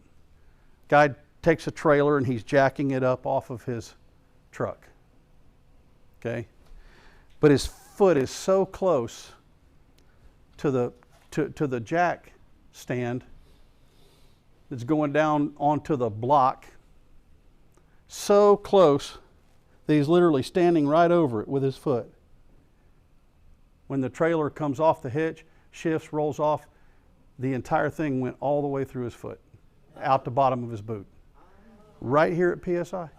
Guy takes a trailer and he's jacking it up off of his truck. Okay? But his foot is so close to the jack stand that's going down onto the block, so close that he's literally standing right over it with his foot. When the trailer comes off the hitch, shifts, rolls off, the entire thing went all the way through his foot, out the bottom of his boot. Right here at PSI.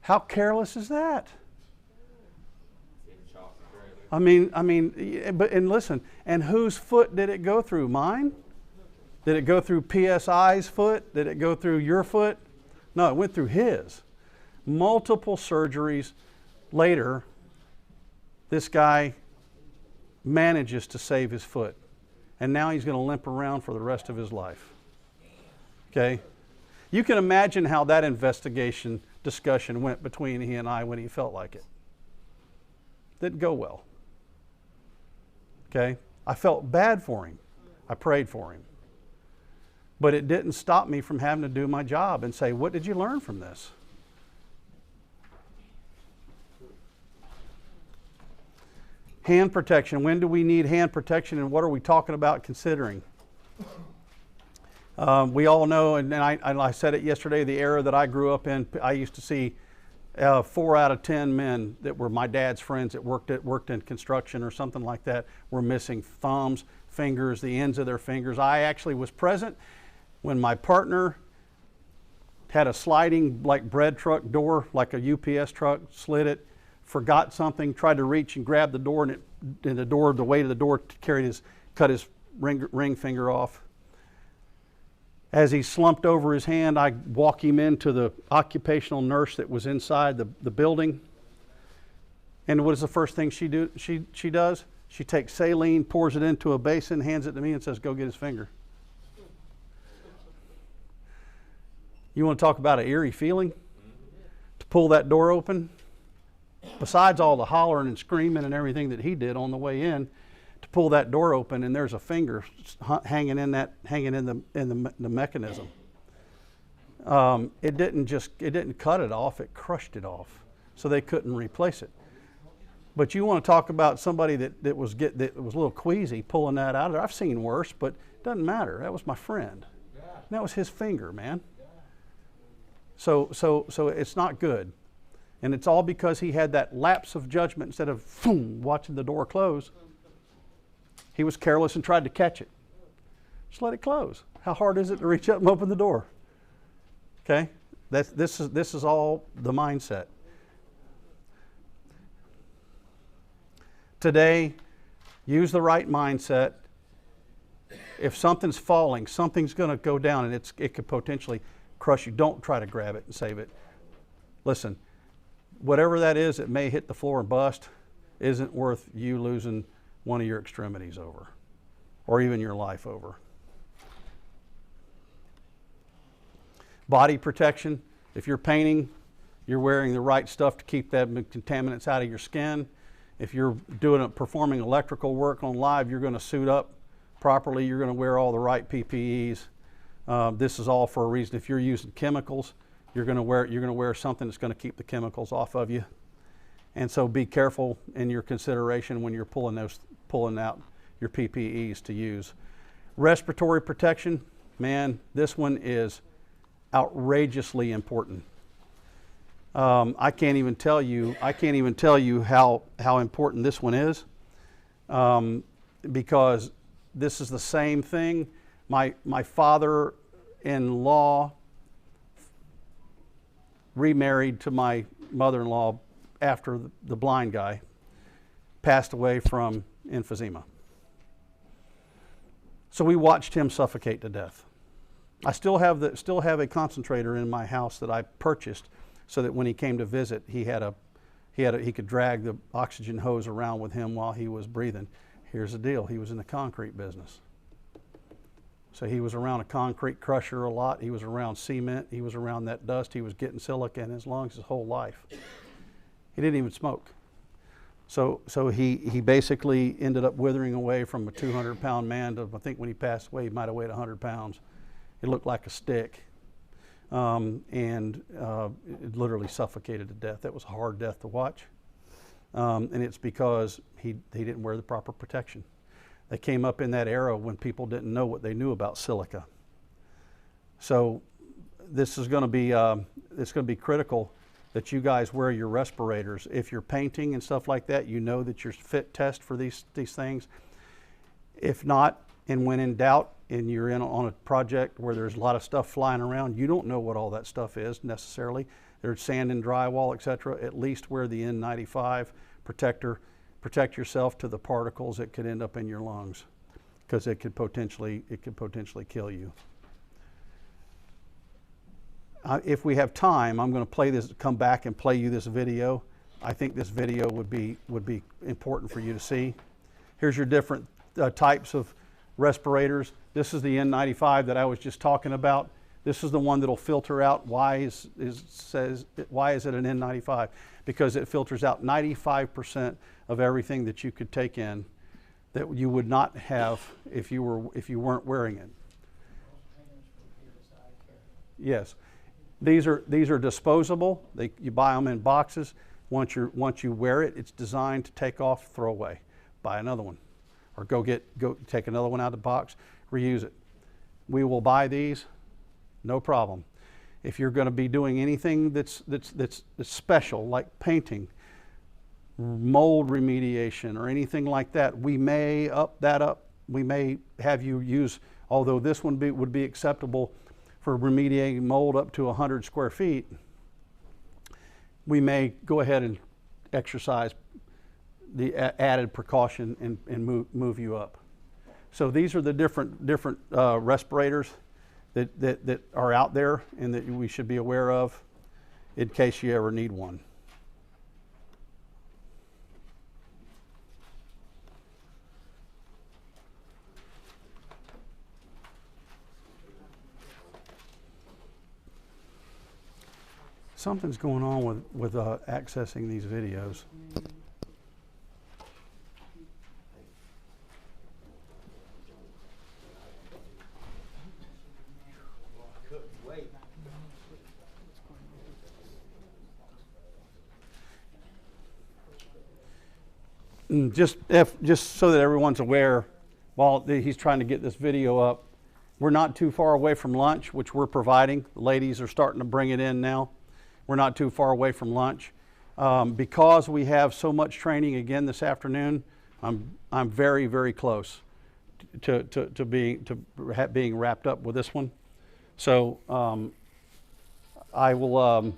How careless is that? I mean, and listen, and whose foot did it go through? Mine? Did it go through PSI's foot? Did it go through your foot? No, it went through his. Multiple surgeries later, this guy manages to save his foot. And now he's going to limp around for the rest of his life. Okay? You can imagine how that discussion went between he and I when he felt like it. Didn't go well. Okay? I felt bad for him. I prayed for him. But it didn't stop me from having to do my job and say, what did you learn from this? Hand protection. When do we need hand protection and what are we talking about considering? We all know, and I said it yesterday, the era that I grew up in, I used to see 4 out of 10 men that were my dad's friends that worked in construction or something like that were missing thumbs, fingers, the ends of their fingers. I actually was present when my partner had a sliding like bread truck door, like a UPS truck, slid it, forgot something, tried to reach and grab the door, and the weight of the door cut his ring finger off. As he slumped over his hand, I walk him into the occupational nurse that was inside the building. And what is the first thing she does? She takes saline, pours it into a basin, hands it to me and says, go get his finger. You want to talk about an eerie feeling? To pull that door open? Besides all the hollering and screaming and everything that he did on the way in, to pull that door open and there's a finger hanging in the mechanism. It didn't cut it off, it crushed it off, so they couldn't replace it. But you want to talk about somebody that was a little queasy pulling that out of there. I've seen worse, but it doesn't matter. That was my friend. And that was his finger, man. So it's not good. And it's all because he had that lapse of judgment instead of watching the door close. He was careless and tried to catch it. Just let it close. How hard is it to reach up and open the door? Okay? This is all the mindset. Today, use the right mindset. If something's falling, something's going to go down and it could potentially crush you. Don't try to grab it and save it. Listen, whatever that is that may hit the floor and bust isn't worth you losing one of your extremities over or even your life over. Body protection. If you're painting, you're wearing the right stuff to keep that contaminants out of your skin. If you're performing electrical work on live, you're going to suit up properly. You're going to wear all the right PPEs. This is all for a reason. If you're using chemicals, you're going to wear something that's going to keep the chemicals off of you. And so be careful in your consideration when you're pulling out your PPEs to use. Respiratory protection, man, this one is outrageously important. I can't even tell you how important this one is, because this is the same thing. My father-in-law remarried to my mother-in-law after the blind guy passed away from emphysema. So we watched him suffocate to death. I still have a concentrator in my house that I purchased so that when he came to visit, he could drag the oxygen hose around with him while he was breathing. Here's the deal, he was in the concrete business. So he was around a concrete crusher a lot, he was around cement, he was around that dust, he was getting silica in his lungs his whole life. He didn't even smoke. So he basically ended up withering away from a 200-pound man to, I think when he passed away, he might have weighed 100 pounds. It looked like a stick. It literally suffocated to death. That was a hard death to watch. And it's because he didn't wear the proper protection. They came up in that era when people didn't know what they knew about silica. So this is going to be it's going to be critical that you guys wear your respirators. If you're painting and stuff like that, you know that you're fit test for these things. If not, and when in doubt, and you're on a project where there's a lot of stuff flying around, you don't know what all that stuff is necessarily. There's sand and drywall, etc. At least wear the N95 protector. Protect yourself to the particles that could end up in your lungs, because it could potentially kill you. If we have time, I'm going to come back and play you this video. I think this video would be important for you to see. Here's your different types of respirators. This is the N95 that I was just talking about. This is the one that'll filter out. Why is it an N95? Because it filters out 95% of everything that you could take in that you would not have if you weren't wearing it. Yes. These are disposable. You buy them in boxes. Once you wear it, it's designed to take off, throw away. Buy another one, or go take another one out of the box, reuse it. We will buy these, no problem. If you're going to be doing anything that's special, like painting, mold remediation, or anything like that, we may up that up. We may have you use, although this one would be acceptable for remediating mold up to 100 square feet, we may go ahead and exercise the added precaution and move you up. So these are the different respirators that are out there and that we should be aware of in case you ever need one. Something's going on with accessing these videos. Just so that everyone's aware, while he's trying to get this video up, we're not too far away from lunch, which we're providing. The ladies are starting to bring it in now. We're not too far away from lunch. Because we have so much training again this afternoon, I'm very, very close to being wrapped up with this one. So I will.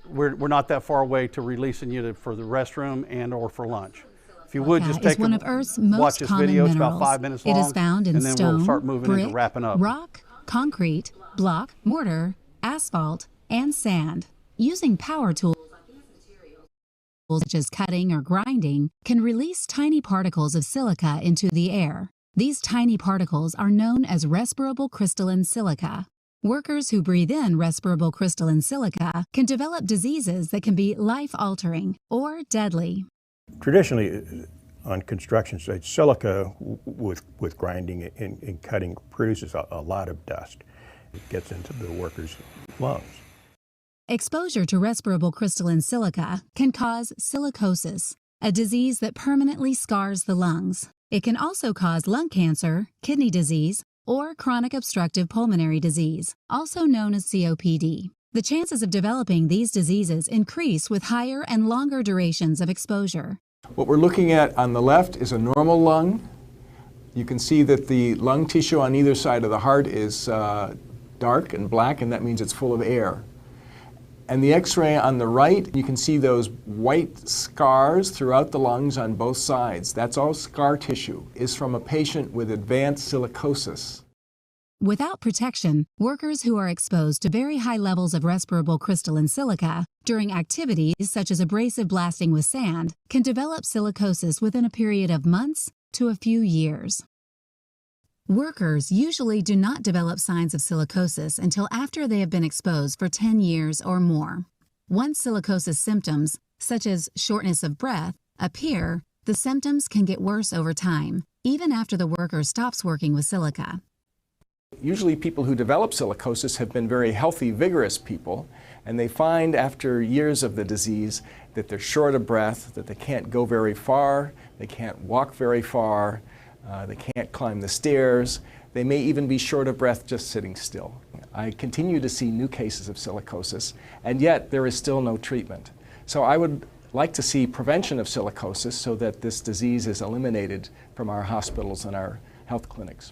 We're not that far away to releasing you for the restroom and or for lunch. If you would just take one of Earth's most watch this common video. minerals. It's about 5 minutes long. It is found in and then stone, we'll start moving brick, into wrapping up. rock, concrete, block, mortar, asphalt, and sand. Using power tools such as cutting or grinding can release tiny particles of silica into the air. These tiny particles are known as respirable crystalline silica. Workers who breathe in respirable crystalline silica can develop diseases that can be life-altering or deadly. Traditionally, on construction sites, silica with grinding and cutting produces a lot of dust. It gets into the workers' lungs. Exposure to respirable crystalline silica can cause silicosis, a disease that permanently scars the lungs. It can also cause lung cancer, kidney disease, or chronic obstructive pulmonary disease, also known as COPD. The chances of developing these diseases increase with higher and longer durations of exposure. What we're looking at on the left is a normal lung. You can see that the lung tissue on either side of the heart is dark and black, and that means it's full of air. And the X-ray on the right, you can see those white scars throughout the lungs on both sides. That's all scar tissue. It's from a patient with advanced silicosis. Without protection, workers who are exposed to very high levels of respirable crystalline silica during activities such as abrasive blasting with sand can develop silicosis within a period of months to a few years. Workers usually do not develop signs of silicosis until after they have been exposed for 10 years or more. Once silicosis symptoms, such as shortness of breath, appear, the symptoms can get worse over time, even after the worker stops working with silica. Usually people who develop silicosis have been very healthy, vigorous people, and they find after years of the disease that they're short of breath, that they can't go very far, they can't walk very far, they can't climb the stairs. They may even be short of breath just sitting still. I continue to see new cases of silicosis, and yet there is still no treatment. So I would like to see prevention of silicosis so that this disease is eliminated from our hospitals and our health clinics.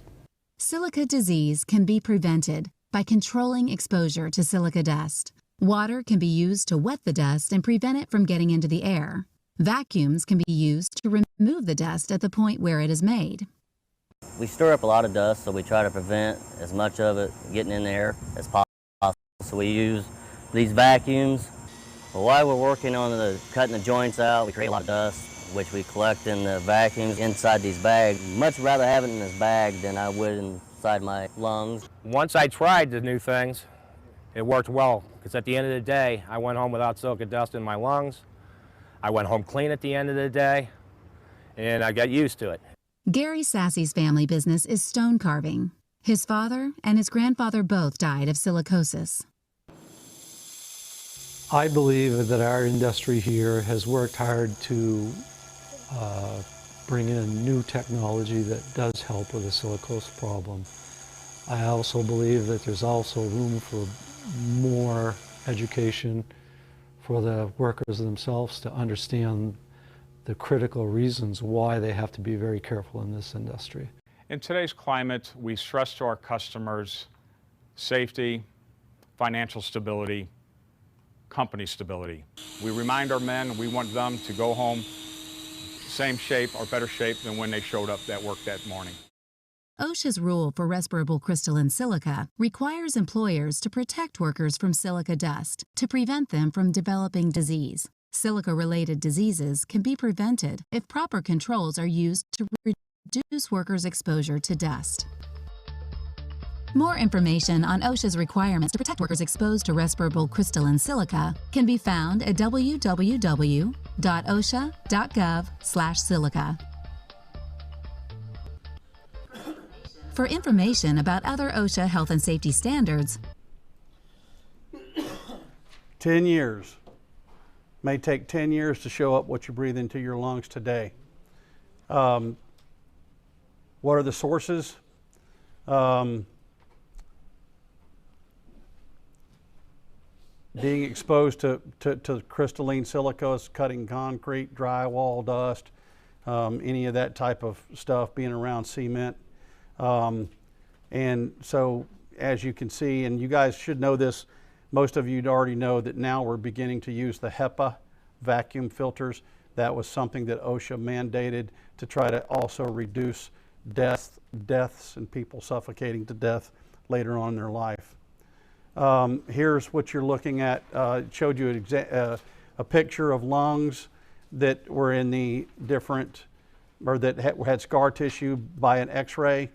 Silica disease can be prevented by controlling exposure to silica dust. Water can be used to wet the dust and prevent it from getting into the air. Vacuums can be used to remove the dust at the point where it is made. We stir up a lot of dust, so we try to prevent as much of it getting in the air as possible. So we use these vacuums. But while we're working on cutting the joints out, we create a lot of dust, which we collect in the vacuums inside these bags. Much rather have it in this bag than I would inside my lungs. Once I tried the new things, it worked well, because at the end of the day, I went home without silica dust in my lungs. I went home clean at the end of the day, and I got used to it. Gary Sasse's family business is stone carving. His father and his grandfather both died of silicosis. I believe that our industry here has worked hard to bring in new technology that does help with the silicose problem. I also believe that there's also room for more education for the workers themselves to understand the critical reasons why they have to be very careful in this industry. In today's climate, we stress to our customers safety, financial stability, company stability. We remind our men we want them to go home same shape or better shape than when they showed up at work that morning. OSHA's rule for respirable crystalline silica requires employers to protect workers from silica dust to prevent them from developing disease. Silica-related diseases can be prevented if proper controls are used to reduce workers' exposure to dust. More information on OSHA's requirements to protect workers exposed to respirable crystalline silica can be found at www.osha.gov/silica. For information about other OSHA health and safety standards, 10 years. May take 10 years to show up what you breathe into your lungs today. What are the sources? Being exposed to crystalline silicose, cutting concrete, drywall, dust, any of that type of stuff, being around cement. And so, as you can see, and you guys should know this, most of you already know that now we're beginning to use the HEPA vacuum filters. That was something that OSHA mandated to try to also reduce deaths and people suffocating to death later on in their life. Here's what you're looking at. It showed you a picture of lungs that were in the different, or that had scar tissue by an X-ray.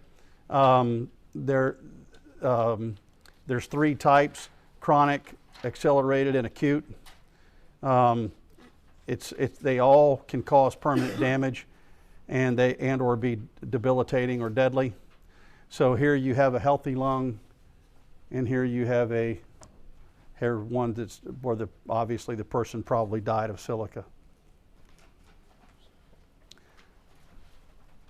There's 3 types: chronic, accelerated, and acute. They all can cause permanent damage, and or be debilitating or deadly. So here you have a healthy lung, and here you have one that's where obviously the person probably died of silica.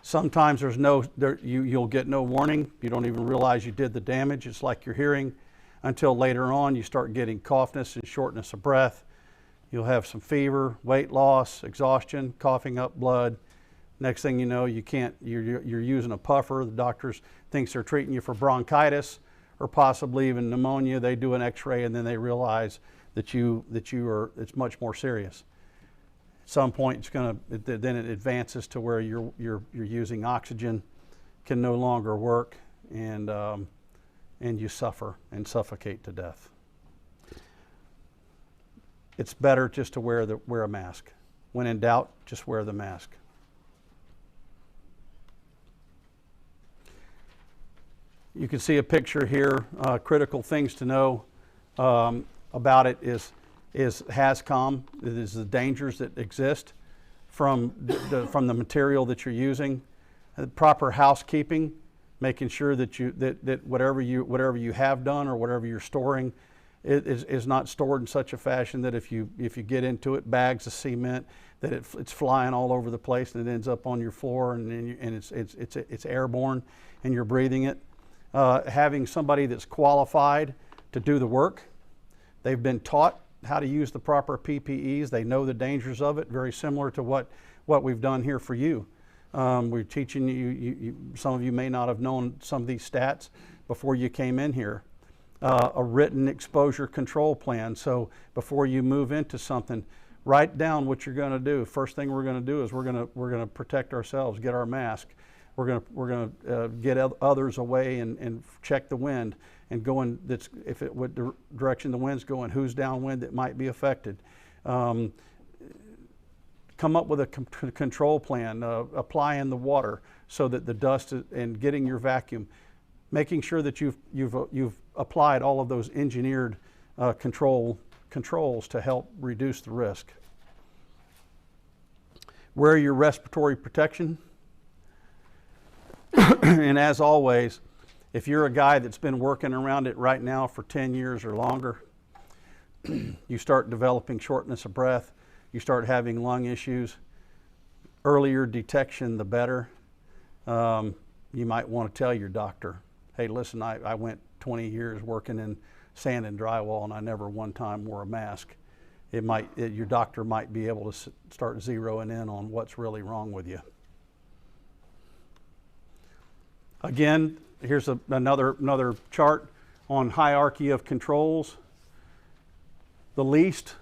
Sometimes you'll get no warning. You don't even realize you did the damage. It's like you're hearing until later on you start getting coughness and shortness of breath. You'll have some fever, weight loss, exhaustion, coughing up blood. Next thing you know, you're using a puffer. The doctors thinks they're treating you for bronchitis or possibly even pneumonia. They do an x-ray and then they realize that it's much more serious. At some point then it advances to where you're using oxygen, can no longer work, and you suffer and suffocate to death. It's better just to wear a mask. When in doubt, just wear the mask. You can see a picture here. Critical things to know about it is HAZCOM. It is the dangers that exist from the material that you're using. Proper housekeeping, making sure that whatever you have done or whatever you're storing is not stored in such a fashion that if you get into it, bags of cement, that it's flying all over the place and it ends up on your floor and it's airborne and you're breathing it. Having somebody that's qualified to do the work. They've been taught how to use the proper PPEs. They know the dangers of it, very similar to what we've done here for you. We're teaching you, some of you may not have known some of these stats before you came in here. A written exposure control plan. So before you move into something, write down what you're going to do. First thing we're going to do is we're going to protect ourselves, get our mask. We're going to get others away and check the wind and go in. What direction the wind's going, who's downwind that might be affected. Come up with a control plan. Applying the water so that the dust and getting your vacuum, making sure that you've applied all of those engineered controls to help reduce the risk. Wear your respiratory protection. And as always, if you're a guy that's been working around it right now for 10 years or longer, you start developing shortness of breath, you start having lung issues, earlier detection the better. You might want to tell your doctor, hey, listen, I went 20 years working in sand and drywall and I never one time wore a mask. Your doctor might be able to start zeroing in on what's really wrong with you. Again, here's another chart on hierarchy of controls. The least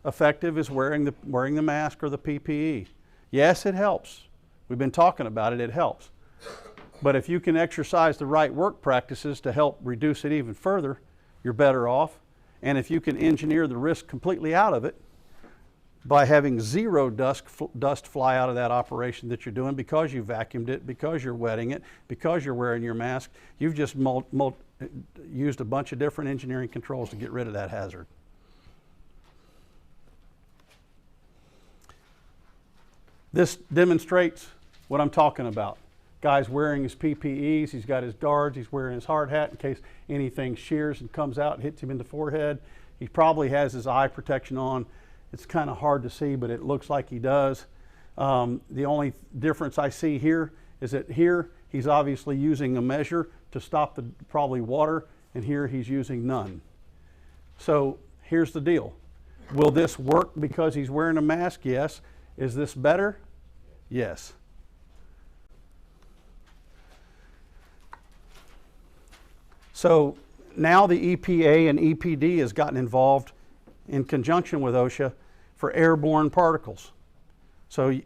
effective is wearing the mask or the PPE. Yes, it helps. We've been talking about it, it helps. But if you can exercise the right work practices to help reduce it even further, you're better off. And if you can engineer the risk completely out of it by having zero dust fly out of that operation that you're doing because you vacuumed it, because you're wetting it, because you're wearing your mask, you've just used a bunch of different engineering controls to get rid of that hazard. This demonstrates what I'm talking about. Guy's wearing his PPEs, he's got his guards, he's wearing his hard hat in case anything shears and comes out and hits him in the forehead. He probably has his eye protection on. It's kind of hard to see, but it looks like he does. The only difference I see here is that here he's obviously using a measure to stop probably water, and here he's using none. So here's the deal. Will this work because he's wearing a mask? Yes. Is this better? Yes. So now the EPA and EPD has gotten involved in conjunction with OSHA for airborne particles. So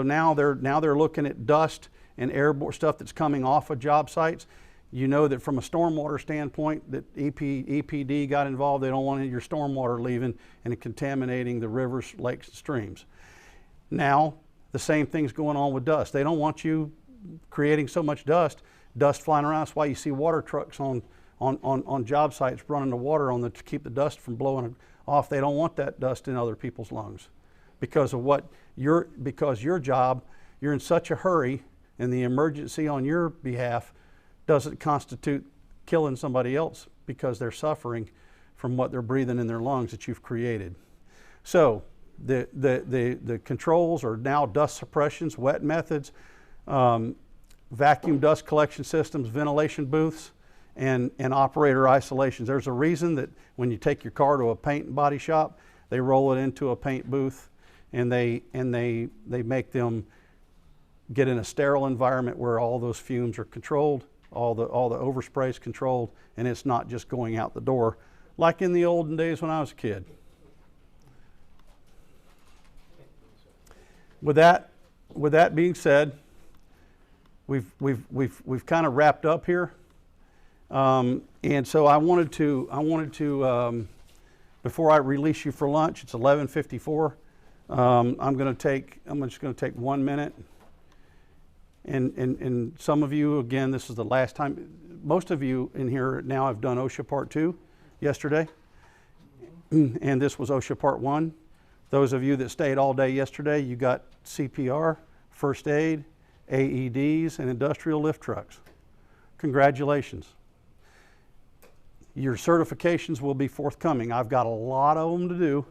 now they're looking at dust and airborne stuff that's coming off of job sites. You know that from a stormwater standpoint that EPD got involved. They don't want your stormwater leaving and contaminating the rivers, lakes, and streams. Now the same thing's going on with dust. They don't want you creating so much dust flying around. That's why you see water trucks on on job sites running the water on to keep the dust from blowing off. They don't want that dust in other people's lungs because of because your job, you're in such a hurry, and the emergency on your behalf doesn't constitute killing somebody else because they're suffering from what they're breathing in their lungs that you've created. So the controls are now dust suppressions, wet methods, vacuum dust collection systems, ventilation booths, and operator isolations. There's a reason that when you take your car to a paint and body shop, they roll it into a paint booth, and they make them get in a sterile environment where all those fumes are controlled, all the overspray is controlled, and it's not just going out the door like in the olden days when I was a kid. With that being said, we've kind of wrapped up here, and so I wanted to before I release you for lunch, it's 11:54. I'm just going to take 1 minute, and some of you, again, this is the last time. Most of you in here now have done OSHA Part 2 yesterday, and this was OSHA Part 1. Those of you that stayed all day yesterday, you got CPR, first aid, AEDs, and industrial lift trucks. Congratulations. Your certifications will be forthcoming. I've got a lot of them to do.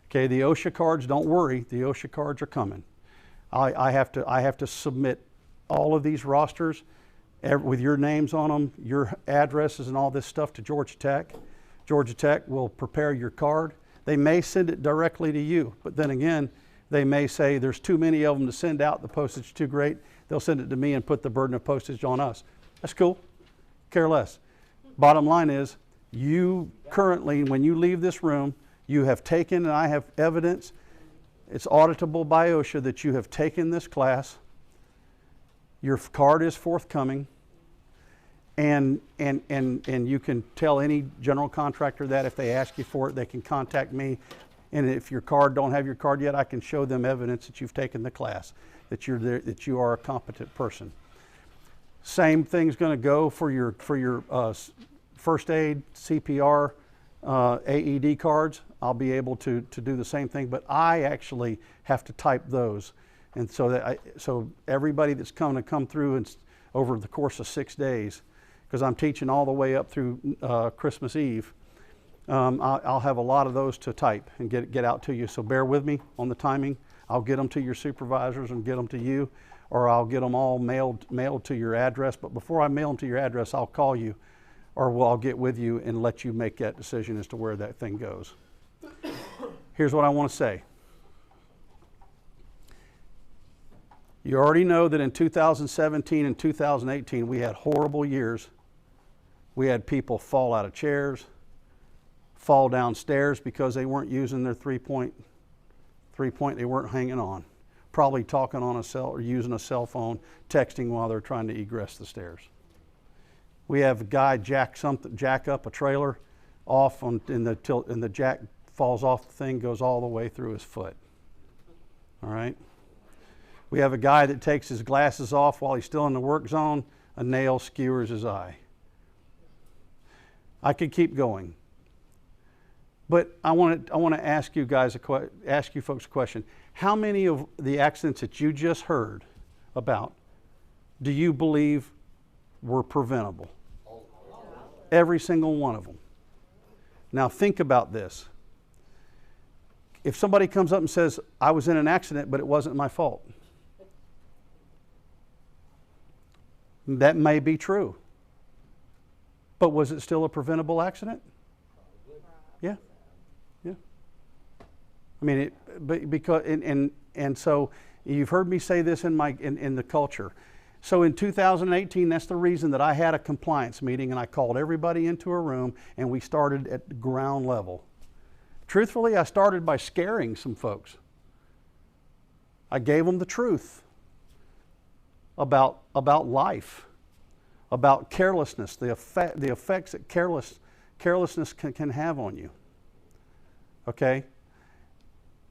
Okay, the OSHA cards, don't worry, the OSHA cards are coming. I have to submit all of these rosters with your names on them, your addresses and all this stuff to Georgia Tech. Georgia Tech will prepare your card. They may send it directly to you, but then again, they may say there's too many of them to send out, the postage is too great. They'll send it to me and put the burden of postage on us. That's cool, care less. Bottom line is, you currently, when you leave this room, you have taken, and I have evidence, it's auditable by OSHA that you have taken this class. Your card is forthcoming, and you can tell any general contractor that if they ask you for it, they can contact me. And if your card don't have your card yet, I can show them evidence that you've taken the class, that you're there, that you are a competent person. Same thing's going to go for your first aid, CPR, AED cards. I'll be able to do the same thing, but I actually have to type those, and so everybody that's come through and over the course of 6 days, because I'm teaching all the way up through Christmas Eve, I'll have a lot of those to type and get out to you. So bear with me on the timing. I'll get them to your supervisors and get them to you, or I'll get them all mailed to your address. But before I mail them to your address, I'll call you, or I'll get with you and let you make that decision as to where that thing goes. Here's what I want to say. You already know that in 2017 and 2018, we had horrible years. We had people fall out of chairs, fall downstairs because they weren't using their three-point, they weren't hanging on. Probably talking on a cell or using a cell phone, texting while they're trying to egress the stairs. We have a guy jack up a trailer off and the jack falls off the thing, goes all the way through his foot. All right. We have a guy that takes his glasses off while he's still in the work zone, a nail skewers his eye. I could keep going. But I want to ask you guys ask you folks a question. How many of the accidents that you just heard about do you believe were preventable? Every single one of them. Now think about this. If somebody comes up and says, I was in an accident, but it wasn't my fault. That may be true. But was it still a preventable accident? Yeah. Yeah. I mean, and so you've heard me say this in the culture. So in 2018, that's the reason that I had a compliance meeting and I called everybody into a room and we started at the ground level. Truthfully, I started by scaring some folks. I gave them the truth about life, about carelessness, the effects that carelessness can have on you. Okay?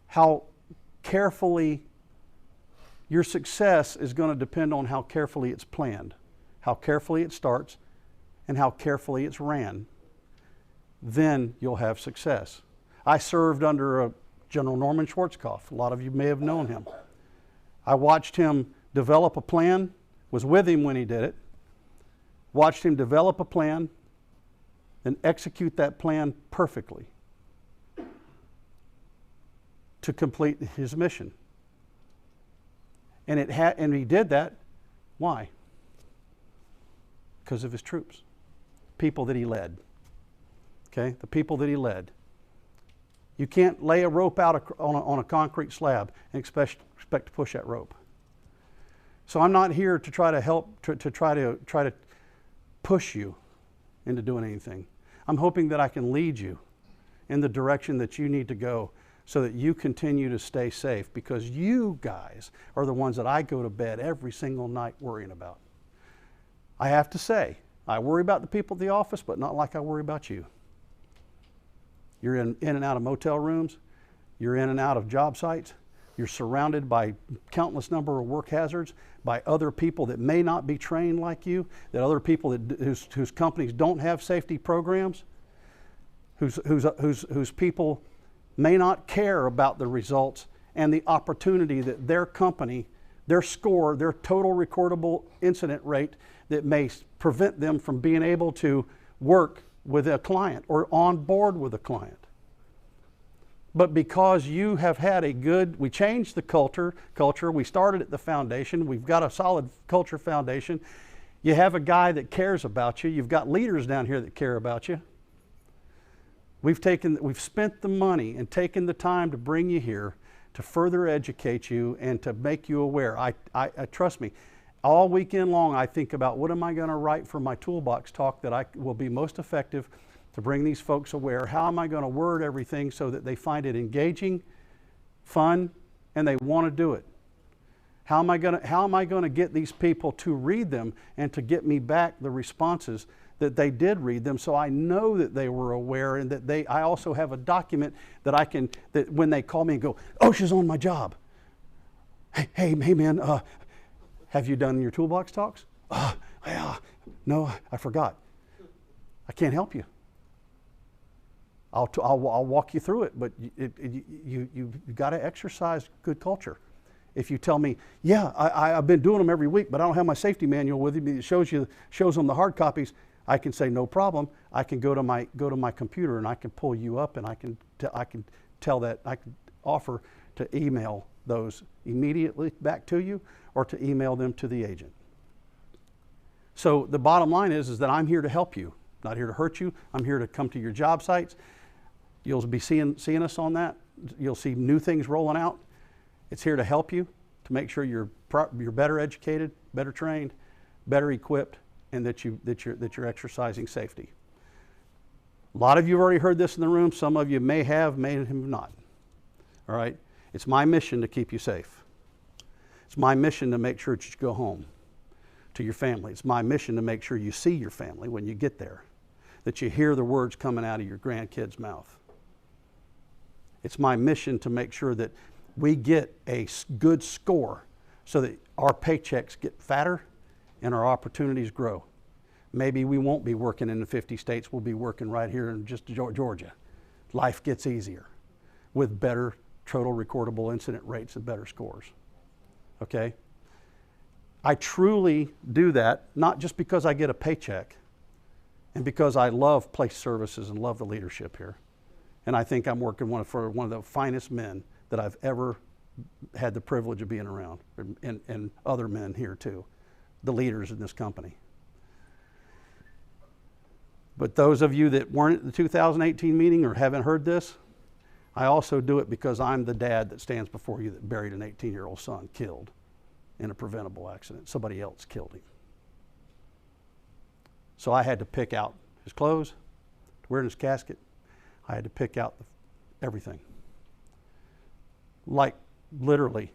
How carefully your success is going to depend on how carefully it's planned, how carefully it starts, and how carefully it's ran, then you'll have success. I served under General Norman Schwarzkopf. A lot of you may have known him. I watched him develop a plan, was with him when he did it, watched him develop a plan and execute that plan perfectly to complete his mission. And he did that. Why? Because of his troops, people that he led. Okay, the people that he led. You can't lay a rope out on a concrete slab and expect to push that rope. So I'm not here to try to help, to try to push you into doing anything. I'm hoping that I can lead you in the direction that you need to go so that you continue to stay safe, because you guys are the ones that I go to bed every single night worrying about. I have to say, I worry about the people at the office, but not like I worry about you. You're in and out of motel rooms. You're in and out of job sites. You're surrounded by countless number of work hazards, by other people that may not be trained like you, that other people whose companies don't have safety programs, whose people may not care about the results and the opportunity that their company, their score, their total recordable incident rate, that may prevent them from being able to work with a client or on board with a client. But because you have had we changed the culture, we started at the foundation, we've got a solid culture foundation, you have a guy that cares about you, you've got leaders down here that care about you. We've spent the money and taken the time to bring you here to further educate you and to make you aware. I trust me, all weekend long I think about what am I going to write for my toolbox talk that will be most effective to bring these folks aware. How am I going to word everything so that they find it engaging, fun, and they want to do it? How am I going to get these people to read them and to get me back the responses that they did read them, so I know that they were aware, and that I also have a document that that when they call me and go, OSHA's on my job. Hey man, have you done your toolbox talks? No, I forgot. I can't help you. I'll walk you through it, but you've got to exercise good culture. If you tell me, yeah, I've been doing them every week, but I don't have my safety manual with me that shows them the hard copies, I can say no problem. I can go to my computer and I can pull you up, and I can offer to email those immediately back to you, or to email them to the agent. So the bottom line is that I'm here to help you, not here to hurt you. I'm here to come to your job sites. You'll be seeing us on that. You'll see new things rolling out. It's here to help you, to make sure you're better educated, better trained, better equipped, and that you're exercising safety. A lot of you have already heard this in the room. Some of you may have not. All right? It's my mission to keep you safe. It's my mission to make sure that you go home to your family. It's my mission to make sure you see your family when you get there, that you hear the words coming out of your grandkid's mouth. It's my mission to make sure that we get a good score so that our paychecks get fatter and our opportunities grow. Maybe we won't be working in the 50 states, we'll be working right here in just Georgia. Life gets easier with better total recordable incident rates and better scores. Okay? I truly do that, not just because I get a paycheck and because I love place services and love the leadership here. And I think I'm working for one of the finest men that I've ever had the privilege of being around, and other men here too, the leaders in this company. But those of you that weren't at the 2018 meeting or haven't heard this, I also do it because I'm the dad that stands before you that buried an 18-year-old son killed in a preventable accident. Somebody else killed him. So I had to pick out his clothes, to wear in his casket. I had to pick out everything. Like literally,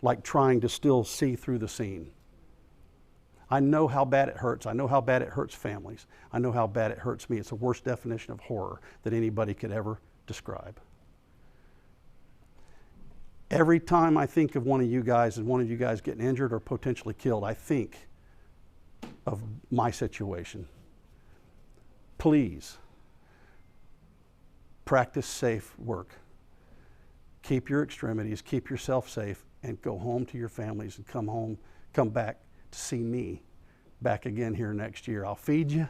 like trying to still see through the scene. I know how bad it hurts. I know how bad it hurts families. I know how bad it hurts me. It's the worst definition of horror that anybody could ever describe. Every time I think of one of you guys and one of you guys getting injured or potentially killed, I think of my situation please practice safe work. Keep your extremities, keep yourself safe, and go home to your families and come back to see me back again here next year. I'll feed you,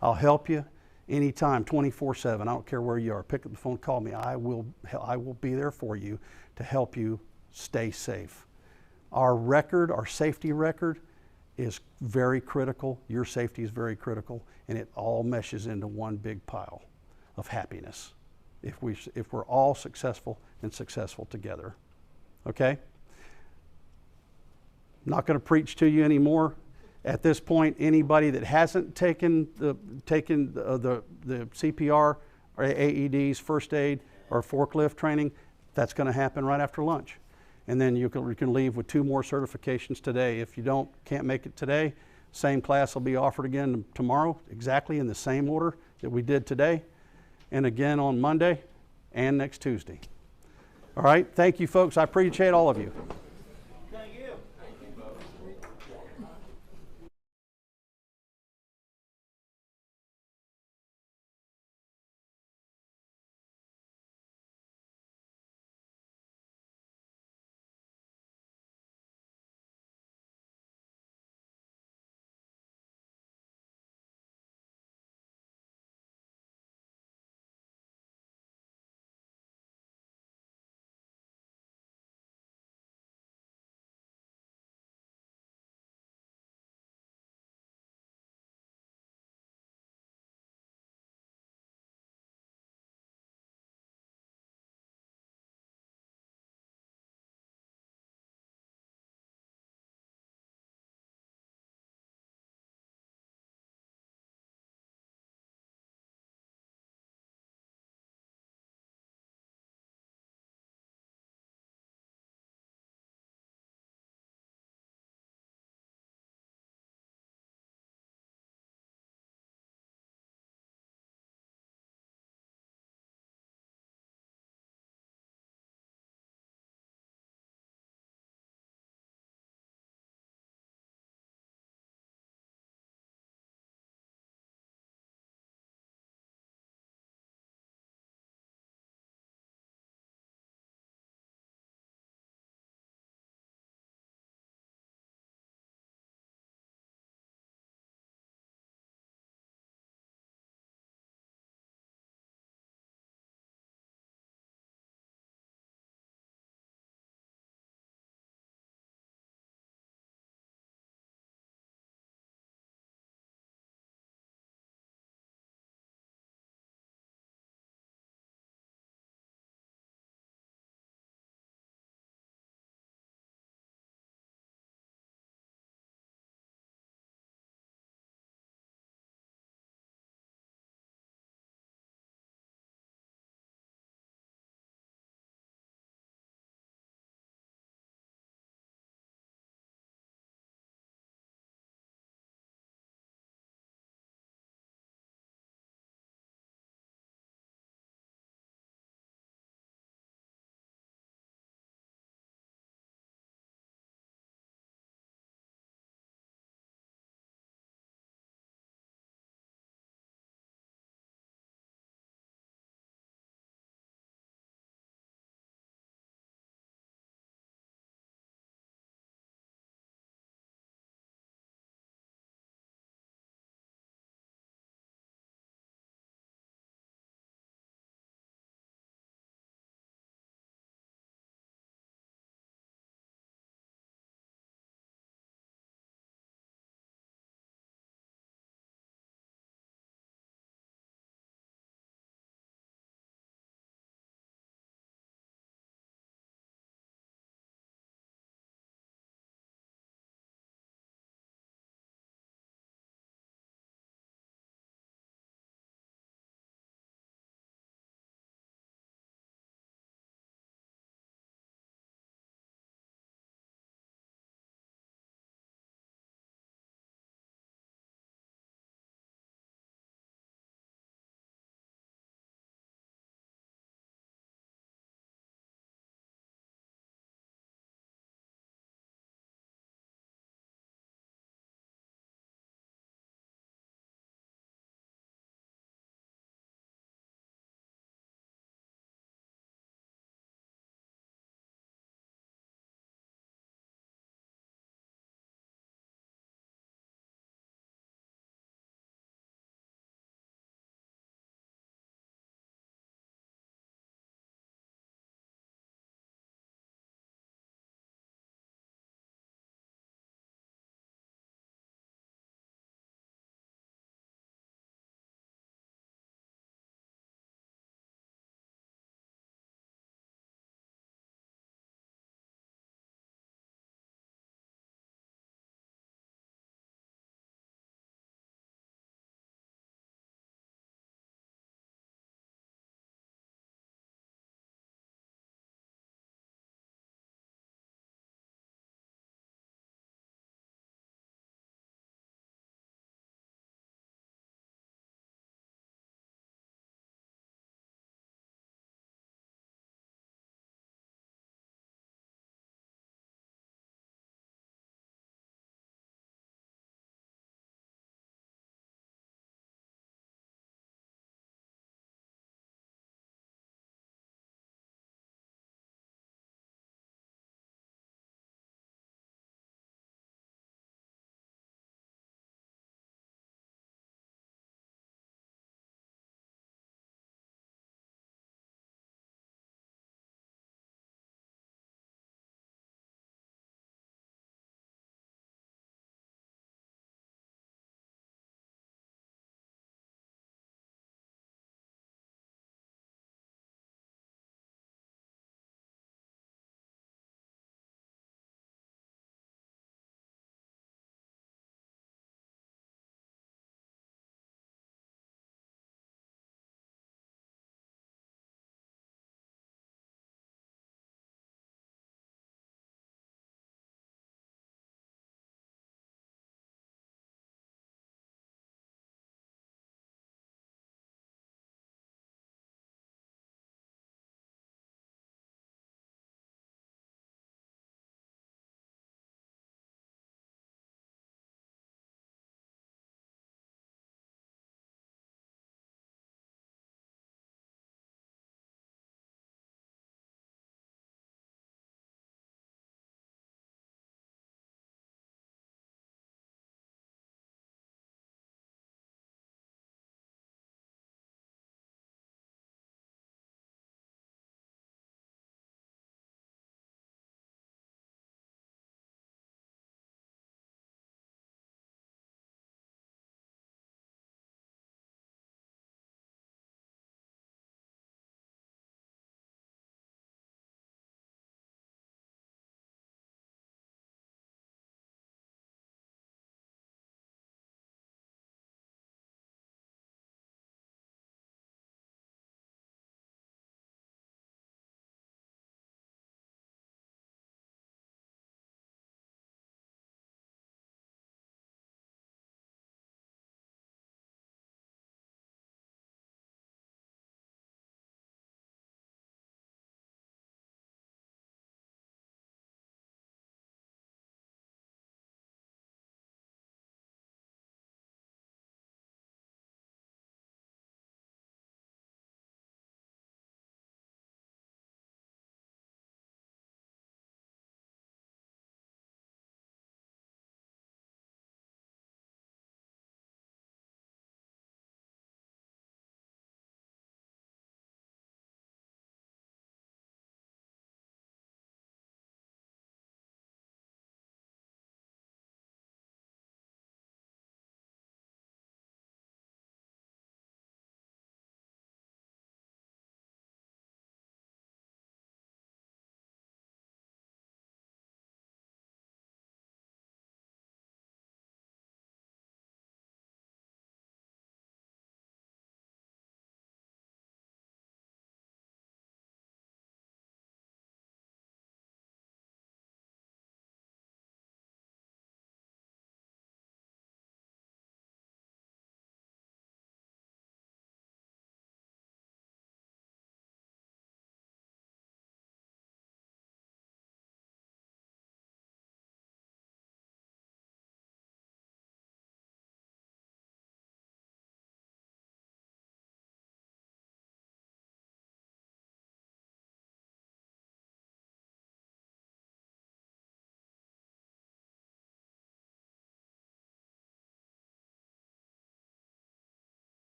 I'll help you anytime, 24/7. I don't care where you are. Pick up the phone, call me. I will be there for you to help you stay safe. Our record, our safety record, is very critical. Your safety is very critical, and it all meshes into one big pile of happiness if we're all successful and successful together. Okay? I'm not going to preach to you anymore. At this point, anybody that hasn't taken the CPR or AEDs, first aid, or forklift training, that's going to happen right after lunch. And then you can leave with 2 more certifications today. If you can't make it today, same class will be offered again tomorrow, exactly in the same order that we did today, and again on Monday and next Tuesday. All right, thank you folks. I appreciate all of you.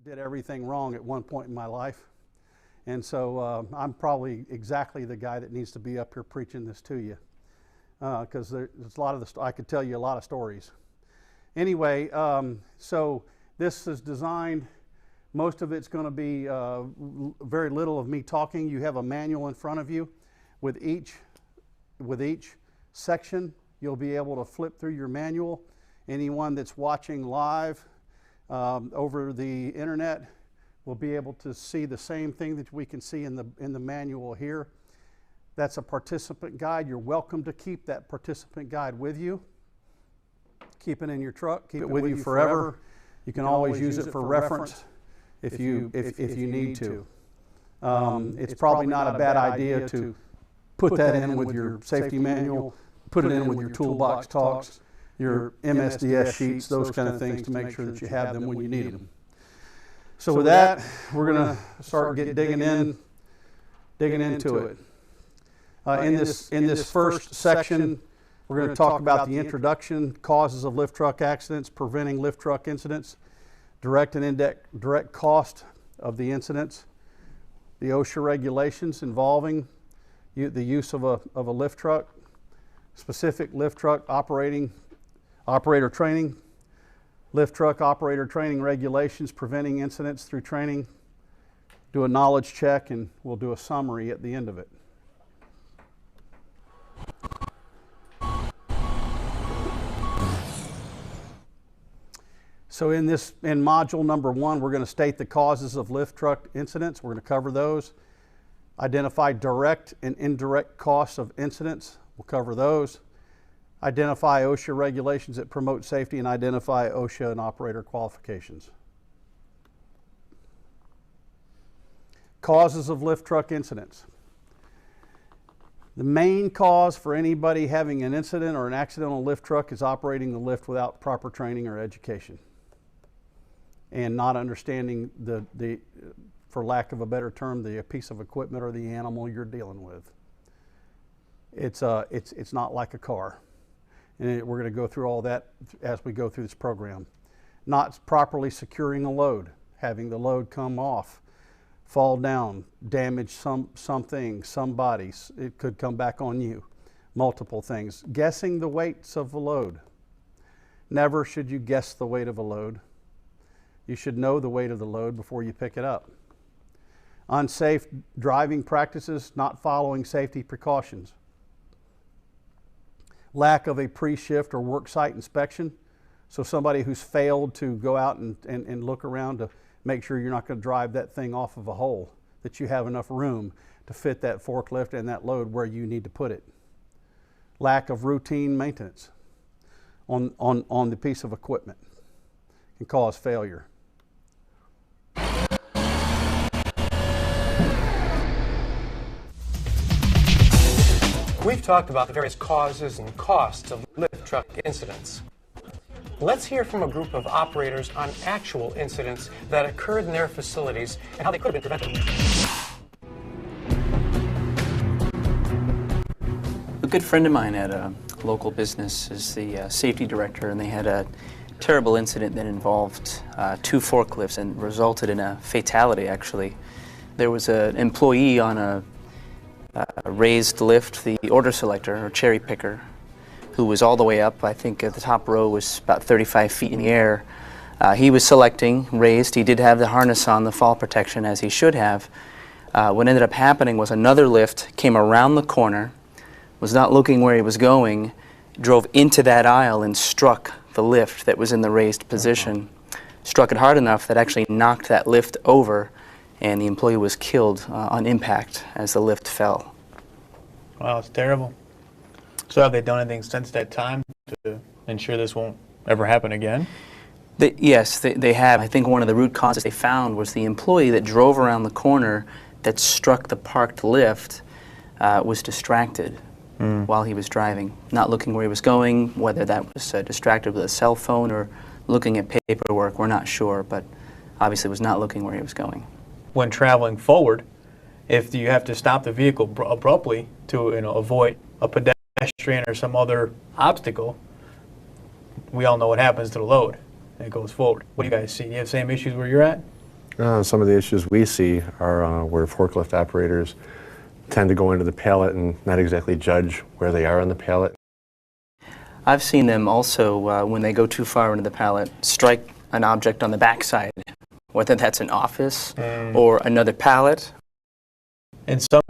did everything wrong at one point in my life. And so I'm probably exactly the guy that needs to be up here preaching this to you, because there's a lot of I could tell you a lot of stories. Anyway, so this is designed, most of it's going to be very little of me talking. You have a manual in front of you. With each section, you'll be able to flip through your manual. Anyone that's watching live over the internet will be able to see the same thing that we can see in the manual here. That's a participant guide. You're welcome to keep that participant guide with you. Keep it in your truck. Keep it with you forever. You can always use it for reference if you need to. It's probably not a bad idea to put that in with your safety manual, put it in with your toolbox talks, your MSDS sheets, those kind of things, to make sure that you have them when you need them. So with that, we're going to start digging into it. In this first section, we're going to talk about the introduction, causes of lift truck accidents, preventing lift truck incidents, direct and indirect cost of the incidents, the OSHA regulations involving the use of a lift truck, specific lift truck operator training, lift truck operator training regulations, preventing incidents through training, do a knowledge check, and we'll do a summary at the end of it. So in module number 1, we're going to state the causes of lift truck incidents. We're going to cover those. Identify direct and indirect costs of incidents. We'll cover those. Identify OSHA regulations that promote safety, and identify OSHA and operator qualifications. Causes of lift truck incidents. The main cause for anybody having an incident or an accident on a lift truck is operating the lift without proper training or education, and not understanding the for lack of a better term, the piece of equipment or the animal you're dealing with. It's not like a car. And we're going to go through all that as we go through this program. Not properly securing a load, having the load come off, fall down, damage something, somebody. It could come back on you. Multiple things. Guessing the weights of the load. Never should you guess the weight of a load. You should know the weight of the load before you pick it up. Unsafe driving practices, not following safety precautions. Lack of a pre-shift or work site inspection. So somebody who's failed to go out and look around to make sure you're not going to drive that thing off of a hole, that you have enough room to fit that forklift and that load where you need to put it. Lack of routine maintenance on the piece of equipment can cause failure. We've talked about the various causes and costs of lift truck incidents. Let's hear from a group of operators on actual incidents that occurred in their facilities and how they could have been prevented. A good friend of mine at a local business is the safety director, and they had a terrible incident that involved 2 forklifts and resulted in a fatality, actually. There was an employee on a raised lift, the order selector or cherry picker, who was all the way up. I think the top row was about 35 feet in the air. He was selecting raised. He did have the harness on, the fall protection, as he should have. What ended up happening was another lift came around the corner, was not looking where he was going, drove into that aisle and struck the lift that was in the raised position. Struck it hard enough that actually knocked that lift over, and the employee was killed on impact as the lift fell. Wow, it's terrible. So have they done anything since that time to ensure this won't ever happen again? Yes, they have. I think one of the root causes they found was the employee that drove around the corner that struck the parked lift was distracted while he was driving, not looking where he was going. Whether that was distracted with a cell phone or looking at paperwork, we're not sure, but obviously was not looking where he was going. When traveling forward, if you have to stop the vehicle abruptly to avoid a pedestrian or some other obstacle, we all know what happens to the load. It goes forward. What do you guys see? You have the same issues where you're at? Some of the issues we see are where forklift operators tend to go into the pallet and not exactly judge where they are on the pallet. I've seen them also, when they go too far into the pallet, strike an object on the backside, whether that's an office or another pallet. In some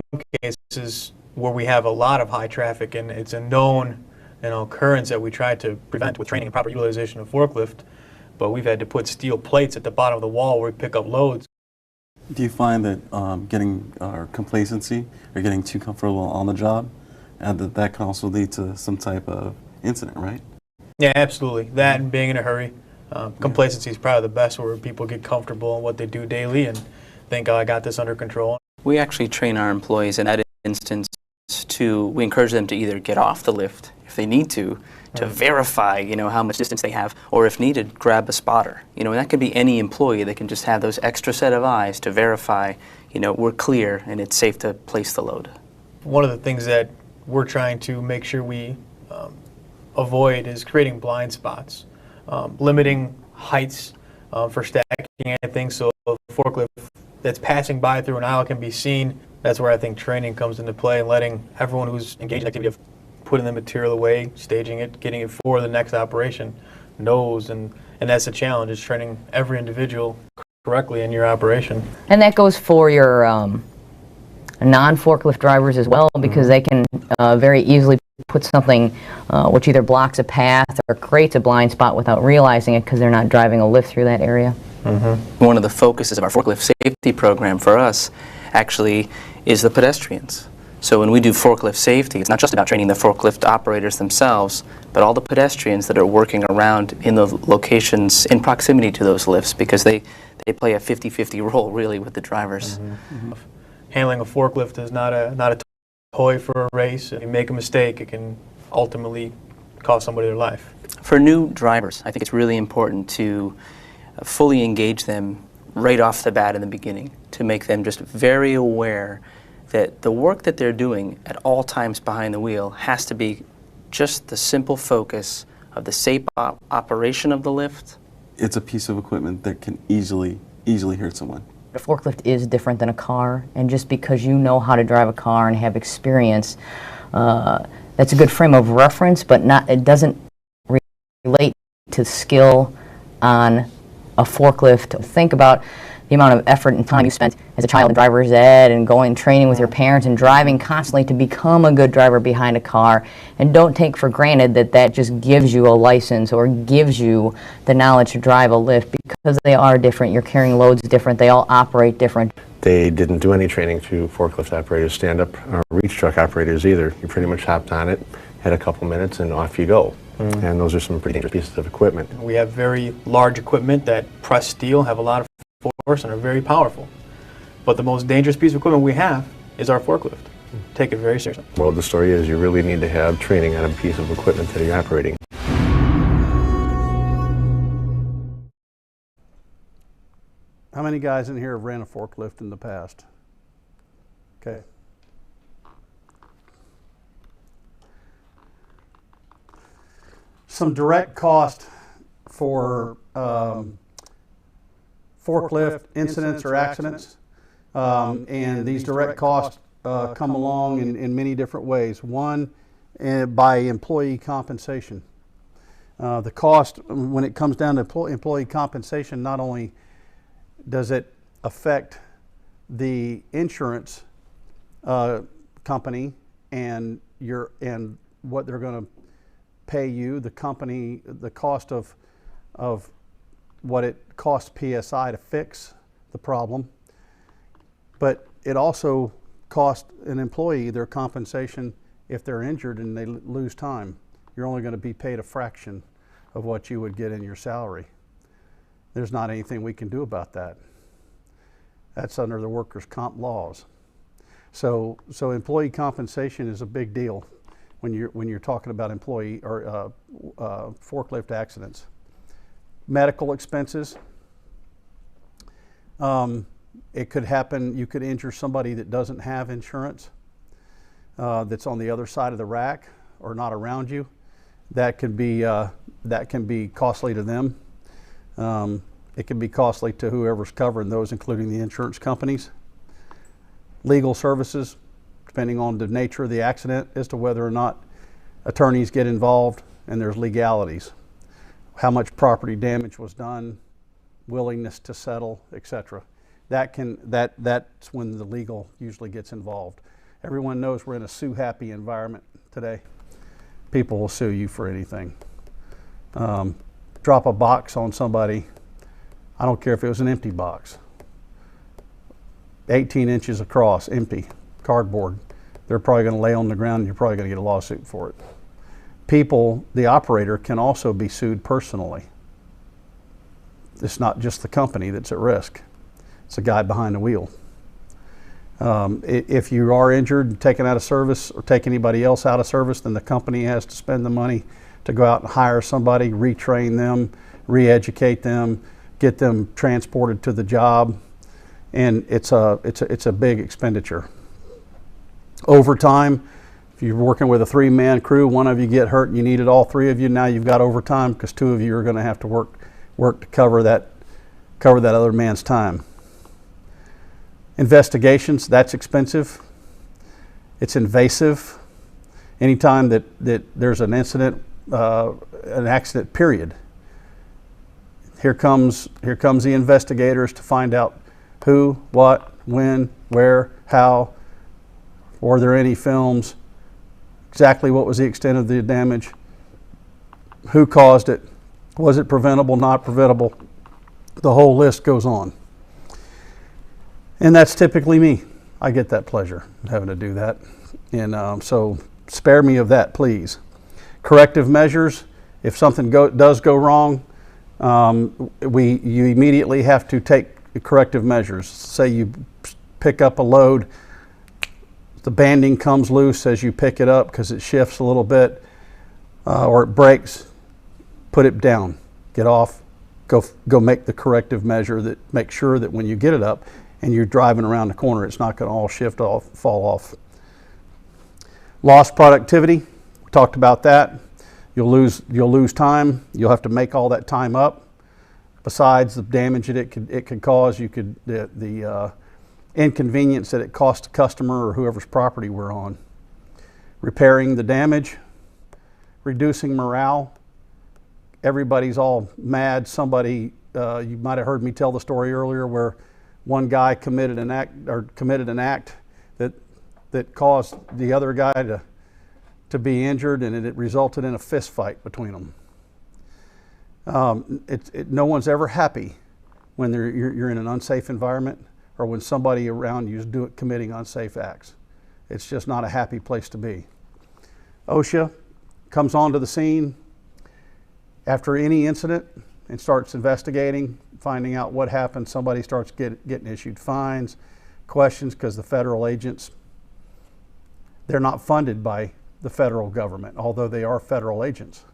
cases where we have a lot of high traffic and it's a known occurrence that we try to prevent with training and proper utilization of forklift, but we've had to put steel plates at the bottom of the wall where we pick up loads. Do you find that getting complacency or getting too comfortable on the job, and that can also lead to some type of incident, right? Yeah, absolutely. That and being in a hurry. Complacency is probably the best, where people get comfortable in what they do daily and think, oh, I got this under control. We actually train our employees in that instance we encourage them to either get off the lift if they need to verify, how much distance they have, or if needed, grab a spotter. And that could be any employee. They can just have those extra set of eyes to verify, we're clear and it's safe to place the load. One of the things that we're trying to make sure we avoid is creating blind spots, limiting heights for stacking anything, so a forklift that's passing by through an aisle can be seen. That's where I think training comes into play, and letting everyone who's engaged in the activity of putting the material away, staging it, getting it for the next operation knows, and that's the challenge, is training every individual correctly in your operation. And that goes for your non-forklift drivers as well, because they can very easily put something which either blocks a path or creates a blind spot without realizing it because they're not driving a lift through that area. One of the focuses of our forklift safety program for us actually is the pedestrians. So when we do forklift safety, it's not just about training the forklift operators themselves, but all the pedestrians that are working around in the locations in proximity to those lifts, because they play a 50-50 role really with the drivers. Handling a forklift is not a toy for a race. If you make a mistake, it can ultimately cost somebody their life. For new drivers, I think it's really important to fully engage them right off the bat in the beginning, to make them just very aware that the work that they're doing at all times behind the wheel has to be just the simple focus of the safe operation of the lift. It's a piece of equipment that can easily hurt someone. A forklift is different than a car, and just because you know how to drive a car and have experience, that's a good frame of reference, but it doesn't relate to skill on a forklift. Think about the amount of effort and time you spent as a child in driver's ed and going and training with your parents and driving constantly to become a good driver behind a car. And don't take for granted that just gives you a license or gives you the knowledge to drive a lift, because they are different. You're carrying loads different. They all operate different. They didn't do any training to forklift operators, stand-up or reach truck operators either. You pretty much hopped on it, had a couple minutes, and off you go. And those are some pretty dangerous pieces of equipment. We have very large equipment that press steel, have a lot of force, and are very powerful. But the most dangerous piece of equipment we have is our forklift. Take it very seriously. Well, the story is you really need to have training on a piece of equipment that you're operating. How many guys in here have ran a forklift in the past? Okay. Some direct cost for forklift incidents or accidents, and these direct costs come along in many different ways. One, by employee compensation. The cost, when it comes down to employee compensation, not only does it affect the insurance company and what they're going to pay you, the company, the cost of what it costs PSI to fix the problem, but it also costs an employee their compensation if they're injured and they lose time. You're only going to be paid a fraction of what you would get in your salary. There's not anything we can do about that. That's under the workers' comp laws. So employee compensation is a big deal when you're talking about employee or forklift accidents. Medical expenses. It could happen, you could injure somebody that doesn't have insurance, that's on the other side of the rack or not around you. That can be costly to them. It can be costly to whoever's covering those, including the insurance companies. Legal services, depending on the nature of the accident as to whether or not attorneys get involved, and there's legalities. How much property damage was done, willingness to settle, etc. That's when the legal usually gets involved. Everyone knows we're in a sue-happy environment today. People will sue you for anything. Drop a box on somebody, I don't care if it was an empty box, 18 inches across, empty, cardboard. They're probably going to lay on the ground and you're probably going to get a lawsuit for it. People, the operator, can also be sued personally. It's not just the company that's at risk. It's the guy behind the wheel. If you are injured and taken out of service or take anybody else out of service, then the company has to spend the money to go out and hire somebody, retrain them, re-educate them, get them transported to the job, and it's a big expenditure. Overtime, if you're working with a 3-man crew, one of you get hurt and you needed all 3 of you, now you've got overtime because 2 of you are going to have to work to cover that other man's time. Investigations, that's expensive. It's invasive. Anytime that there's an incident, an accident, period. Here comes the investigators to find out who, what, when, where, how, were there any films, exactly what was the extent of the damage, who caused it, was it preventable, not preventable, the whole list goes on. And that's typically me. I get that pleasure having to do that. And so spare me of that, please. Corrective measures, if something does go wrong, you immediately have to take corrective measures. Say you pick up a load, the banding comes loose as you pick it up because it shifts a little bit, or it breaks, put it down, get off, go make the corrective measure that makes sure that when you get it up and you're driving around the corner, it's not going to all shift off, fall off. Lost productivity, we talked about that. You'll lose time. You'll have to make all that time up. Besides the damage that it could cause, the inconvenience that it costs the customer or whoever's property we're on. Repairing the damage, reducing morale. Everybody's all mad. Somebody, you might have heard me tell the story earlier where one guy committed an act that caused the other guy to be injured, and it resulted in a fist fight between them. No one's ever happy when you're in an unsafe environment or when somebody around you is committing unsafe acts. It's just not a happy place to be. OSHA comes onto the scene after any incident and starts investigating, finding out what happened. Somebody starts getting issued fines, questions, because the federal agents, they're not funded by the federal government, although they are federal agents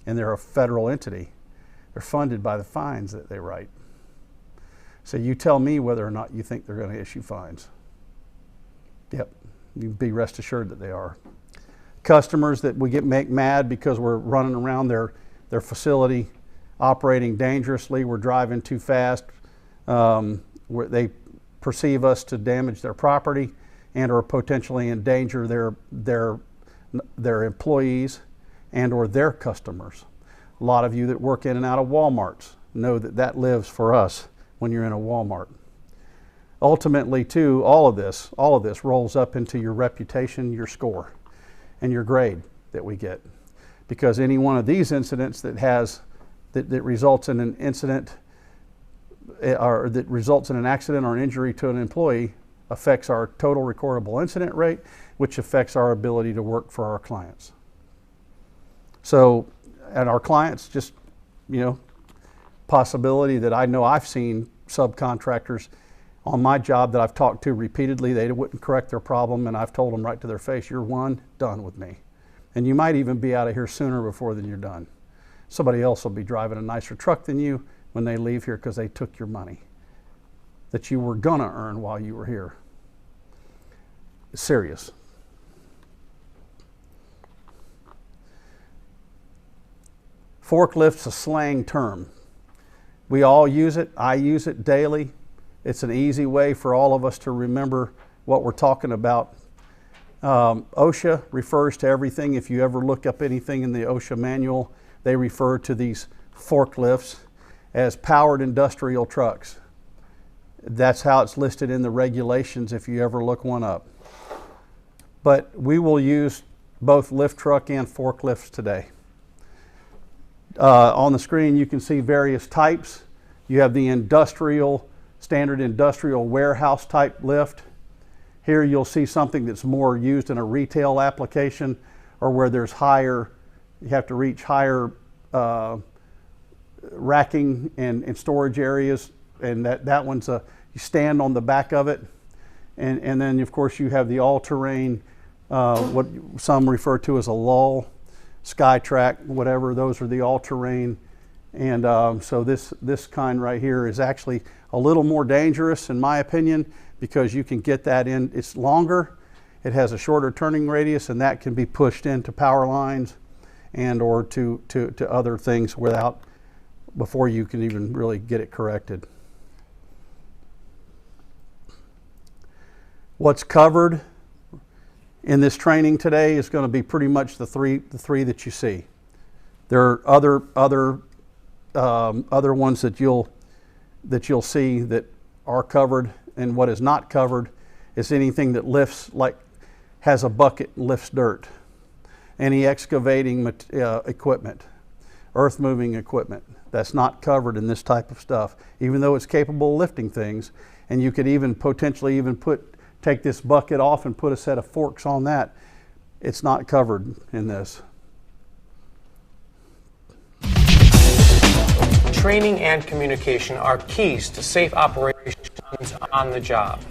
and they're a federal entity. They're funded by the fines that they write. So you tell me whether or not you think they're going to issue fines. Yep, you be rest assured that they are. Customers that we make mad because we're running around their facility, operating dangerously, we're driving too fast, they perceive us to damage their property and or potentially endanger their employees and or their customers. A lot of you that work in and out of Walmarts know that lives for us when you're in a Walmart. Ultimately, too, all of this rolls up into your reputation, your score, and your grade that we get. Because any one of these incidents that results in an incident or that results in an accident or an injury to an employee affects our total recordable incident rate, which affects our ability to work for our clients. So, and our clients, just, possibility that I know I've seen subcontractors on my job that I've talked to repeatedly, they wouldn't correct their problem, and I've told them right to their face, you're done with me. And you might even be out of here sooner before than you're done. Somebody else will be driving a nicer truck than you when they leave here because they took your money that you were gonna earn while you were here. It's serious. Forklift's a slang term. We all use it. I use it daily. It's an easy way for all of us to remember what we're talking about. OSHA refers to everything. If you ever look up anything in the OSHA manual, they refer to these forklifts as powered industrial trucks. That's how it's listed in the regulations if you ever look one up. But we will use both lift truck and forklifts today. On the screen you can see various types. You have the standard industrial warehouse type lift. Here you'll see something that's more used in a retail application or where there's you have to reach higher racking and storage areas, and that one's you stand on the back of it. And then of course you have the all-terrain, what some refer to as a lull, Skytrack, whatever, those are the all-terrain. And so this kind right here is actually a little more dangerous in my opinion, because you can get that in, it's longer, it has a shorter turning radius, and that can be pushed into power lines and or to other things before you can even really get it corrected. What's covered in this training today is going to be pretty much the three that you see. There are other ones that you'll see that are covered, and what is not covered is anything that lifts, like has a bucket and lifts dirt, any excavating equipment, earth moving equipment. That's not covered in this type of stuff, even though it's capable of lifting things. And you could even potentially take this bucket off and put a set of forks on that. It's not covered in this. Training and communication are keys to safe operations on the job.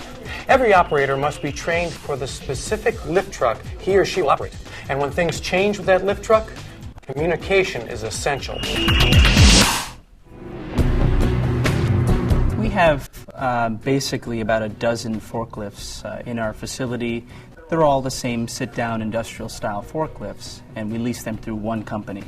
Every operator must be trained for the specific lift truck he or she will operate. And when things change with that lift truck, communication is essential. We have basically about a dozen forklifts in our facility. They're all the same sit-down industrial style forklifts, and we lease them through one company.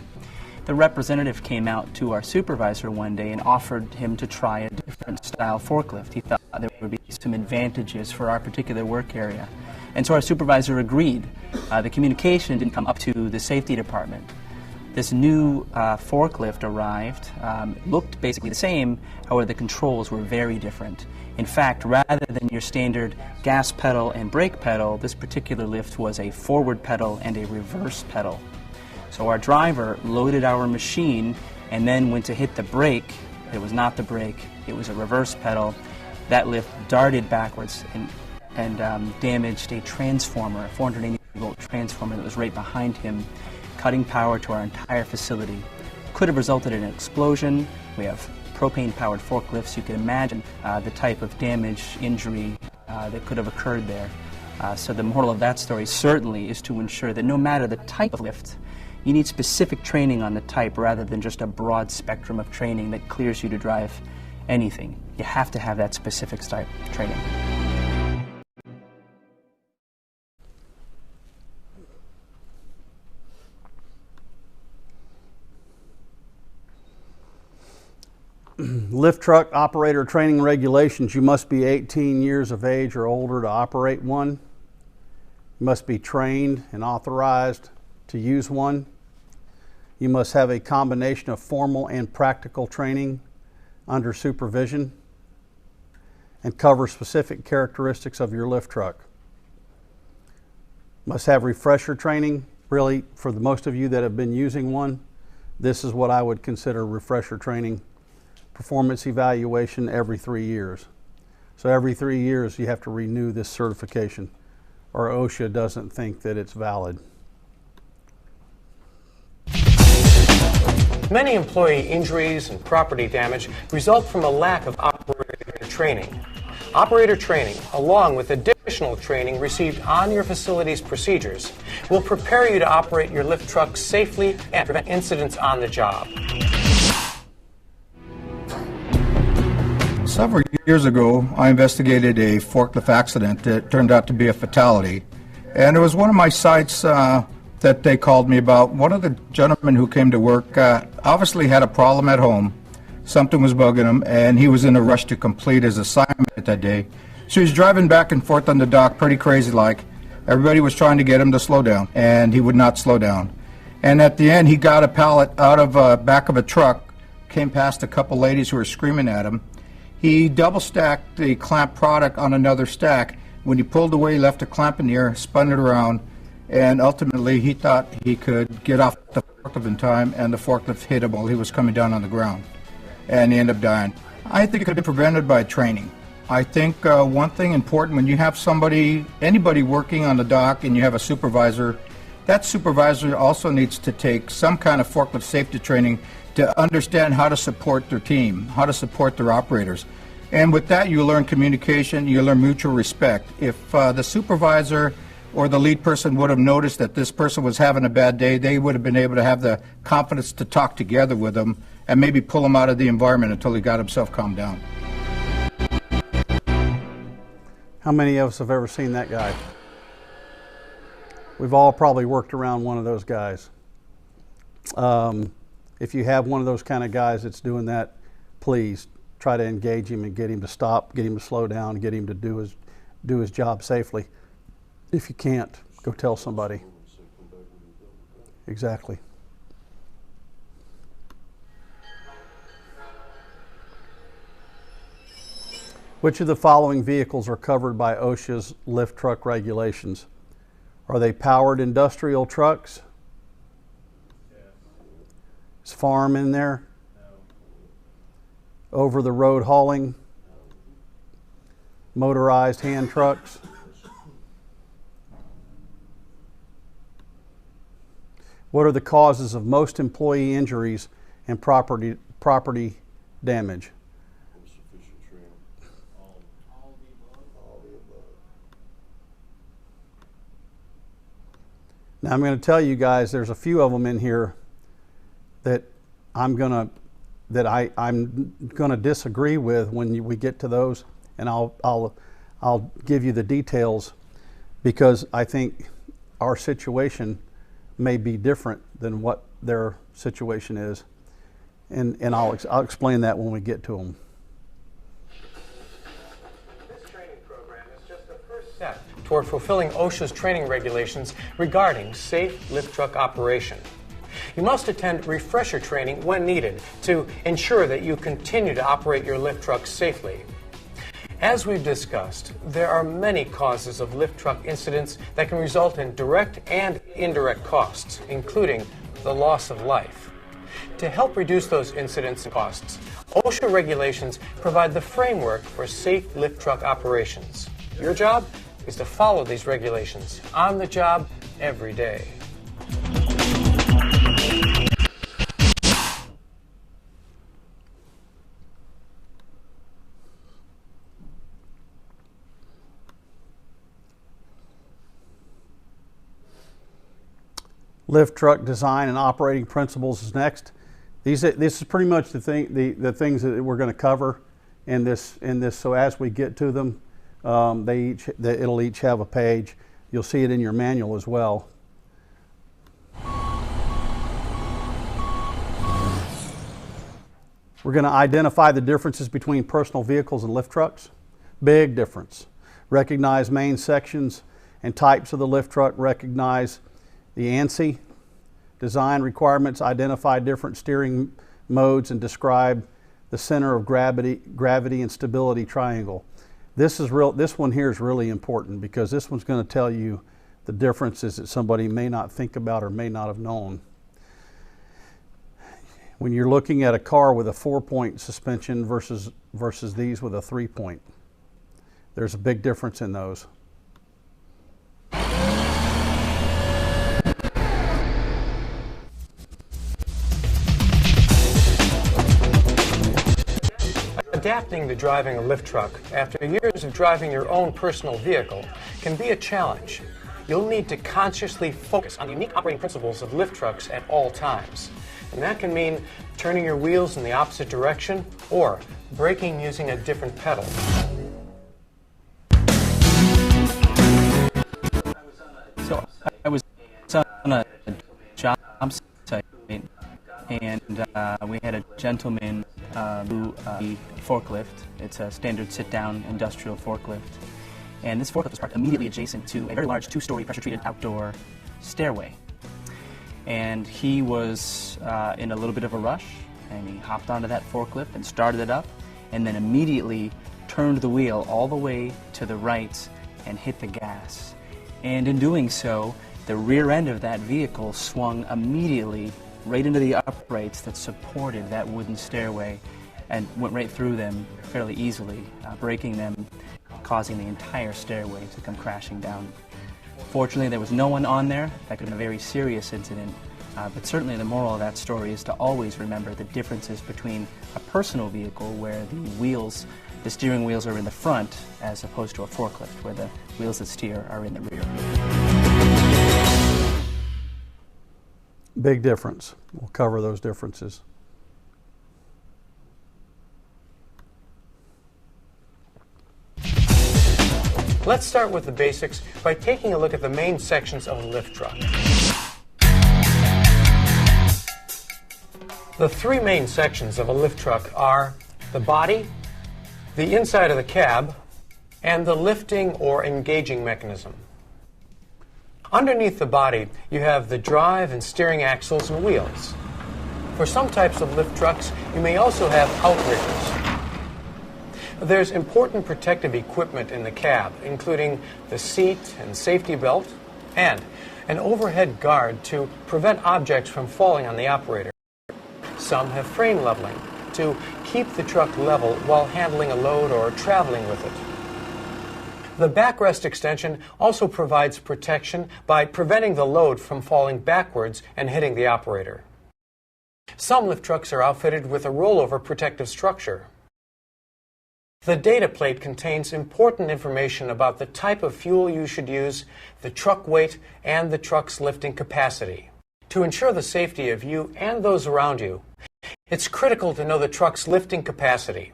The representative came out to our supervisor one day and offered him to try a different style forklift. He thought there would be some advantages for our particular work area. And so our supervisor agreed. The communication didn't come up to the safety department. This new forklift arrived, looked basically the same, however the controls were very different. In fact, rather than your standard gas pedal and brake pedal, this particular lift was a forward pedal and a reverse pedal. So our driver loaded our machine and then went to hit the brake. It was not the brake, it was a reverse pedal. That lift darted backwards and damaged a transformer, a 480-volt transformer that was right behind him, cutting power to our entire facility. Could have resulted in an explosion. We have propane-powered forklifts. You can imagine the type of damage, injury that could have occurred there. So the moral of that story certainly is to ensure that no matter the type of lift, you need specific training on the type rather than just a broad spectrum of training that clears you to drive anything. You have to have that specific type of training. Lift truck operator training regulations. You must be 18 years of age or older to operate one. You must be trained and authorized to use one. You must have a combination of formal and practical training under supervision and cover specific characteristics of your lift truck. Must have refresher training. Really, for the most of you that have been using one, this is what I would consider refresher training. Performance evaluation every 3 years. So every 3 years you have to renew this certification, or OSHA doesn't think that it's valid. Many employee injuries and property damage result from a lack of operator training. Operator training, along with additional training received on your facility's procedures, will prepare you to operate your lift truck safely and prevent incidents on the job. Several years ago, I investigated a forklift accident that turned out to be a fatality. And it was one of my sites that they called me about. One of the gentlemen who came to work obviously had a problem at home, Something was bugging him, and he was in a rush to complete his assignment that day. So he was driving back and forth on the dock pretty crazy-like. Everybody was trying to get him to slow down, and he would not slow down. And at the end, he got a pallet out of back of a truck, came past a couple ladies who were screaming at him. He double-stacked the clamp product on another stack. When he pulled away, he left a clamp in the air, spun it around, and ultimately he thought he could get off the forklift in time, and the forklift hit him while he was coming down on the ground, and he ended up dying. I think it could have been prevented by training. I think one thing important, when you have anybody working on the dock and you have a supervisor, that supervisor also needs to take some kind of forklift safety training to understand how to support their team, how to support their operators. And with that, you learn communication, you learn mutual respect. If the supervisor or the lead person would have noticed that this person was having a bad day, they would have been able to have the confidence to talk together with him and maybe pull him out of the environment until he got himself calmed down. How many of us have ever seen that guy? We've all probably worked around one of those guys. If you have one of those kind of guys that's doing that, please try to engage him and get him to stop, get him to slow down, get him to do his job safely. If you can't, go tell somebody. Exactly. Which of the following vehicles are covered by OSHA's lift truck regulations? Are they powered industrial trucks? Is farm in there? No. Over the road hauling? Motorized hand trucks? What are the causes of most employee injuries and property damage? Now I'm going to tell you guys, there's a few of them in here that I'm gonna disagree with when we get to those, and I'll give you the details, because I think our situation may be different than what their situation is, and I'll explain that when we get to them. Step toward fulfilling OSHA's training regulations regarding safe lift truck operation. You must attend refresher training when needed to ensure that you continue to operate your lift truck safely. As we've discussed, there are many causes of lift truck incidents that can result in direct and indirect costs, including the loss of life. To help reduce those incidents and costs, OSHA regulations provide the framework for safe lift truck operations. Your job is to follow these regulations on the job every day. Lift truck design and operating principles is next. This is pretty much the things that we're going to cover in this. So as we get to them, it'll each have a page. You'll see it in your manual as well. We're going to identify the differences between personal vehicles and lift trucks. Big difference. Recognize main sections and types of the lift truck. Recognize the ANSI. Design requirements. Identify different steering modes and describe the center of gravity and stability triangle. This one here is really important, because this one's going to tell you the differences that somebody may not think about or may not have known. When you're looking at a car with a 4-point suspension versus these with a 3-point, there's a big difference in those. Adapting to driving a lift truck after years of driving your own personal vehicle can be a challenge. You'll need to consciously focus on the unique operating principles of lift trucks at all times. And that can mean turning your wheels in the opposite direction or braking using a different pedal. So I was on a job site, and we had a gentleman the forklift. It's a standard sit-down industrial forklift. And this forklift was parked immediately adjacent to a very large 2-story pressure-treated outdoor stairway. And he was in a little bit of a rush, and he hopped onto that forklift and started it up, and then immediately turned the wheel all the way to the right and hit the gas. And in doing so, the rear end of that vehicle swung immediately right into the uprights that supported that wooden stairway and went right through them fairly easily, breaking them, causing the entire stairway to come crashing down. Fortunately, there was no one on there. That could have been a very serious incident. But certainly the moral of that story is to always remember the differences between a personal vehicle where the steering wheels are in the front as opposed to a forklift where the wheels that steer are in the rear. Big difference. We'll cover those differences. Let's start with the basics by taking a look at the main sections of a lift truck. The three main sections of a lift truck are the body, the inside of the cab, and the lifting or engaging mechanism. Underneath the body, you have the drive and steering axles and wheels. For some types of lift trucks, you may also have outriggers. There's important protective equipment in the cab, including the seat and safety belt, and an overhead guard to prevent objects from falling on the operator. Some have frame leveling to keep the truck level while handling a load or traveling with it. The backrest extension also provides protection by preventing the load from falling backwards and hitting the operator. Some lift trucks are outfitted with a rollover protective structure. The data plate contains important information about the type of fuel you should use, the truck weight, and the truck's lifting capacity. To ensure the safety of you and those around you, it's critical to know the truck's lifting capacity.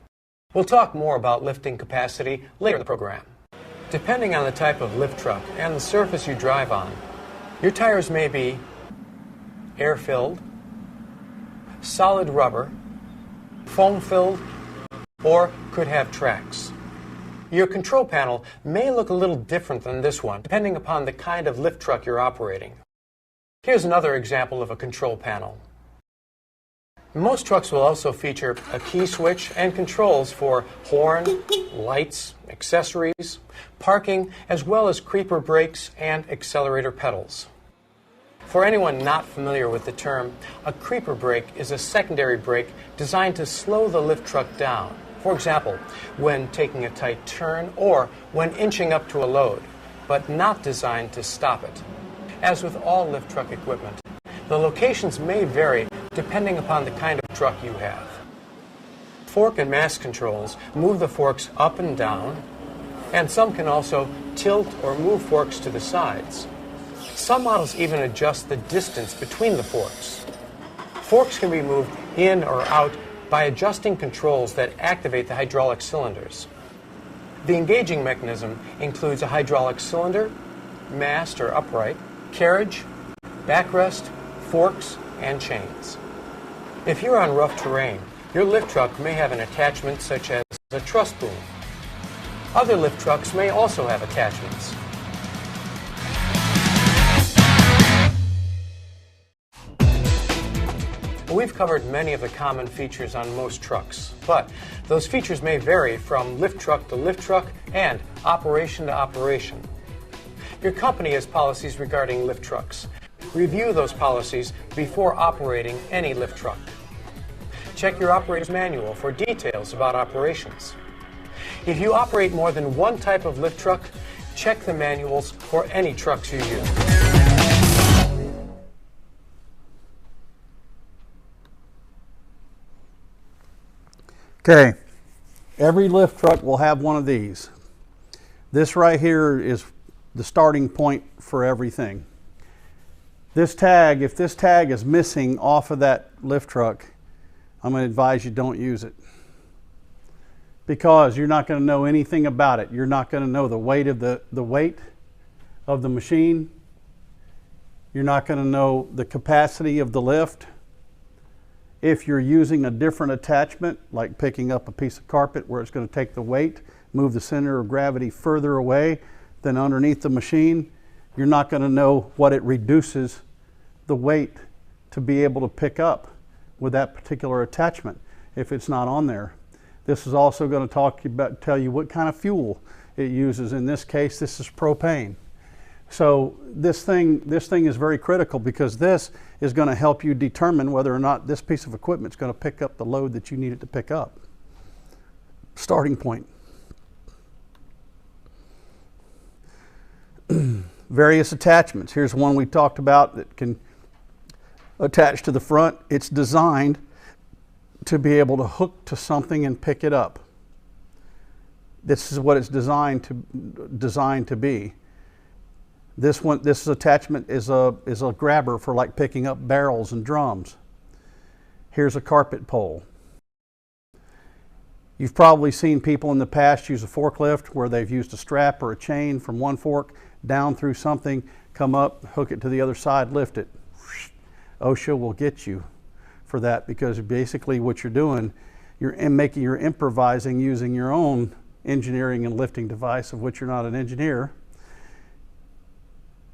We'll talk more about lifting capacity later in the program. Depending on the type of lift truck and the surface you drive on, your tires may be air-filled, solid rubber, foam-filled, or could have tracks. Your control panel may look a little different than this one, depending upon the kind of lift truck you're operating. Here's another example of a control panel. Most trucks will also feature a key switch and controls for horn, lights, accessories, parking, as well as creeper brakes and accelerator pedals. For anyone not familiar with the term, a creeper brake is a secondary brake designed to slow the lift truck down. For example, when taking a tight turn or when inching up to a load, but not designed to stop it. As with all lift truck equipment, the locations may vary depending upon the kind of truck you have. Fork and mass controls move the forks up and down, and some can also tilt or move forks to the sides. Some models even adjust the distance between the forks. Forks can be moved in or out by adjusting controls that activate the hydraulic cylinders. The engaging mechanism includes a hydraulic cylinder, mast or upright, carriage, backrest, forks, and chains. If you're on rough terrain, your lift truck may have an attachment such as a truss boom. Other lift trucks may also have attachments. We've covered many of the common features on most trucks, but those features may vary from lift truck to lift truck and operation to operation. Your company has policies regarding lift trucks. Review those policies before operating any lift truck. Check your operator's manual for details about operations. If you operate more than one type of lift truck, check the manuals for any trucks you use. Okay, every lift truck will have one of these. This right here is the starting point for everything. This tag, if this tag is missing off of that lift truck, I'm going to advise you don't use it. Because you're not going to know anything about it. You're not going to know the weight of the machine. You're not going to know the capacity of the lift. If you're using a different attachment, like picking up a piece of carpet where it's going to take the weight, move the center of gravity further away than underneath the machine, you're not going to know what it reduces the weight to be able to pick up with that particular attachment if it's not on there. This is also going to tell you what kind of fuel it uses. In this case, this is propane. So this thing is very critical, because this is going to help you determine whether or not this piece of equipment is going to pick up the load that you need it to pick up. Starting point. Various attachments. Here's one we talked about that can attach to the front. It's designed to be able to hook to something and pick it up. This is what it's designed to be. This attachment is a grabber for like picking up barrels and drums. Here's a carpet pole. You've probably seen people in the past use a forklift where they've used a strap or a chain from one fork down through something, come up, hook it to the other side, lift it. OSHA will get you for that, because basically what you're doing, you're improvising using your own engineering and lifting device, of which you're not an engineer,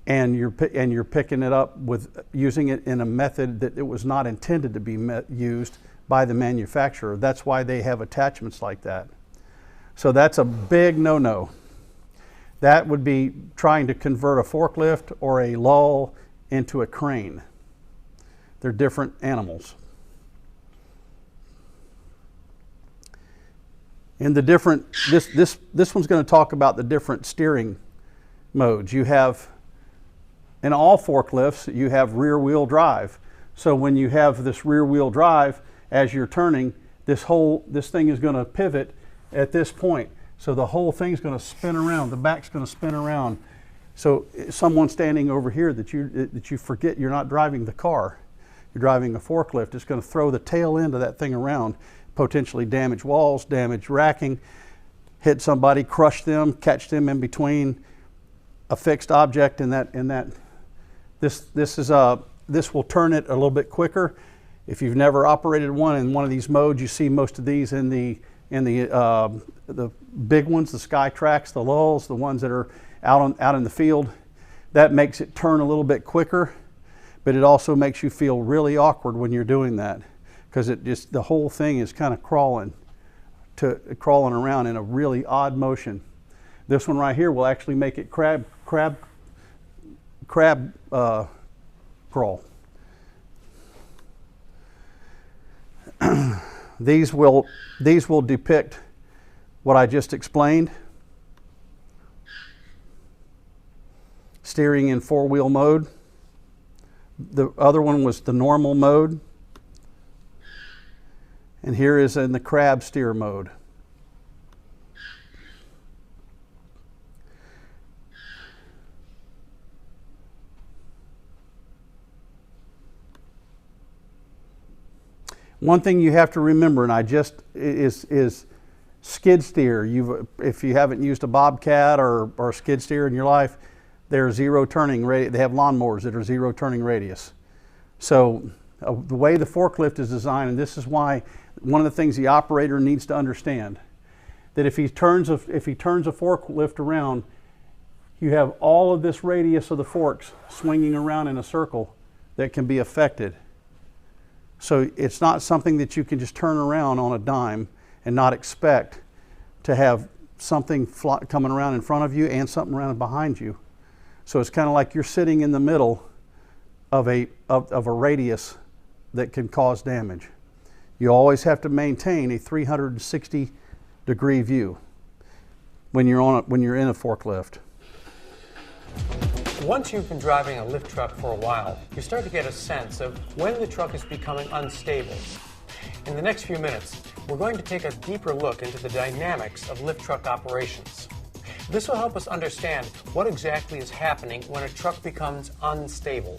and you're picking it up with using it in a method that it was not intended to be used by the manufacturer. That's why they have attachments like that. So that's a big no-no. That would be trying to convert a forklift or a lull into a crane. They're different animals. In the different, this one's going to talk about the different steering modes. You have, in all forklifts, you have rear wheel drive. So when you have this rear wheel drive, as you're turning, this thing is going to pivot at this point. So the whole thing's going to spin around, the back's going to spin around. So someone standing over here that you forget you're not driving the car, you're driving a forklift, it's going to throw the tail end of that thing around, potentially damage walls, damage racking, hit somebody, crush them, catch them in between a fixed object in that. This will turn it a little bit quicker. If you've never operated one in one of these modes, you see most of these in the big ones, the Sky Tracks, the lulls, the ones that are out in the field. That makes it turn a little bit quicker, but it also makes you feel really awkward when you're doing that, because the whole thing is kind of crawling around in a really odd motion. This one right here will actually make it crab crawl. These will depict what I just explained. Steering in four-wheel mode. The other one was the normal mode. And here is in the crab steer mode. One thing you have to remember, is skid steer. If you haven't used a Bobcat or a skid steer in your life, they're zero turning radius. They have lawnmowers that are zero turning radius. So the way the forklift is designed, and this is why one of the things the operator needs to understand, that if he turns a forklift around, you have all of this radius of the forks swinging around in a circle that can be affected. So it's not something that you can just turn around on a dime and not expect to have something coming around in front of you and something around behind you. So it's kind of like you're sitting in the middle of a radius that can cause damage. You always have to maintain a 360-degree view when you're in a forklift. Once you've been driving a lift truck for a while, you start to get a sense of when the truck is becoming unstable. In the next few minutes, we're going to take a deeper look into the dynamics of lift truck operations. This will help us understand what exactly is happening when a truck becomes unstable.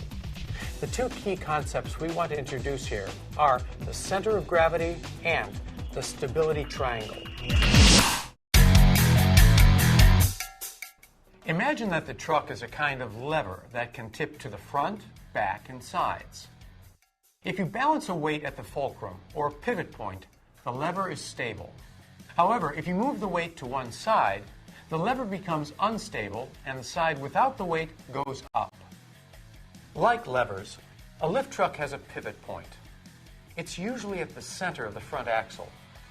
The two key concepts we want to introduce here are the center of gravity and the stability triangle. Imagine that the truck is a kind of lever that can tip to the front, back, and sides. If you balance a weight at the fulcrum, or pivot point, the lever is stable. However, if you move the weight to one side, the lever becomes unstable and the side without the weight goes up. Like levers, a lift truck has a pivot point. It's usually at the center of the front axle.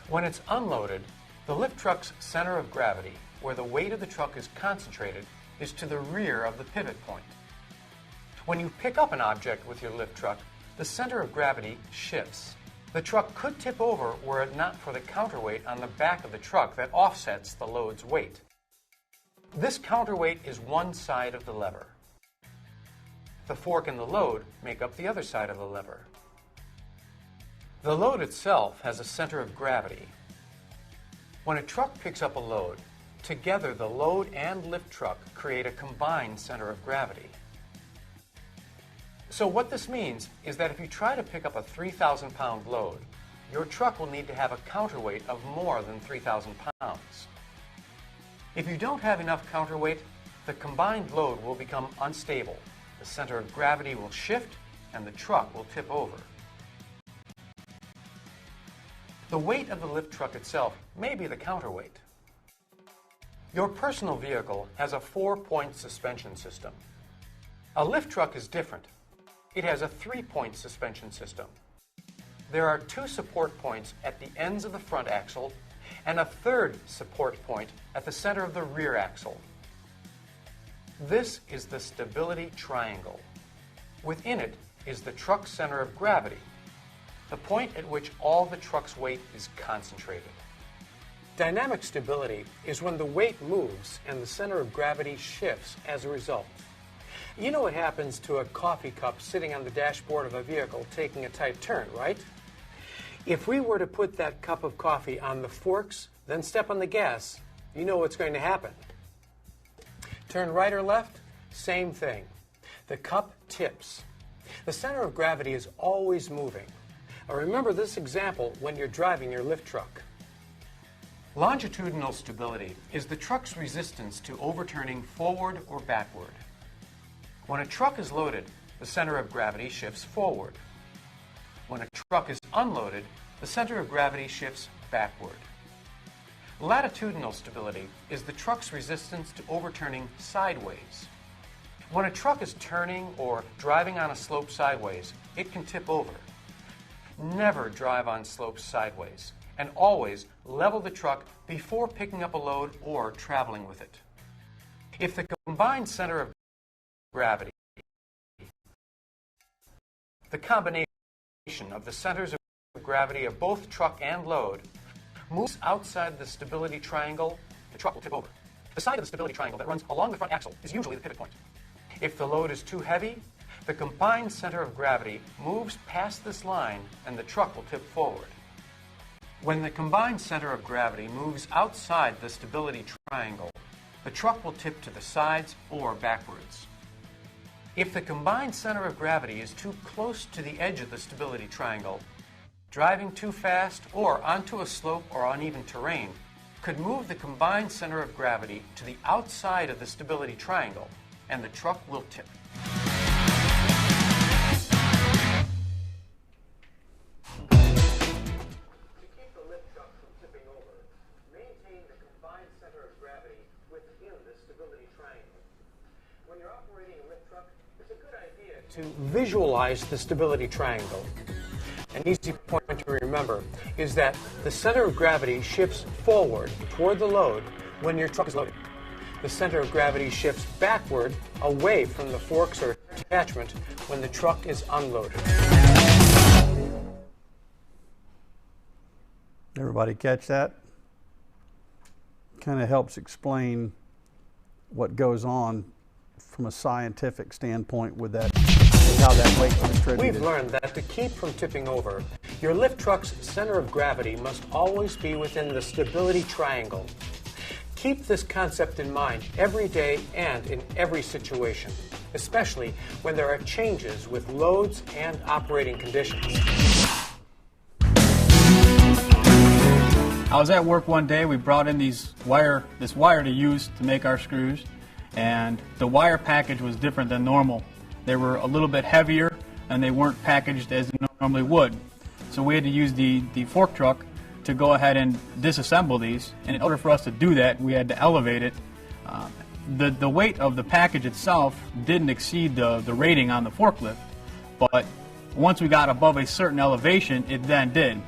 When it's unloaded, the lift truck's center of gravity, where the weight of the truck is concentrated, is to the rear of the pivot point. When you pick up an object with your lift truck, the center of gravity shifts. The truck could tip over were it not for the counterweight on the back of the truck that offsets the load's weight. This counterweight is one side of the lever. The fork and the load make up the other side of the lever. The load itself has a center of gravity. When a truck picks up a load, together the load and lift truck create a combined center of gravity. So what this means is that if you try to pick up a 3,000-pound load, your truck will need to have a counterweight of more than 3,000 pounds. If you don't have enough counterweight, the combined load will become unstable. The center of gravity will shift and the truck will tip over. The weight of the lift truck itself may be the counterweight. Your personal vehicle has a 4-point suspension system. A lift truck is different. It has a 3-point suspension system. There are 2 support points at the ends of the front axle and a 3rd support point at the center of the rear axle. This is the stability triangle. Within it is the truck's center of gravity, the point at which all the truck's weight is concentrated. Dynamic stability is when the weight moves and the center of gravity shifts as a result. You know what happens to a coffee cup sitting on the dashboard of a vehicle taking a tight turn, right? If we were to put that cup of coffee on the forks, then step on the gas, you know what's going to happen. Turn right or left, same thing. The cup tips. The center of gravity is always moving. Now remember this example when you're driving your lift truck. Longitudinal stability is the truck's resistance to overturning forward or backward. When a truck is loaded, the center of gravity shifts forward. When a truck is unloaded, the center of gravity shifts backward. Latitudinal stability is the truck's resistance to overturning sideways. When a truck is turning or driving on a slope sideways, it can tip over. Never drive on slopes sideways, and always level the truck before picking up a load or traveling with it. If the combined center of gravity, the combination of the centers of gravity of both truck and load, moves outside the stability triangle, the truck will tip over. The side of the stability triangle that runs along the front axle is usually the pivot point. If the load is too heavy, the combined center of gravity moves past this line and the truck will tip forward. When the combined center of gravity moves outside the stability triangle, the truck will tip to the sides or backwards. If the combined center of gravity is too close to the edge of the stability triangle, driving too fast or onto a slope or uneven terrain could move the combined center of gravity to the outside of the stability triangle, and the truck will tip. To visualize the stability triangle. An easy point to remember is that the center of gravity shifts forward toward the load when your truck is loaded. The center of gravity shifts backward away from the forks or attachment when the truck is unloaded. Everybody catch that? Kind of helps explain what goes on from a scientific standpoint with that, how that weight is distributed. We've learned that to keep from tipping over, your lift truck's center of gravity must always be within the stability triangle. Keep this concept in mind every day and in every situation, especially when there are changes with loads and operating conditions. I was at work one day. We brought in this wire to use to make our screws, and the wire package was different than normal. They were a little bit heavier and and they weren't packaged as they normally would. So we had to use the fork truck to go ahead and disassemble these. And in order for us to do that, we had to elevate it. The weight of the package itself didn't exceed the rating on the forklift, but once we got above a certain elevation, it then did.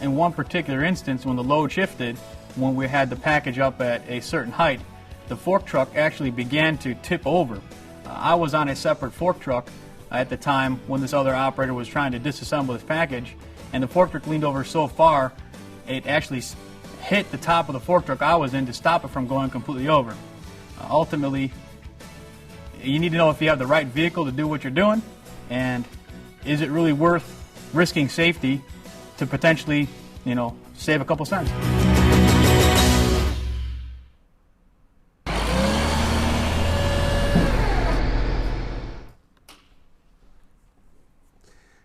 In one particular instance, when the load shifted, when we had the package up at a certain height, the fork truck actually began to tip over. I was on a separate fork truck at the time when this other operator was trying to disassemble this package, and the fork truck leaned over so far, it actually hit the top of the fork truck I was in to stop it from going completely over. Ultimately, you need to know if you have the right vehicle to do what you're doing, and is it really worth risking safety to potentially, save a couple cents.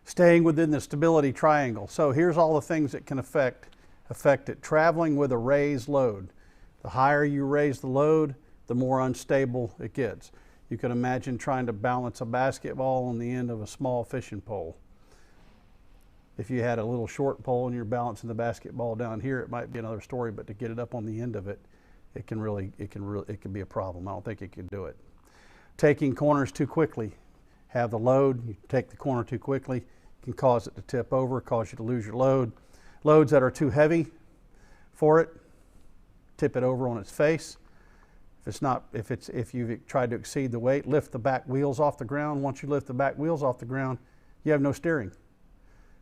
Staying within the stability triangle. So here's all the things that can affect it. Traveling with a raised load. The higher you raise the load, the more unstable it gets. You can imagine trying to balance a basketball on the end of a small fishing pole. If you had a little short pole and you're balancing the basketball down here, it might be another story, but to get it up on the end of it, it can be a problem. I don't think it can do it. Taking corners too quickly. Have the load, you take the corner too quickly, can cause it to tip over, cause you to lose your load. Loads that are too heavy for it, tip it over on its face. If you've tried to exceed the weight, lift the back wheels off the ground. Once you lift the back wheels off the ground, you have no steering.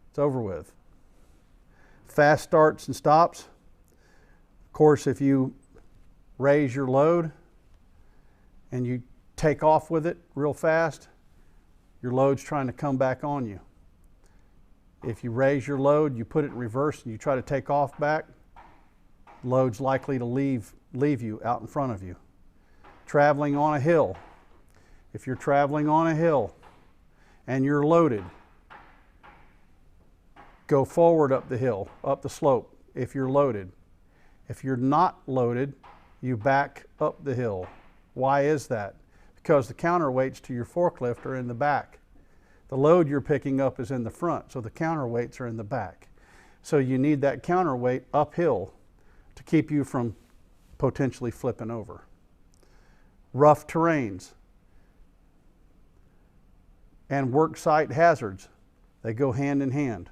It's over with. Fast starts and stops. Of course, if you raise your load and you take off with it real fast, your load's trying to come back on you. If you raise your load, you put it in reverse and you try to take off back, load's likely to leave you out in front of you. Traveling on a hill. If you're traveling on a hill and you're loaded, go forward up the hill, up the slope if you're loaded. If you're not loaded, you back up the hill. Why is that? Because the counterweights to your forklift are in the back. The load you're picking up is in the front, so the counterweights are in the back. So you need that counterweight uphill to keep you from potentially flipping over. Rough terrains and work site hazards, they go hand in hand.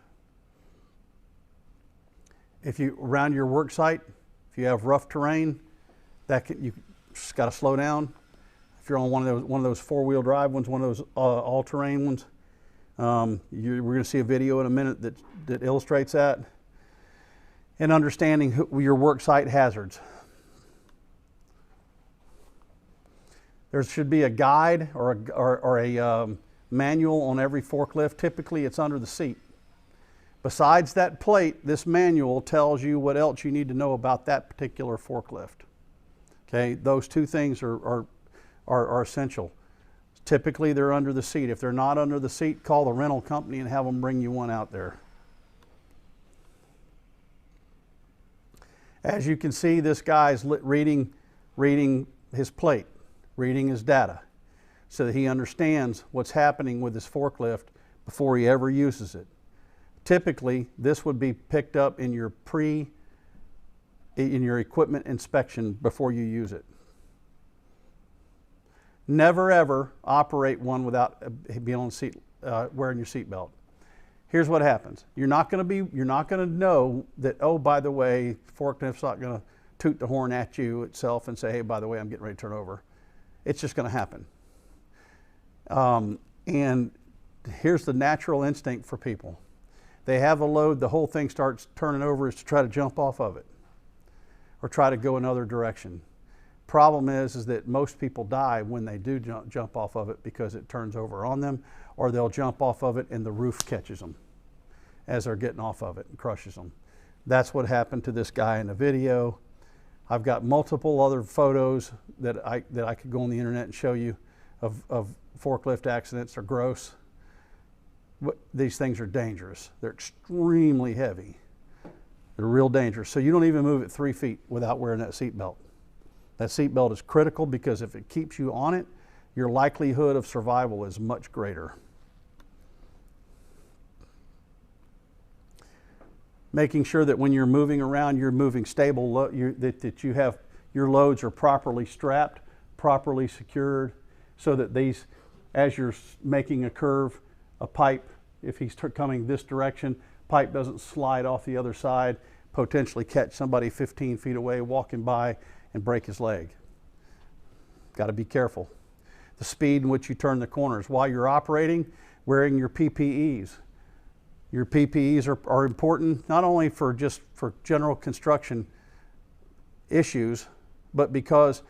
If you around your work site, if you have rough terrain, you just got to slow down. If you're on one of those four-wheel drive ones, one of those all-terrain ones, we're going to see a video in a minute that illustrates that. And understanding your work site hazards. There should be a guide or a manual on every forklift. Typically, it's under the seat. Besides that plate, this manual tells you what else you need to know about that particular forklift. Okay, those two things are essential. Typically, they're under the seat. If they're not under the seat, call the rental company and have them bring you one out there. As you can see, this guy's reading his plate, reading his data, so that he understands what's happening with his forklift before he ever uses it. Typically, this would be picked up in your equipment inspection before you use it. Never ever operate one without being on the seat, wearing your seatbelt. Here's what happens: you're not going to know that, oh, by the way, forklift's not going to toot the horn at you itself and say, hey, by the way, I'm getting ready to turn over. It's just going to happen. And here's the natural instinct for people. They have a load, the whole thing starts turning over is to try to jump off of it or try to go another direction. Problem is that most people die when they do jump off of it because it turns over on them, or they'll jump off of it and the roof catches them as they're getting off of it and crushes them. That's what happened to this guy in the video. I've got multiple other photos that I could go on the internet and show you of forklift accidents. They're gross. These things are dangerous. They're extremely heavy. They're real dangerous. So you don't even move it 3 feet without wearing that seatbelt. That seatbelt is critical because if it keeps you on it, your likelihood of survival is much greater. making sure that when you're moving around, you're moving stable, that you have your loads are properly strapped, properly secured, so that these, as you're making a curve, a pipe, if he's coming this direction, pipe doesn't slide off the other side, potentially catch somebody 15 feet away walking by and break his leg. Got to be careful. The speed in which you turn the corners. While you're operating, wearing your PPEs. Your PPEs are important not only for just for general construction issues, but because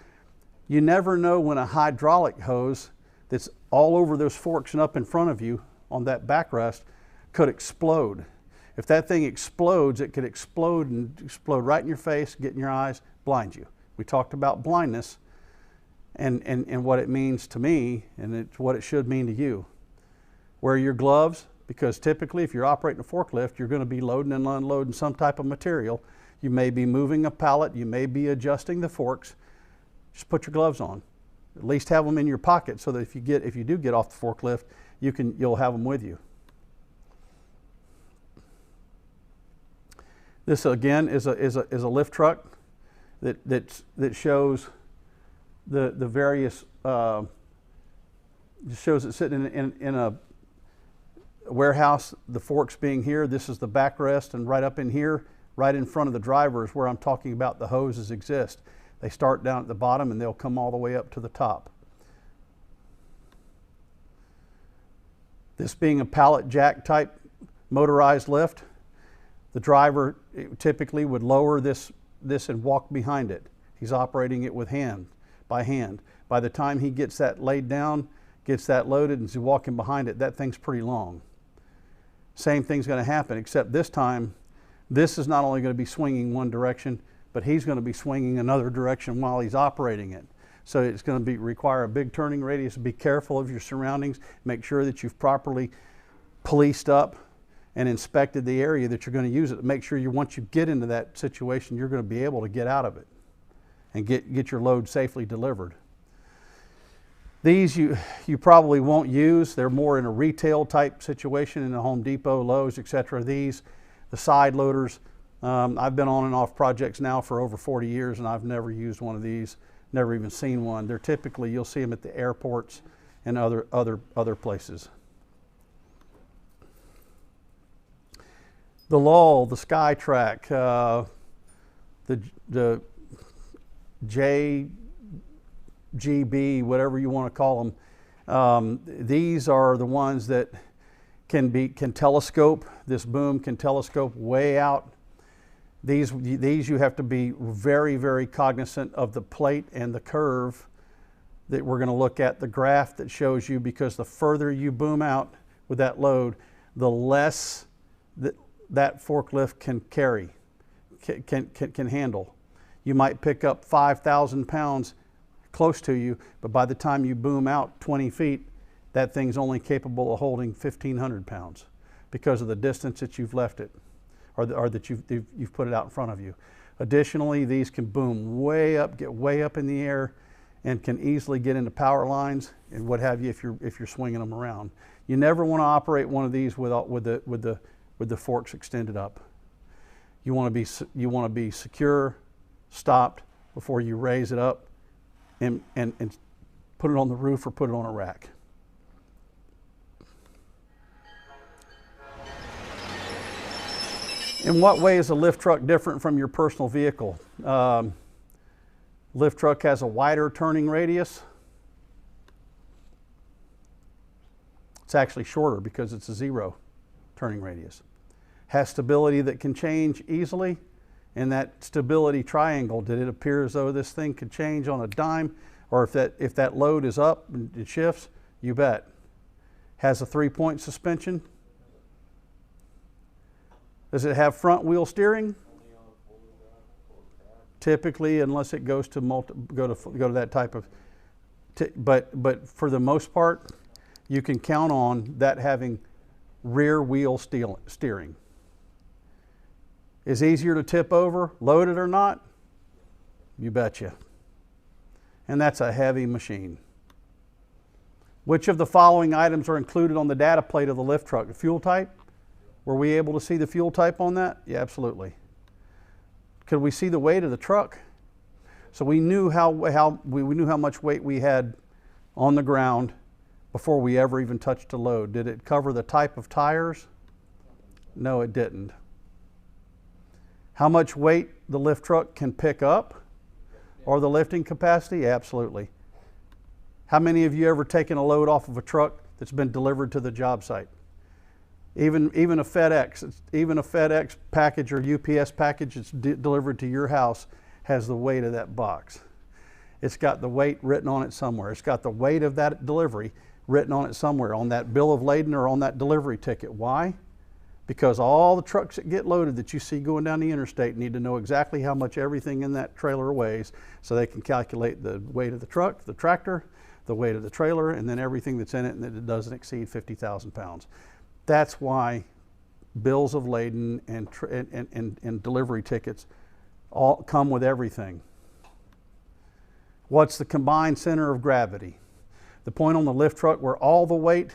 you never know when a hydraulic hose that's all over those forks and up in front of you on that backrest could explode. If that thing explodes, it could explode and explode right in your face, get in your eyes, blind you. We talked about blindness and what it means to me, and it's what it should mean to you. Wear your gloves, because typically if you're operating a forklift, you're going to be loading and unloading some type of material. You may be moving a pallet, you may be adjusting the forks. Just put your gloves on. At least have them in your pocket so that if you do get off the forklift, you'll have them with you. This again is a lift truck that shows the various shows it sitting in a warehouse, the forks being here. This is the backrest, and right up in here, right in front of the driver is where I'm talking about the hoses exist. They start down at the bottom and they'll come all the way up to the top. This being a pallet jack type motorized lift, the driver typically would lower this and walk behind it. He's operating it with by hand. By the time he gets that laid down, gets that loaded, and is walking behind it, that thing's pretty long. Same thing's going to happen, except this time, this is not only going to be swinging one direction, but he's going to be swinging another direction while he's operating it. So it's going to require a big turning radius. Be careful of your surroundings. Make sure that you've properly policed up and inspected the area that you're going to use it. Make sure once you get into that situation, you're going to be able to get out of it and get your load safely delivered. These you probably won't use. They're more in a retail type situation in a Home Depot, Lowe's, etc. These, the side loaders, I've been on and off projects now for over 40 years and I've never used one of these, never even seen one. They're typically, you'll see them at the airports and other places. The Lull, the Skytrack, the JGB, whatever you want to call them, these are the ones that can telescope. This boom can telescope way out. These you have to be very, very cognizant of the plate and the curve that we're going to look at, the graph that shows you, because the further you boom out with that load, the less that forklift can carry, can handle. You might pick up 5,000 pounds close to you, but by the time you boom out 20 feet, that thing's only capable of holding 1,500 pounds because of the distance that you've left it, or that you've put it out in front of you. Additionally, these can boom way up, get way up in the air, and can easily get into power lines and what have you if you're swinging them around. You never want to operate one of these with the forks extended up. You want to be secure, stopped before you raise it up and put it on the roof or put it on a rack. In what way is a lift truck different from your personal vehicle? Lift truck has a wider turning radius. It's actually shorter because it's a 0 turning radius. Has stability that can change easily. And that stability triangle, did it appear as though this thing could change on a dime? Or if that load is up and it shifts, you bet. Has a 3-point suspension. Does it have front wheel steering? Typically, unless it goes to go to that type of, but for the most part, you can count on that having rear wheel steering. Is easier to tip over, loaded or not? You betcha. And that's a heavy machine. Which of the following items are included on the data plate of the lift truck? The fuel type, Were we able to see the fuel type on that? Yeah, absolutely. Could we see the weight of the truck? So we knew we knew how much weight we had on the ground before we ever even touched a load. Did it cover the type of tires? No, it didn't. How much weight the lift truck can pick up or the lifting capacity? Absolutely. How many of you ever taken a load off of a truck that's been delivered to the job site? Even a FedEx package or UPS package that's delivered to your house has the weight of that box. It's got the weight written on it somewhere. It's got the weight of that delivery written on it somewhere, on that bill of lading or on that delivery ticket. Why? Because all the trucks that get loaded that you see going down the interstate need to know exactly how much everything in that trailer weighs so they can calculate the weight of the truck, the tractor, the weight of the trailer, and then everything that's in it, and that it doesn't exceed 50,000 pounds. That's why bills of lading and delivery tickets all come with everything. What's the combined center of gravity? The point on the lift truck where all the weight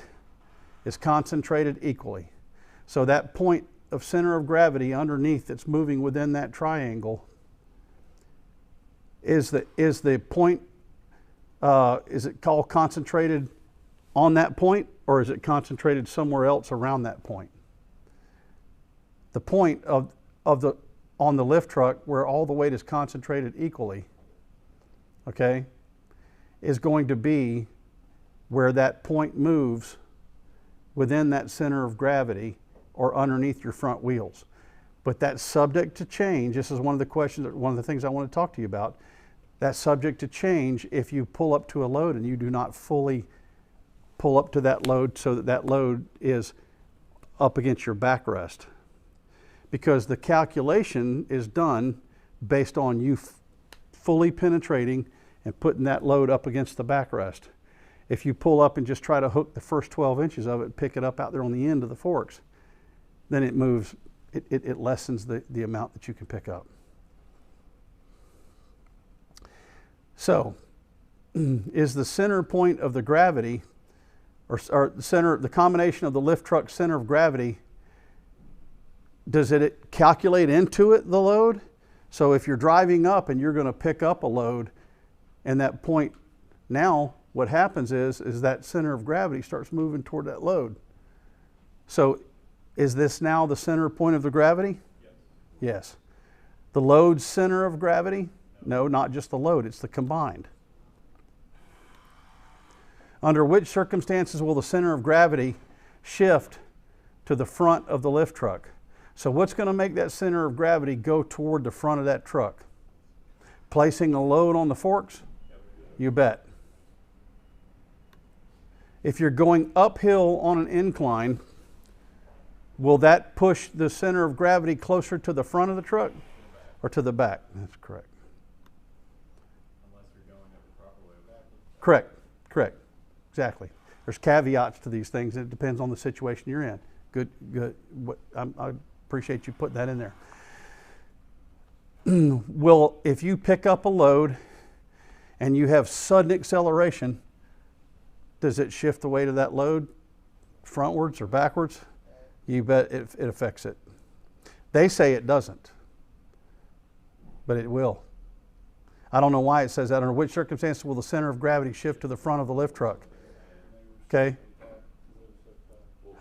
is concentrated equally. So that point of center of gravity underneath that's moving within that triangle is the point, is it called concentrated on that point, or is it concentrated somewhere else around that point? The point on the lift truck where all the weight is concentrated equally, okay, is going to be where that point moves within that center of gravity or underneath your front wheels. But that's subject to change. This is one of the questions, one of the things I want to talk to you about. That's subject to change if you pull up to a load and you do not fully pull up to that load so that that load is up against your backrest. Because the calculation is done based on you fully penetrating and putting that load up against the backrest. If you pull up and just try to hook the first 12 inches of it and pick it up out there on the end of the forks, then it moves, it lessens the amount that you can pick up. So, is the center point of the gravity, or the combination of the lift truck center of gravity, does it calculate into it the load? So if you're driving up and you're going to pick up a load, and that point, now what happens is that center of gravity starts moving toward that load. So is this now the center point of the gravity? Yes. The load's center of gravity? No, not just the load, it's the combined. Under which circumstances will the center of gravity shift to the front of the lift truck? So what's going to make that center of gravity go toward the front of that truck? Placing a load on the forks? You bet. If you're going uphill on an incline, will that push the center of gravity closer to the front of the truck or to the back? That's correct. Correct. Exactly. There's caveats to these things. It depends on the situation you're in. Good. I appreciate you putting that in there. Well, if you pick up a load and you have sudden acceleration, does it shift the weight of that load frontwards or backwards? You bet it affects it. They say it doesn't, but it will. I don't know why it says that. Under which circumstances will the center of gravity shift to the front of the lift truck? Okay.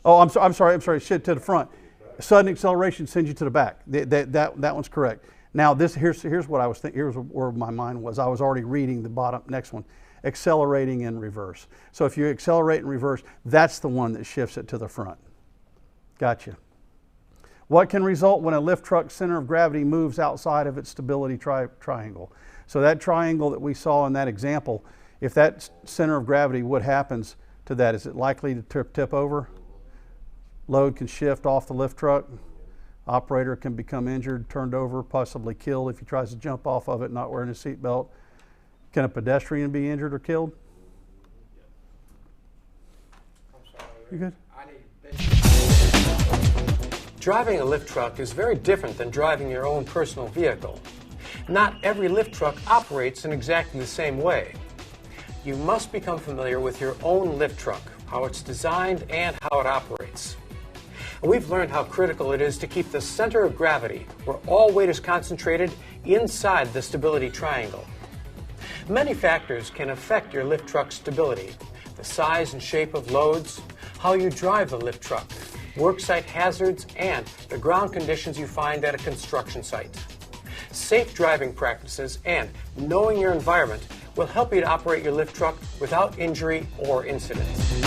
Oh, I'm sorry. Shift to the front. Sudden acceleration sends you to the back. That one's correct. Now here's what I was thinking. Here's where my mind was. I was already reading the bottom next one. Accelerating in reverse. So if you accelerate in reverse, that's the one that shifts it to the front. Gotcha. What can result when a lift truck's center of gravity moves outside of its stability triangle? So that triangle that we saw in that example, if that center of gravity, what happens to that? Is it likely to tip over? Load can shift off the lift truck. Operator can become injured, turned over, possibly killed if he tries to jump off of it not wearing a seatbelt. Can a pedestrian be injured or killed? You good? Driving a lift truck is very different than driving your own personal vehicle. Not every lift truck operates in exactly the same way. You must become familiar with your own lift truck, how it's designed and how it operates. And we've learned how critical it is to keep the center of gravity, where all weight is concentrated, inside the stability triangle. Many factors can affect your lift truck stability: the size and shape of loads, how you drive the lift truck, worksite hazards, and the ground conditions you find at a construction site. Safe driving practices and knowing your environment will help you to operate your lift truck without injury or incidents.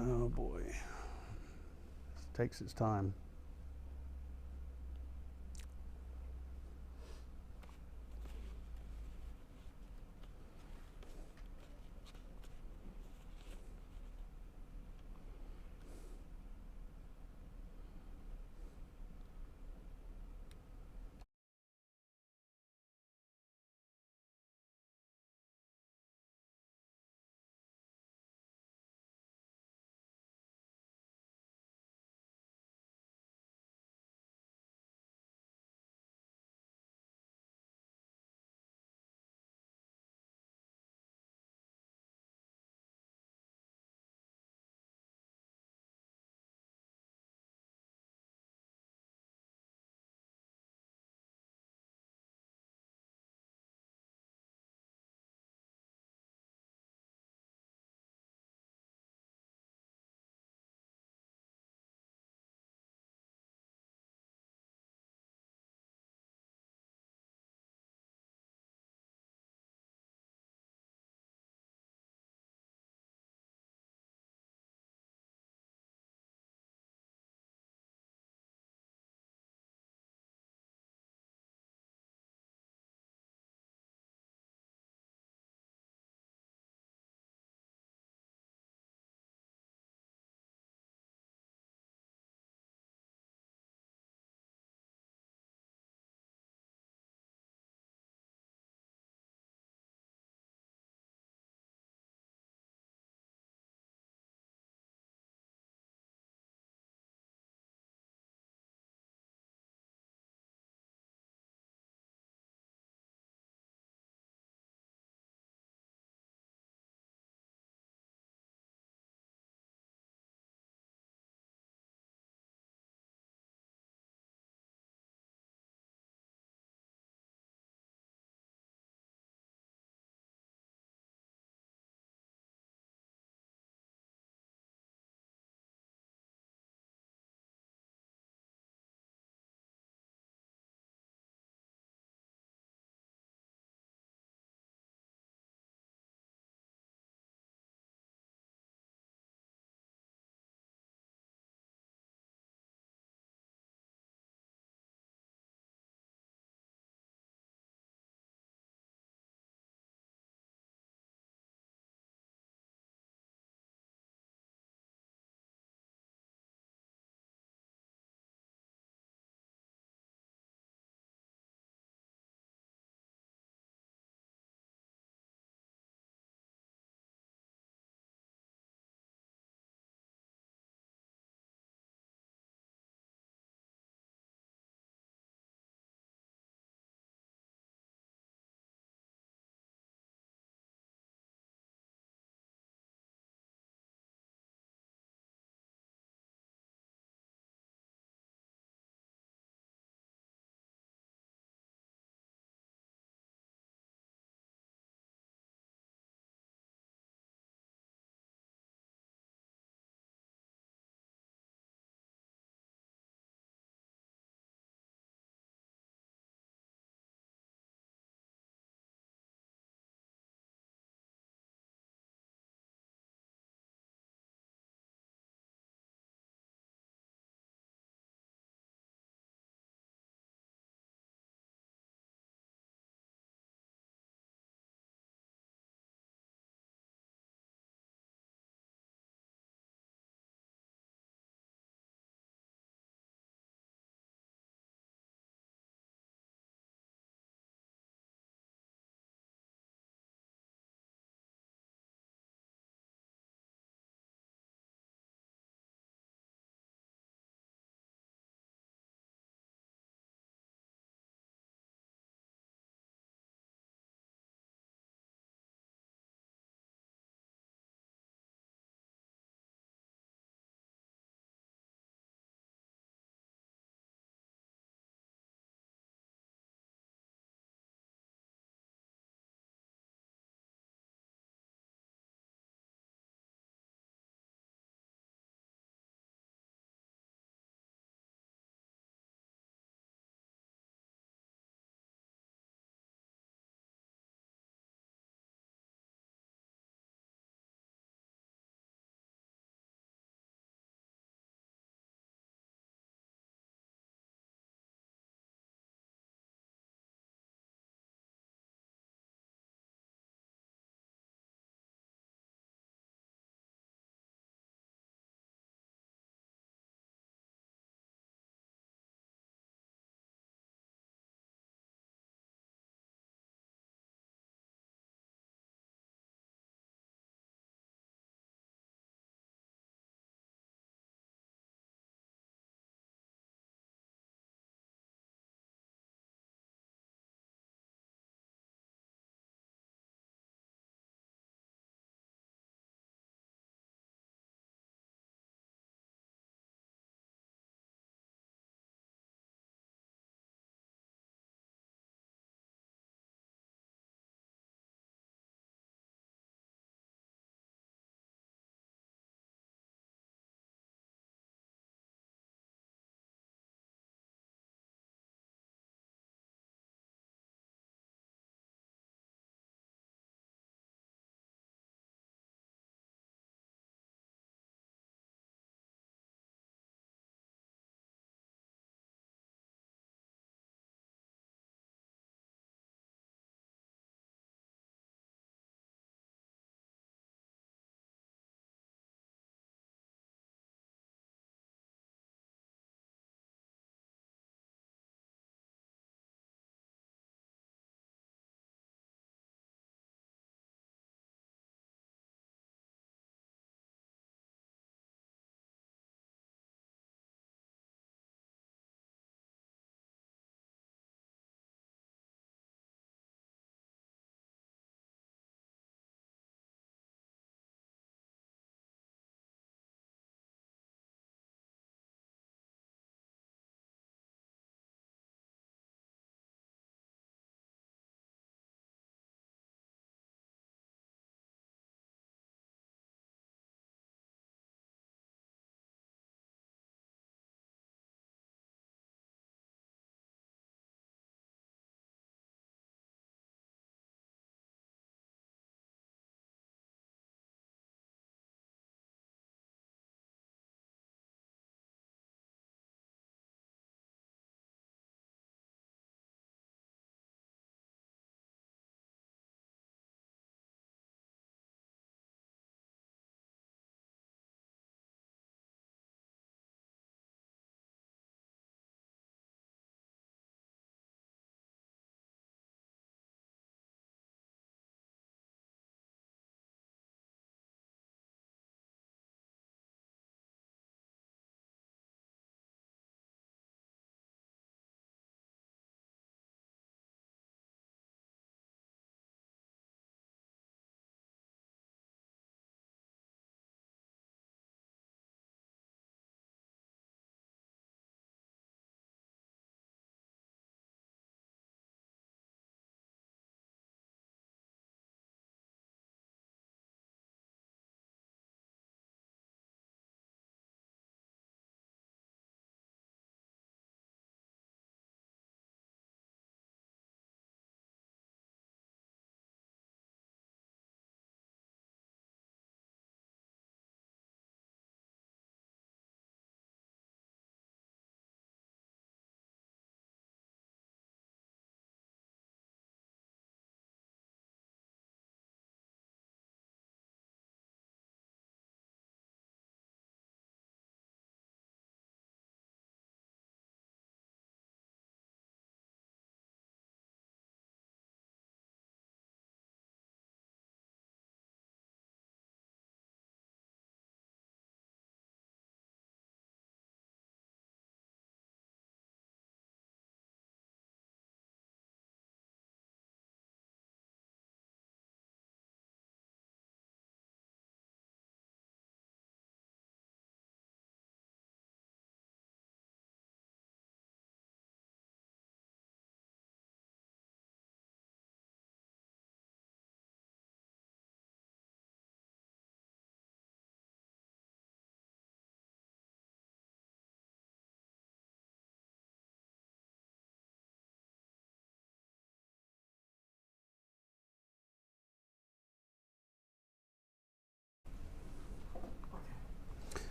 Oh boy, this takes its time.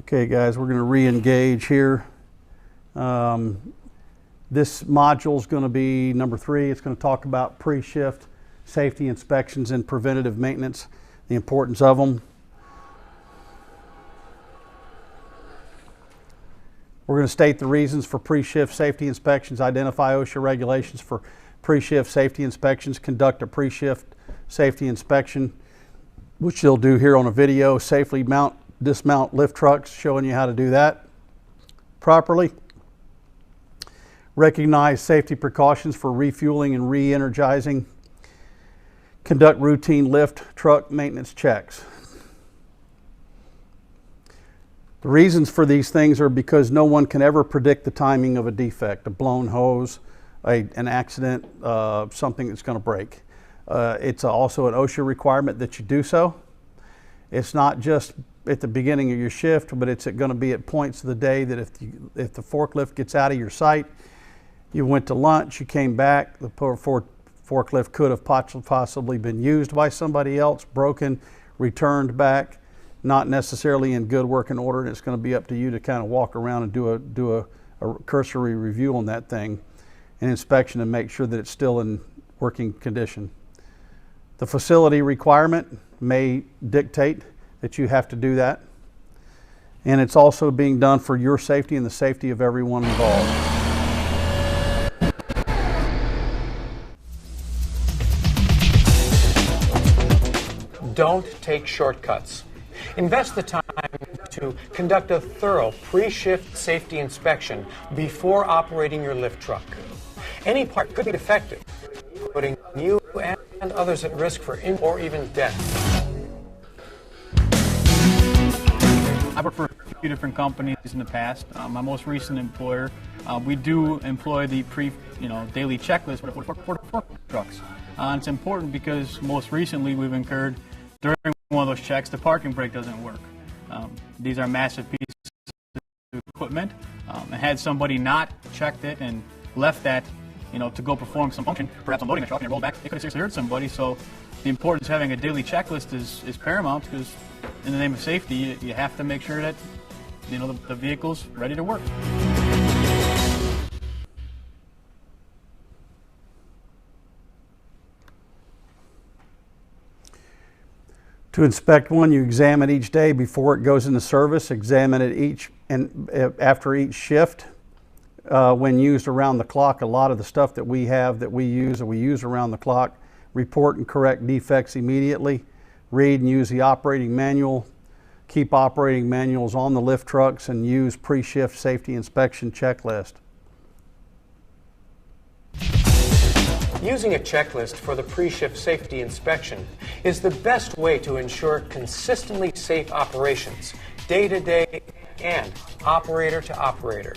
Okay, guys, we're going to re-engage here. This module is going to be number 3. It's going to talk about pre-shift safety inspections and preventative maintenance, the importance of them. We're going to state the reasons for pre-shift safety inspections, identify OSHA regulations for pre-shift safety inspections, conduct a pre-shift safety inspection, which they'll do here on a video, safely dismount lift trucks, showing you how to do that properly. Recognize safety precautions for refueling and re-energizing. Conduct routine lift truck maintenance checks. The reasons for these things are because no one can ever predict the timing of a defect, a blown hose, an accident, something that's going to break. It's also an OSHA requirement that you do so. It's not just at the beginning of your shift, but it's going to be at points of the day that if the forklift gets out of your sight, you went to lunch, you came back, the forklift could have possibly been used by somebody else, broken, returned back, not necessarily in good working order, and it's going to be up to you to kind of walk around and do a cursory review on that thing, an inspection, and make sure that it's still in working condition. The facility requirement may dictate that you have to do that, and it's also being done for your safety and the safety of everyone involved. Don't take shortcuts. Invest the time to conduct a thorough pre-shift safety inspection before operating your lift truck. Any part could be defective, putting you and others at risk for injury or even death. I've worked for a few different companies in the past. My most recent employer, we do employ the daily checklist for the fork trucks. It's important because most recently we've incurred during one of those checks, the parking brake doesn't work. These are massive pieces of equipment. And had somebody not checked it and left that, to go perform some function, perhaps unloading a truck and it rolled back, it could have seriously hurt somebody. So the importance of having a daily checklist is paramount, because in the name of safety, you have to make sure that the vehicle's ready to work. To inspect one, you examine each day before it goes into service, examine it after each shift. When used around the clock, a lot of the stuff that we use around the clock. Report and correct defects immediately. Read and use the operating manual. Keep operating manuals on the lift trucks and use pre-shift safety inspection checklist. Using a checklist for the pre-shift safety inspection is the best way to ensure consistently safe operations, day to day and operator to operator.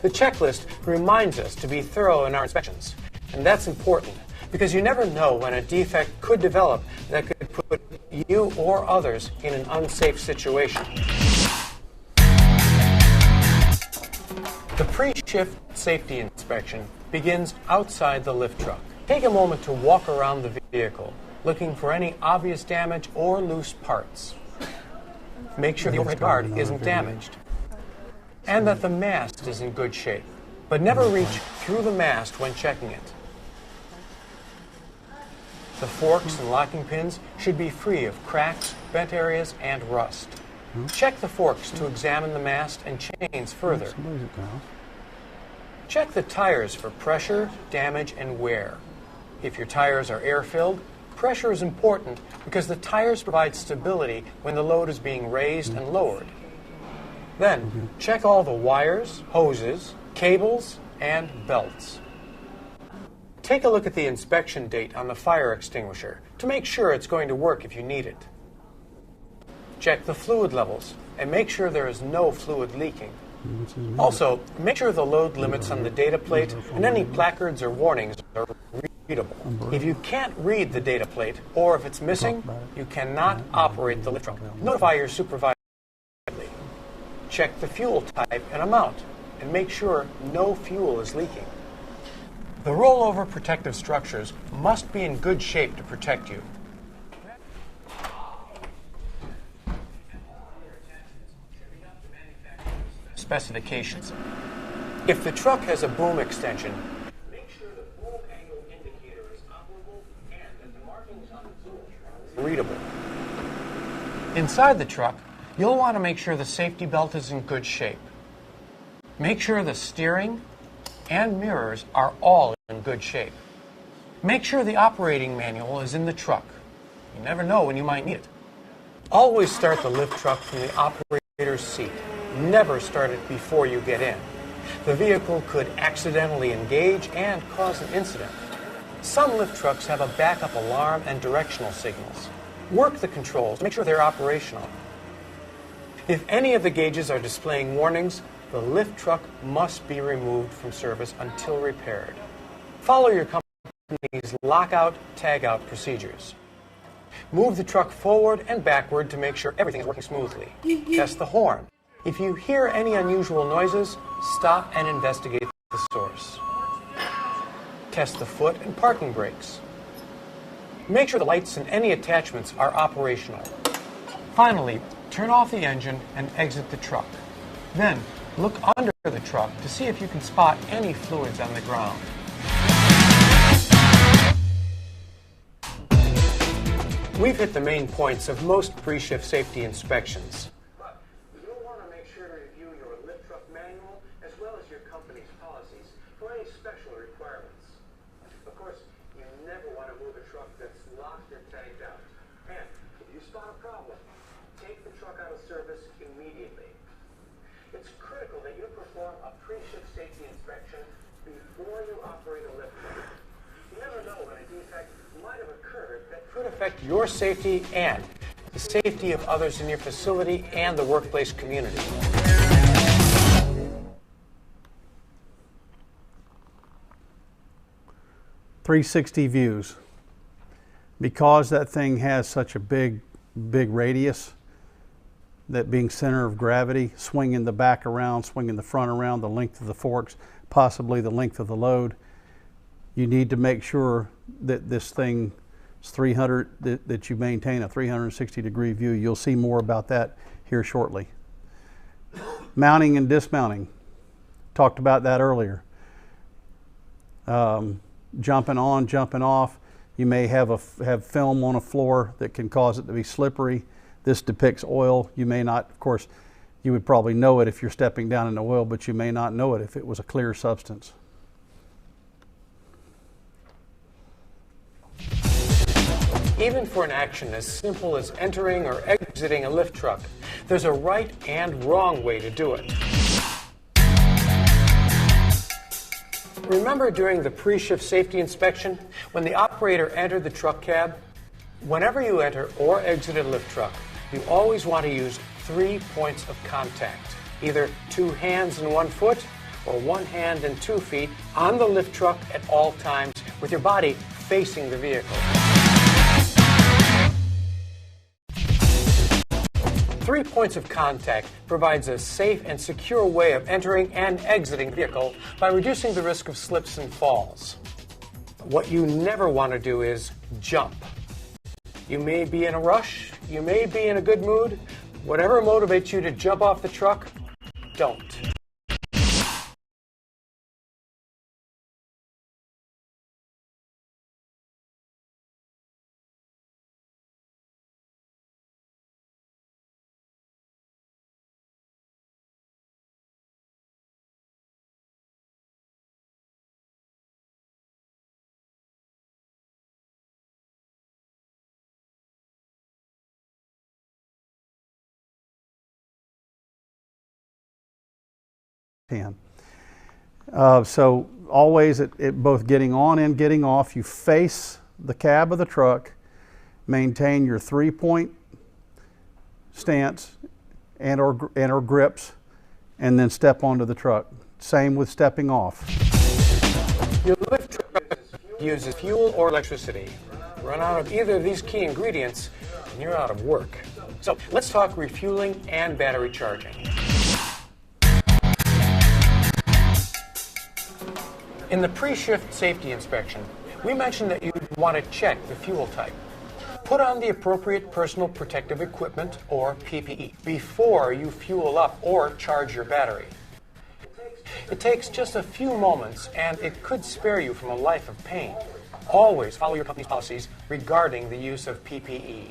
The checklist reminds us to be thorough in our inspections, and that's important because you never know when a defect could develop that could put you or others in an unsafe situation. The pre-shift safety inspection begins outside the lift truck. Take a moment to walk around the vehicle, looking for any obvious damage or loose parts. Make sure the overhead guard isn't damaged, and that the mast is in good shape, but never reach through the mast when checking it. The forks and locking pins should be free of cracks, bent areas, and rust. Check the forks to examine the mast and chains further. Check the tires for pressure, damage, and wear. If your tires are air-filled, pressure is important because the tires provide stability when the load is being raised and lowered. Then, check all the wires, hoses, cables, and belts. Take a look at the inspection date on the fire extinguisher to make sure it's going to work if you need it. Check the fluid levels and make sure there is no fluid leaking. Also, make sure the load limits on the data plate and any placards or warnings are readable. If you can't read the data plate, or if it's missing, you cannot operate the lift truck. Notify your supervisor. Check the fuel type and amount, and make sure no fuel is leaking. The rollover protective structures must be in good shape to protect you. specifications. If the truck has a boom extension, make sure the boom angle indicator is operable and that the markings on the boom are readable. Inside the truck, you'll want to make sure the safety belt is in good shape. Make sure the steering and mirrors are all in good shape. Make sure the operating manual is in the truck. You never know when you might need it. Always start the lift truck from the operator's seat. Never start it before you get in. The vehicle could accidentally engage and cause an incident. Some lift trucks have a backup alarm and directional signals. Work the controls, make sure they're operational. If any of the gauges are displaying warnings, the lift truck must be removed from service until repaired. Follow your company's lockout, tagout procedures. Move the truck forward and backward to make sure everything is working smoothly. Test the horn. If you hear any unusual noises, stop and investigate the source. Test the foot and parking brakes. Make sure the lights and any attachments are operational. Finally, turn off the engine and exit the truck. Then, look under the truck to see if you can spot any fluids on the ground. We've hit the main points of most pre-shift safety inspections. But you'll want to make sure to review your lift truck manual as well as your company's policies for any special requirements. Of course, you never want to move a truck that's locked or tagged out. And if you spot a problem, take the truck out of service immediately. It's critical that you perform a pre-shift safety inspection before you operate a lift truck. You never know when a defect might have occurred that could affect your safety and the safety of others in your facility and the workplace community. 360 views. Because that thing has such a big radius, that being center of gravity, swinging the back around, swinging the front around, the length of the forks, possibly the length of the load, you need to make sure that this thing is 300, that you maintain a 360-degree view. You'll see more about that here shortly. Mounting and dismounting. Talked about that earlier. Jumping on, jumping off. You may have film on a floor that can cause it to be slippery. This depicts oil. You may not, of course, you would probably know it if you're stepping down in the oil, but you may not know it if it was a clear substance. Even for an action as simple as entering or exiting a lift truck, there's a right and wrong way to do it. Remember during the pre-shift safety inspection, when the operator entered the truck cab? Whenever you enter or exit a lift truck, you always want to use 3 points of contact, either 2 hands and 1 foot, or 1 hand and 2 feet on the lift truck at all times with your body facing the vehicle. 3 points of contact provides a safe and secure way of entering and exiting the vehicle by reducing the risk of slips and falls. What you never want to do is jump. You may be in a rush, you may be in a good mood. Whatever motivates you to jump off the truck, don't. So always at both getting on and getting off, you face the cab of the truck, maintain your 3-point stance and or grips, and then step onto the truck. Same with stepping off. Your lift truck uses fuel or electricity. Run out of either of these key ingredients, and you're out of work. So let's talk refueling and battery charging. In the pre-shift safety inspection, we mentioned that you'd want to check the fuel type. Put on the appropriate personal protective equipment, or PPE, before you fuel up or charge your battery. It takes just a few moments, and it could spare you from a life of pain. Always follow your company's policies regarding the use of PPE.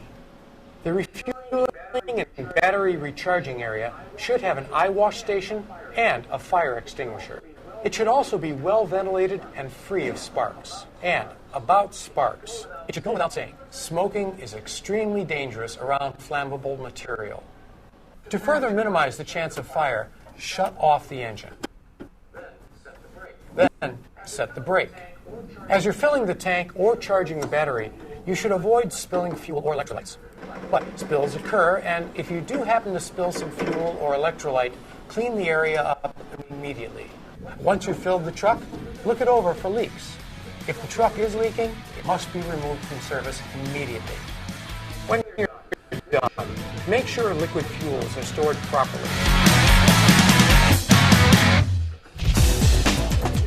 The refueling and battery recharging area should have an eye wash station and a fire extinguisher. It should also be well ventilated and free of sparks. And about sparks, it should go without saying, smoking is extremely dangerous around flammable material. To further minimize the chance of fire, shut off the engine. Then set the brake. As you're filling the tank or charging the battery, you should avoid spilling fuel or electrolytes. But spills occur, and if you do happen to spill some fuel or electrolyte, clean the area up immediately. Once you've filled the truck, look it over for leaks. If the truck is leaking, it must be removed from service immediately. When you're done, make sure liquid fuels are stored properly.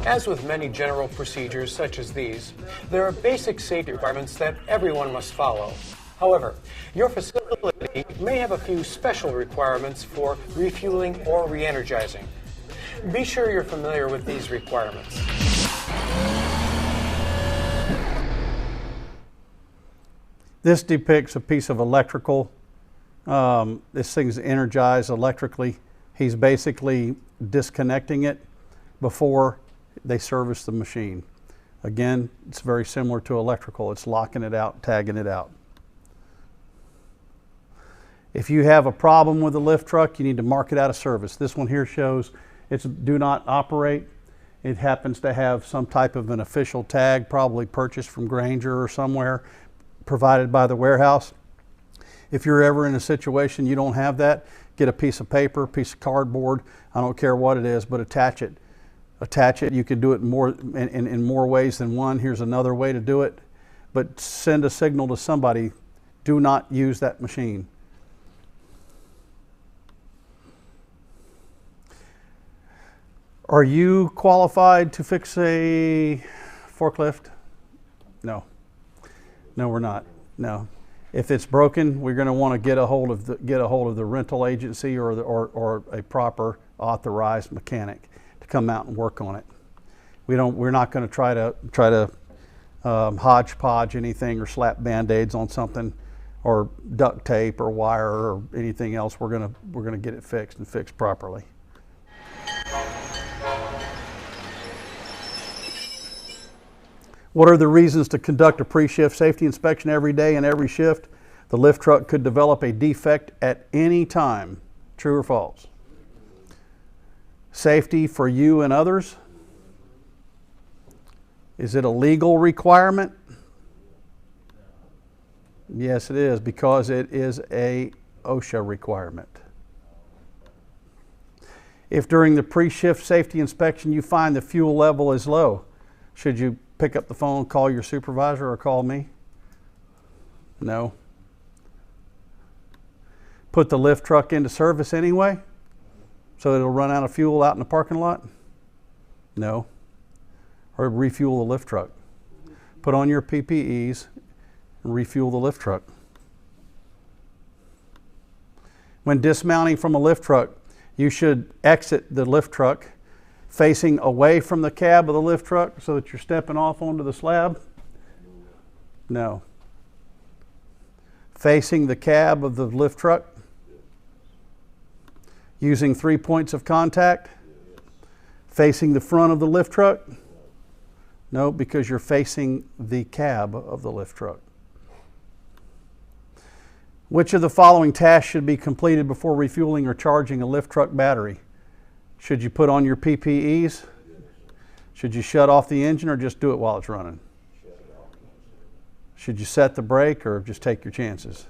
As with many general procedures such as these, there are basic safety requirements that everyone must follow. However, your facility may have a few special requirements for refueling or re-energizing. Be sure you're familiar with these requirements. This depicts a piece of electrical. This thing's energized electrically. He's basically disconnecting it before they service the machine. Again, it's very similar to electrical. It's locking it out, tagging it out. If you have a problem with the lift truck, you need to mark it out of service. This one here shows it's do not operate. It happens to have some type of an official tag, probably purchased from Grainger or somewhere, provided by the warehouse. If you're ever in a situation you don't have that, get a piece of paper, piece of cardboard, I don't care what it is, but attach it. Attach it. You can do it in more ways than one. Here's another way to do it. But send a signal to somebody. Do not use that machine. Are you qualified to fix a forklift? No. No, we're not. No. If it's broken, we're going to want to get a hold of the rental agency or a proper authorized mechanic to come out and work on it. We're not going to try to hodgepodge anything or slap band-aids on something or duct tape or wire or anything else. We're going to get it fixed and fixed properly. What are the reasons to conduct a pre-shift safety inspection every day and every shift? The lift truck could develop a defect at any time. True or false? Safety for you and others? Is it a legal requirement? Yes, it is, because it is a OSHA requirement. If during the pre-shift safety inspection you find the fuel level is low, should you pick up the phone, call your supervisor, or call me? No. Put the lift truck into service anyway, so it'll run out of fuel out in the parking lot? No. Or refuel the lift truck. Put on your PPEs and refuel the lift truck. When dismounting from a lift truck, you should exit the lift truck facing away from the cab of the lift truck so that you're stepping off onto the slab? No. Facing the cab of the lift truck? Using 3 points of contact? Facing the front of the lift truck? No, because you're facing the cab of the lift truck. Which of the following tasks should be completed before refueling or charging a lift truck battery? Should you put on your PPEs? Should you shut off the engine or just do it while it's running? Should you set the brake or just take your chances?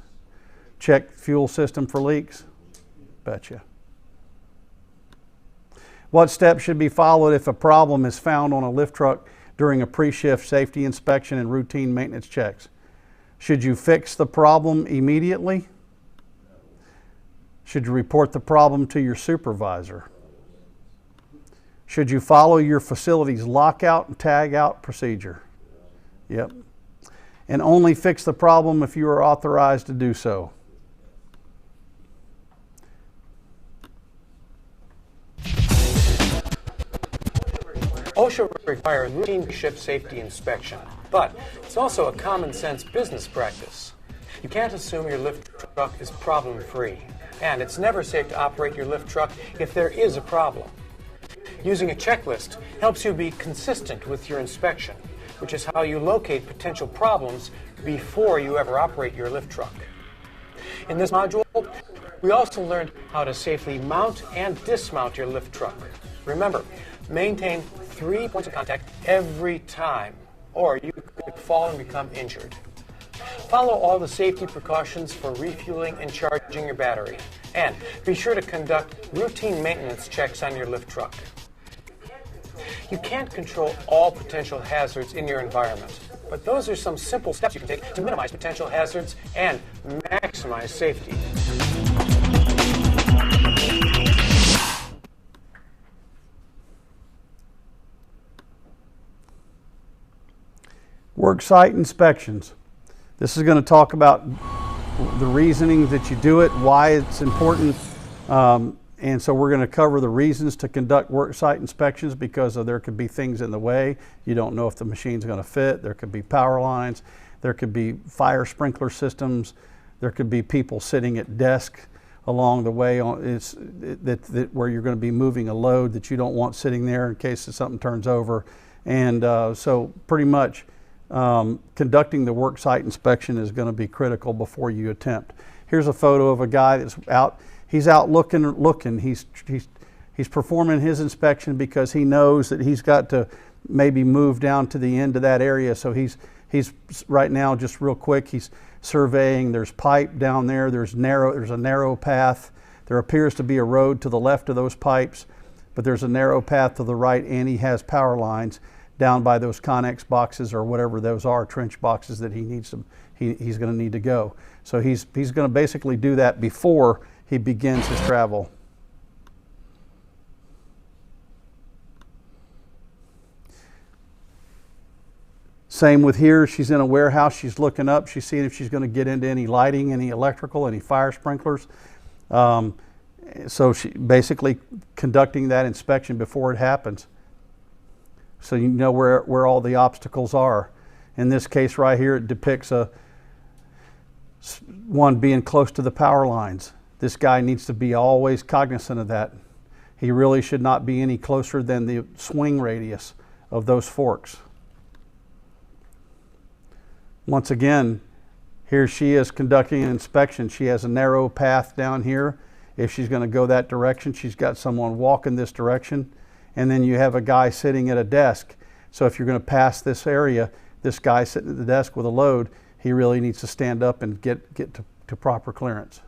Check fuel system for leaks? Betcha. What steps should be followed if a problem is found on a lift truck during a pre-shift safety inspection and routine maintenance checks? Should you fix the problem immediately? Should you report the problem to your supervisor? Should you follow your facility's lockout and tag out procedure? Yep. and only fix the problem if you are authorized to do so. OSHA requires routine ship safety inspection, but it's also a common sense business practice. You can't assume your lift truck is problem-free, and it's never safe to operate your lift truck if there is a problem. Using a checklist helps you be consistent with your inspection, which is how you locate potential problems before you ever operate your lift truck. In this module, we also learned how to safely mount and dismount your lift truck. Remember, maintain 3 points of contact every time, or you could fall and become injured. Follow all the safety precautions for refueling and charging your battery, and be sure to conduct routine maintenance checks on your lift truck. You can't control all potential hazards in your environment, but those are some simple steps you can take to minimize potential hazards and maximize safety. Work site inspections. This is going to talk about the reasoning that you do it, why it's important, and so we're going to cover the reasons to conduct work site inspections because there could be things in the way. You don't know if the machine's going to fit. There could be power lines. There could be fire sprinkler systems. There could be people sitting at desks along the way where you're going to be moving a load that you don't want sitting there in case something turns over. And so pretty much conducting the work site inspection is going to be critical before you attempt. Here's a photo of a guy that's out. He's out looking. He's performing his inspection because he knows that he's got to maybe move down to the end of that area. So he's right now, just real quick, he's surveying. There's pipe down there. There's a narrow path. There appears to be a road to the left of those pipes, but there's a narrow path to the right, and he has power lines down by those Connex boxes or whatever those are, trench boxes that he's going to need to go. So he's going to basically do that before he begins his travel. Same with here. She's in a warehouse. She's looking up. She's seeing if she's going to get into any lighting, any electrical, any fire sprinklers. So she basically conducting that inspection before it happens, so you know where all the obstacles are. In this case right here, it depicts one being close to the power lines. This guy needs to be always cognizant of that. He really should not be any closer than the swing radius of those forks. Once again, here she is conducting an inspection. She has a narrow path down here. If she's going to go that direction, she's got someone walking this direction. And then you have a guy sitting at a desk. So if you're going to pass this area, this guy sitting at the desk with a load, he really needs to stand up and get to proper clearance.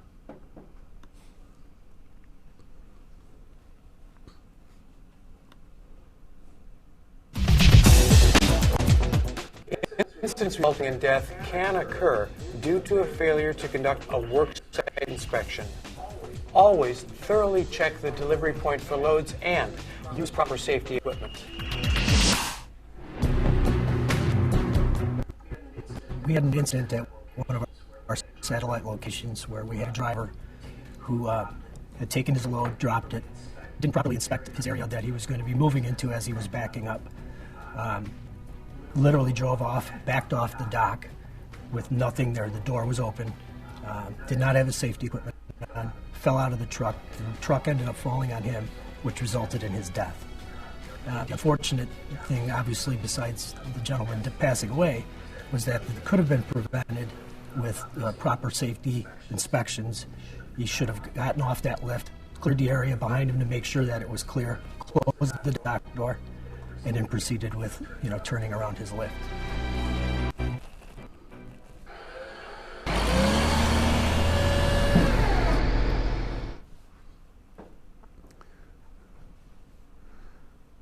Incidents resulting in death can occur due to a failure to conduct a work site inspection. Always thoroughly check the delivery point for loads and use proper safety equipment. We had an incident at one of our satellite locations where we had a driver who had taken his load, dropped it, didn't properly inspect his area that he was going to be moving into as he was backing up. Literally drove off, backed off the dock with nothing there. The door was open, did not have his safety equipment on, fell out of the truck. The truck ended up falling on him, which resulted in his death. The unfortunate thing, obviously, besides the gentleman passing away, was that it could have been prevented with proper safety inspections. He should have gotten off that lift, cleared the area behind him to make sure that it was clear, closed the dock door, and then proceeded with, turning around his lift.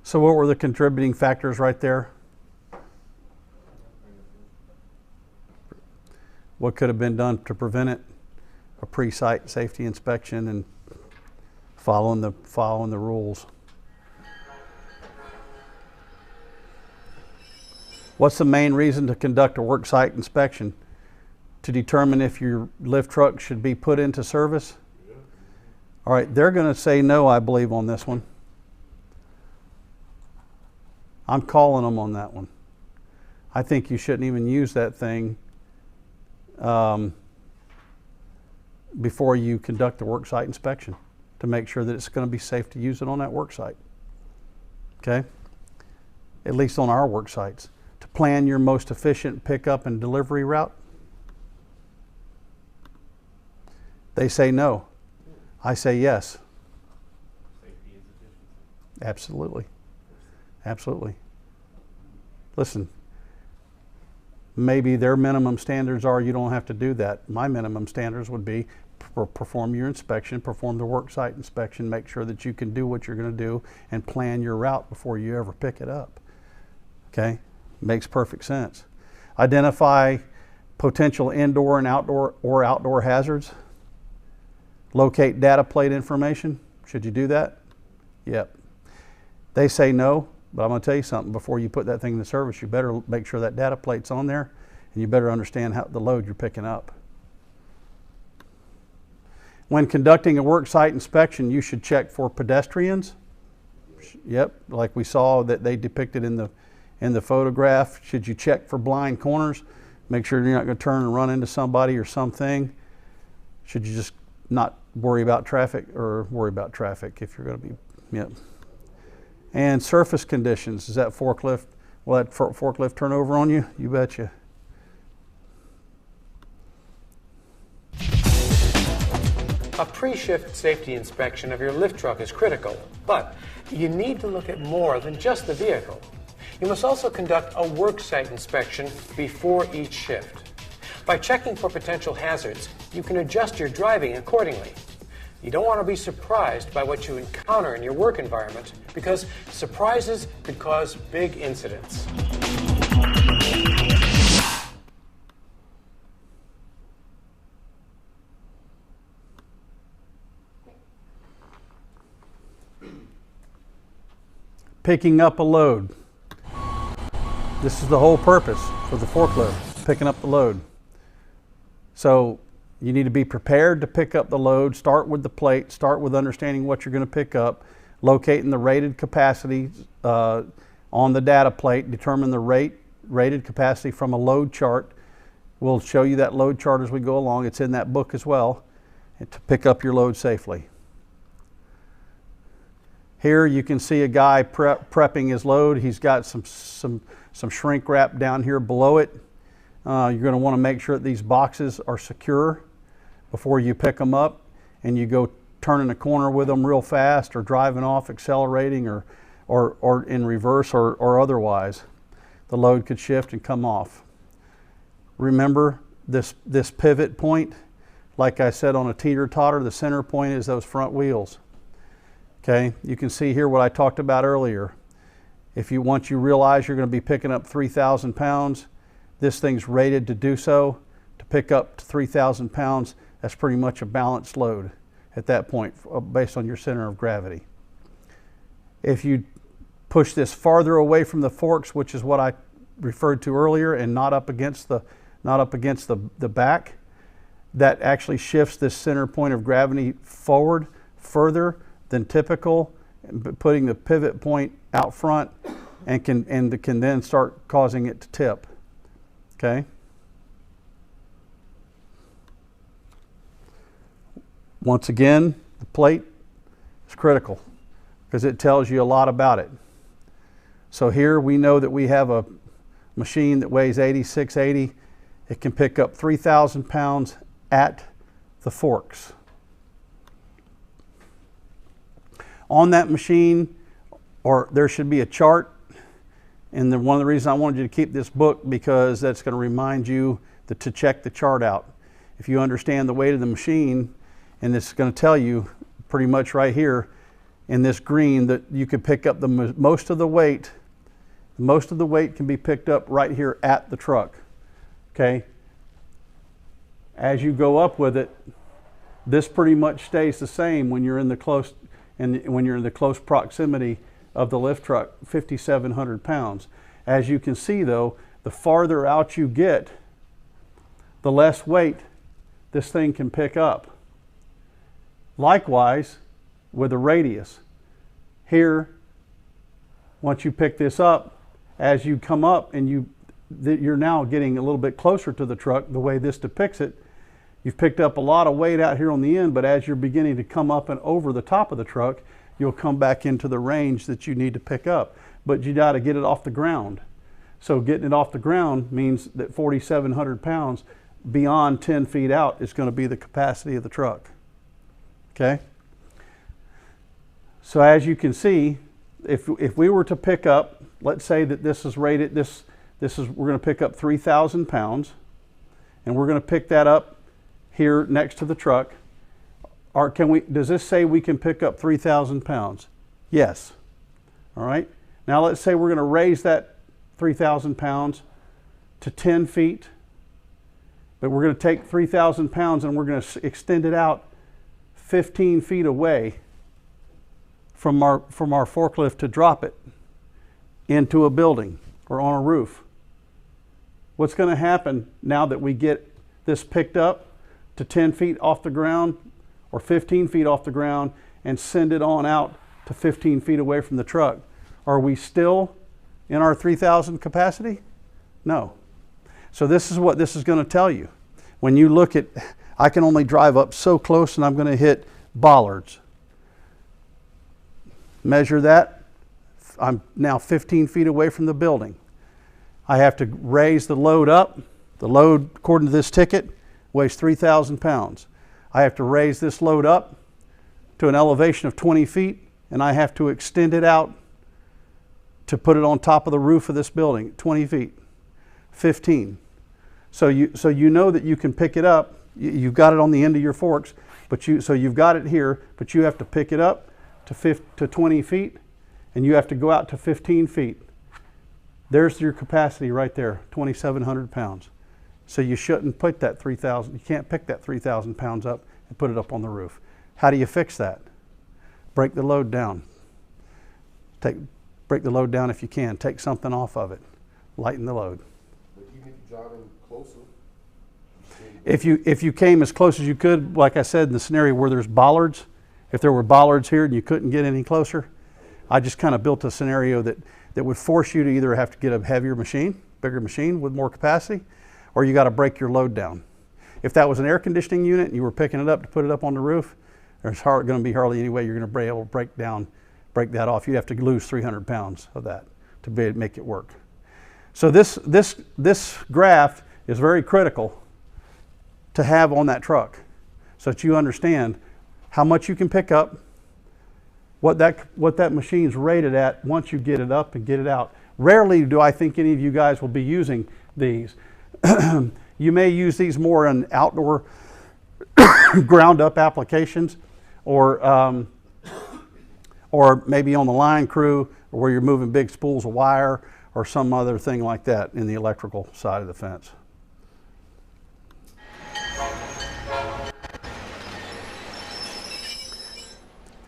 So what were the contributing factors right there? What could have been done to prevent it? A pre-site safety inspection and following the rules. What's the main reason to conduct a work site inspection? To determine if your lift truck should be put into service? All right, they're going to say no, I believe, on this one. I'm calling them on that one. I think you shouldn't even use that thing before you conduct the work site inspection to make sure that it's going to be safe to use it on that work site. Okay? At least on our work sites. To plan your most efficient pickup and delivery route? They say no. I say yes. Absolutely. Absolutely. Listen, maybe their minimum standards are you don't have to do that. My minimum standards would be perform your inspection, perform the work site inspection, make sure that you can do what you're going to do and plan your route before you ever pick it up. Okay? Makes perfect sense. Identify potential indoor and outdoor hazards. Locate data plate information. Should you do that? Yep. They say no, but I'm going to tell you something. Before you put that thing into service, you better make sure that data plate's on there, and you better understand how the load you're picking up. When conducting a work site inspection, you should check for pedestrians. Yep, like we saw that they depicted in the photograph. Should you check for blind corners? Make sure you're not going to turn and run into somebody or something. Should you just not worry about traffic, or worry about traffic if you're going to be, yep. And surface conditions, is that forklift, will that forklift turn over on you? You betcha. A pre-shift safety inspection of your lift truck is critical, but you need to look at more than just the vehicle. You must also conduct a work site inspection before each shift. By checking for potential hazards, you can adjust your driving accordingly. You don't want to be surprised by what you encounter in your work environment, because surprises could cause big incidents. Picking up a load. This is the whole purpose for the forklift, picking up the load. So you need to be prepared to pick up the load. Start with the plate, start with understanding what you're going to pick up, locating the rated capacity on the data plate, determine the rated capacity from a load chart. We'll show you that load chart as we go along. It's in that book as well, and to pick up your load safely. Here you can see a guy prepping his load. He's got some shrink wrap down here below it. You're going to want to make sure that these boxes are secure before you pick them up, and you go turning a corner with them real fast, or driving off, accelerating, or in reverse, or otherwise. The load could shift and come off. Remember this pivot point, like I said on a teeter-totter, the center point is those front wheels. Okay, you can see here what I talked about earlier. Once you realize you're going to be picking up 3,000 pounds, this thing's rated to do so. To pick up to 3,000 pounds, that's pretty much a balanced load at that point based on your center of gravity. If you push this farther away from the forks, which is what I referred to earlier, and not up against the back, that actually shifts this center point of gravity forward further than typical, putting the pivot point out front, and can then start causing it to tip. Okay? Once again, the plate is critical because it tells you a lot about it. So here we know that we have a machine that weighs 8680. It can pick up 3,000 pounds at the forks. On that machine, or there should be a chart, and one of the reasons I wanted you to keep this book, because that's going to remind you to check the chart out. If you understand the weight of the machine, and it's going to tell you pretty much right here in this green that you can pick up most of the weight. Most of the weight can be picked up right here at the truck. Okay? As you go up with it, this pretty much stays the same when you're in the close proximity of the lift truck, 5,700 pounds. As you can see though, the farther out you get, the less weight this thing can pick up. Likewise, with a radius. Here, once you pick this up, as you come up and you're now getting a little bit closer to the truck, the way this depicts it, you've picked up a lot of weight out here on the end, but as you're beginning to come up and over the top of the truck, you'll come back into the range that you need to pick up. But you got to get it off the ground. So getting it off the ground means that 4,700 pounds beyond 10 feet out is going to be the capacity of the truck. Okay? So as you can see, if we were to pick up, let's say that this is rated, we're going to pick up 3,000 pounds, and we're going to pick that up here next to the truck. Or does this say we can pick up 3,000 pounds? Yes. All right. Now let's say we're going to raise that 3,000 pounds to 10 feet, but we're going to take 3,000 pounds and we're going to extend it out 15 feet away from our forklift to drop it into a building or on a roof. What's going to happen now that we get this picked up to 10 feet off the ground or 15 feet off the ground and send it on out to 15 feet away from the truck? Are we still in our 3,000 capacity? No. So this is what this is going to tell you. When you look at, I can only drive up so close and I'm going to hit bollards. Measure that. I'm now 15 feet away from the building. I have to raise the load up. The load, according to this ticket, weighs 3,000 pounds. I have to raise this load up to an elevation of 20 feet, and I have to extend it out to put it on top of the roof of this building, 20 feet, 15. So you know that you can pick it up. You've got it on the end of your forks, so you've got it here, but you have to pick it up to 20 feet, and you have to go out to 15 feet. There's your capacity right there, 2,700 pounds. So you shouldn't put that 3,000, you can't pick that 3,000 pounds up and put it up on the roof. How do you fix that? Break the load down. Break the load down if you can. Take something off of it. Lighten the load. But even if you're driving closer, if you came as close as you could, like I said, in the scenario where there's bollards, if there were bollards here and you couldn't get any closer, I just kind of built a scenario that would force you to either have to get a heavier machine, bigger machine with more capacity, or you got to break your load down. If that was an air conditioning unit and you were picking it up to put it up on the roof, there's going to be hardly any way you're going to be able to break that off. You'd have to lose 300 pounds of that to be able to make it work. So this graph is very critical to have on that truck so that you understand how much you can pick up, what that machine's rated at once you get it up and get it out. Rarely do I think any of you guys will be using these. You may use these more in outdoor ground up applications or maybe on the line crew or where you're moving big spools of wire or some other thing like that in the electrical side of the fence.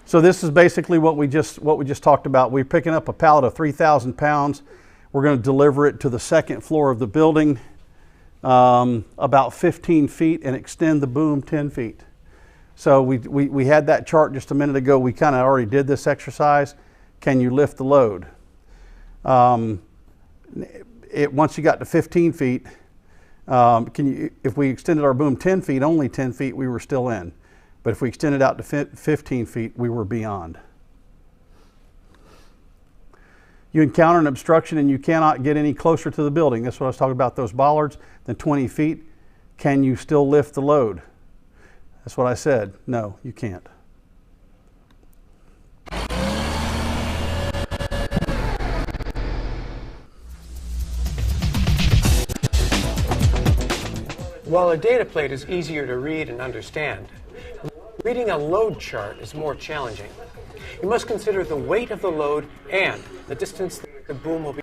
So this is basically what we just talked about. We're picking up a pallet of 3,000 pounds. We're going to deliver it to the second floor of the building, about 15 feet, and extend the boom 10 feet. So we had that chart just a minute ago. We kind of already did this exercise. Can you lift the load? Once you got to 15 feet, if we extended our boom 10 feet, only 10 feet, we were still in. But if we extended out to 15 feet, we were beyond. You encounter an obstruction and you cannot get any closer to the building. That's what I was talking about, those bollards, than 20 feet. Can you still lift the load? That's what I said. No, you can't. While a data plate is easier to read and understand, reading a load chart is more challenging. You must consider the weight of the load and the distance the boom will be.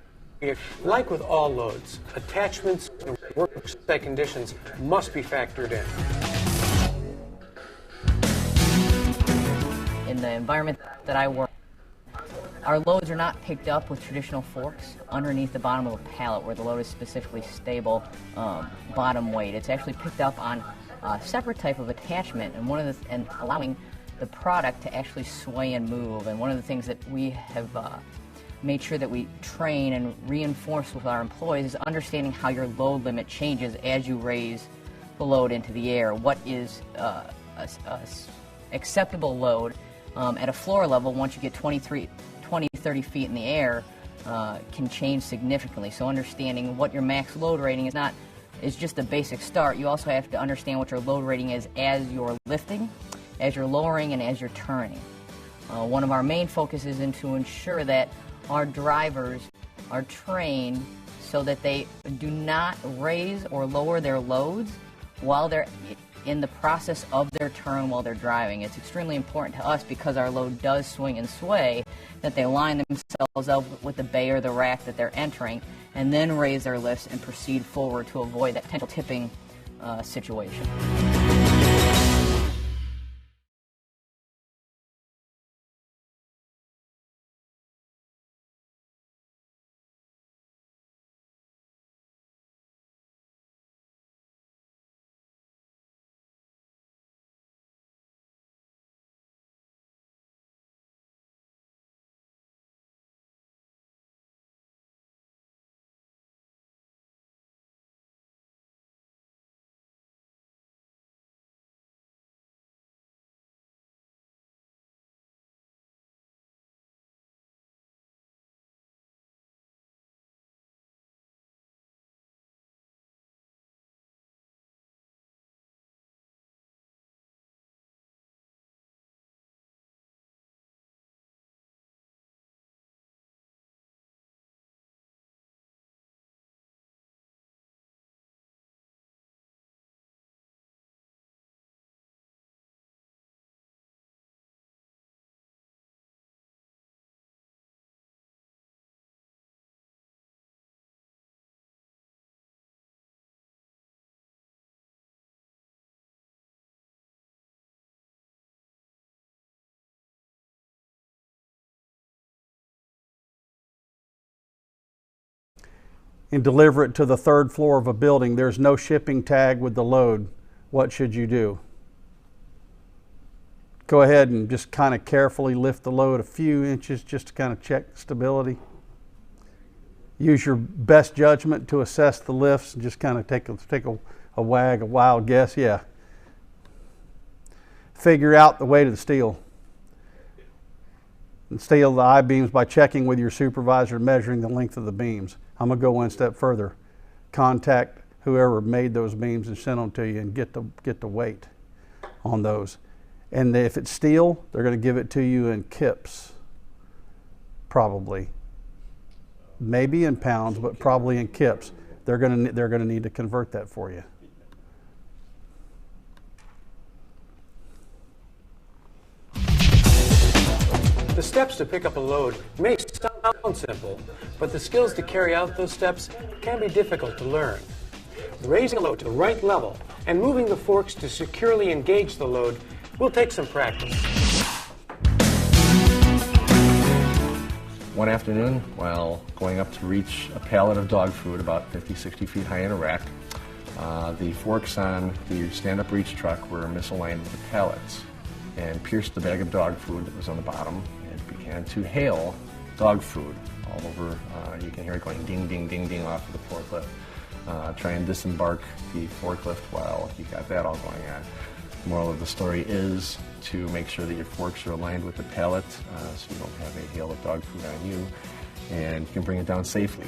Like with all loads, attachments and worksite conditions must be factored in. In the environment that I work, Our loads are not picked up with traditional forks underneath the bottom of a pallet where the load is specifically stable bottom weight. It's actually picked up on a separate type of attachment, and allowing the product to actually sway and move. And one of the things that we have made sure that we train and reinforce with our employees is understanding how your load limit changes as you raise the load into the air. What is a acceptable load at a floor level once you get 20, 30 feet in the air can change significantly. So understanding what your max load rating is just a basic start. You also have to understand what your load rating is as you're lifting, as you're lowering, and as you're turning. One of our main focuses is to ensure that our drivers are trained so that they do not raise or lower their loads while they're in the process of their turn while they're driving. It's extremely important to us because our load does swing and sway that they line themselves up with the bay or the rack that they're entering and then raise their lifts and proceed forward to avoid that potential tipping situation. And deliver it to the third floor of a building. There's no shipping tag with the load. What should you do? Go ahead and just kind of carefully lift the load a few inches just to kind of check stability. Use your best judgment to assess the lifts and just kind of take a wag, a wild guess. Yeah. Figure out the weight of the steel. And steel the I-beams by checking with your supervisor and measuring the length of the beams. I'm going to go one step further. Contact whoever made those beams and send them to you and get the weight on those. And if it's steel, they're going to give it to you in kips, probably. Maybe in pounds, but probably in kips. They're going to need to convert that for you. The steps to pick up a load may sound simple, but the skills to carry out those steps can be difficult to learn. Raising a load to the right level and moving the forks to securely engage the load will take some practice. One afternoon, while going up to reach a pallet of dog food about 50, 60 feet high in a rack, the forks on the stand-up reach truck were misaligned with the pallets and pierced the bag of dog food that was on the bottom and began to hail dog food all over. You can hear it going ding, ding, ding, ding off of the forklift. Try and disembark the forklift while you got that all going on. The moral of the story is to make sure that your forks are aligned with the pallet so you don't have a hail of dog food on you, and you can bring it down safely.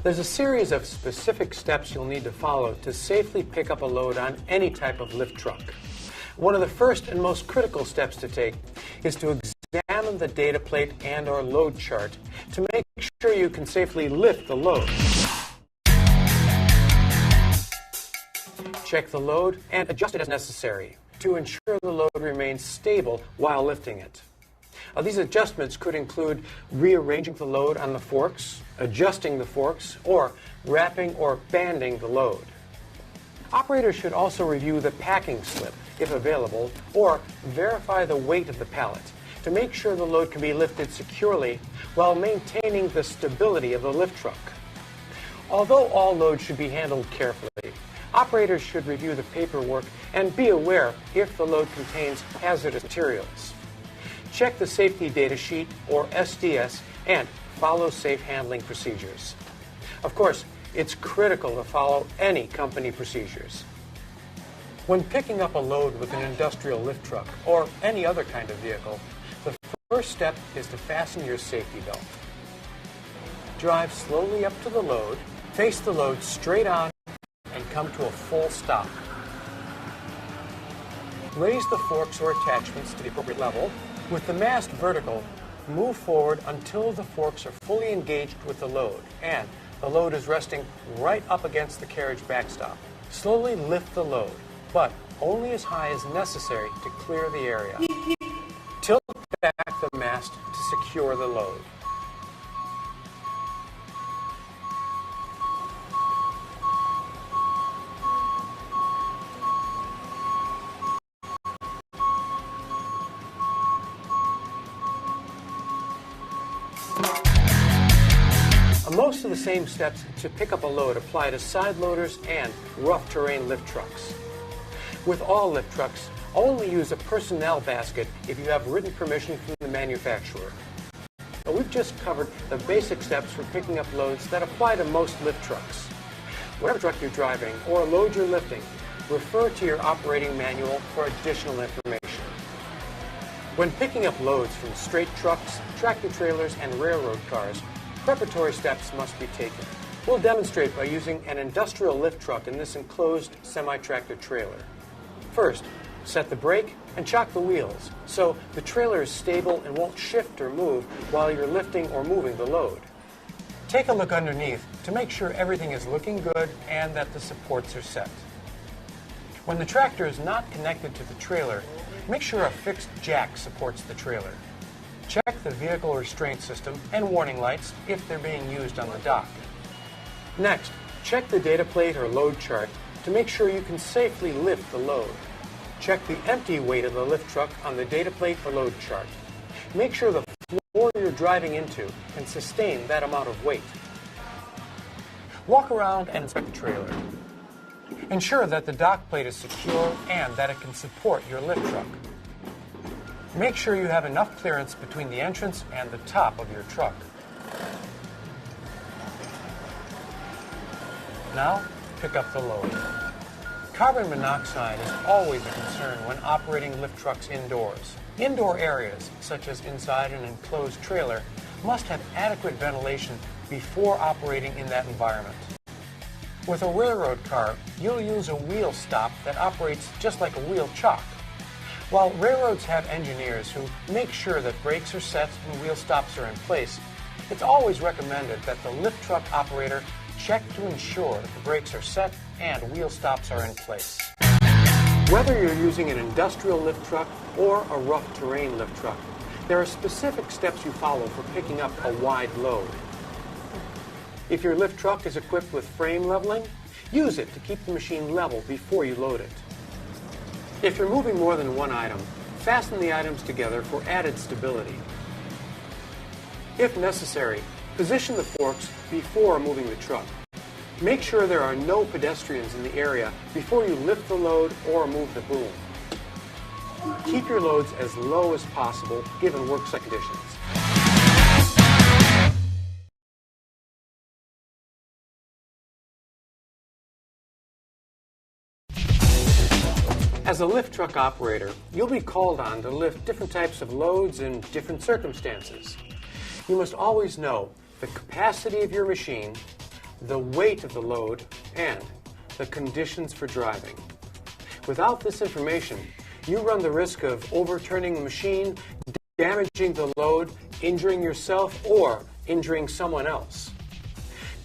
There's a series of specific steps you'll need to follow to safely pick up a load on any type of lift truck. One of the first and most critical steps to take is to examine the data plate and or load chart to make sure you can safely lift the load. Check the load and adjust it as necessary to ensure the load remains stable while lifting it. These adjustments could include rearranging the load on the forks, adjusting the forks, or wrapping or banding the load. Operators should also review the packing slip, if available, or verify the weight of the pallet to make sure the load can be lifted securely while maintaining the stability of the lift truck. Although all loads should be handled carefully, operators should review the paperwork and be aware if the load contains hazardous materials. Check the safety data sheet, or SDS, and follow safe handling procedures. Of course, it's critical to follow any company procedures. When picking up a load with an industrial lift truck or any other kind of vehicle, the first step is to fasten your safety belt. Drive slowly up to the load, face the load straight on, and come to a full stop. Raise the forks or attachments to the appropriate level. With the mast vertical, move forward until the forks are fully engaged with the load and the load is resting right up against the carriage backstop. Slowly lift the load, but only as high as necessary to clear the area. Tilt back the mast to secure the load. Most of the same steps to pick up a load apply to side loaders and rough terrain lift trucks. With all lift trucks, only use a personnel basket if you have written permission from the manufacturer. But we've just covered the basic steps for picking up loads that apply to most lift trucks. Whatever truck you're driving or load you're lifting, refer to your operating manual for additional information. When picking up loads from straight trucks, tractor trailers, and railroad cars, preparatory steps must be taken. We'll demonstrate by using an industrial lift truck in this enclosed semi-tractor trailer. First, set the brake and chock the wheels so the trailer is stable and won't shift or move while you're lifting or moving the load. Take a look underneath to make sure everything is looking good and that the supports are set. When the tractor is not connected to the trailer, make sure a fixed jack supports the trailer. Check the vehicle restraint system and warning lights if they're being used on the dock. Next, check the data plate or load chart to make sure you can safely lift the load. Check the empty weight of the lift truck on the data plate or load chart. Make sure the floor you're driving into can sustain that amount of weight. Walk around and inspect the trailer. Ensure that the dock plate is secure and that it can support your lift truck. Make sure you have enough clearance between the entrance and the top of your truck. Now, pick up the load. Carbon monoxide is always a concern when operating lift trucks indoors. Indoor areas, such as inside an enclosed trailer, must have adequate ventilation before operating in that environment. With a railroad car, you'll use a wheel stop that operates just like a wheel chock. While railroads have engineers who make sure that brakes are set and wheel stops are in place, it's always recommended that the lift truck operator check to ensure that the brakes are set and wheel stops are in place. Whether you're using an industrial lift truck or a rough terrain lift truck, there are specific steps you follow for picking up a wide load. If your lift truck is equipped with frame leveling, use it to keep the machine level before you load it. If you're moving more than one item, fasten the items together for added stability. If necessary, position the forks before moving the truck. Make sure there are no pedestrians in the area before you lift the load or move the boom. Keep your loads as low as possible given worksite conditions. As a lift truck operator, you'll be called on to lift different types of loads in different circumstances. You must always know the capacity of your machine, the weight of the load, and the conditions for driving. Without this information, you run the risk of overturning the machine, damaging the load, injuring yourself, or injuring someone else.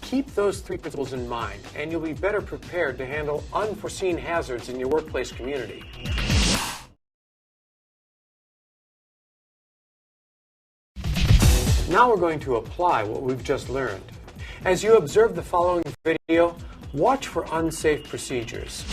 Keep those three principles in mind, and you'll be better prepared to handle unforeseen hazards in your workplace community. Now we're going to apply what we've just learned. As you observe the following video, watch for unsafe procedures.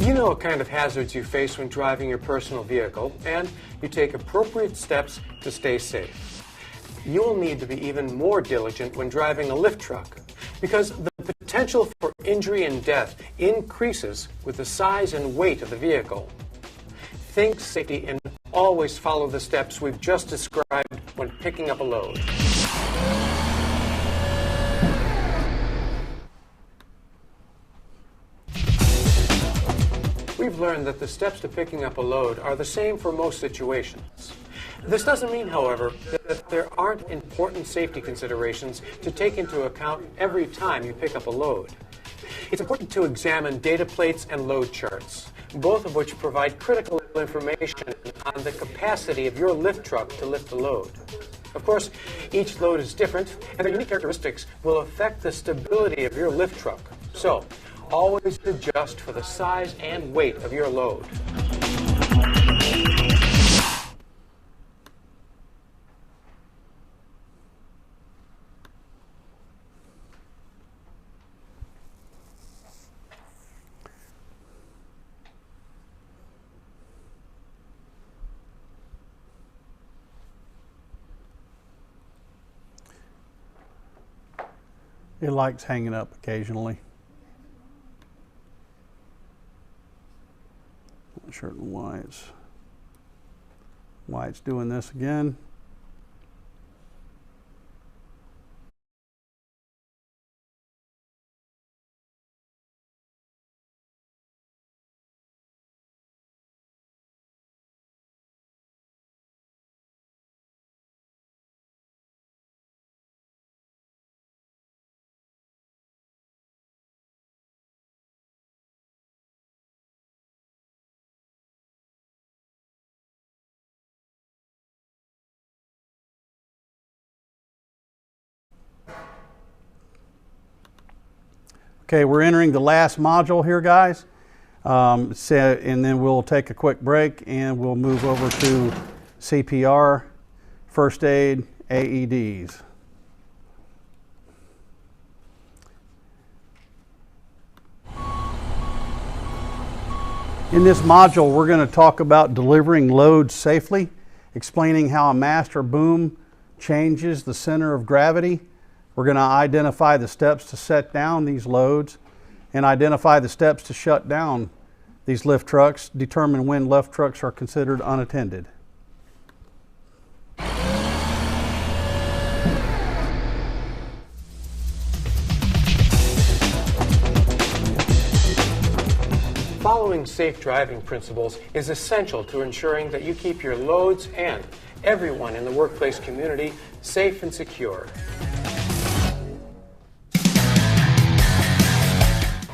You know what kind of hazards you face when driving your personal vehicle, and you take appropriate steps to stay safe. You will need to be even more diligent when driving a lift truck, because the potential for injury and death increases with the size and weight of the vehicle. Think safety and always follow the steps we've just described when picking up a load. We've learned that the steps to picking up a load are the same for most situations. This doesn't mean, however, that there aren't important safety considerations to take into account every time you pick up a load. It's important to examine data plates and load charts, both of which provide critical information on the capacity of your lift truck to lift the load. Of course, each load is different, and their unique characteristics will affect the stability of your lift truck. So, always adjust for the size and weight of your load. It likes hanging up occasionally. Not sure why it's doing this again. Okay, we're entering the last module here, guys. And then we'll take a quick break and we'll move over to CPR, first aid, AEDs. In this module, we're going to talk about delivering loads safely, explaining how a mast or boom changes the center of gravity. We're going to identify the steps to set down these loads and identify the steps to shut down these lift trucks, determine when lift trucks are considered unattended. Following safe driving principles is essential to ensuring that you keep your loads and everyone in the workplace community safe and secure.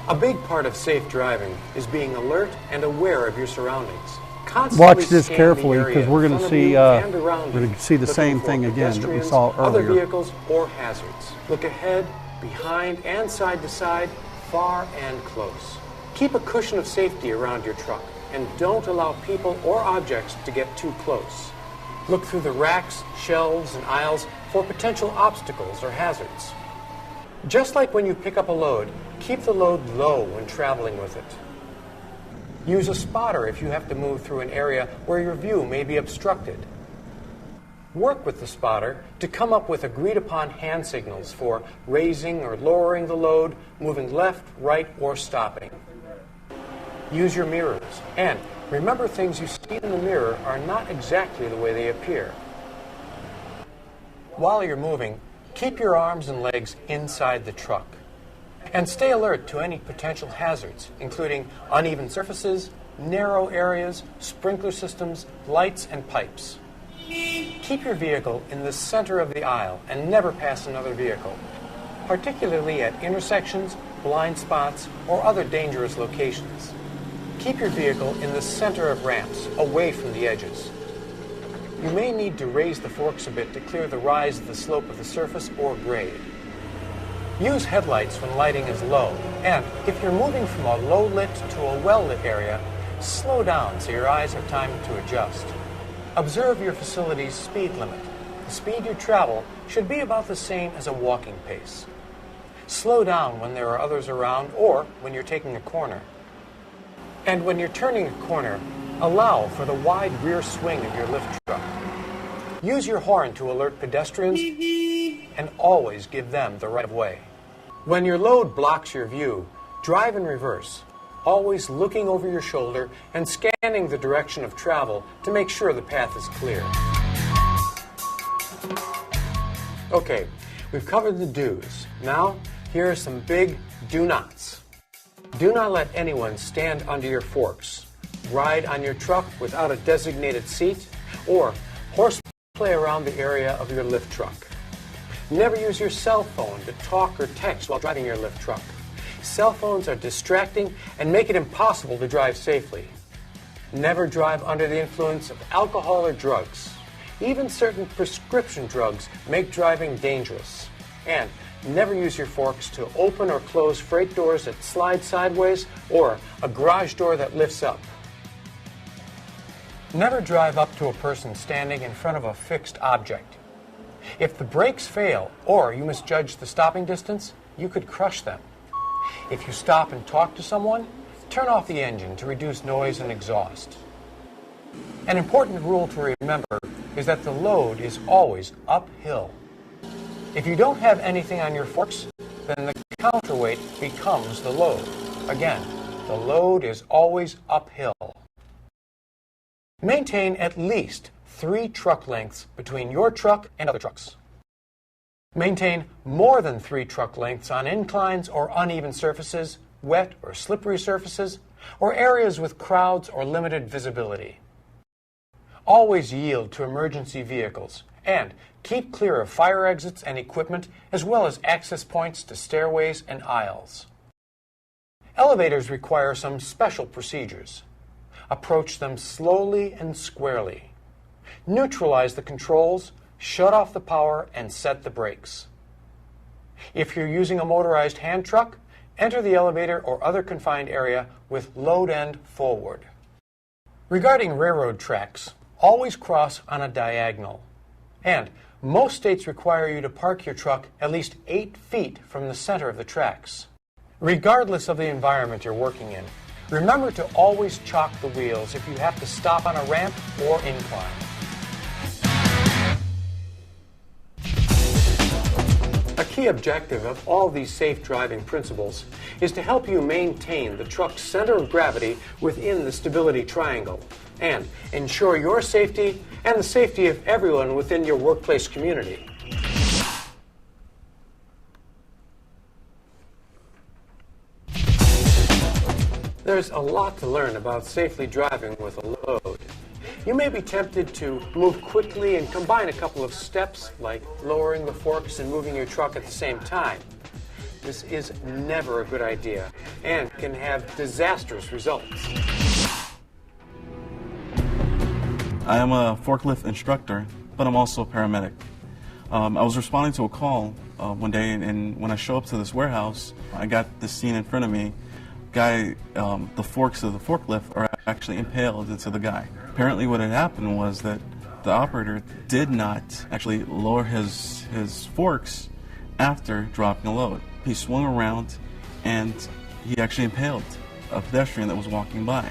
A big part of safe driving is being alert and aware of your surroundings. Constantly Watch this scan carefully the area because we're in going to front of see you and around we're you, going to see the looking same for thing again that we pedestrians, saw other earlier. vehicles or hazards. Look ahead, behind, and side to side, far and close. Keep a cushion of safety around your truck and don't allow people or objects to get too close. Look through the racks, shelves, and aisles for potential obstacles or hazards. Just like when you pick up a load, keep the load low when traveling with it. Use a spotter if you have to move through an area where your view may be obstructed. Work with the spotter to come up with agreed-upon hand signals for raising or lowering the load, moving left, right, or stopping. Use your mirrors, and remember things you see in the mirror are not exactly the way they appear. While you're moving, keep your arms and legs inside the truck. And stay alert to any potential hazards, including uneven surfaces, narrow areas, sprinkler systems, lights, and pipes. Keep your vehicle in the center of the aisle and never pass another vehicle, particularly at intersections, blind spots, or other dangerous locations. Keep your vehicle in the center of ramps, away from the edges. You may need to raise the forks a bit to clear the rise of the slope of the surface or grade. Use headlights when lighting is low, and if you're moving from a low-lit to a well-lit area, slow down so your eyes have time to adjust. Observe your facility's speed limit. The speed you travel should be about the same as a walking pace. Slow down when there are others around or when you're taking a corner. And when you're turning a corner, allow for the wide rear swing of your lift truck. Use your horn to alert pedestrians and always give them the right of way. When your load blocks your view, drive in reverse, always looking over your shoulder and scanning the direction of travel to make sure the path is clear. Okay, we've covered the do's. Now, here are some big do-nots. Do not let anyone stand under your forks, ride on your truck without a designated seat, or horseplay around the area of your lift truck. Never use your cell phone to talk or text while driving your lift truck. Cell phones are distracting and make it impossible to drive safely. Never drive under the influence of alcohol or drugs. Even certain prescription drugs make driving dangerous. And never use your forks to open or close freight doors that slide sideways or a garage door that lifts up. Never drive up to a person standing in front of a fixed object. If the brakes fail or you misjudge the stopping distance, you could crush them. If you stop and talk to someone, turn off the engine to reduce noise and exhaust. An important rule to remember is that the load is always uphill. If you don't have anything on your forks, then the counterweight becomes the load. Again, the load is always uphill. Maintain at least 3 truck lengths between your truck and other trucks. Maintain more than 3 truck lengths on inclines or uneven surfaces, wet or slippery surfaces, or areas with crowds or limited visibility. Always yield to emergency vehicles and keep clear of fire exits and equipment as well as access points to stairways and aisles. Elevators require some special procedures. Approach them slowly and squarely. Neutralize the controls, shut off the power, and set the brakes. If you're using a motorized hand truck, enter the elevator or other confined area with load end forward. Regarding railroad tracks, always cross on a diagonal. And most states require you to park your truck at least 8 feet from the center of the tracks. Regardless of the environment you're working in, Remember to always chalk the wheels if you have to stop on a ramp or incline. A key objective of all these safe driving principles is to help you maintain the truck's center of gravity within the stability triangle and ensure your safety and the safety of everyone within your workplace community. There's a lot to learn about safely driving with a load. You may be tempted to move quickly and combine a couple of steps, like lowering the forks and moving your truck at the same time. This is never a good idea and can have disastrous results. I am a forklift instructor, but I'm also a paramedic. I was responding to a call one day, and when I show up to this warehouse, I got this scene in front of me. The forks of the forklift are actually impaled into the guy. Apparently what had happened was that the operator did not actually lower his forks after dropping a load. He swung around and he actually impaled a pedestrian that was walking by.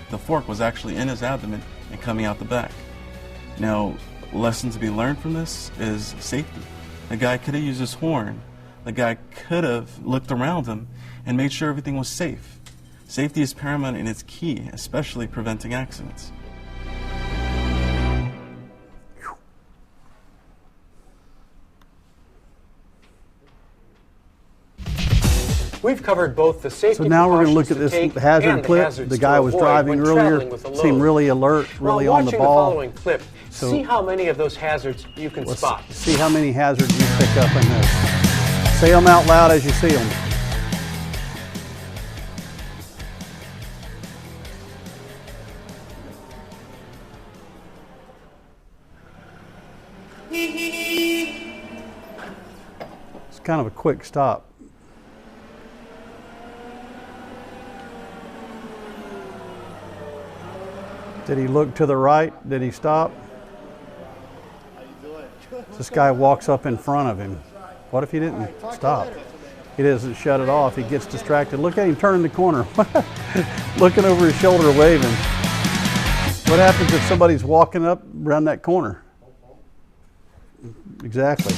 The fork was actually in his abdomen and coming out the back. Now, lesson to be learned from this is safety. The guy could have used his horn. The guy could have looked around him and made sure everything was safe. Safety is paramount and it's key, especially preventing accidents. We've covered both the safety So now we're going to look at precautions this to take hazard and the clip. hazards The to guy was avoid driving when earlier, traveling with a seemed load. really alert, really While on the watching ball. the following clip, So see how many of those hazards you can let's spot. see how many hazards you pick up in this. Say them out loud as you see them. It's kind of a quick stop. Did he look to the right? Did he stop? This guy walks up in front of him. What if he didn't stop? He doesn't shut it off. He gets distracted. Look at him turning the corner. Looking over his shoulder, waving. What happens if somebody's walking up around that corner? Exactly.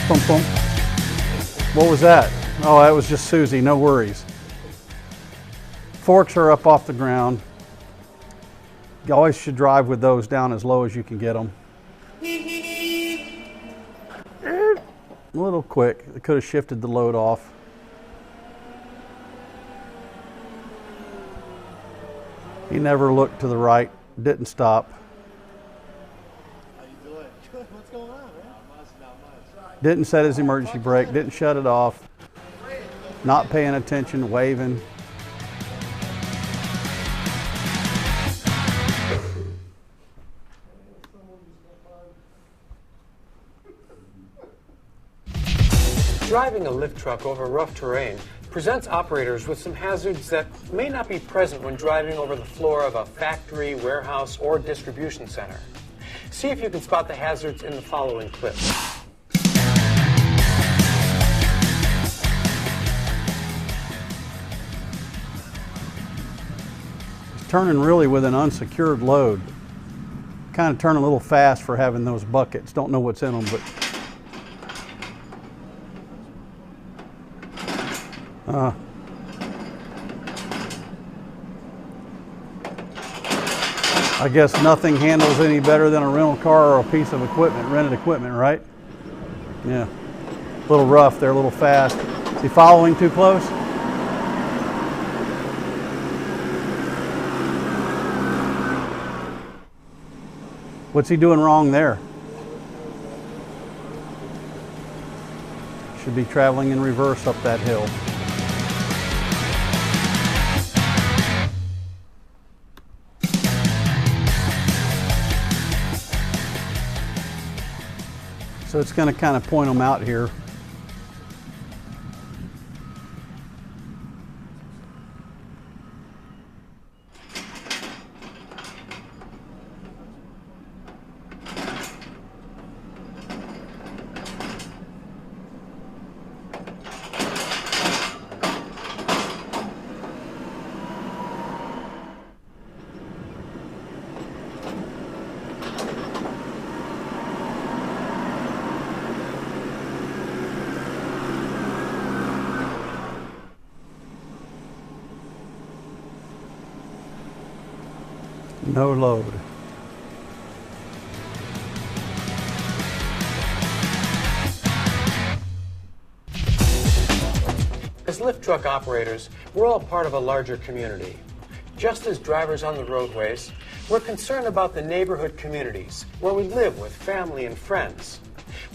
Boom, boom. What was that? Oh, that was just Susie. No worries. Forks are up off the ground. You always should drive with those down as low as you can get them. A little quick. It could have shifted the load off. He never looked to the right, didn't stop. What's going on, man? Didn't set his emergency brake, didn't shut it off. Not paying attention, waving. Driving a lift truck over rough terrain presents operators with some hazards that may not be present when driving over the floor of a factory, warehouse, or distribution center. See if you can spot the hazards in the following clip. He's turning really with an unsecured load. Kind of turning a little fast for having those buckets. Don't know what's in them, but I guess nothing handles any better than a rental car or a piece of equipment, rented equipment, right? Yeah. A little rough there, a little fast. Is he following too close? What's he doing wrong there? Should be traveling in reverse up that hill. So it's going to kind of point them out here. No load. As lift truck operators, we're all part of a larger community. Just as drivers on the roadways, we're concerned about the neighborhood communities where we live with family and friends.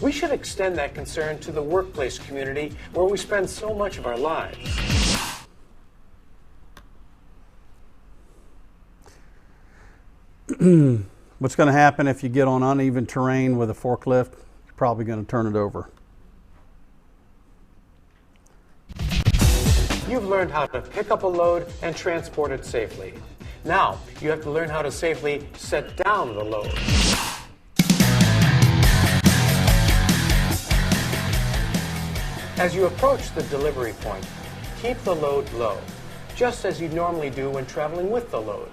We should extend that concern to the workplace community where we spend so much of our lives. What's going to happen if you get on uneven terrain with a forklift? You're probably going to turn it over. You've learned how to pick up a load and transport it safely. Now, you have to learn how to safely set down the load. As you approach the delivery point, keep the load low, just as you normally do when traveling with the load.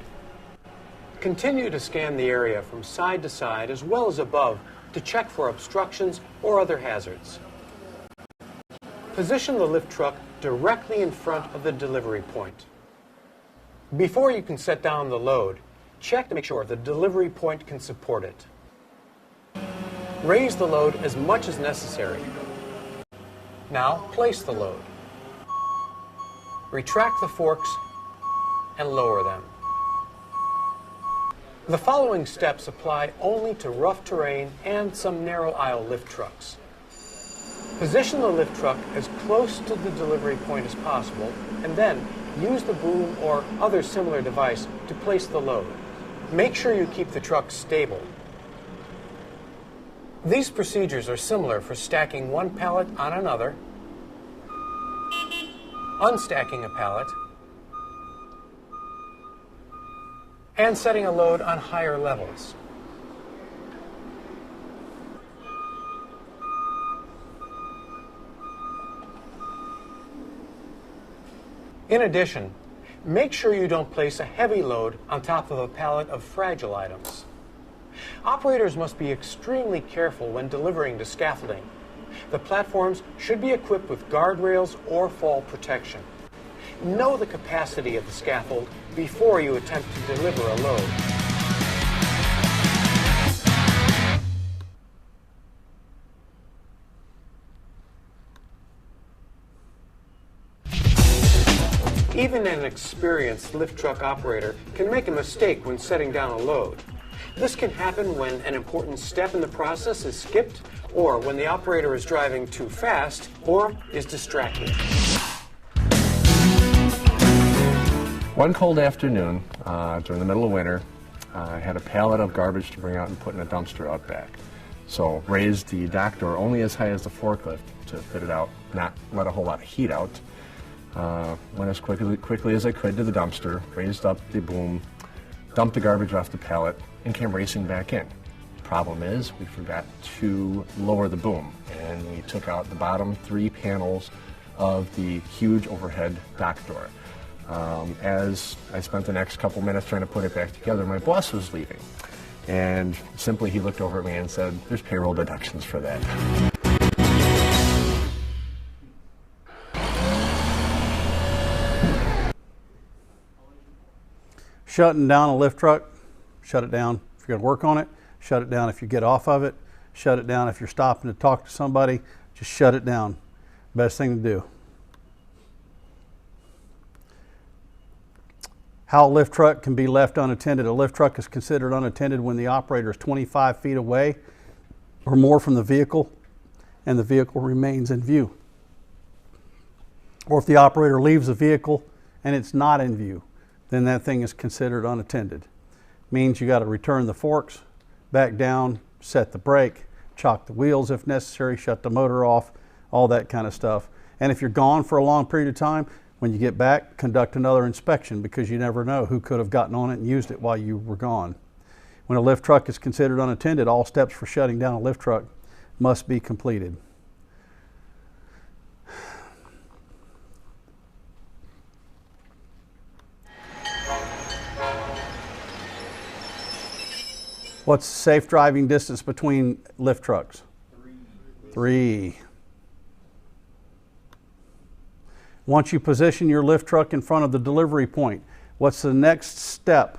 Continue to scan the area from side to side as well as above to check for obstructions or other hazards. Position the lift truck directly in front of the delivery point. Before you can set down the load, check to make sure the delivery point can support it. Raise the load as much as necessary. Now place the load. Retract the forks and lower them. The following steps apply only to rough terrain and some narrow aisle lift trucks. Position the lift truck as close to the delivery point as possible, and then use the boom or other similar device to place the load. Make sure you keep the truck stable. These procedures are similar for stacking one pallet on another, unstacking a pallet, and setting a load on higher levels. In addition, make sure you don't place a heavy load on top of a pallet of fragile items. Operators must be extremely careful when delivering to scaffolding. The platforms should be equipped with guardrails or fall protection. Know the capacity of the scaffold before you attempt to deliver a load. Even an experienced lift truck operator can make a mistake when setting down a load. This can happen when an important step in the process is skipped, or when the operator is driving too fast or is distracted. One cold afternoon during the middle of winter, I had a pallet of garbage to bring out and put in a dumpster out back. So raised the dock door only as high as the forklift to fit it out, not let a whole lot of heat out. Went as quickly as I could to the dumpster, raised up the boom, dumped the garbage off the pallet, and came racing back in. Problem is, we forgot to lower the boom, and we took out the bottom 3 panels of the huge overhead dock door. As I spent the next couple minutes trying to put it back together, my boss was leaving. And simply he looked over at me and said, "There's payroll deductions for that." Shutting down a lift truck, shut it down. If you're going to work on it, shut it down. If you get off of it, shut it down. If you're stopping to talk to somebody, just shut it down. Best thing to do. How a lift truck can be left unattended. A lift truck is considered unattended when the operator is 25 feet away or more from the vehicle and the vehicle remains in view. Or if the operator leaves the vehicle and it's not in view, then that thing is considered unattended. Means you got to return the forks, back down, set the brake, chock the wheels if necessary, shut the motor off, all that kind of stuff. And if you're gone for a long period of time, when you get back, conduct another inspection because you never know who could have gotten on it and used it while you were gone. When a lift truck is considered unattended, all steps for shutting down a lift truck must be completed. What's the safe driving distance between lift trucks? 3. Once you position your lift truck in front of the delivery point, what's the next step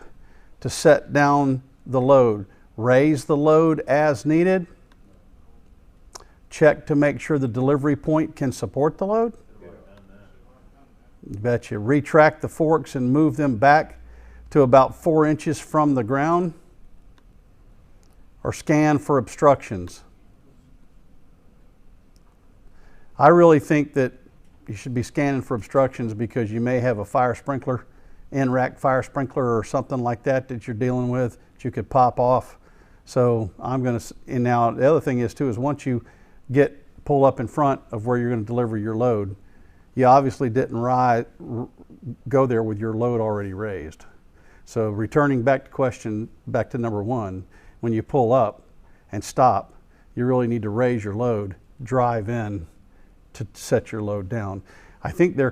to set down the load. Raise the load as needed. Check to make sure the delivery point can support the load. You betcha. Retract the forks and move them back to about 4 inches from the ground. Or scan for obstructions. I really think that you should be scanning for obstructions because you may have a fire sprinkler, in-rack fire sprinkler or something like that that you're dealing with that you could pop off. So I'm going to, and now the other thing is too, is once you pull up in front of where you're going to deliver your load, you obviously didn't go there with your load already raised. So returning back to number one, when you pull up and stop, you really need to raise your load, drive in to set your load down. I think they're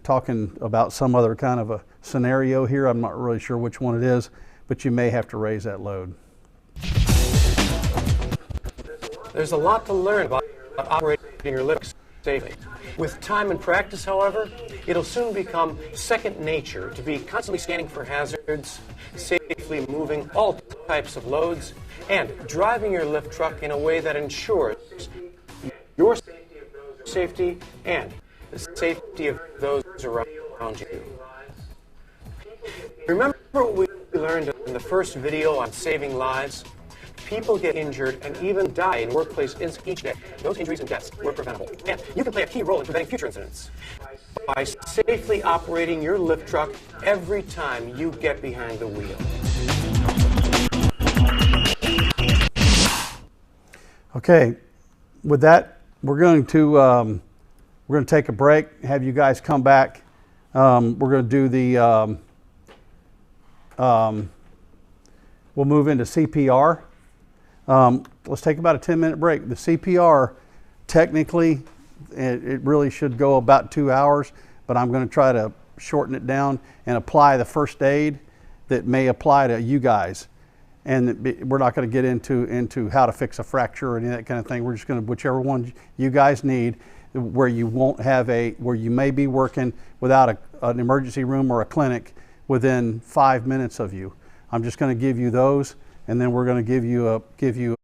talking about some other kind of a scenario here. I'm not really sure which one it is, but you may have to raise that load. There's a lot to learn about operating your lift safely. With time and practice, however, it'll soon become second nature to be constantly scanning for hazards, safely moving all types of loads, and driving your lift truck in a way that ensures your safety and the safety of those around you. Remember what we learned in the first video on saving lives? People get injured and even die in workplace each day. Those injuries and deaths were preventable. And you can play a key role in preventing future incidents by safely operating your lift truck every time you get behind the wheel. Okay, with that, we're going to take a break. Have you guys come back. We're going to do the. We'll move into CPR. Let's take about a 10-minute break. The CPR, technically, it really should go about 2 hours, but I'm going to try to shorten it down and apply the first aid that may apply to you guys. And we're not going to get into how to fix a fracture or any of that kind of thing. We're just going to, whichever one you guys need, where you won't have where you may be working without an emergency room or a clinic within 5 minutes of you. I'm just going to give you those, and then we're going to give you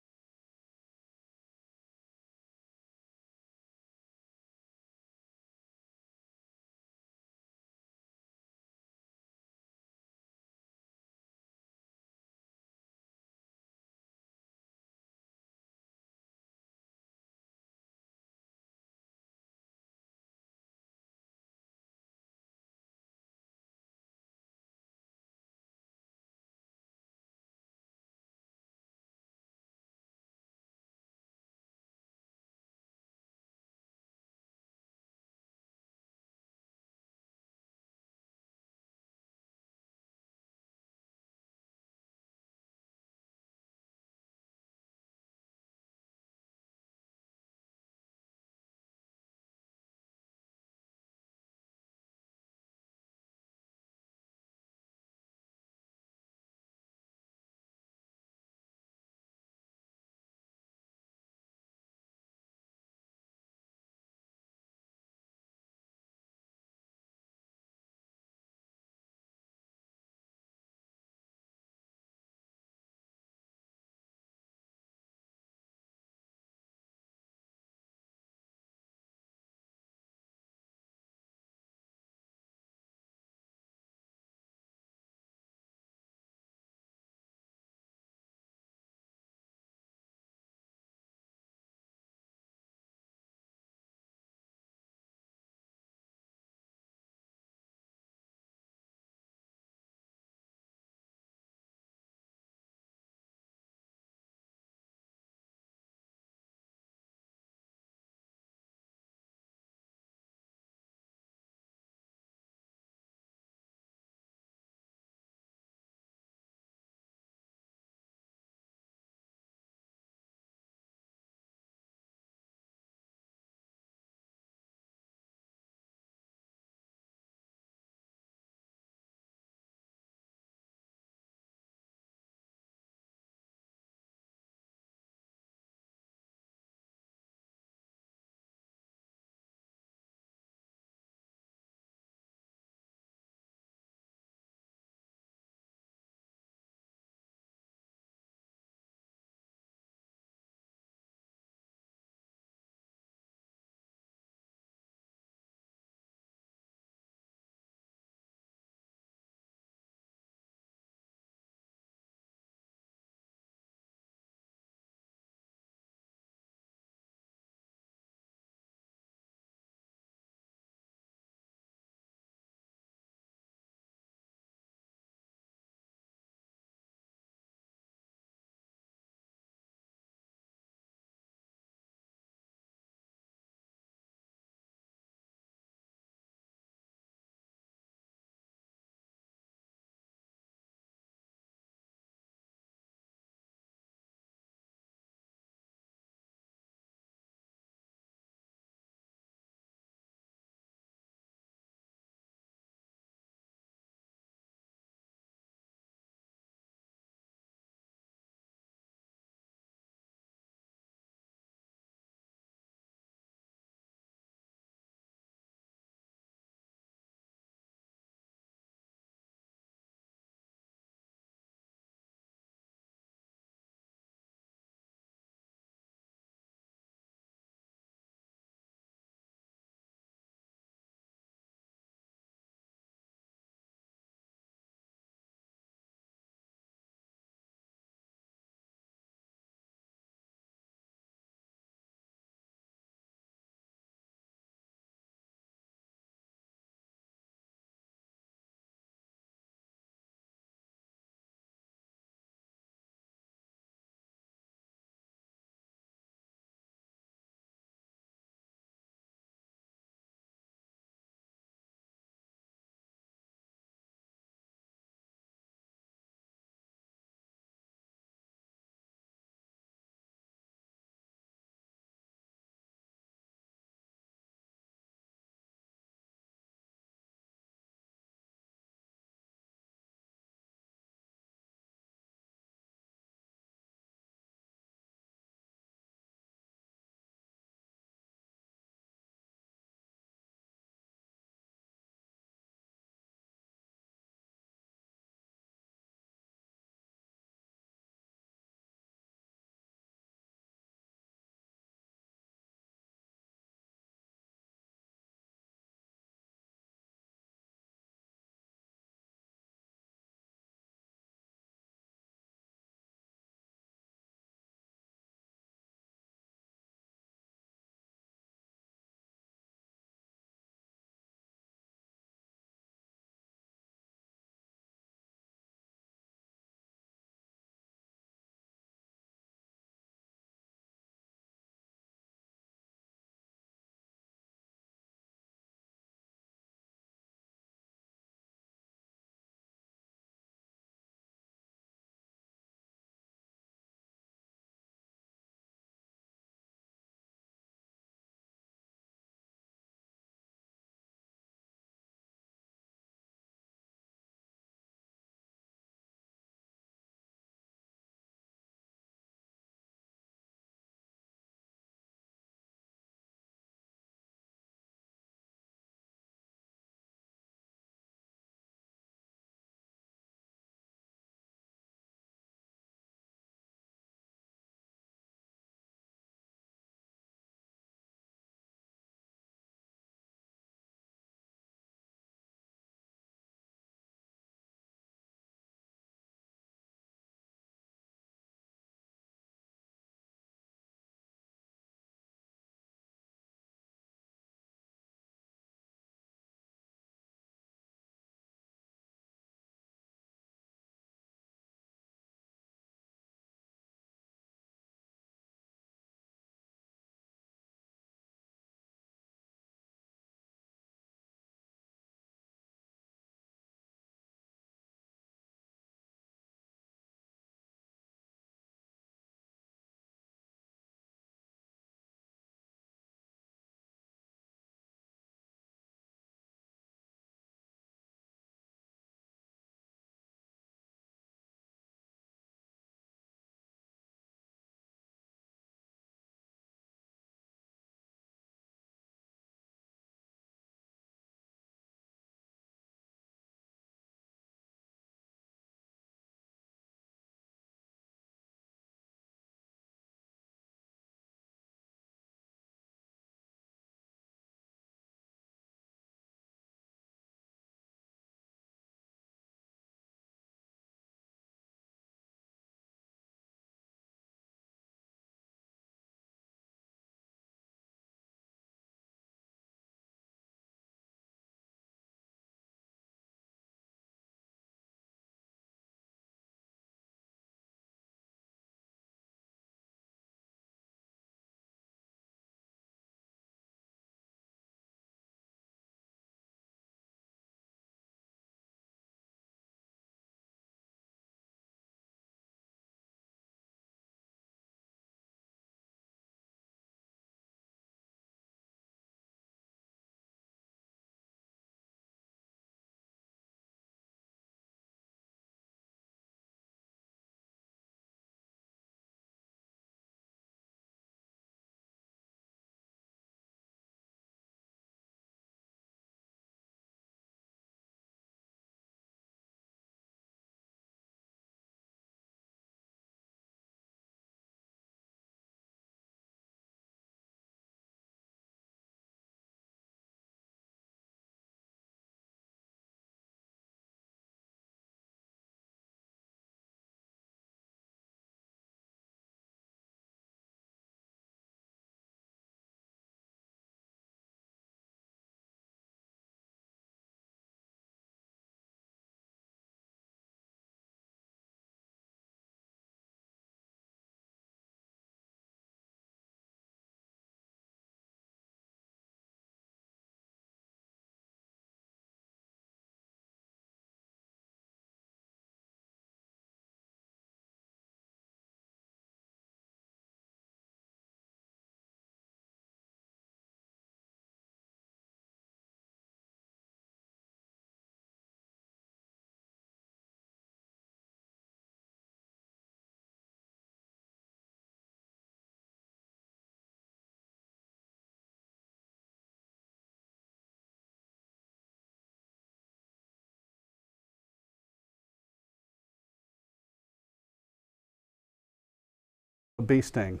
bee sting.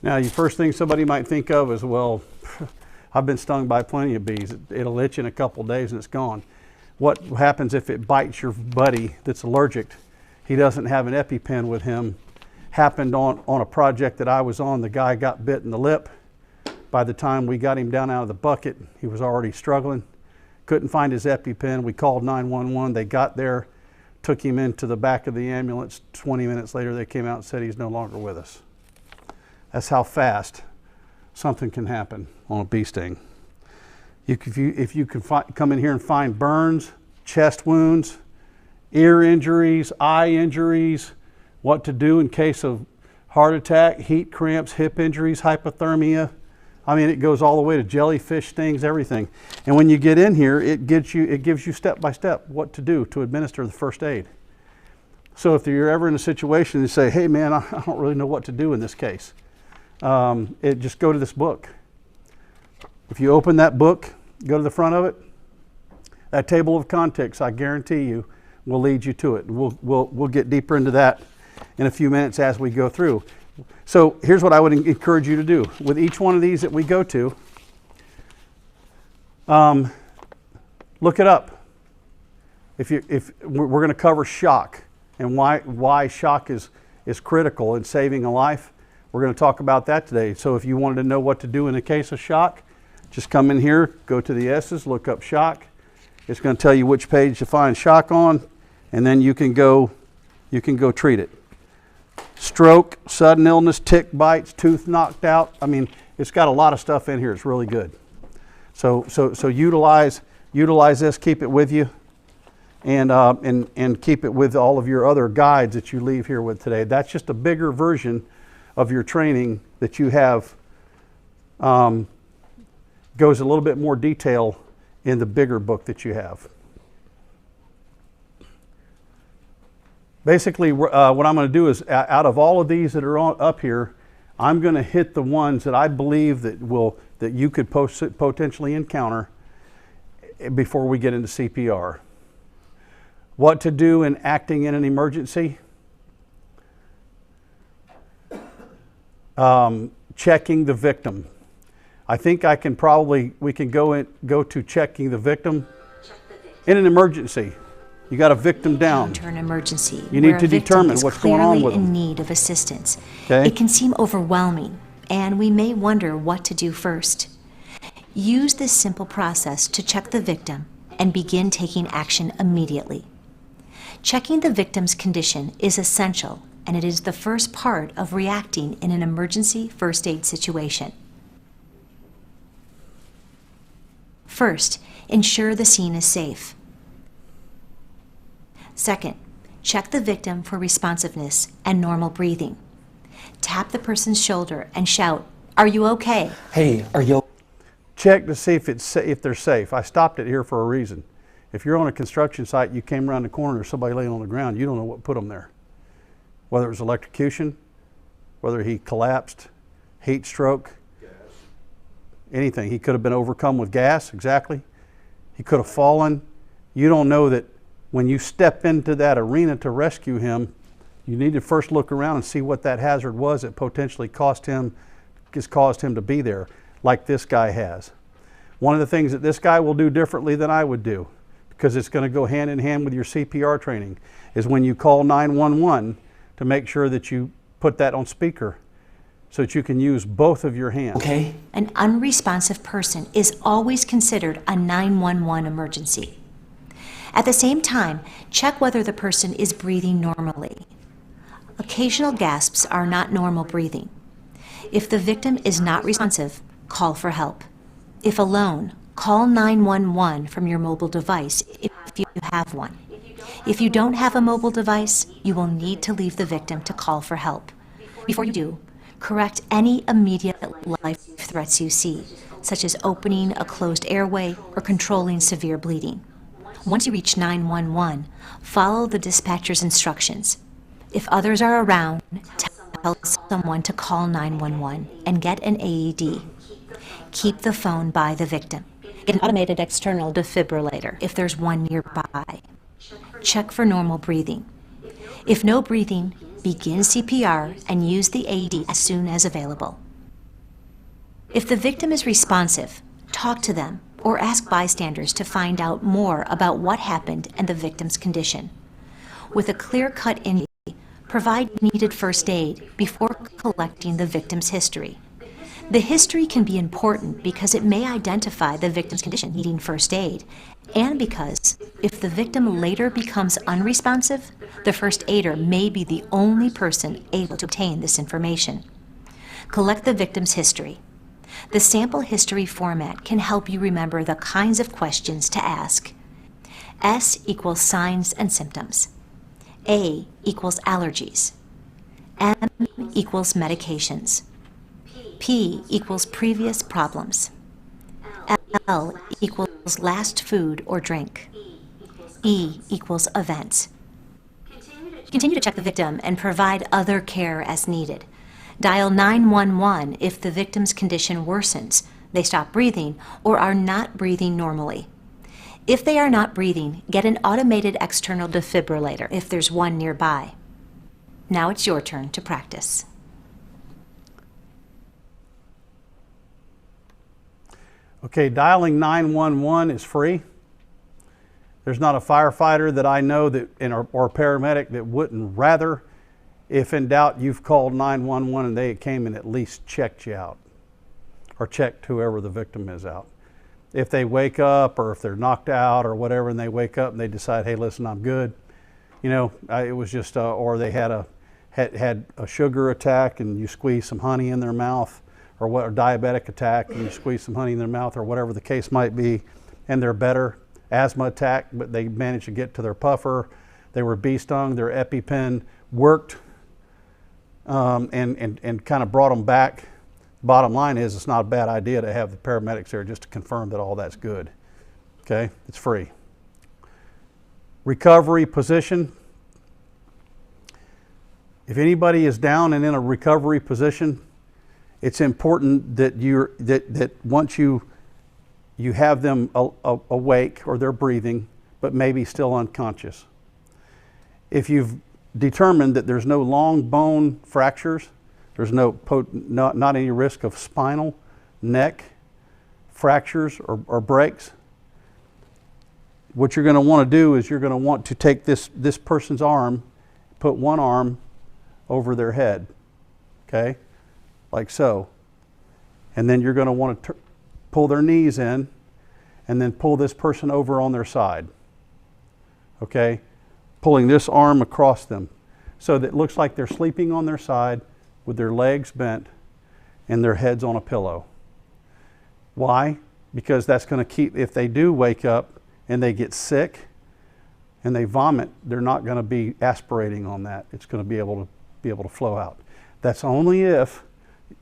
Now, the first thing somebody might think of is, well, I've been stung by plenty of bees. It'll itch in a couple days and it's gone. What happens if it bites your buddy that's allergic? He doesn't have an EpiPen with him. Happened on a project that I was on. The guy got bit in the lip. By the time we got him down out of the bucket, he was already struggling. Couldn't find his EpiPen. We called 911. They got there, took him into the back of the ambulance. 20 minutes later, they came out and said he's no longer with us. That's how fast something can happen on a bee sting. If you can come in here and find burns, chest wounds, ear injuries, eye injuries, what to do in case of heart attack, heat cramps, hip injuries, hypothermia. I mean, it goes all the way to jellyfish stings, everything. And when you get in here, it gives you step by step what to do to administer the first aid. So if you're ever in a situation and you say, hey man, I don't really know what to do in this case, just go to this book. If you open that book, go to the front of it, that table of contents, I guarantee you, will lead you to it. And we'll get deeper into that in a few minutes as we go through. So here's what I would encourage you to do. With each one of these that we go to, look it up. If we're going to cover shock and why shock is critical in saving a life, we're going to talk about that today. So if you wanted to know what to do in a case of shock, just come in here, go to the S's, look up shock. It's going to tell you which page to find shock on, and then you can go treat it. Stroke, sudden illness, tick bites, tooth knocked out. I mean, it's got a lot of stuff in here. It's really good. So utilize this, keep it with you, and keep it with all of your other guides that you leave here with today. That's just a bigger version of your training that you have. Goes a little bit more detail in the bigger book that you have. Basically, what I'm going to do is, out of all of these that are up here, I'm going to hit the ones that I believe that you could potentially encounter before we get into CPR. What to do in acting in an emergency. Checking the victim. I think we can go to checking the victim in an emergency. You got a victim down. An emergency. You need to determine what's going on with them. In need of assistance. Okay. It can seem overwhelming, and we may wonder what to do first. Use this simple process to check the victim and begin taking action immediately. Checking the victim's condition is essential, and it is the first part of reacting in an emergency first aid situation. First, ensure the scene is safe. Second, check the victim for responsiveness and normal breathing. Tap the person's shoulder and shout, "Are you okay?" Hey, are you? Check to see if they're safe. I stopped it here for a reason. If you're on a construction site, you came around the corner, there's somebody laying on the ground, you don't know what put them there. Whether it was electrocution, whether he collapsed, heat stroke, anything. He could have been overcome with gas, exactly. He could have fallen. You don't know that when you step into that arena to rescue him, you need to first look around and see what that hazard was that potentially caused him to be there, like this guy has. One of the things that this guy will do differently than I would do, because it's going to go hand in hand with your CPR training, is when you call 911 to make sure that you put that on speaker so that you can use both of your hands. Okay. An unresponsive person is always considered a 911 emergency. At the same time, check whether the person is breathing normally. Occasional gasps are not normal breathing. If the victim is not responsive, call for help. If alone, call 911 from your mobile device if you have one. If you don't have a mobile device, you will need to leave the victim to call for help. Before you do, correct any immediate life threats you see, such as opening a closed airway or controlling severe bleeding. Once you reach 911, follow the dispatcher's instructions. If others are around, tell someone to call 911 and get an AED. Keep the phone by the victim. Get an automated external defibrillator if there's one nearby. Check for normal breathing. If no breathing, begin CPR and use the AED as soon as available. If the victim is responsive, talk to them or ask bystanders to find out more about what happened and the victim's condition. With a clear-cut injury, provide needed first aid before collecting the victim's history. The history can be important because it may identify the victim's condition needing first aid, and because if the victim later becomes unresponsive, the first aider may be the only person able to obtain this information. Collect the victim's history. The sample history format can help you remember the kinds of questions to ask. S equals signs and symptoms. A equals allergies. M equals medications. P equals previous problems. L equals last food or drink. E equals events. Continue to check the victim and provide other care as needed. Dial 911 if the victim's condition worsens, they stop breathing, or are not breathing normally. If they are not breathing, get an automated external defibrillator if there's one nearby. Now it's your turn to practice. Okay, dialing 911 is free. There's not a firefighter that I know that, or paramedic that wouldn't rather, if in doubt, you've called 911 and they came and at least checked you out, or checked whoever the victim is out. If they wake up, or if they're knocked out or whatever, and they wake up and they decide, hey, listen, I'm good. You know, it was just, or they had a sugar attack and you squeeze some honey in their mouth, or what, a diabetic attack and you squeeze some honey in their mouth, or whatever the case might be, and they're better. Asthma attack, but they managed to get to their puffer. They were bee stung, their EpiPen worked, and kind of brought them back. Bottom line is, it's not a bad idea to have the paramedics there just to confirm that all that's good. Okay, it's free. Recovery position. If anybody is down and in a recovery position, it's important that that once you have them awake or they're breathing, but maybe still unconscious. If you've determined that there's no long bone fractures, there's not any risk of spinal, neck fractures or breaks, what you're going to want to do is you're going to want to take this person's arm, put one arm over their head, okay, like so. And then you're going to want to pull their knees in and then pull this person over on their side, okay, pulling this arm across them so that it looks like they're sleeping on their side with their legs bent and their heads on a pillow. Why? Because that's going to keep, if they do wake up and they get sick and they vomit, they're not going to be aspirating on that. It's going to be able to flow out. That's only if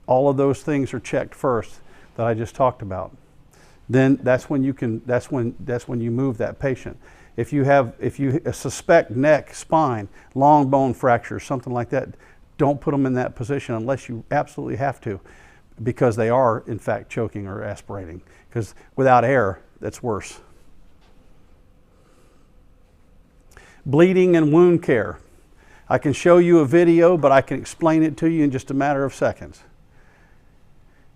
all of those things are checked first that I just talked about. Then that's when you move that patient. If you suspect neck, spine, long bone fracture, something like that, don't put them in that position unless you absolutely have to, because they are in fact choking or aspirating, because without air, that's worse. Bleeding and wound care. I can show you a video, but I can explain it to you in just a matter of seconds.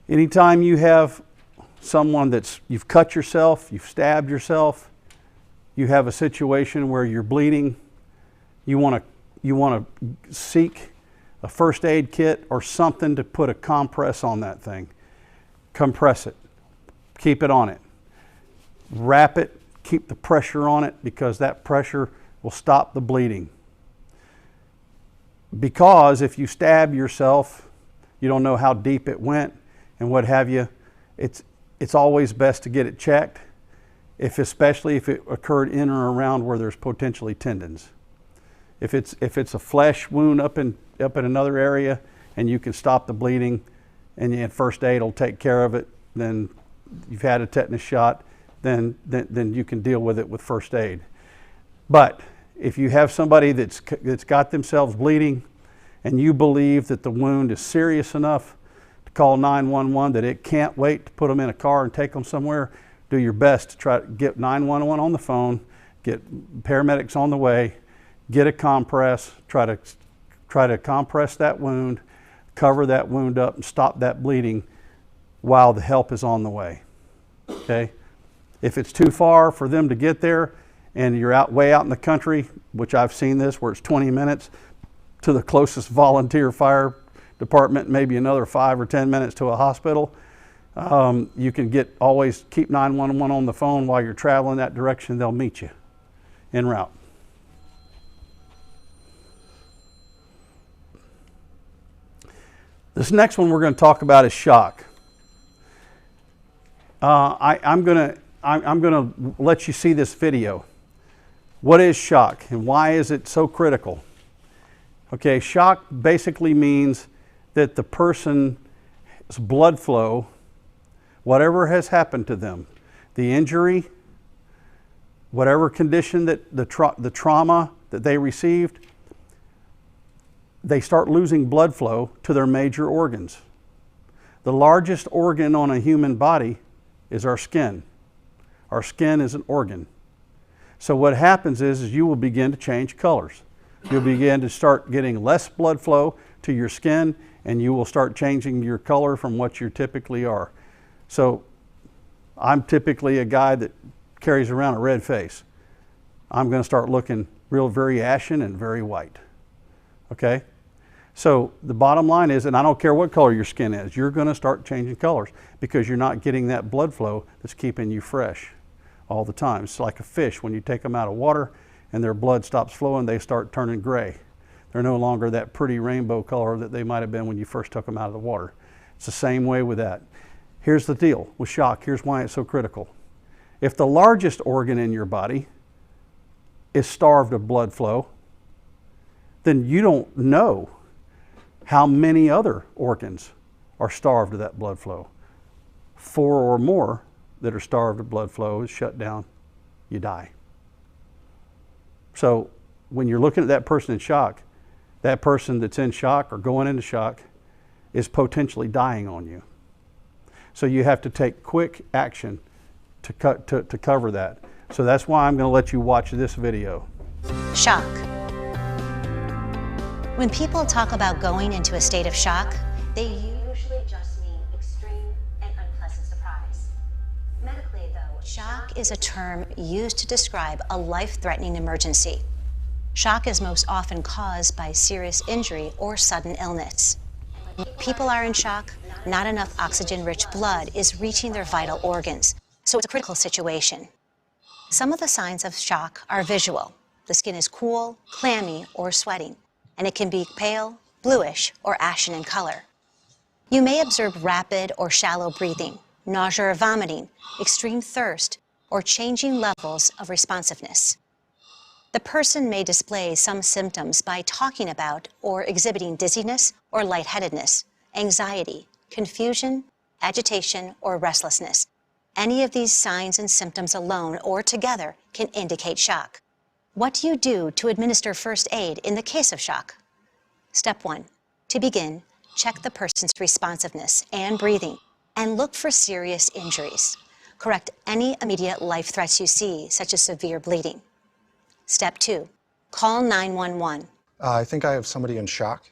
Anytime you have someone you've cut yourself, you've stabbed yourself, you have a situation where you're bleeding, you want to seek a first aid kit or something to put a compress on that thing. Compress it. Keep it on it. Wrap it. Keep the pressure on it, because that pressure will stop the bleeding. Because if you stab yourself, you don't know how deep it went and what have you, it's always best to get it checked, especially if it occurred in or around where there's potentially tendons. If it's a flesh wound up in another area and you can stop the bleeding and first aid will take care of it, then you've had a tetanus shot, then you can deal with it with first aid. But if you have somebody that's got themselves bleeding and you believe that the wound is serious enough to call 911, that it can't wait to put them in a car and take them somewhere, do your best to try to get 911 on the phone, get paramedics on the way, get a compress, try try to compress that wound, cover that wound up, and stop that bleeding while the help is on the way. Okay? If it's too far for them to get there and you're way out in the country, which I've seen this where it's 20 minutes to the closest volunteer fire department, maybe another 5 or 10 minutes to a hospital, you can always keep 911 on the phone while you're traveling that direction. They'll meet you en route. This next one we're going to talk about is shock. I'm going to let you see this video. What is shock and why is it so critical? Okay, shock basically means that the person's blood flow, whatever has happened to them, the injury, whatever condition that the trauma that they received, they start losing blood flow to their major organs. The largest organ on a human body is our skin. Our skin is an organ. So what happens is you will begin to change colors. You'll begin to start getting less blood flow to your skin, and you will start changing your color from what you typically are. So I'm typically a guy that carries around a red face. I'm going to start looking very ashen and very white. Okay? So the bottom line is, and I don't care what color your skin is, you're going to start changing colors because you're not getting that blood flow that's keeping you fresh all the time. It's like a fish. When you take them out of water and their blood stops flowing, they start turning gray. They're no longer that pretty rainbow color that they might have been when you first took them out of the water. It's the same way with that. Here's the deal with shock. Here's why it's so critical. If the largest organ in your body is starved of blood flow, then you don't know how many other organs are starved of that blood flow. 4 or more that are starved of blood flow is shut down, you die. So when you're looking at that person in shock, that person that's in shock or going into shock is potentially dying on you. So you have to take quick action to cover that. So that's why I'm going to let you watch this video. Shock. When people talk about going into a state of shock, they usually just mean extreme and unpleasant surprise. Medically, though, shock is a term used to describe a life-threatening emergency. Shock is most often caused by serious injury or sudden illness. When people are in shock, not enough oxygen-rich blood is reaching their vital organs, so it's a critical situation. Some of the signs of shock are visual. The skin is cool, clammy, or sweating, and it can be pale, bluish, or ashen in color. You may observe rapid or shallow breathing, nausea or vomiting, extreme thirst, or changing levels of responsiveness. The person may display some symptoms by talking about or exhibiting dizziness or lightheadedness, anxiety, confusion, agitation, or restlessness. Any of these signs and symptoms alone or together can indicate shock. What do you do to administer first aid in the case of shock? Step 1. To begin, check the person's responsiveness and breathing and look for serious injuries. Correct any immediate life threats you see, such as severe bleeding. Step 2. Call 911. I think I have somebody in shock.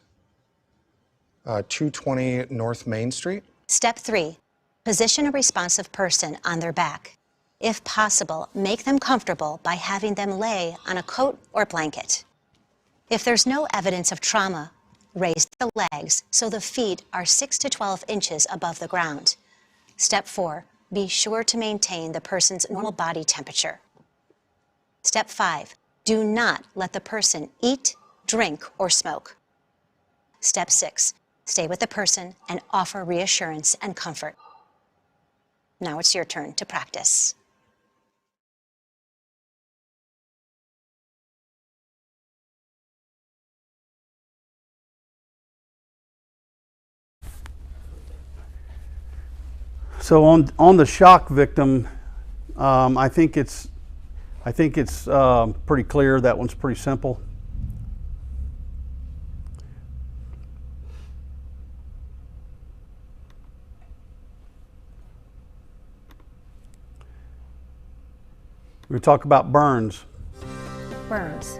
220 North Main Street. Step 3. Position a responsive person on their back. If possible, make them comfortable by having them lay on a coat or blanket. If there's no evidence of trauma, raise the legs so the feet are 6 to 12 inches above the ground. Step 4. Be sure to maintain the person's normal body temperature. Step 5. Do not let the person eat, drink, or smoke. Step 6. Stay with the person and offer reassurance and comfort. Now it's your turn to practice. So on the shock victim, I think it's pretty clear. That one's pretty simple. We talk about burns. Burns.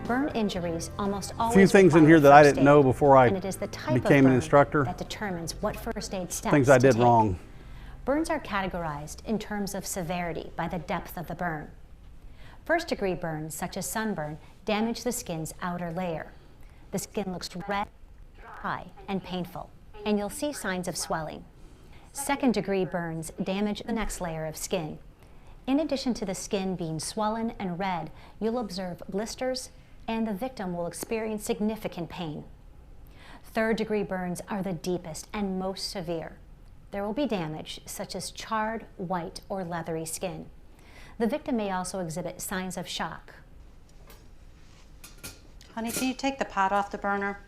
Burn injuries almost A always few things in require here that I first didn't aid, know before I and it is the type became of an burn instructor. that determines what first aid steps Things I to did take. wrong. Burns are categorized in terms of severity by the depth of the burn. First-degree burns, such as sunburn, damage the skin's outer layer. The skin looks red, dry, and painful, and you'll see signs of swelling. Second-degree burns damage the next layer of skin. In addition to the skin being swollen and red, you'll observe blisters, and the victim will experience significant pain. Third-degree burns are the deepest and most severe. There will be damage, such as charred, white, or leathery skin. The victim may also exhibit signs of shock. Honey, can you take the pot off the burner?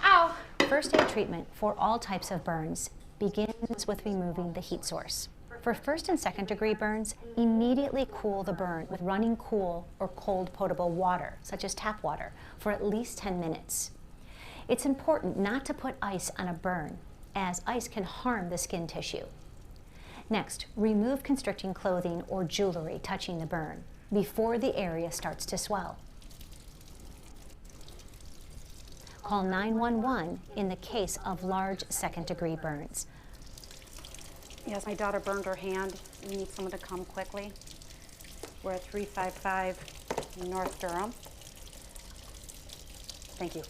Ow! First aid treatment for all types of burns begins with removing the heat source. For first and second degree burns, immediately cool the burn with running cool or cold potable water, such as tap water, for at least 10 minutes. It's important not to put ice on a burn, as ice can harm the skin tissue. Next, remove constricting clothing or jewelry touching the burn before the area starts to swell. Call 911 in the case of large second-degree burns. Yes, my daughter burned her hand. We need someone to come quickly. We're at 355 North Durham. Thank you.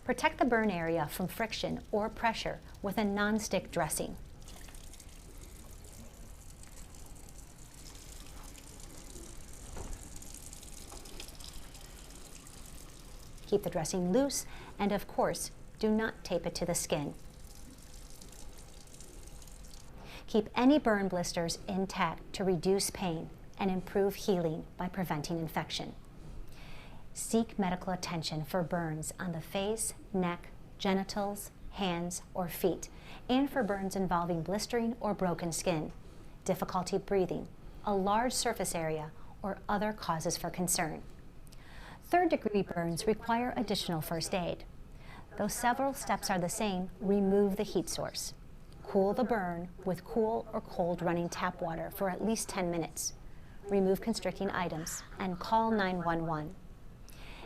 Protect the burn area from friction or pressure with a non-stick dressing. Keep the dressing loose, and of course, do not tape it to the skin. Keep any burn blisters intact to reduce pain and improve healing by preventing infection. Seek medical attention for burns on the face, neck, genitals, hands, or feet, and for burns involving blistering or broken skin, difficulty breathing, a large surface area, or other causes for concern. Third-degree burns require additional first aid. Though several steps are the same, remove the heat source. Cool the burn with cool or cold running tap water for at least 10 minutes. Remove constricting items and call 911.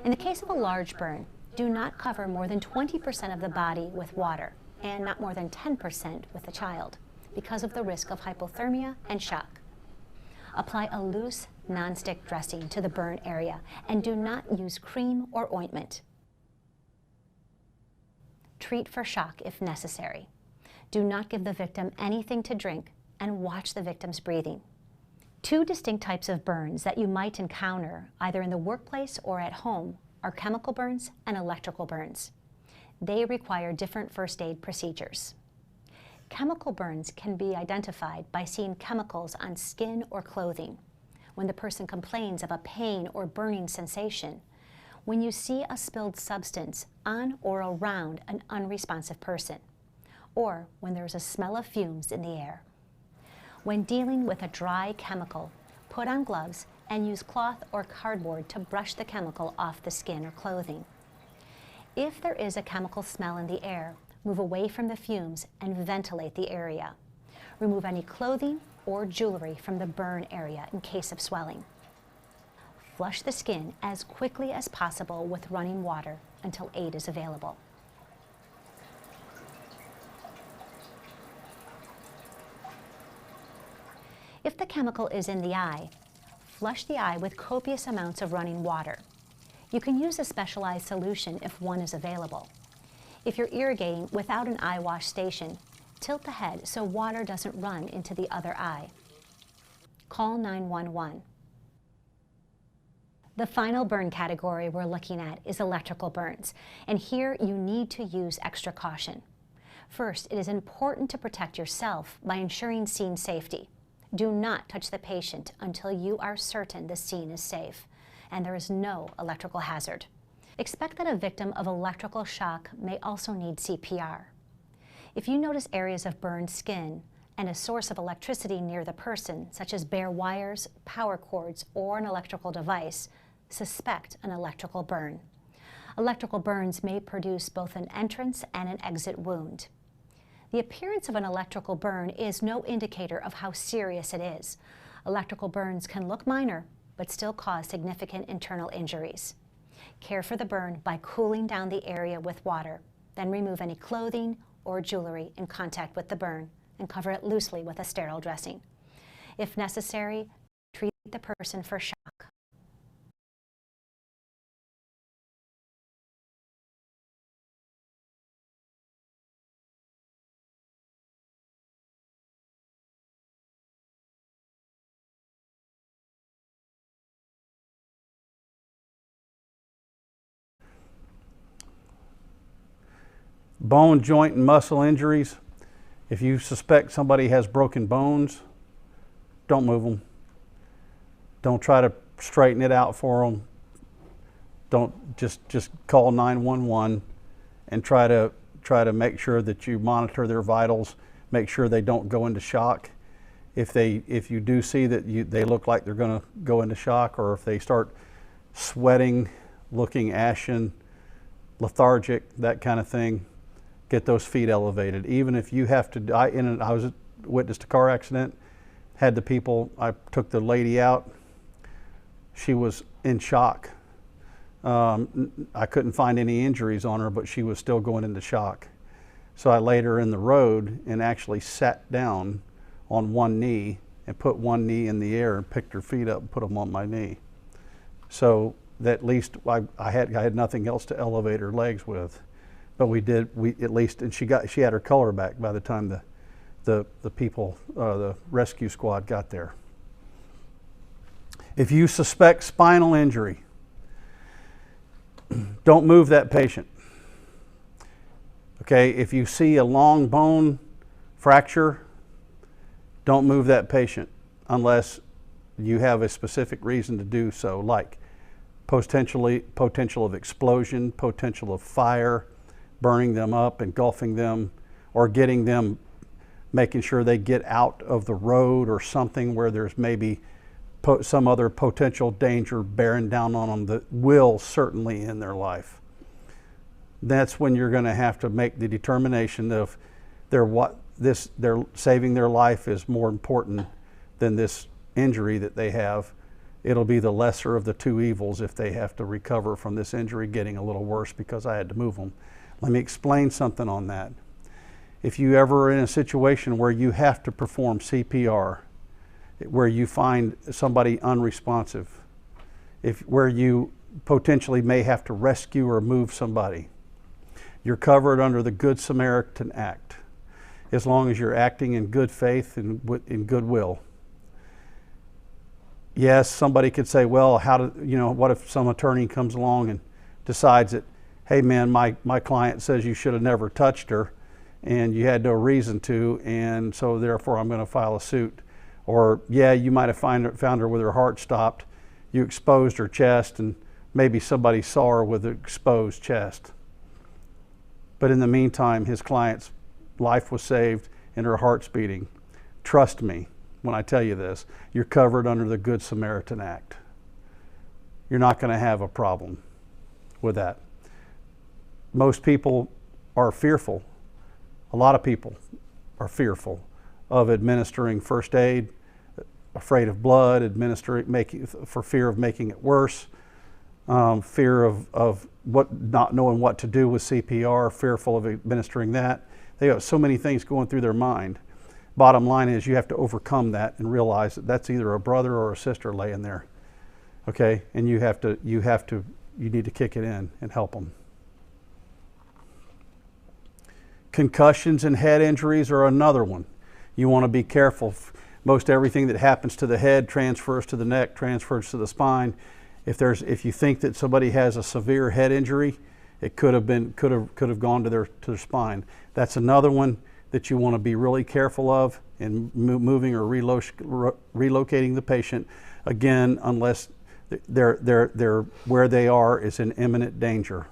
In the case of a large burn, do not cover more than 20% of the body with water and not more than 10% with a child because of the risk of hypothermia and shock. Apply a loose, non-stick dressing to the burn area and do not use cream or ointment. Treat for shock if necessary. Do not give the victim anything to drink and watch the victim's breathing. Two distinct types of burns that you might encounter either in the workplace or at home are chemical burns and electrical burns. They require different first aid procedures. Chemical burns can be identified by seeing chemicals on skin or clothing, when the person complains of a pain or burning sensation, when you see a spilled substance on or around an unresponsive person, or when there's a smell of fumes in the air. When dealing with a dry chemical, put on gloves and use cloth or cardboard to brush the chemical off the skin or clothing. If there is a chemical smell in the air, move away from the fumes and ventilate the area. Remove any clothing or jewelry from the burn area in case of swelling. Flush the skin as quickly as possible with running water until aid is available. If the chemical is in the eye, flush the eye with copious amounts of running water. You can use a specialized solution if one is available. If you're irrigating without an eye wash station, tilt the head so water doesn't run into the other eye. Call 911. The final burn category we're looking at is electrical burns, and here you need to use extra caution. First, it is important to protect yourself by ensuring scene safety. Do not touch the patient until you are certain the scene is safe and there is no electrical hazard. Expect that a victim of electrical shock may also need CPR. If you notice areas of burned skin and a source of electricity near the person, such as bare wires, power cords, or an electrical device, suspect an electrical burn. Electrical burns may produce both an entrance and an exit wound. The appearance of an electrical burn is no indicator of how serious it is. Electrical burns can look minor, but still cause significant internal injuries. Care for the burn by cooling down the area with water, then remove any clothing or jewelry in contact with the burn and cover it loosely with a sterile dressing. If necessary, treat the person for shock. Bone, joint, and muscle injuries. If you suspect somebody has broken bones, don't move them. Don't try to straighten it out for them. Don't just call 911 and try to make sure that you monitor their vitals, make sure they don't go into shock. If you do see that they look like they're going to go into shock, or if they start sweating, looking ashen, lethargic, that kind of thing, get those feet elevated. Even if you have to, I was witnessed a car accident, had the people, I took the lady out, she was in shock. I couldn't find any injuries on her, but she was still going into shock. So I laid her in the road and actually sat down on one knee and put one knee in the air and picked her feet up and put them on my knee. So that at least I had nothing else to elevate her legs with. But we at least, and she had her color back by the time the people, the rescue squad got there. If you suspect spinal injury, don't move that patient. Okay, if you see a long bone fracture, don't move that patient unless you have a specific reason to do so, like potential of explosion, potential of fire, burning them up, engulfing them, or getting them, making sure they get out of the road or something where there's maybe some other potential danger bearing down on them that will certainly end their life. That's when you're going to have to make the determination of they're saving their life is more important than this injury that they have. It'll be the lesser of the two evils if they have to recover from this injury getting a little worse because I had to move them. Let me explain something on that. If you ever are in a situation where you have to perform CPR, where you find somebody unresponsive, where you potentially may have to rescue or move somebody, you're covered under the Good Samaritan Act, as long as you're acting in good faith and in goodwill. Yes, somebody could say, well, what if some attorney comes along and decides that, hey man, my client says you should have never touched her and you had no reason to, and so therefore I'm going to file a suit. Or yeah, you might have found her with her heart stopped, you exposed her chest, and maybe somebody saw her with an exposed chest. But in the meantime, his client's life was saved and her heart's beating. Trust me when I tell you this, you're covered under the Good Samaritan Act. You're not going to have a problem with that. Most people are fearful. A lot of people are fearful of administering first aid, afraid of blood, for fear of making it worse, fear of not knowing what to do with CPR, fearful of administering that. They have so many things going through their mind. Bottom line is you have to overcome that and realize that that's either a brother or a sister laying there, okay? And you need to kick it in and help them. Concussions and head injuries are another one. You want to be careful. Most everything that happens to the head transfers to the neck, transfers to the spine. If you think that somebody has a severe head injury, it could have gone to their spine. That's another one that you want to be really careful of in moving or relocating the patient. Again, unless they're where they are is in imminent danger.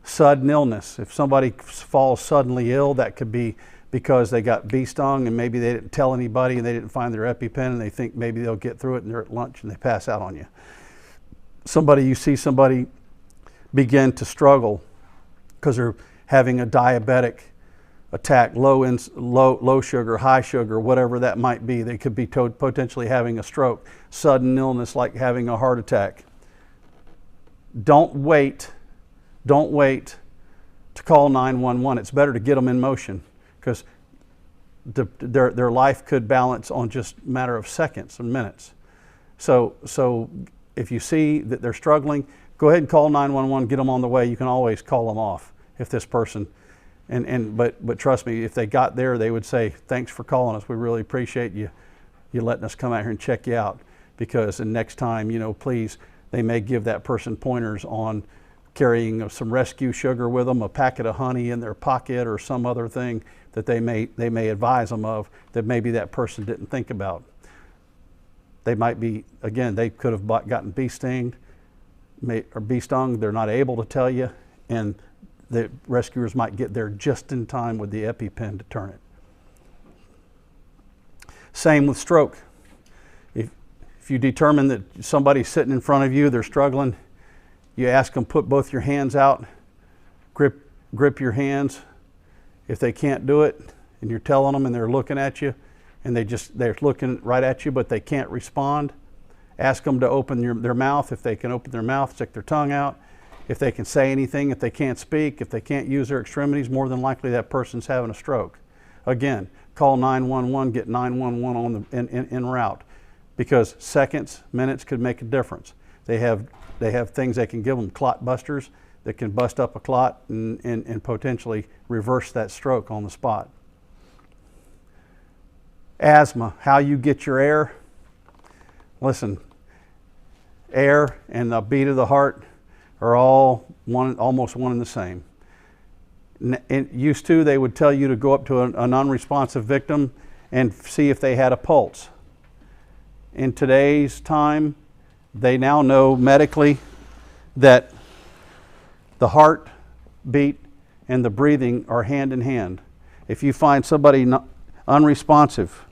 Sudden illness. If somebody falls suddenly ill, that could be because they got bee stung and maybe they didn't tell anybody and they didn't find their EpiPen and they think maybe they'll get through it and they're at lunch and they pass out on you. You see somebody begin to struggle because they're having a diabetic attack, low sugar, high sugar, whatever that might be. They could be potentially having a stroke, sudden illness like having a heart attack. Don't wait to call 911. It's better to get them in motion, because their life could balance on just a matter of seconds and minutes. So if you see that they're struggling, go ahead and call 911, get them on the way. You can always call them off if this person, but trust me, if they got there, they would say, thanks for calling us. We really appreciate you letting us come out here and check you out, because the next time, please, they may give that person pointers on carrying some rescue sugar with them, a packet of honey in their pocket, or some other thing that they may advise them of that maybe that person didn't think about. They might be, again, they could have gotten bee stung, they're not able to tell you, and the rescuers might get there just in time with the EpiPen to turn it. Same with stroke. If you determine that somebody's sitting in front of you, they're struggling, you ask them, put both your hands out, grip your hands. If they can't do it, and you're telling them and they're looking at you, and they're looking right at you, but they can't respond, ask them to open their mouth. If they can open their mouth, stick their tongue out. If they can say anything, if they can't speak, if they can't use their extremities, more than likely that person's having a stroke. Again, call 911, get 911 en route, because seconds, minutes could make a difference. They have things they can give them, clot busters, that can bust up a clot and potentially reverse that stroke on the spot. Asthma, how you get your air. Listen, air and the beat of the heart are all almost one and the same. Used to, they would tell you to go up to an unresponsive victim and see if they had a pulse. In today's time, they now know medically that the heartbeat and the breathing are hand in hand. If you find somebody unresponsive,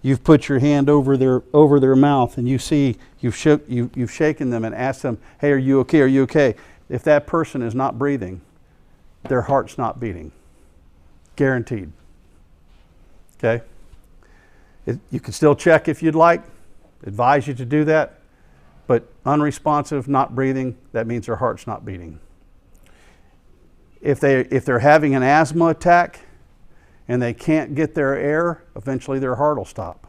you've put your hand over their mouth, and you see you've shaken them and asked them, hey, are you okay? Are you okay? If that person is not breathing, their heart's not beating. Guaranteed. Okay? You can still check if you'd like. Advise you to do that. But unresponsive, not breathing, that means their heart's not beating. If they're having an asthma attack and they can't get their air, eventually their heart will stop.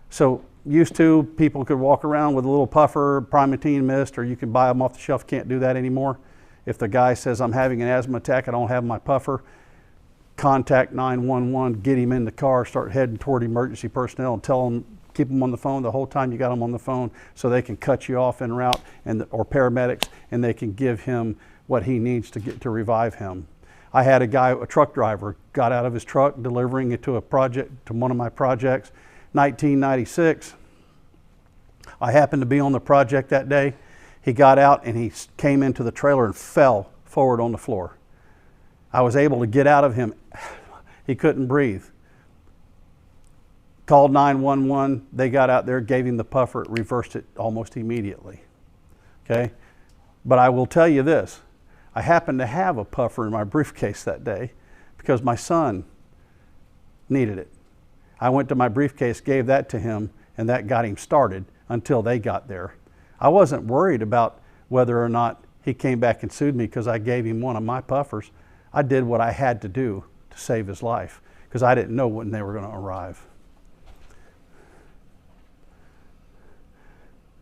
So used to, people could walk around with a little puffer, Primatene mist, or you can buy them off the shelf. Can't do that anymore. If the guy says, I'm having an asthma attack, I don't have my puffer, contact 911, get him in the car, start heading toward emergency personnel, and tell them, keep them on the phone the whole time you got them on the phone, so they can cut you off en route, or paramedics, and they can give him what he needs to get to revive him. I had a truck driver, got out of his truck delivering it to a project, to one of my projects, 1996. I happened to be on the project that day. He got out and he came into the trailer and fell forward on the floor. I was able to get out of him. He couldn't breathe. Called 911. They got out there, gave him the puffer, it reversed it almost immediately. Okay? But I will tell you this. I happened to have a puffer in my briefcase that day because my son needed it. I went to my briefcase, gave that to him, and that got him started until they got there. I wasn't worried about whether or not he came back and sued me because I gave him one of my puffers. I did what I had to do to save his life because I didn't know when they were going to arrive.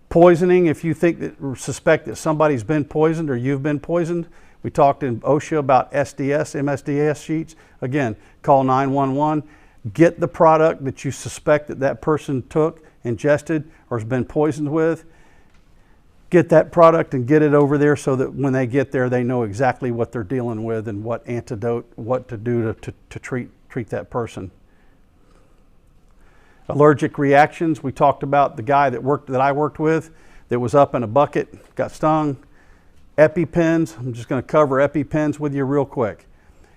Poisoning, if you suspect that somebody's been poisoned or you've been poisoned, we talked in OSHA about SDS, MSDS sheets. Again, call 911. Get the product that you suspect that person took, ingested, or has been poisoned with. Get that product and get it over there so that when they get there, they know exactly what they're dealing with and what antidote, what to do to treat that person. Allergic reactions, we talked about the guy that I worked with that was up in a bucket, got stung. EpiPens, I'm just going to cover EpiPens with you real quick.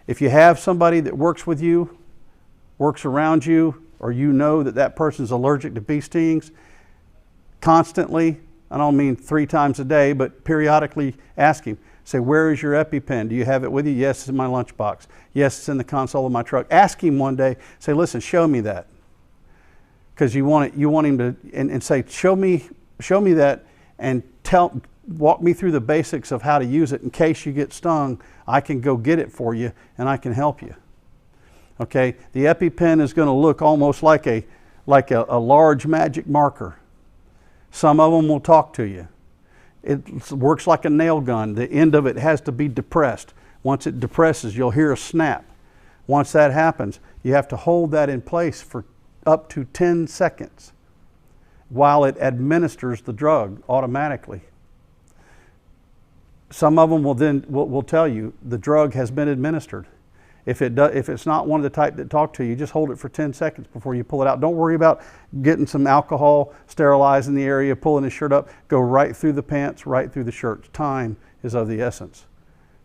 If you have somebody that works with you, works around you, or you know that person's allergic to bee stings, constantly, I don't mean 3 times a day, but periodically ask him, Say, where is your EpiPen? Do you have it with you? Yes, it's in my lunchbox. Yes, it's in the console of my truck. Ask him one day, say, listen, show me that. Because you want him to, and say, show me that, and walk me through the basics of how to use it in case you get stung. I can go get it for you and I can help you. Okay, the EpiPen is going to look almost like a large magic marker. Some of them will talk to you. It works like a nail gun. The end of it has to be depressed. Once it depresses, you'll hear a snap. Once that happens, you have to hold that in place for up to 10 seconds while it administers the drug automatically. Some of them will tell you the drug has been administered. If it's not one of the type that talk to you, just hold it for 10 seconds before you pull it out. Don't worry about getting some alcohol, sterilizing the area, pulling the shirt up. Go right through the pants, right through the shirt. Time is of the essence.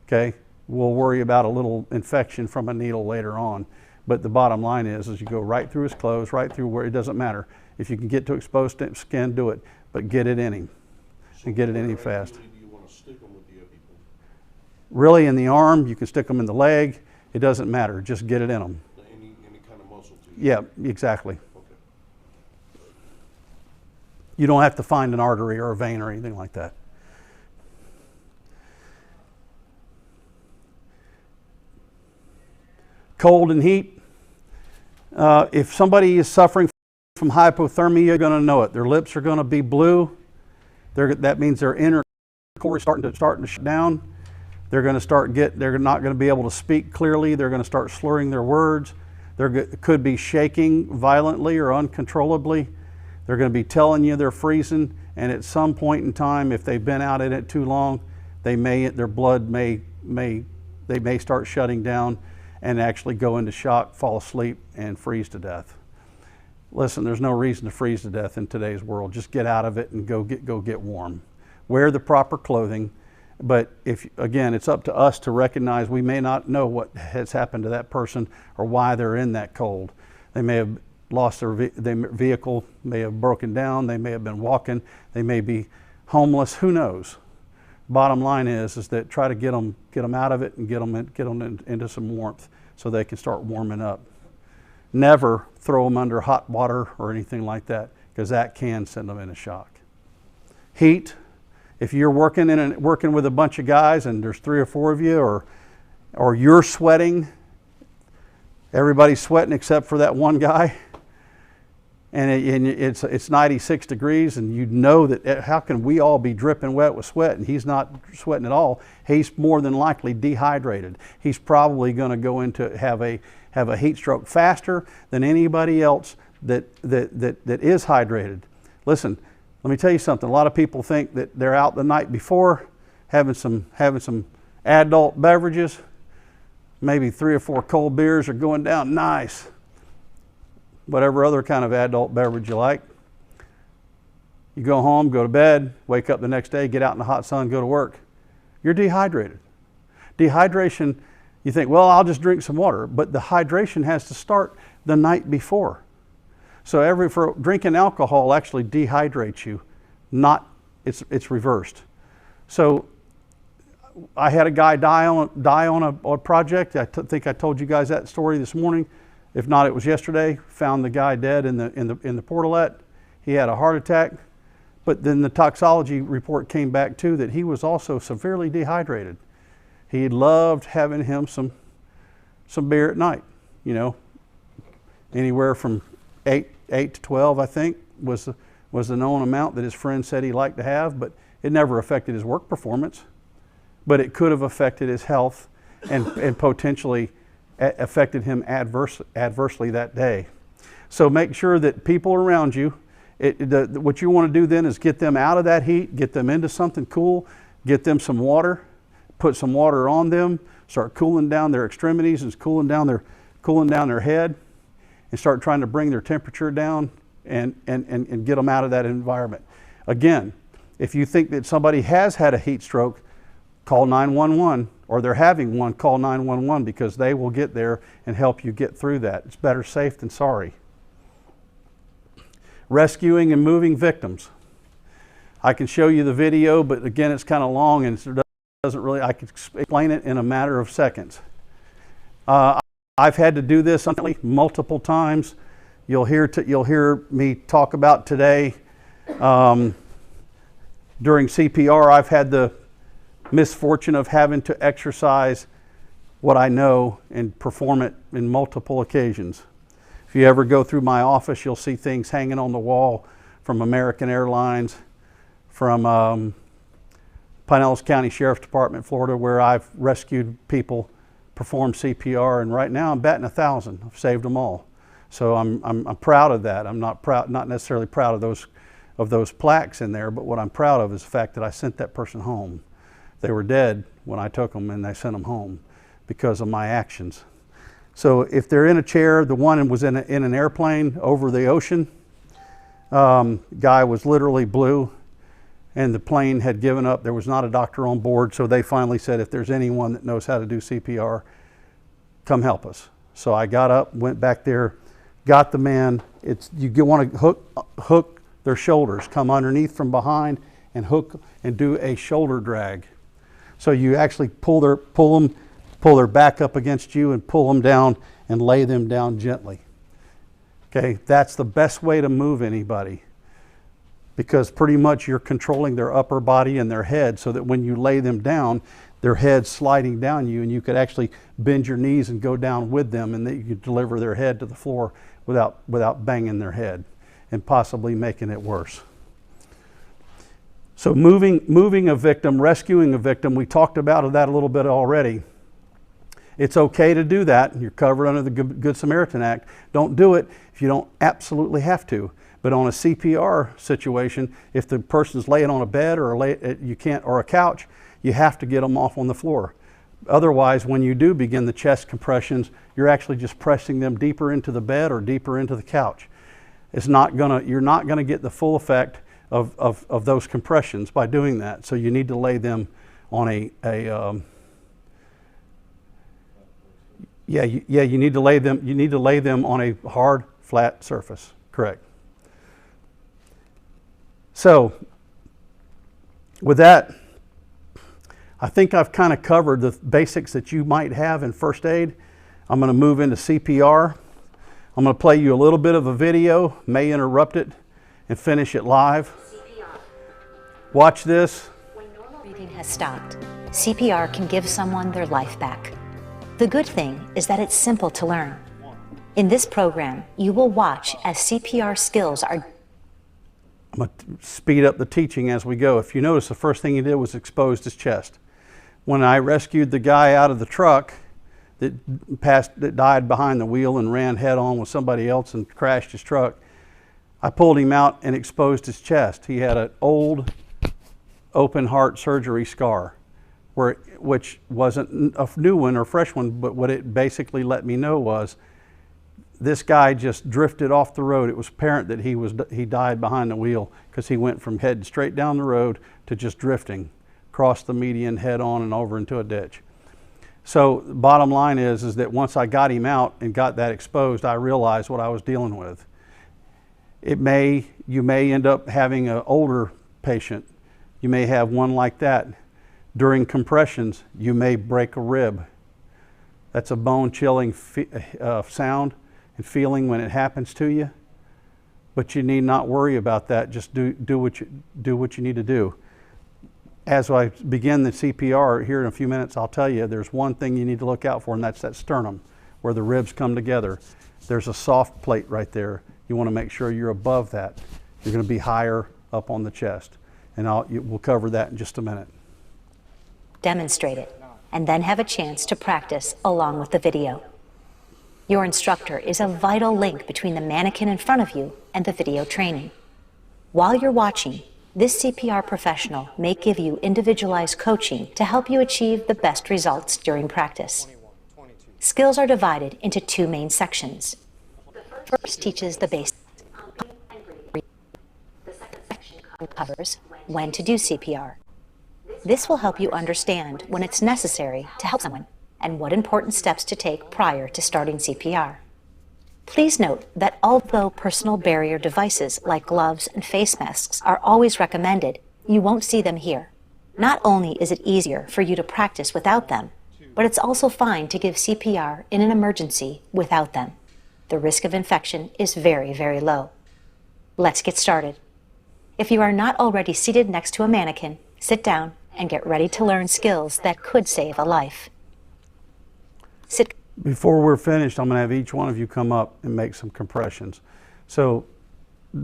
Okay? We'll worry about a little infection from a needle later on. But the bottom line is you go right through his clothes, right through where it doesn't matter. If you can get to exposed skin, do it. But get it in him. And get it in him fast. Really, in the arm, you can stick them in the leg. It doesn't matter. Just get it in them. Any kind of muscle too? Yeah, exactly. Okay. You don't have to find an artery or a vein or anything like that. Cold and heat. If somebody is suffering from hypothermia, you're going to know it. Their lips are going to be blue. That means their inner core is starting to shut down. They're going to they're not going to be able to speak clearly. They're going to start slurring their words. They could be shaking violently or uncontrollably. They're going to be telling you they're freezing, and at some point in time, if they've been out in it too long, their blood may start shutting down and actually go into shock, fall asleep, and freeze to death. Listen, there's no reason to freeze to death in today's world. Just get out of it and go get warm. Wear the proper clothing. But again, it's up to us to recognize we may not know what has happened to that person or why they're in that cold. They may have lost their vehicle, may have broken down, they may have been walking, they may be homeless, who knows? Bottom line is that try to get them out of it and get them into some warmth so they can start warming up. Never throw them under hot water or anything like that, because that can send them into shock. Heat. If you're working with a bunch of guys and there's 3 or 4 of you, or you're sweating, everybody's sweating except for that one guy, and it's 96 degrees, and you know that how can we all be dripping wet with sweat and he's not sweating at all? He's more than likely dehydrated. He's probably going to go into have a heat stroke faster than anybody else that is hydrated. Listen. Let me tell you something. A lot of people think that they're out the night before having some adult beverages, maybe 3 or 4 cold beers are going down nice. Whatever other kind of adult beverage you like. You go home, go to bed, wake up the next day, get out in the hot sun, go to work. You're dehydrated. Dehydration, you think, well, I'll just drink some water, but the hydration has to start the night before. So for drinking alcohol actually dehydrates you, it's reversed. So I had a guy die on a project. I think I told you guys that story this morning. If not, it was yesterday. Found the guy dead in the portalette. He had a heart attack, but then the toxicology report came back too that he was also severely dehydrated. He loved having him some beer at night. You know, anywhere from 8 to 12, I think, was the known amount that his friend said he liked to have, but it never affected his work performance. But it could have affected his health and potentially affected him adversely that day. So make sure that people around you, what you want to do then is get them out of that heat, get them into something cool, get them some water, put some water on them, start cooling down their extremities and cooling down their head, and start trying to bring their temperature down and get them out of that environment. Again, if you think that somebody has had a heat stroke, call 911, or they're having one, call 911, because they will get there and help you get through that. It's better safe than sorry. Rescuing and moving victims. I can show you the video, but again, it's kind of long and doesn't really, I could explain it in a matter of seconds. I've had to do this multiple times. You'll hear me talk about today. During CPR, I've had the misfortune of having to exercise what I know and perform it in multiple occasions. If you ever go through my office, you'll see things hanging on the wall from American Airlines, from Pinellas County Sheriff's Department, Florida, where I've rescued people, performed CPR, and right now I'm batting 1,000. I've saved them all. So I'm proud of that. I'm not necessarily proud of those plaques in there, but what I'm proud of is the fact that I sent that person home. They were dead when I took them, and I sent them home because of my actions. So if they're in a chair, the one was in an airplane over the ocean. Guy was literally blue, and the plane had given up. There was not a doctor on board, so they finally said, if there's anyone that knows how to do CPR, come help us. So I got up, went back there, got the man. You want to hook their shoulders, come underneath from behind and hook and do a shoulder drag. So you actually pull their back up against you and pull them down and lay them down gently. Okay, that's the best way to move anybody, because pretty much you're controlling their upper body and their head, so that when you lay them down, their head's sliding down you, and you could actually bend your knees and go down with them, and that you could deliver their head to the floor without banging their head and possibly making it worse. So moving a victim, rescuing a victim, we talked about that a little bit already. It's okay to do that. You're covered under the Good Samaritan Act. Don't do it if you don't absolutely have to. But on a CPR situation, if the person's laying on a bed or a couch, you have to get them off on the floor. Otherwise, when you do begin the chest compressions, you're actually just pressing them deeper into the bed or deeper into the couch. You're not gonna get the full effect of those compressions by doing that. So you need to lay them on you need to lay them on a hard, flat surface. Correct. So with that, I think I've kind of covered the basics that you might have in first aid. I'm going to move into CPR. I'm going to play you a little bit of a video, may interrupt it and finish it live. Watch this. When normal breathing has stopped, CPR can give someone their life back. The good thing is that it's simple to learn. In this program, you will watch as CPR skills are. I'm going to speed up the teaching as we go. If you notice, the first thing he did was exposed his chest. When I rescued the guy out of the truck that died behind the wheel and ran head on with somebody else and crashed his truck, I pulled him out and exposed his chest. He had an old open heart surgery scar, which wasn't a new one or fresh one, but what it basically let me know was this guy just drifted off the road. It was apparent that he died behind the wheel, because he went from heading straight down the road to just drifting, crossed the median head on and over into a ditch. So the bottom line is that once I got him out and got that exposed, I realized what I was dealing with. You may end up having an older patient. You may have one like that. During compressions, you may break a rib. That's a bone-chilling sound and feeling when it happens to you. But you need not worry about that. Just do what you need to do. As I begin the CPR here in a few minutes, I'll tell you there's one thing you need to look out for, and that's that sternum, where the ribs come together. There's a soft plate right there. You want to make sure you're above that. You're going to be higher up on the chest. And we'll cover that in just a minute. Demonstrate it, and then have a chance to practice along with the video. Your instructor is a vital link between the mannequin in front of you and the video training. While you're watching, this CPR professional may give you individualized coaching to help you achieve the best results during practice. Skills are divided into two main sections. The first teaches the basics. The second section covers when to do CPR. This will help you understand when it's necessary to help someone and what important steps to take prior to starting CPR. Please note that although personal barrier devices like gloves and face masks are always recommended, you won't see them here. Not only is it easier for you to practice without them, but it's also fine to give CPR in an emergency without them. The risk of infection is very, very low. Let's get started. If you are not already seated next to a mannequin, sit down and get ready to learn skills that could save a life. Sit. Before we're finished, I'm going to have each one of you come up and make some compressions. So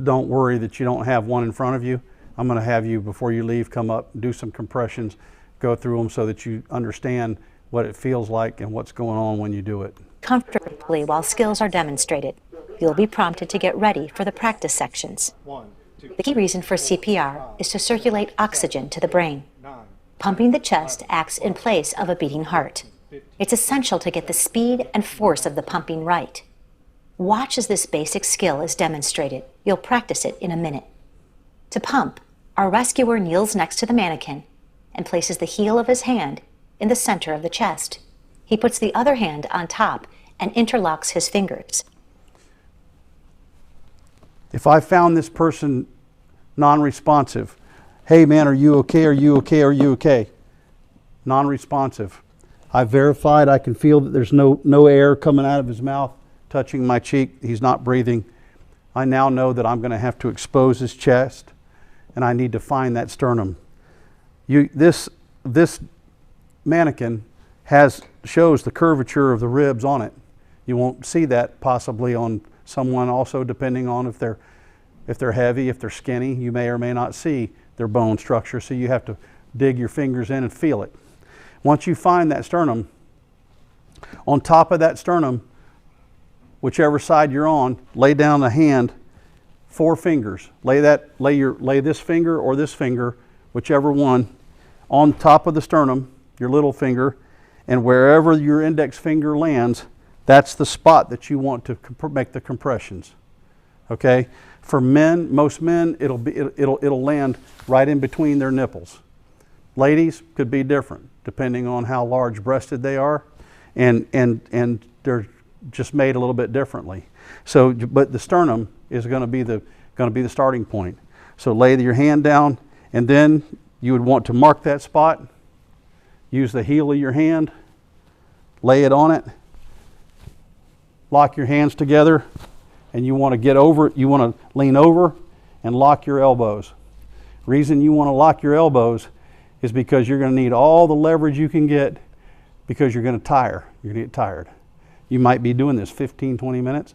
don't worry that you don't have one in front of you. I'm going to have you, before you leave, come up, do some compressions, go through them so that you understand what it feels like and what's going on when you do it. Comfortably while skills are demonstrated. You'll be prompted to get ready for the practice sections. The key reason for CPR is to circulate oxygen to the brain. Pumping the chest acts in place of a beating heart. It's essential to get the speed and force of the pumping right. Watch as this basic skill is demonstrated. You'll practice it in a minute. To pump, our rescuer kneels next to the mannequin and places the heel of his hand in the center of the chest. He puts the other hand on top and interlocks his fingers. If I found this person non-responsive, hey man, are you okay? Are you okay? Are you okay? Non-responsive. I verified, I can feel that there's no air coming out of his mouth, touching my cheek. He's not breathing. I now know that I'm going to have to expose his chest, and I need to find that sternum. This mannequin shows the curvature of the ribs on it. You won't see that possibly on someone also, depending on if they're heavy, if they're skinny. You may or may not see their bone structure, so you have to dig your fingers in and feel it. Once you find that sternum, on top of that sternum, whichever side you're on, lay down the hand, 4 fingers. Lay this finger or this finger, whichever one, on top of the sternum, your little finger, and wherever your index finger lands, that's the spot that you want to make the compressions. Okay? For men, most men, it'll land right in between their nipples. Ladies could be different, depending on how large breasted they are, and they're just made a little bit differently. So, but the sternum is going to be the starting point. So lay your hand down, and then you would want to mark that spot. Use the heel of your hand, lay it on it, lock your hands together, and you want to get over. You want to lean over and lock your elbows. Reason you want to lock your elbows is because you're going to need all the leverage you can get, because you're going to tire. You're going to get tired. You might be doing this 15, 20 minutes.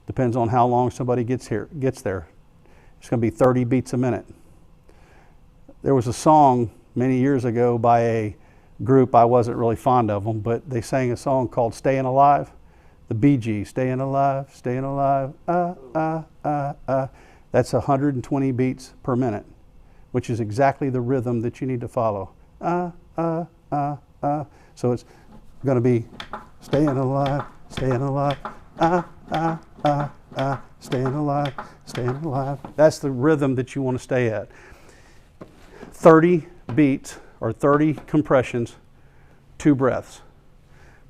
Depends on how long somebody gets there. It's going to be 30 beats a minute. There was a song many years ago by a group, I wasn't really fond of them, but they sang a song called Staying Alive. The Bee Gees, Staying Alive, Staying Alive, That's 120 beats per minute, which is exactly the rhythm that you need to follow. So it's going to be staying alive, staying alive, staying alive, staying alive. That's the rhythm that you want to stay at. 30 beats or 30 compressions, 2 breaths.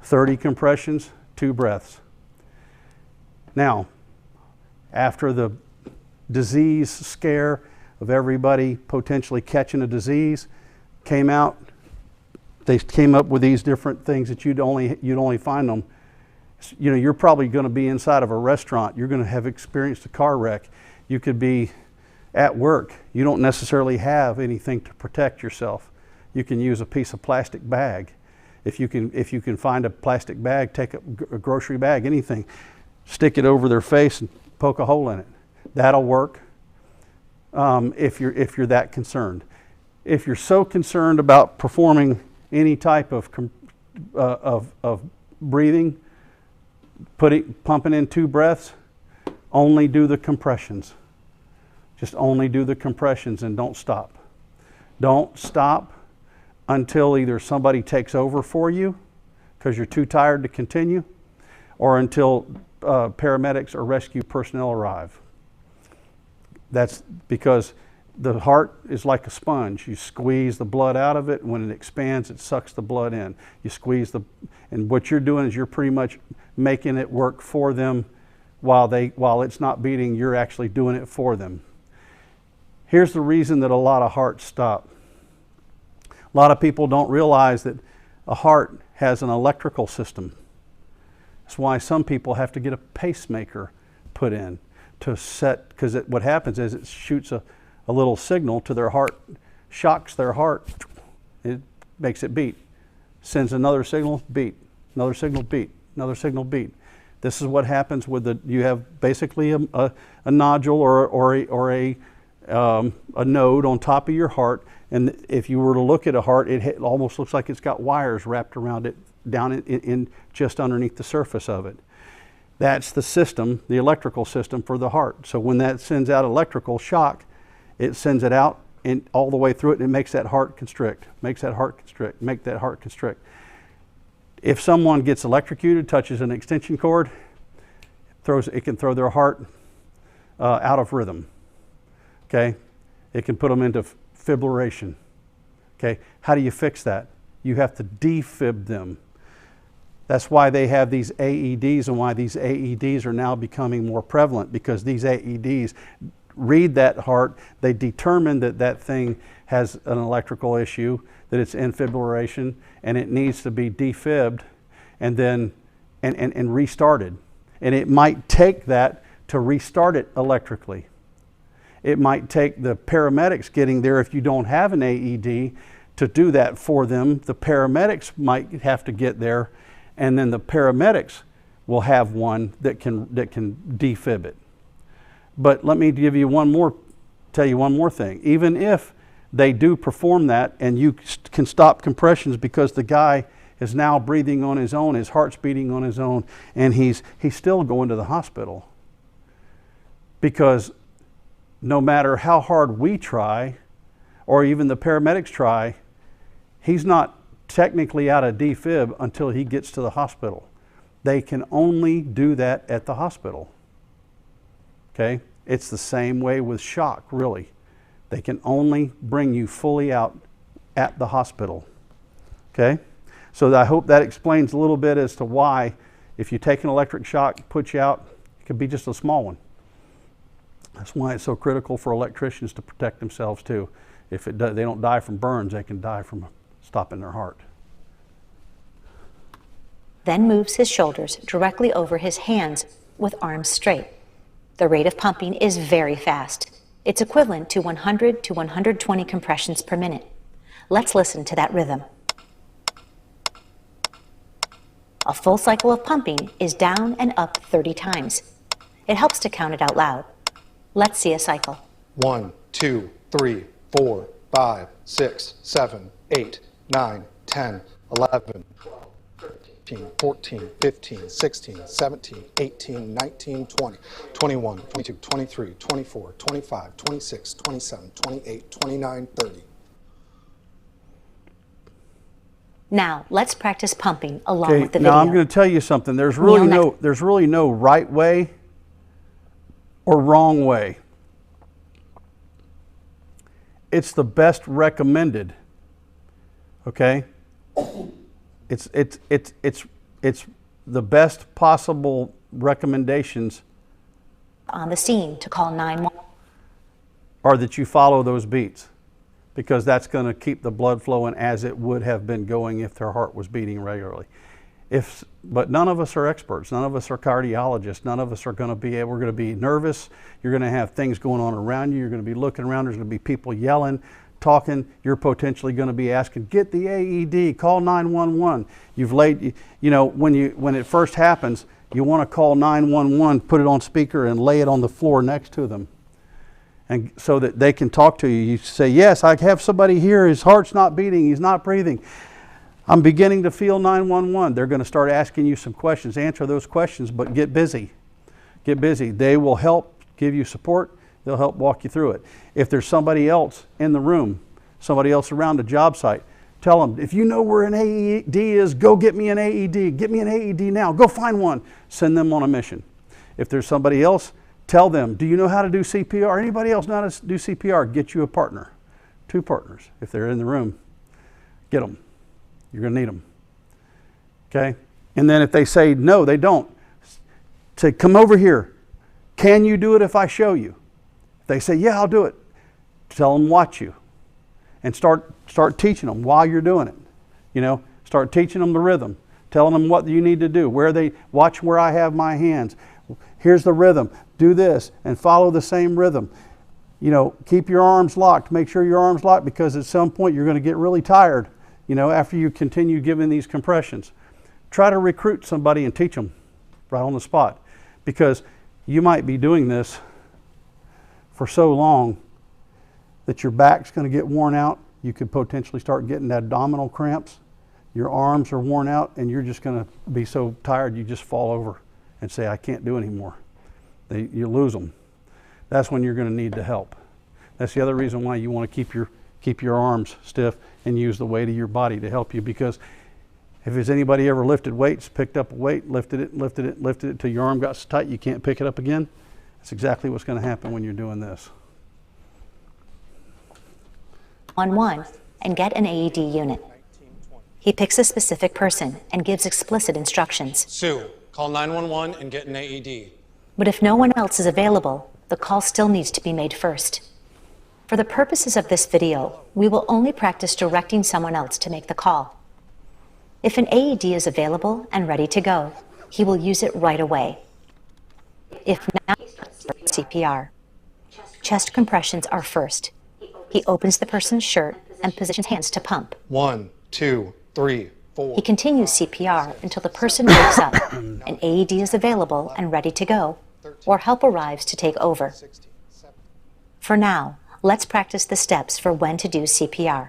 30 compressions, 2 breaths. Now, after the disease scare of everybody potentially catching a disease came out, they came up with these different things that you'd only find them. You know, you're probably going to be inside of a restaurant. You're going to have experienced a car wreck. You could be at work. You don't necessarily have anything to protect yourself. You can use a piece of plastic bag. If you can find a plastic bag, take a grocery bag, anything, stick it over their face and poke a hole in it. That'll work if you're that concerned. If you're so concerned about performing any type of breathing, pumping in 2 breaths, only do the compressions. Just only do the compressions and don't stop. Don't stop until either somebody takes over for you because you're too tired to continue, or until paramedics or rescue personnel arrive. That's because the heart is like a sponge. You squeeze the blood out of it. When it expands, it sucks the blood in. You squeeze and what you're doing is you're pretty much making it work for them while it's not beating. You're actually doing it for them. Here's the reason that a lot of hearts stop. A lot of people don't realize that a heart has an electrical system. That's why some people have to get a pacemaker put in to set, because what happens is it shoots a little signal to their heart, shocks their heart, it makes it beat, sends another signal, beat, another signal, beat, another signal, beat. This is what happens with you have basically a nodule or a node on top of your heart, and if you were to look at a heart, it almost looks like it's got wires wrapped around it down in just underneath the surface of it. That's the system, the electrical system for the heart. So when that sends out electrical shock, it sends it out and all the way through it, and it makes that heart constrict, makes that heart constrict, make that heart constrict. If someone gets electrocuted, touches an extension cord, it can throw their heart out of rhythm. Okay, it can put them into fibrillation. Okay, how do you fix that? You have to defib them. That's why they have these AEDs and why these AEDs are now becoming more prevalent, because these AEDs read that heart, they determine that that thing has an electrical issue, that it's in fibrillation, and it needs to be defibbed and then and restarted. And it might take that to restart it electrically. It might take the paramedics getting there, if you don't have an AED, to do that for them. The paramedics might have to get there, and then the paramedics will have one that can defib it. But let me tell you one more thing. Even if they do perform that and you can stop compressions because the guy is now breathing on his own, his heart's beating on his own, and he's still going to the hospital. Because no matter how hard we try, or even the paramedics try, he's not technically out of defib until he gets to the hospital. They can only do that at the hospital. Okay? It's the same way with shock, really. They can only bring you fully out at the hospital. Okay? So I hope that explains a little bit as to why, if you take an electric shock, put you out, it could be just a small one. That's why it's so critical for electricians to protect themselves too. If they don't die from burns, they can die from stopping their heart. Then moves his shoulders directly over his hands with arms straight. The rate of pumping is very fast. It's equivalent to 100 to 120 compressions per minute. Let's listen to that rhythm. A full cycle of pumping is down and up 30 times. It helps to count it out loud. Let's see a cycle. 1, 2, 3, 4, 5, 6, 7, 8, 9, 10, 11, 12, 13, 14, 15, 16, 17, 18, 19, 20, 21, 22, 23, 24, 25, 26, 27, 28, 29, 30. Now, let's practice pumping along with the video. Now I'm going to tell you something. There's really no right way or wrong way. It's the best recommended. Okay? It's the best possible recommendations on the scene to call 911 are that you follow those beats, because that's going to keep the blood flowing as it would have been going if their heart was beating regularly. But none of us are experts. None of us are cardiologists. None of us are going to be able. We're going to be nervous. You're going to have things going on around you. You're going to be looking around. There's going to be people yelling, talking. You're potentially going to be asking, get the AED, call 911. You've laid, when it first happens, you want to call 911, put it on speaker and lay it on the floor next to them. And so that they can talk to you. You say, yes, I have somebody here. His heart's not beating. He's not breathing. I'm beginning to feel 911. They're going to start asking you some questions. Answer those questions, but get busy. Get busy. They will help give you support. They'll help walk you through it. If there's somebody else in the room, somebody else around the job site, tell them, if you know where an AED is, go get me an AED. Get me an AED now. Go find one. Send them on a mission. If there's somebody else, tell them, do you know how to do CPR? Anybody else know how to do CPR? Get you a partner. 2 partners. If they're in the room, get them. You're going to need them. Okay? And then if they say no, they don't, say, come over here. Can you do it if I show you? If they say, yeah, I'll do it. Tell them, watch you. and start teaching them while you're doing it. You know, start teaching them the rhythm, telling them what you need to do, watch where I have my hands. Here's the rhythm. Do this and follow the same rhythm. You know, keep your arms locked. Make sure your arms locked, because at some point you're going to get really tired, you know, after you continue giving these compressions. Try to recruit somebody and teach them right on the spot, because you might be doing this for so long that your back's going to get worn out. You could potentially start getting abdominal cramps. Your arms are worn out, and you're just going to be so tired you just fall over and say, I can't do anymore. You lose them. That's when you're going to need the help. That's the other reason why you want to keep your arms stiff and use the weight of your body to help you, because if there's anybody ever lifted weights, picked up a weight, lifted it till your arm got so tight you can't pick it up again, that's exactly what's going to happen when you're doing this. 911 and get an AED unit. He picks a specific person and gives explicit instructions. Sue, call 911 and get an AED. But if no one else is available, the call still needs to be made first. For the purposes of this video, we will only practice directing someone else to make the call. If an AED is available and ready to go, he will use it right away. If not, CPR. Chest compressions are first. He opens the person's shirt and positions hands to pump. 1, 2, 3, 4. He continues CPR until the person wakes up, an AED is available and ready to go, or help arrives to take over. For now, let's practice the steps for when to do CPR.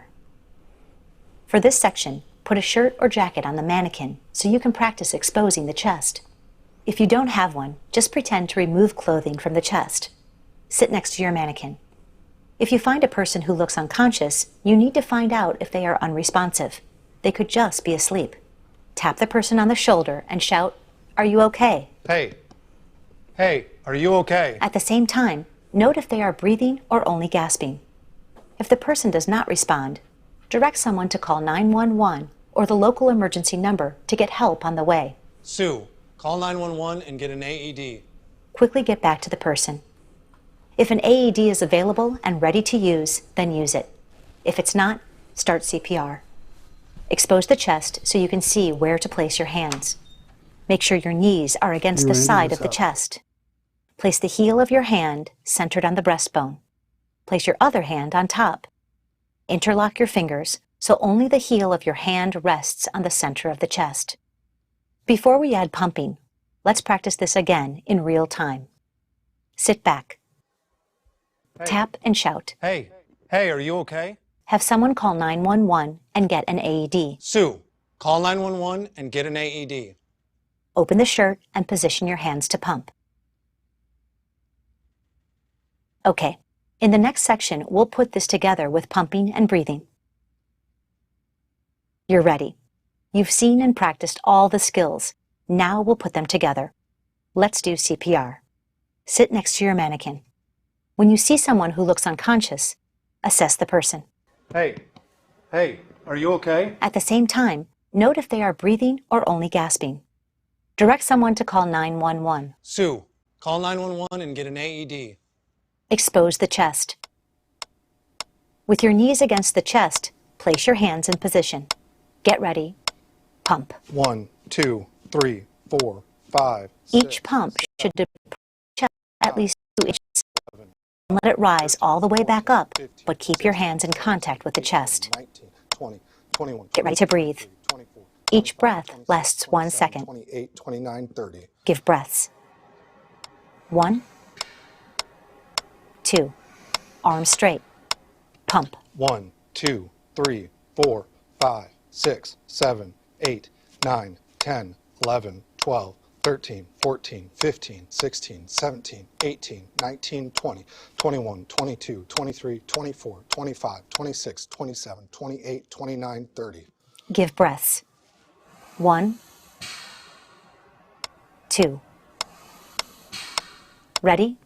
For this section, put a shirt or jacket on the mannequin so you can practice exposing the chest. If you don't have one, just pretend to remove clothing from the chest. Sit next to your mannequin. If you find a person who looks unconscious, you need to find out if they are unresponsive. They could just be asleep. Tap the person on the shoulder and shout, "Are you okay?" Hey, are you okay? At the same time, note if they are breathing or only gasping. If the person does not respond, direct someone to call 911 or the local emergency number to get help on the way. Sue, call 911 and get an AED. Quickly get back to the person. If an AED is available and ready to use, then use it. If it's not, start CPR. Expose the chest so you can see where to place your hands. Make sure your knees are against the side of the chest. Place the heel of your hand centered on the breastbone. Place your other hand on top. Interlock your fingers so only the heel of your hand rests on the center of the chest. Before we add pumping, let's practice this again in real time. Sit back. Tap and shout. Hey, are you okay? Have someone call 911 and get an AED. Sue, call 911 and get an AED. Open the shirt and position your hands to pump. Okay, in the next section, we'll put this together with pumping and breathing. You're ready. You've seen and practiced all the skills. Now we'll put them together. Let's do CPR. Sit next to your mannequin. When you see someone who looks unconscious, assess the person. Hey, are you okay? At the same time, note if they are breathing or only gasping. Direct someone to call 911. Sue, call 911 and get an AED. Expose the chest. With your knees against the chest, place your hands in position. Get ready. Pump. 1, 2, 3, 4, 5. Each pump should depress the chest at least 2 inches. And let it rise all the way back up, but keep your hands in contact with the chest. 19, 20, 21. Get ready to breathe. 24. Each breath lasts 1 second. 28, 29, 30. Give breaths. 1, 2. Arms straight. Pump. 1, 2, 3, 4, 5, 6, 7, 8, 9, 10, 11, 12, 13, 14, 15, 16, 17, 18, 19, 20, 21, 22, 23, 24, 25, 26, 27, 28, 29, 30. Give breaths. 1, 2. Ready?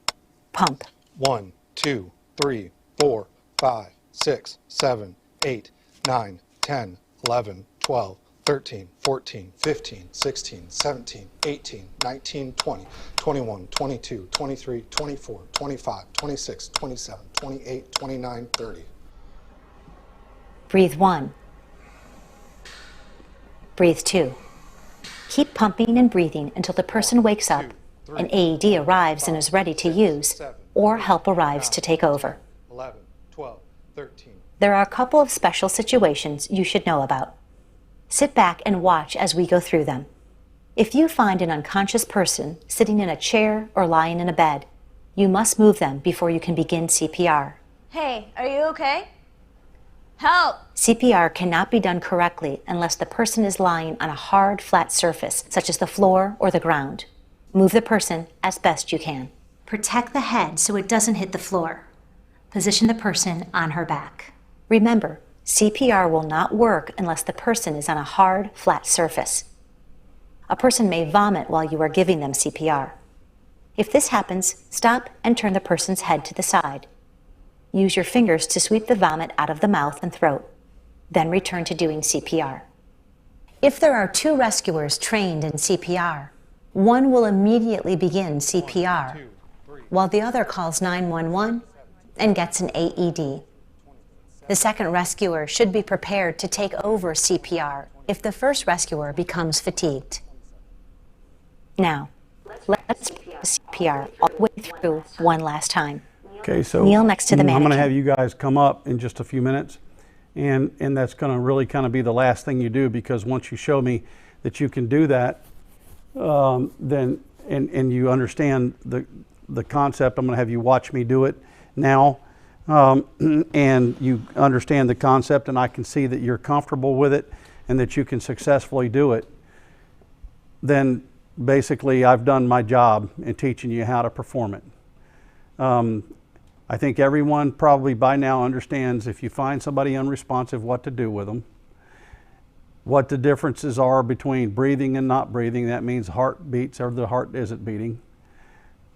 Pump. 1, 2, 3, 4, 5, 6, 7, 8, 9, 10, 11, 12, 13, 14, 15, 16, 17, 18, 19, 20, 21, 22, 23, 24, 25, 26, 27, 28, 29, 30. Breathe 1. Breathe 2. Keep pumping and breathing until the person wakes up, an AED arrives and is ready to use, or help arrives to take over. 11, 12, 13. There are a couple of special situations you should know about. Sit back and watch as we go through them. If you find an unconscious person sitting in a chair or lying in a bed, you must move them before you can begin CPR. Hey, are you okay? Help! CPR cannot be done correctly unless the person is lying on a hard, flat surface, such as the floor or the ground. Move the person as best you can. Protect the head so it doesn't hit the floor. Position the person on her back. Remember, CPR will not work unless the person is on a hard, flat surface. A person may vomit while you are giving them CPR. If this happens, stop and turn the person's head to the side. Use your fingers to sweep the vomit out of the mouth and throat. Then return to doing CPR. If there are 2 rescuers trained in CPR, one will immediately begin CPR, while the other calls 911 and gets an AED. The second rescuer should be prepared to take over CPR if the first rescuer becomes fatigued. Now, let's do CPR all the way through one last time. Okay, so kneel next to the I'm going to mannequin. have you guys come up in just a few minutes, and that's going to really kind of be the last thing you do, because once you show me that you can do that, then and you understand the concept, I'm going to have you watch me do it now, and you understand the concept, and I can see that you're comfortable with it and that you can successfully do it. Then basically I've done my job in teaching you how to perform it. I think everyone probably by now understands if you find somebody unresponsive, what to do with them, what the differences are between breathing and not breathing. That means heart beats or the heart isn't beating.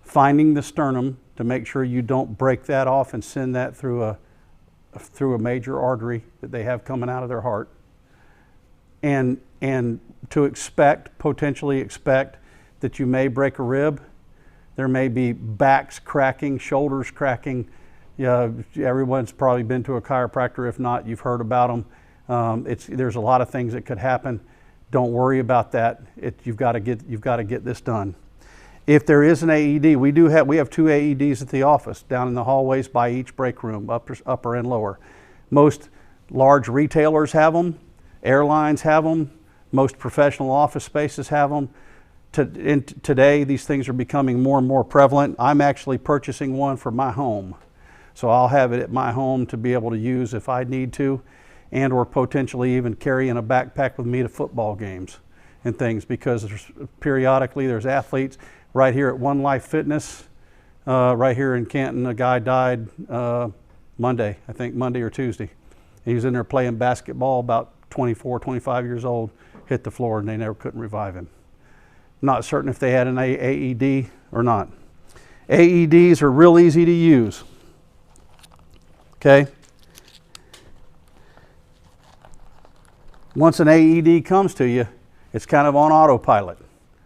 Finding the sternum to make sure you don't break that off and send that through a major artery that they have coming out of their heart. And to potentially expect that you may break a rib. There may be backs cracking, shoulders cracking. Everyone's probably been to a chiropractor. If not, you've heard about them. There's a lot of things that could happen. Don't worry about that. You've got to get this done. If there is an AED, we have 2 AEDs at the office down in the hallways by each break room, upper and lower. Most large retailers have them. Airlines have them. Most professional office spaces have them. Today, these things are becoming more and more prevalent. I'm actually purchasing one for my home. So I'll have it at my home to be able to use if I need to, and or potentially even carry in a backpack with me to football games and things, because periodically there's athletes right here at One Life Fitness, right here in Canton. A guy died Monday, I think Monday or Tuesday. He was in there playing basketball, about 24, 25 years old, hit the floor, and they never couldn't revive him. Not certain if they had an AED or not. AEDs are real easy to use. Okay? Once an AED comes to you, it's kind of on autopilot.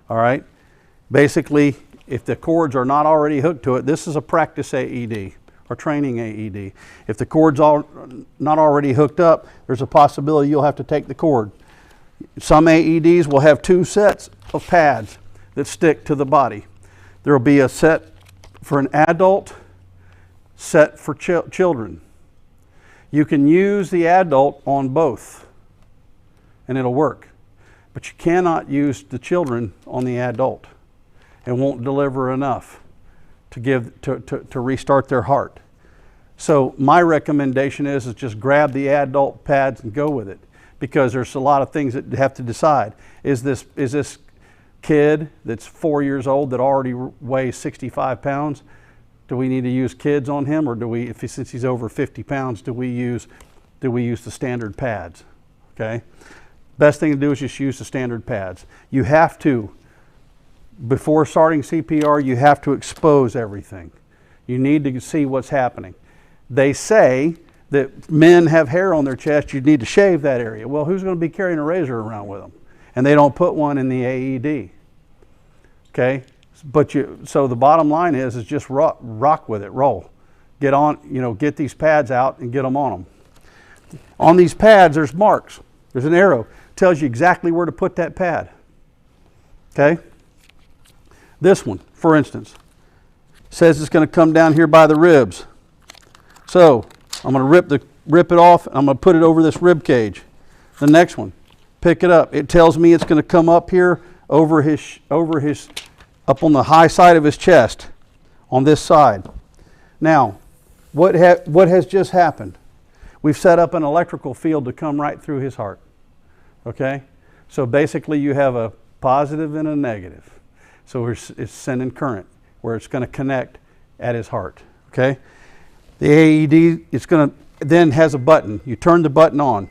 All right? Basically, if the cords are not already hooked to it, this is a practice AED or training AED. If the cord's not already hooked up, there's a possibility you'll have to take the cord. Some AEDs will have 2 sets of pads that stick to the body. There will be a set for an adult, set for children. You can use the adult on both and it'll work, but you cannot use the children on the adult. It won't deliver enough to restart their heart. So my recommendation is just grab the adult pads and go with it, because there's a lot of things that you have to decide. Is this kid that's 4 years old that already weighs 65 pounds? Do we need to use kids on him, or since he's over 50 pounds, do we use the standard pads? Okay. Best thing to do is just use the standard pads. You have to, before starting CPR, you have to expose everything. You need to see what's happening. They say that men have hair on their chest, you need to shave that area. Well, who's going to be carrying a razor around with them? And they don't put one in the AED. Okay? So the bottom line is just rock with it, roll. Get on, get these pads out and get them on them. On these pads, there's marks. There's an arrow. Tells you exactly where to put that pad. Okay? This one, for instance, says it's going to come down here by the ribs. So I'm going to rip it off. I'm going to put it over this rib cage. The next one, pick it up. It tells me it's going to come up here up on the high side of his chest, on this side. Now, what has just happened? We've set up an electrical field to come right through his heart. Okay? So basically you have a positive and a negative. So it's sending current where it's going to connect at his heart. Okay? The AED, it's going to then has a button. You turn the button on.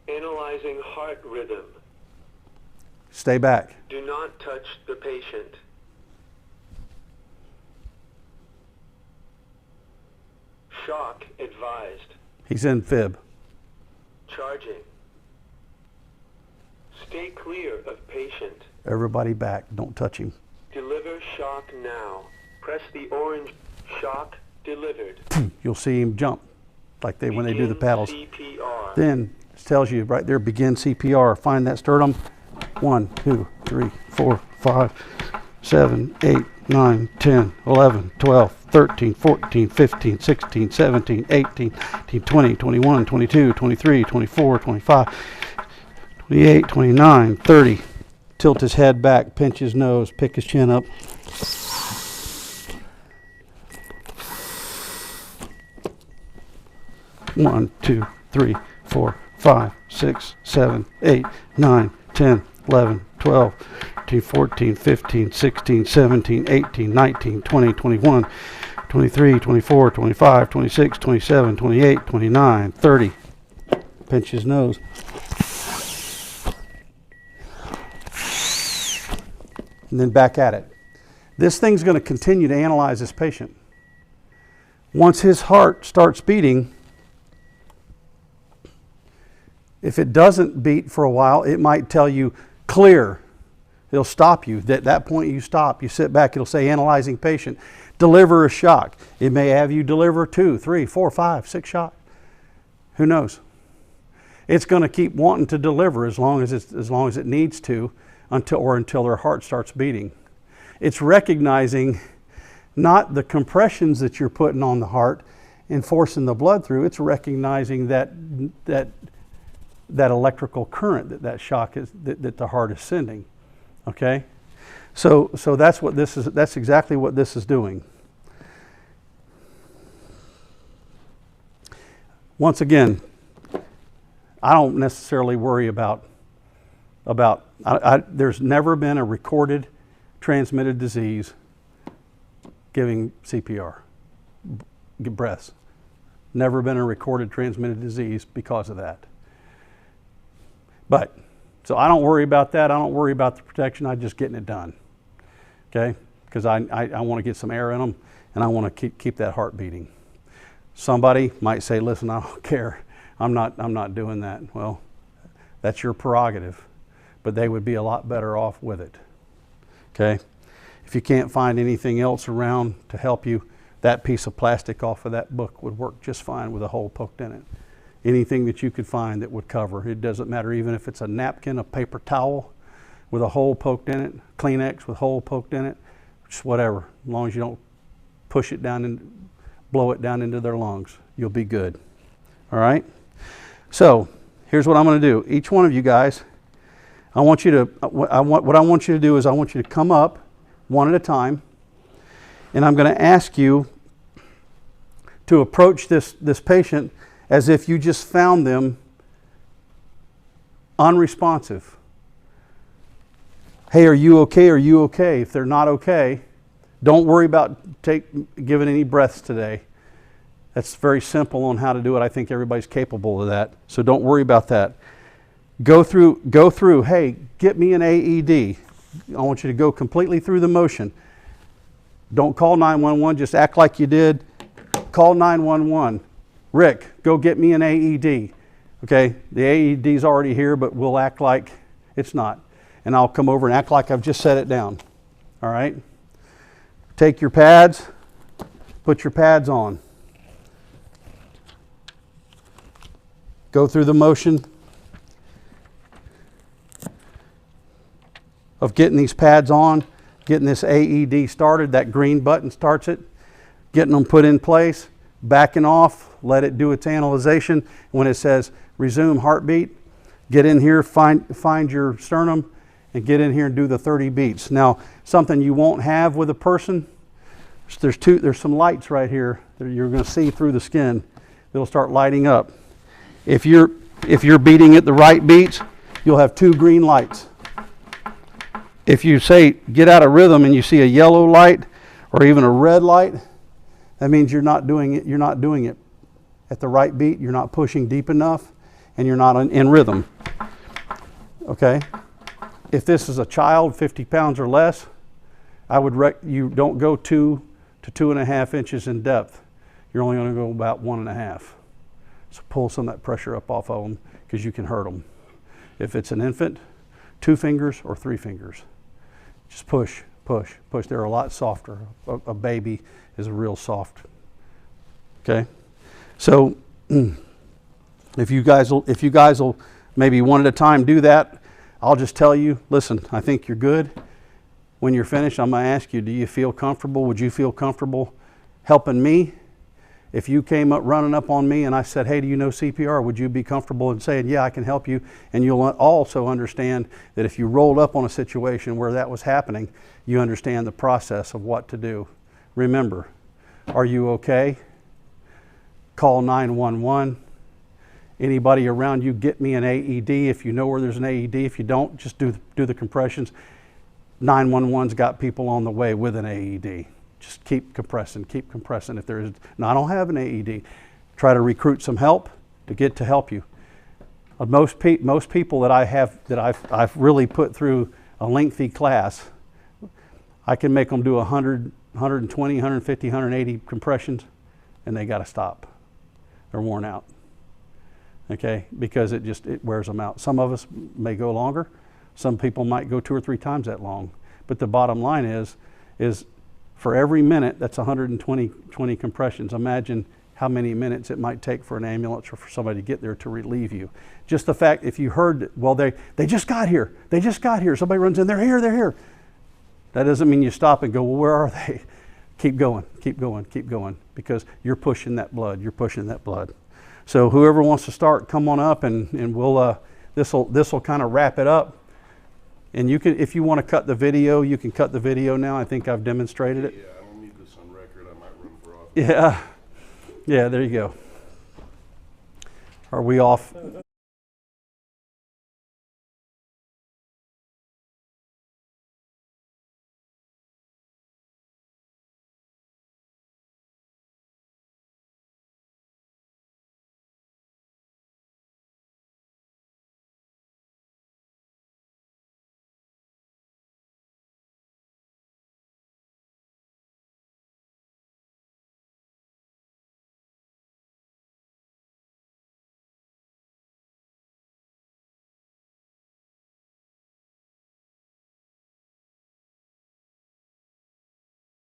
Analyzing heart rhythm. Stay back. Do not touch the patient. Shock advised. He's in fib. Charging. Stay clear of patient. Everybody back. Don't touch him. Deliver shock now. Press the orange. Shock delivered. You'll see him jump like when they do the paddles. CPR. Then it tells you right there, begin CPR. Find that sternum. 1, 2, 3, 4, 5, 7, 8, 9, 10, 11, 12, 13, 14, 15, 16, 17, 18, 19, 20, 21, 22, 23, 24, 25, 28, 29, 30. Tilt his head back, pinch his nose, pick his chin up. One, 2, 3, 4, 5, 6, 7, 8, 9, 10, 11, 12, 13, 14, 15, 16, 17, 18, 19, 20, 21, 23, 24, 25, 26, 27, 28, 29, 30. Pinch his nose. And then back at it. This thing's going to continue to analyze this patient. Once his heart starts beating, if it doesn't beat for a while, it might tell you clear. It'll stop you. At that point you stop. You sit back. It'll say analyzing patient. Deliver a shock. It may have you deliver 2, 3, 4, 5, 6 shots. Who knows? It's going to keep wanting to deliver as long as it needs to until their heart starts beating. It's recognizing not the compressions that you're putting on the heart and forcing the blood through. It's recognizing that electrical current that shock is that the heart is sending. Okay, so that's what this is. That's exactly what this is doing. Once again, I don't necessarily worry about. There's never been a recorded transmitted disease giving CPR, breaths. Never been a recorded transmitted disease because of that. But, so I don't worry about that. I don't worry about the protection. I'm just getting it done. Okay? Because I want to get some air in them and I want to keep that heart beating. Somebody might say, listen, I don't care. I'm not doing that. Well, that's your prerogative. But they would be a lot better off with it. Okay? If you can't find anything else around to help you, that piece of plastic off of that book would work just fine with a hole poked in it. Anything that you could find that would cover. It doesn't matter even if it's a napkin, a paper towel with a hole poked in it, Kleenex with a hole poked in it, just whatever. As long as you don't push it down and blow it down into their lungs, you'll be good. All right? So, here's what I'm going to do. Each one of you guys, what I want you to do is I want you to come up one at a time, and I'm going to ask you to approach this patient as if you just found them unresponsive. Hey, are you okay? Are you okay? If they're not okay, don't worry about giving any breaths today. That's very simple on how to do it. I think everybody's capable of that. So don't worry about that. Go through, hey, get me an AED. I want you to go completely through the motion. Don't call 911, just act like you did. Call 911. Rick, go get me an AED. Okay, the AED's already here, but we'll act like it's not. And I'll come over and act like I've just set it down. All right? Take your pads, put your pads on. go through the motion of getting these pads on, getting this AED started. That green button starts it, getting them put in place, backing off, let it do its analyzation. When it says resume heartbeat, get in here, find your sternum, and get in here and do the 30 beats. Now, something you won't have with a person, there's some lights right here that you're going to see through the skin. It'll start lighting up. If you're beating at the right beats, you'll have 2 green lights. If you say get out of rhythm and you see a yellow light or even a red light, that means you're not doing it at the right beat. You're not pushing deep enough, and you're not in rhythm. Okay? If this is a child, 50 pounds or less, I would you don't go 2 to 2.5 inches in depth. You're only going to go about 1.5. So pull some of that pressure up off of them, because you can hurt them. If it's an infant, 2 fingers or 3 fingers. Just push, push, push. They're a lot softer. A baby is real soft. Okay? So if you guys will maybe one at a time do that, I'll just tell you, listen, I think you're good. When you're finished, I'm going to ask you, do you feel comfortable? Would you feel comfortable helping me? If you came up running up on me and I said, hey, do you know CPR? Would you be comfortable in saying, yeah, I can help you? And you'll also understand that if you rolled up on a situation where that was happening, you understand the process of what to do. Remember, are you okay? Call 911. Anybody around you, get me an AED. If you know where there's an AED, if you don't, just do the compressions. 911's got people on the way with an AED. Just keep compressing, keep compressing. If there is, no, I don't have an AED, try to recruit some help to help you. Most people that I've really put through a lengthy class, I can make them do 100, 120, 150, 180 compressions, and they got to stop. They're worn out. Okay, because it wears them out. Some of us may go longer. Some people might go 2 or 3 times that long. But the bottom line is for every minute, that's 120 compressions. Imagine how many minutes it might take for an ambulance or for somebody to get there to relieve you. Just the fact, if you heard, well, they just got here. They just got here. Somebody runs in, they're here, they're here. That doesn't mean you stop and go, well, where are they? Keep going, keep going, keep going, because you're pushing that blood. You're pushing that blood. So whoever wants to start, come on up, and we'll this will kind of wrap it up. And you can, if you want to cut the video, you can cut the video now. I think I've demonstrated it. Yeah, I don't need this on record. I might run for office. Yeah, yeah. There you go. Are we off?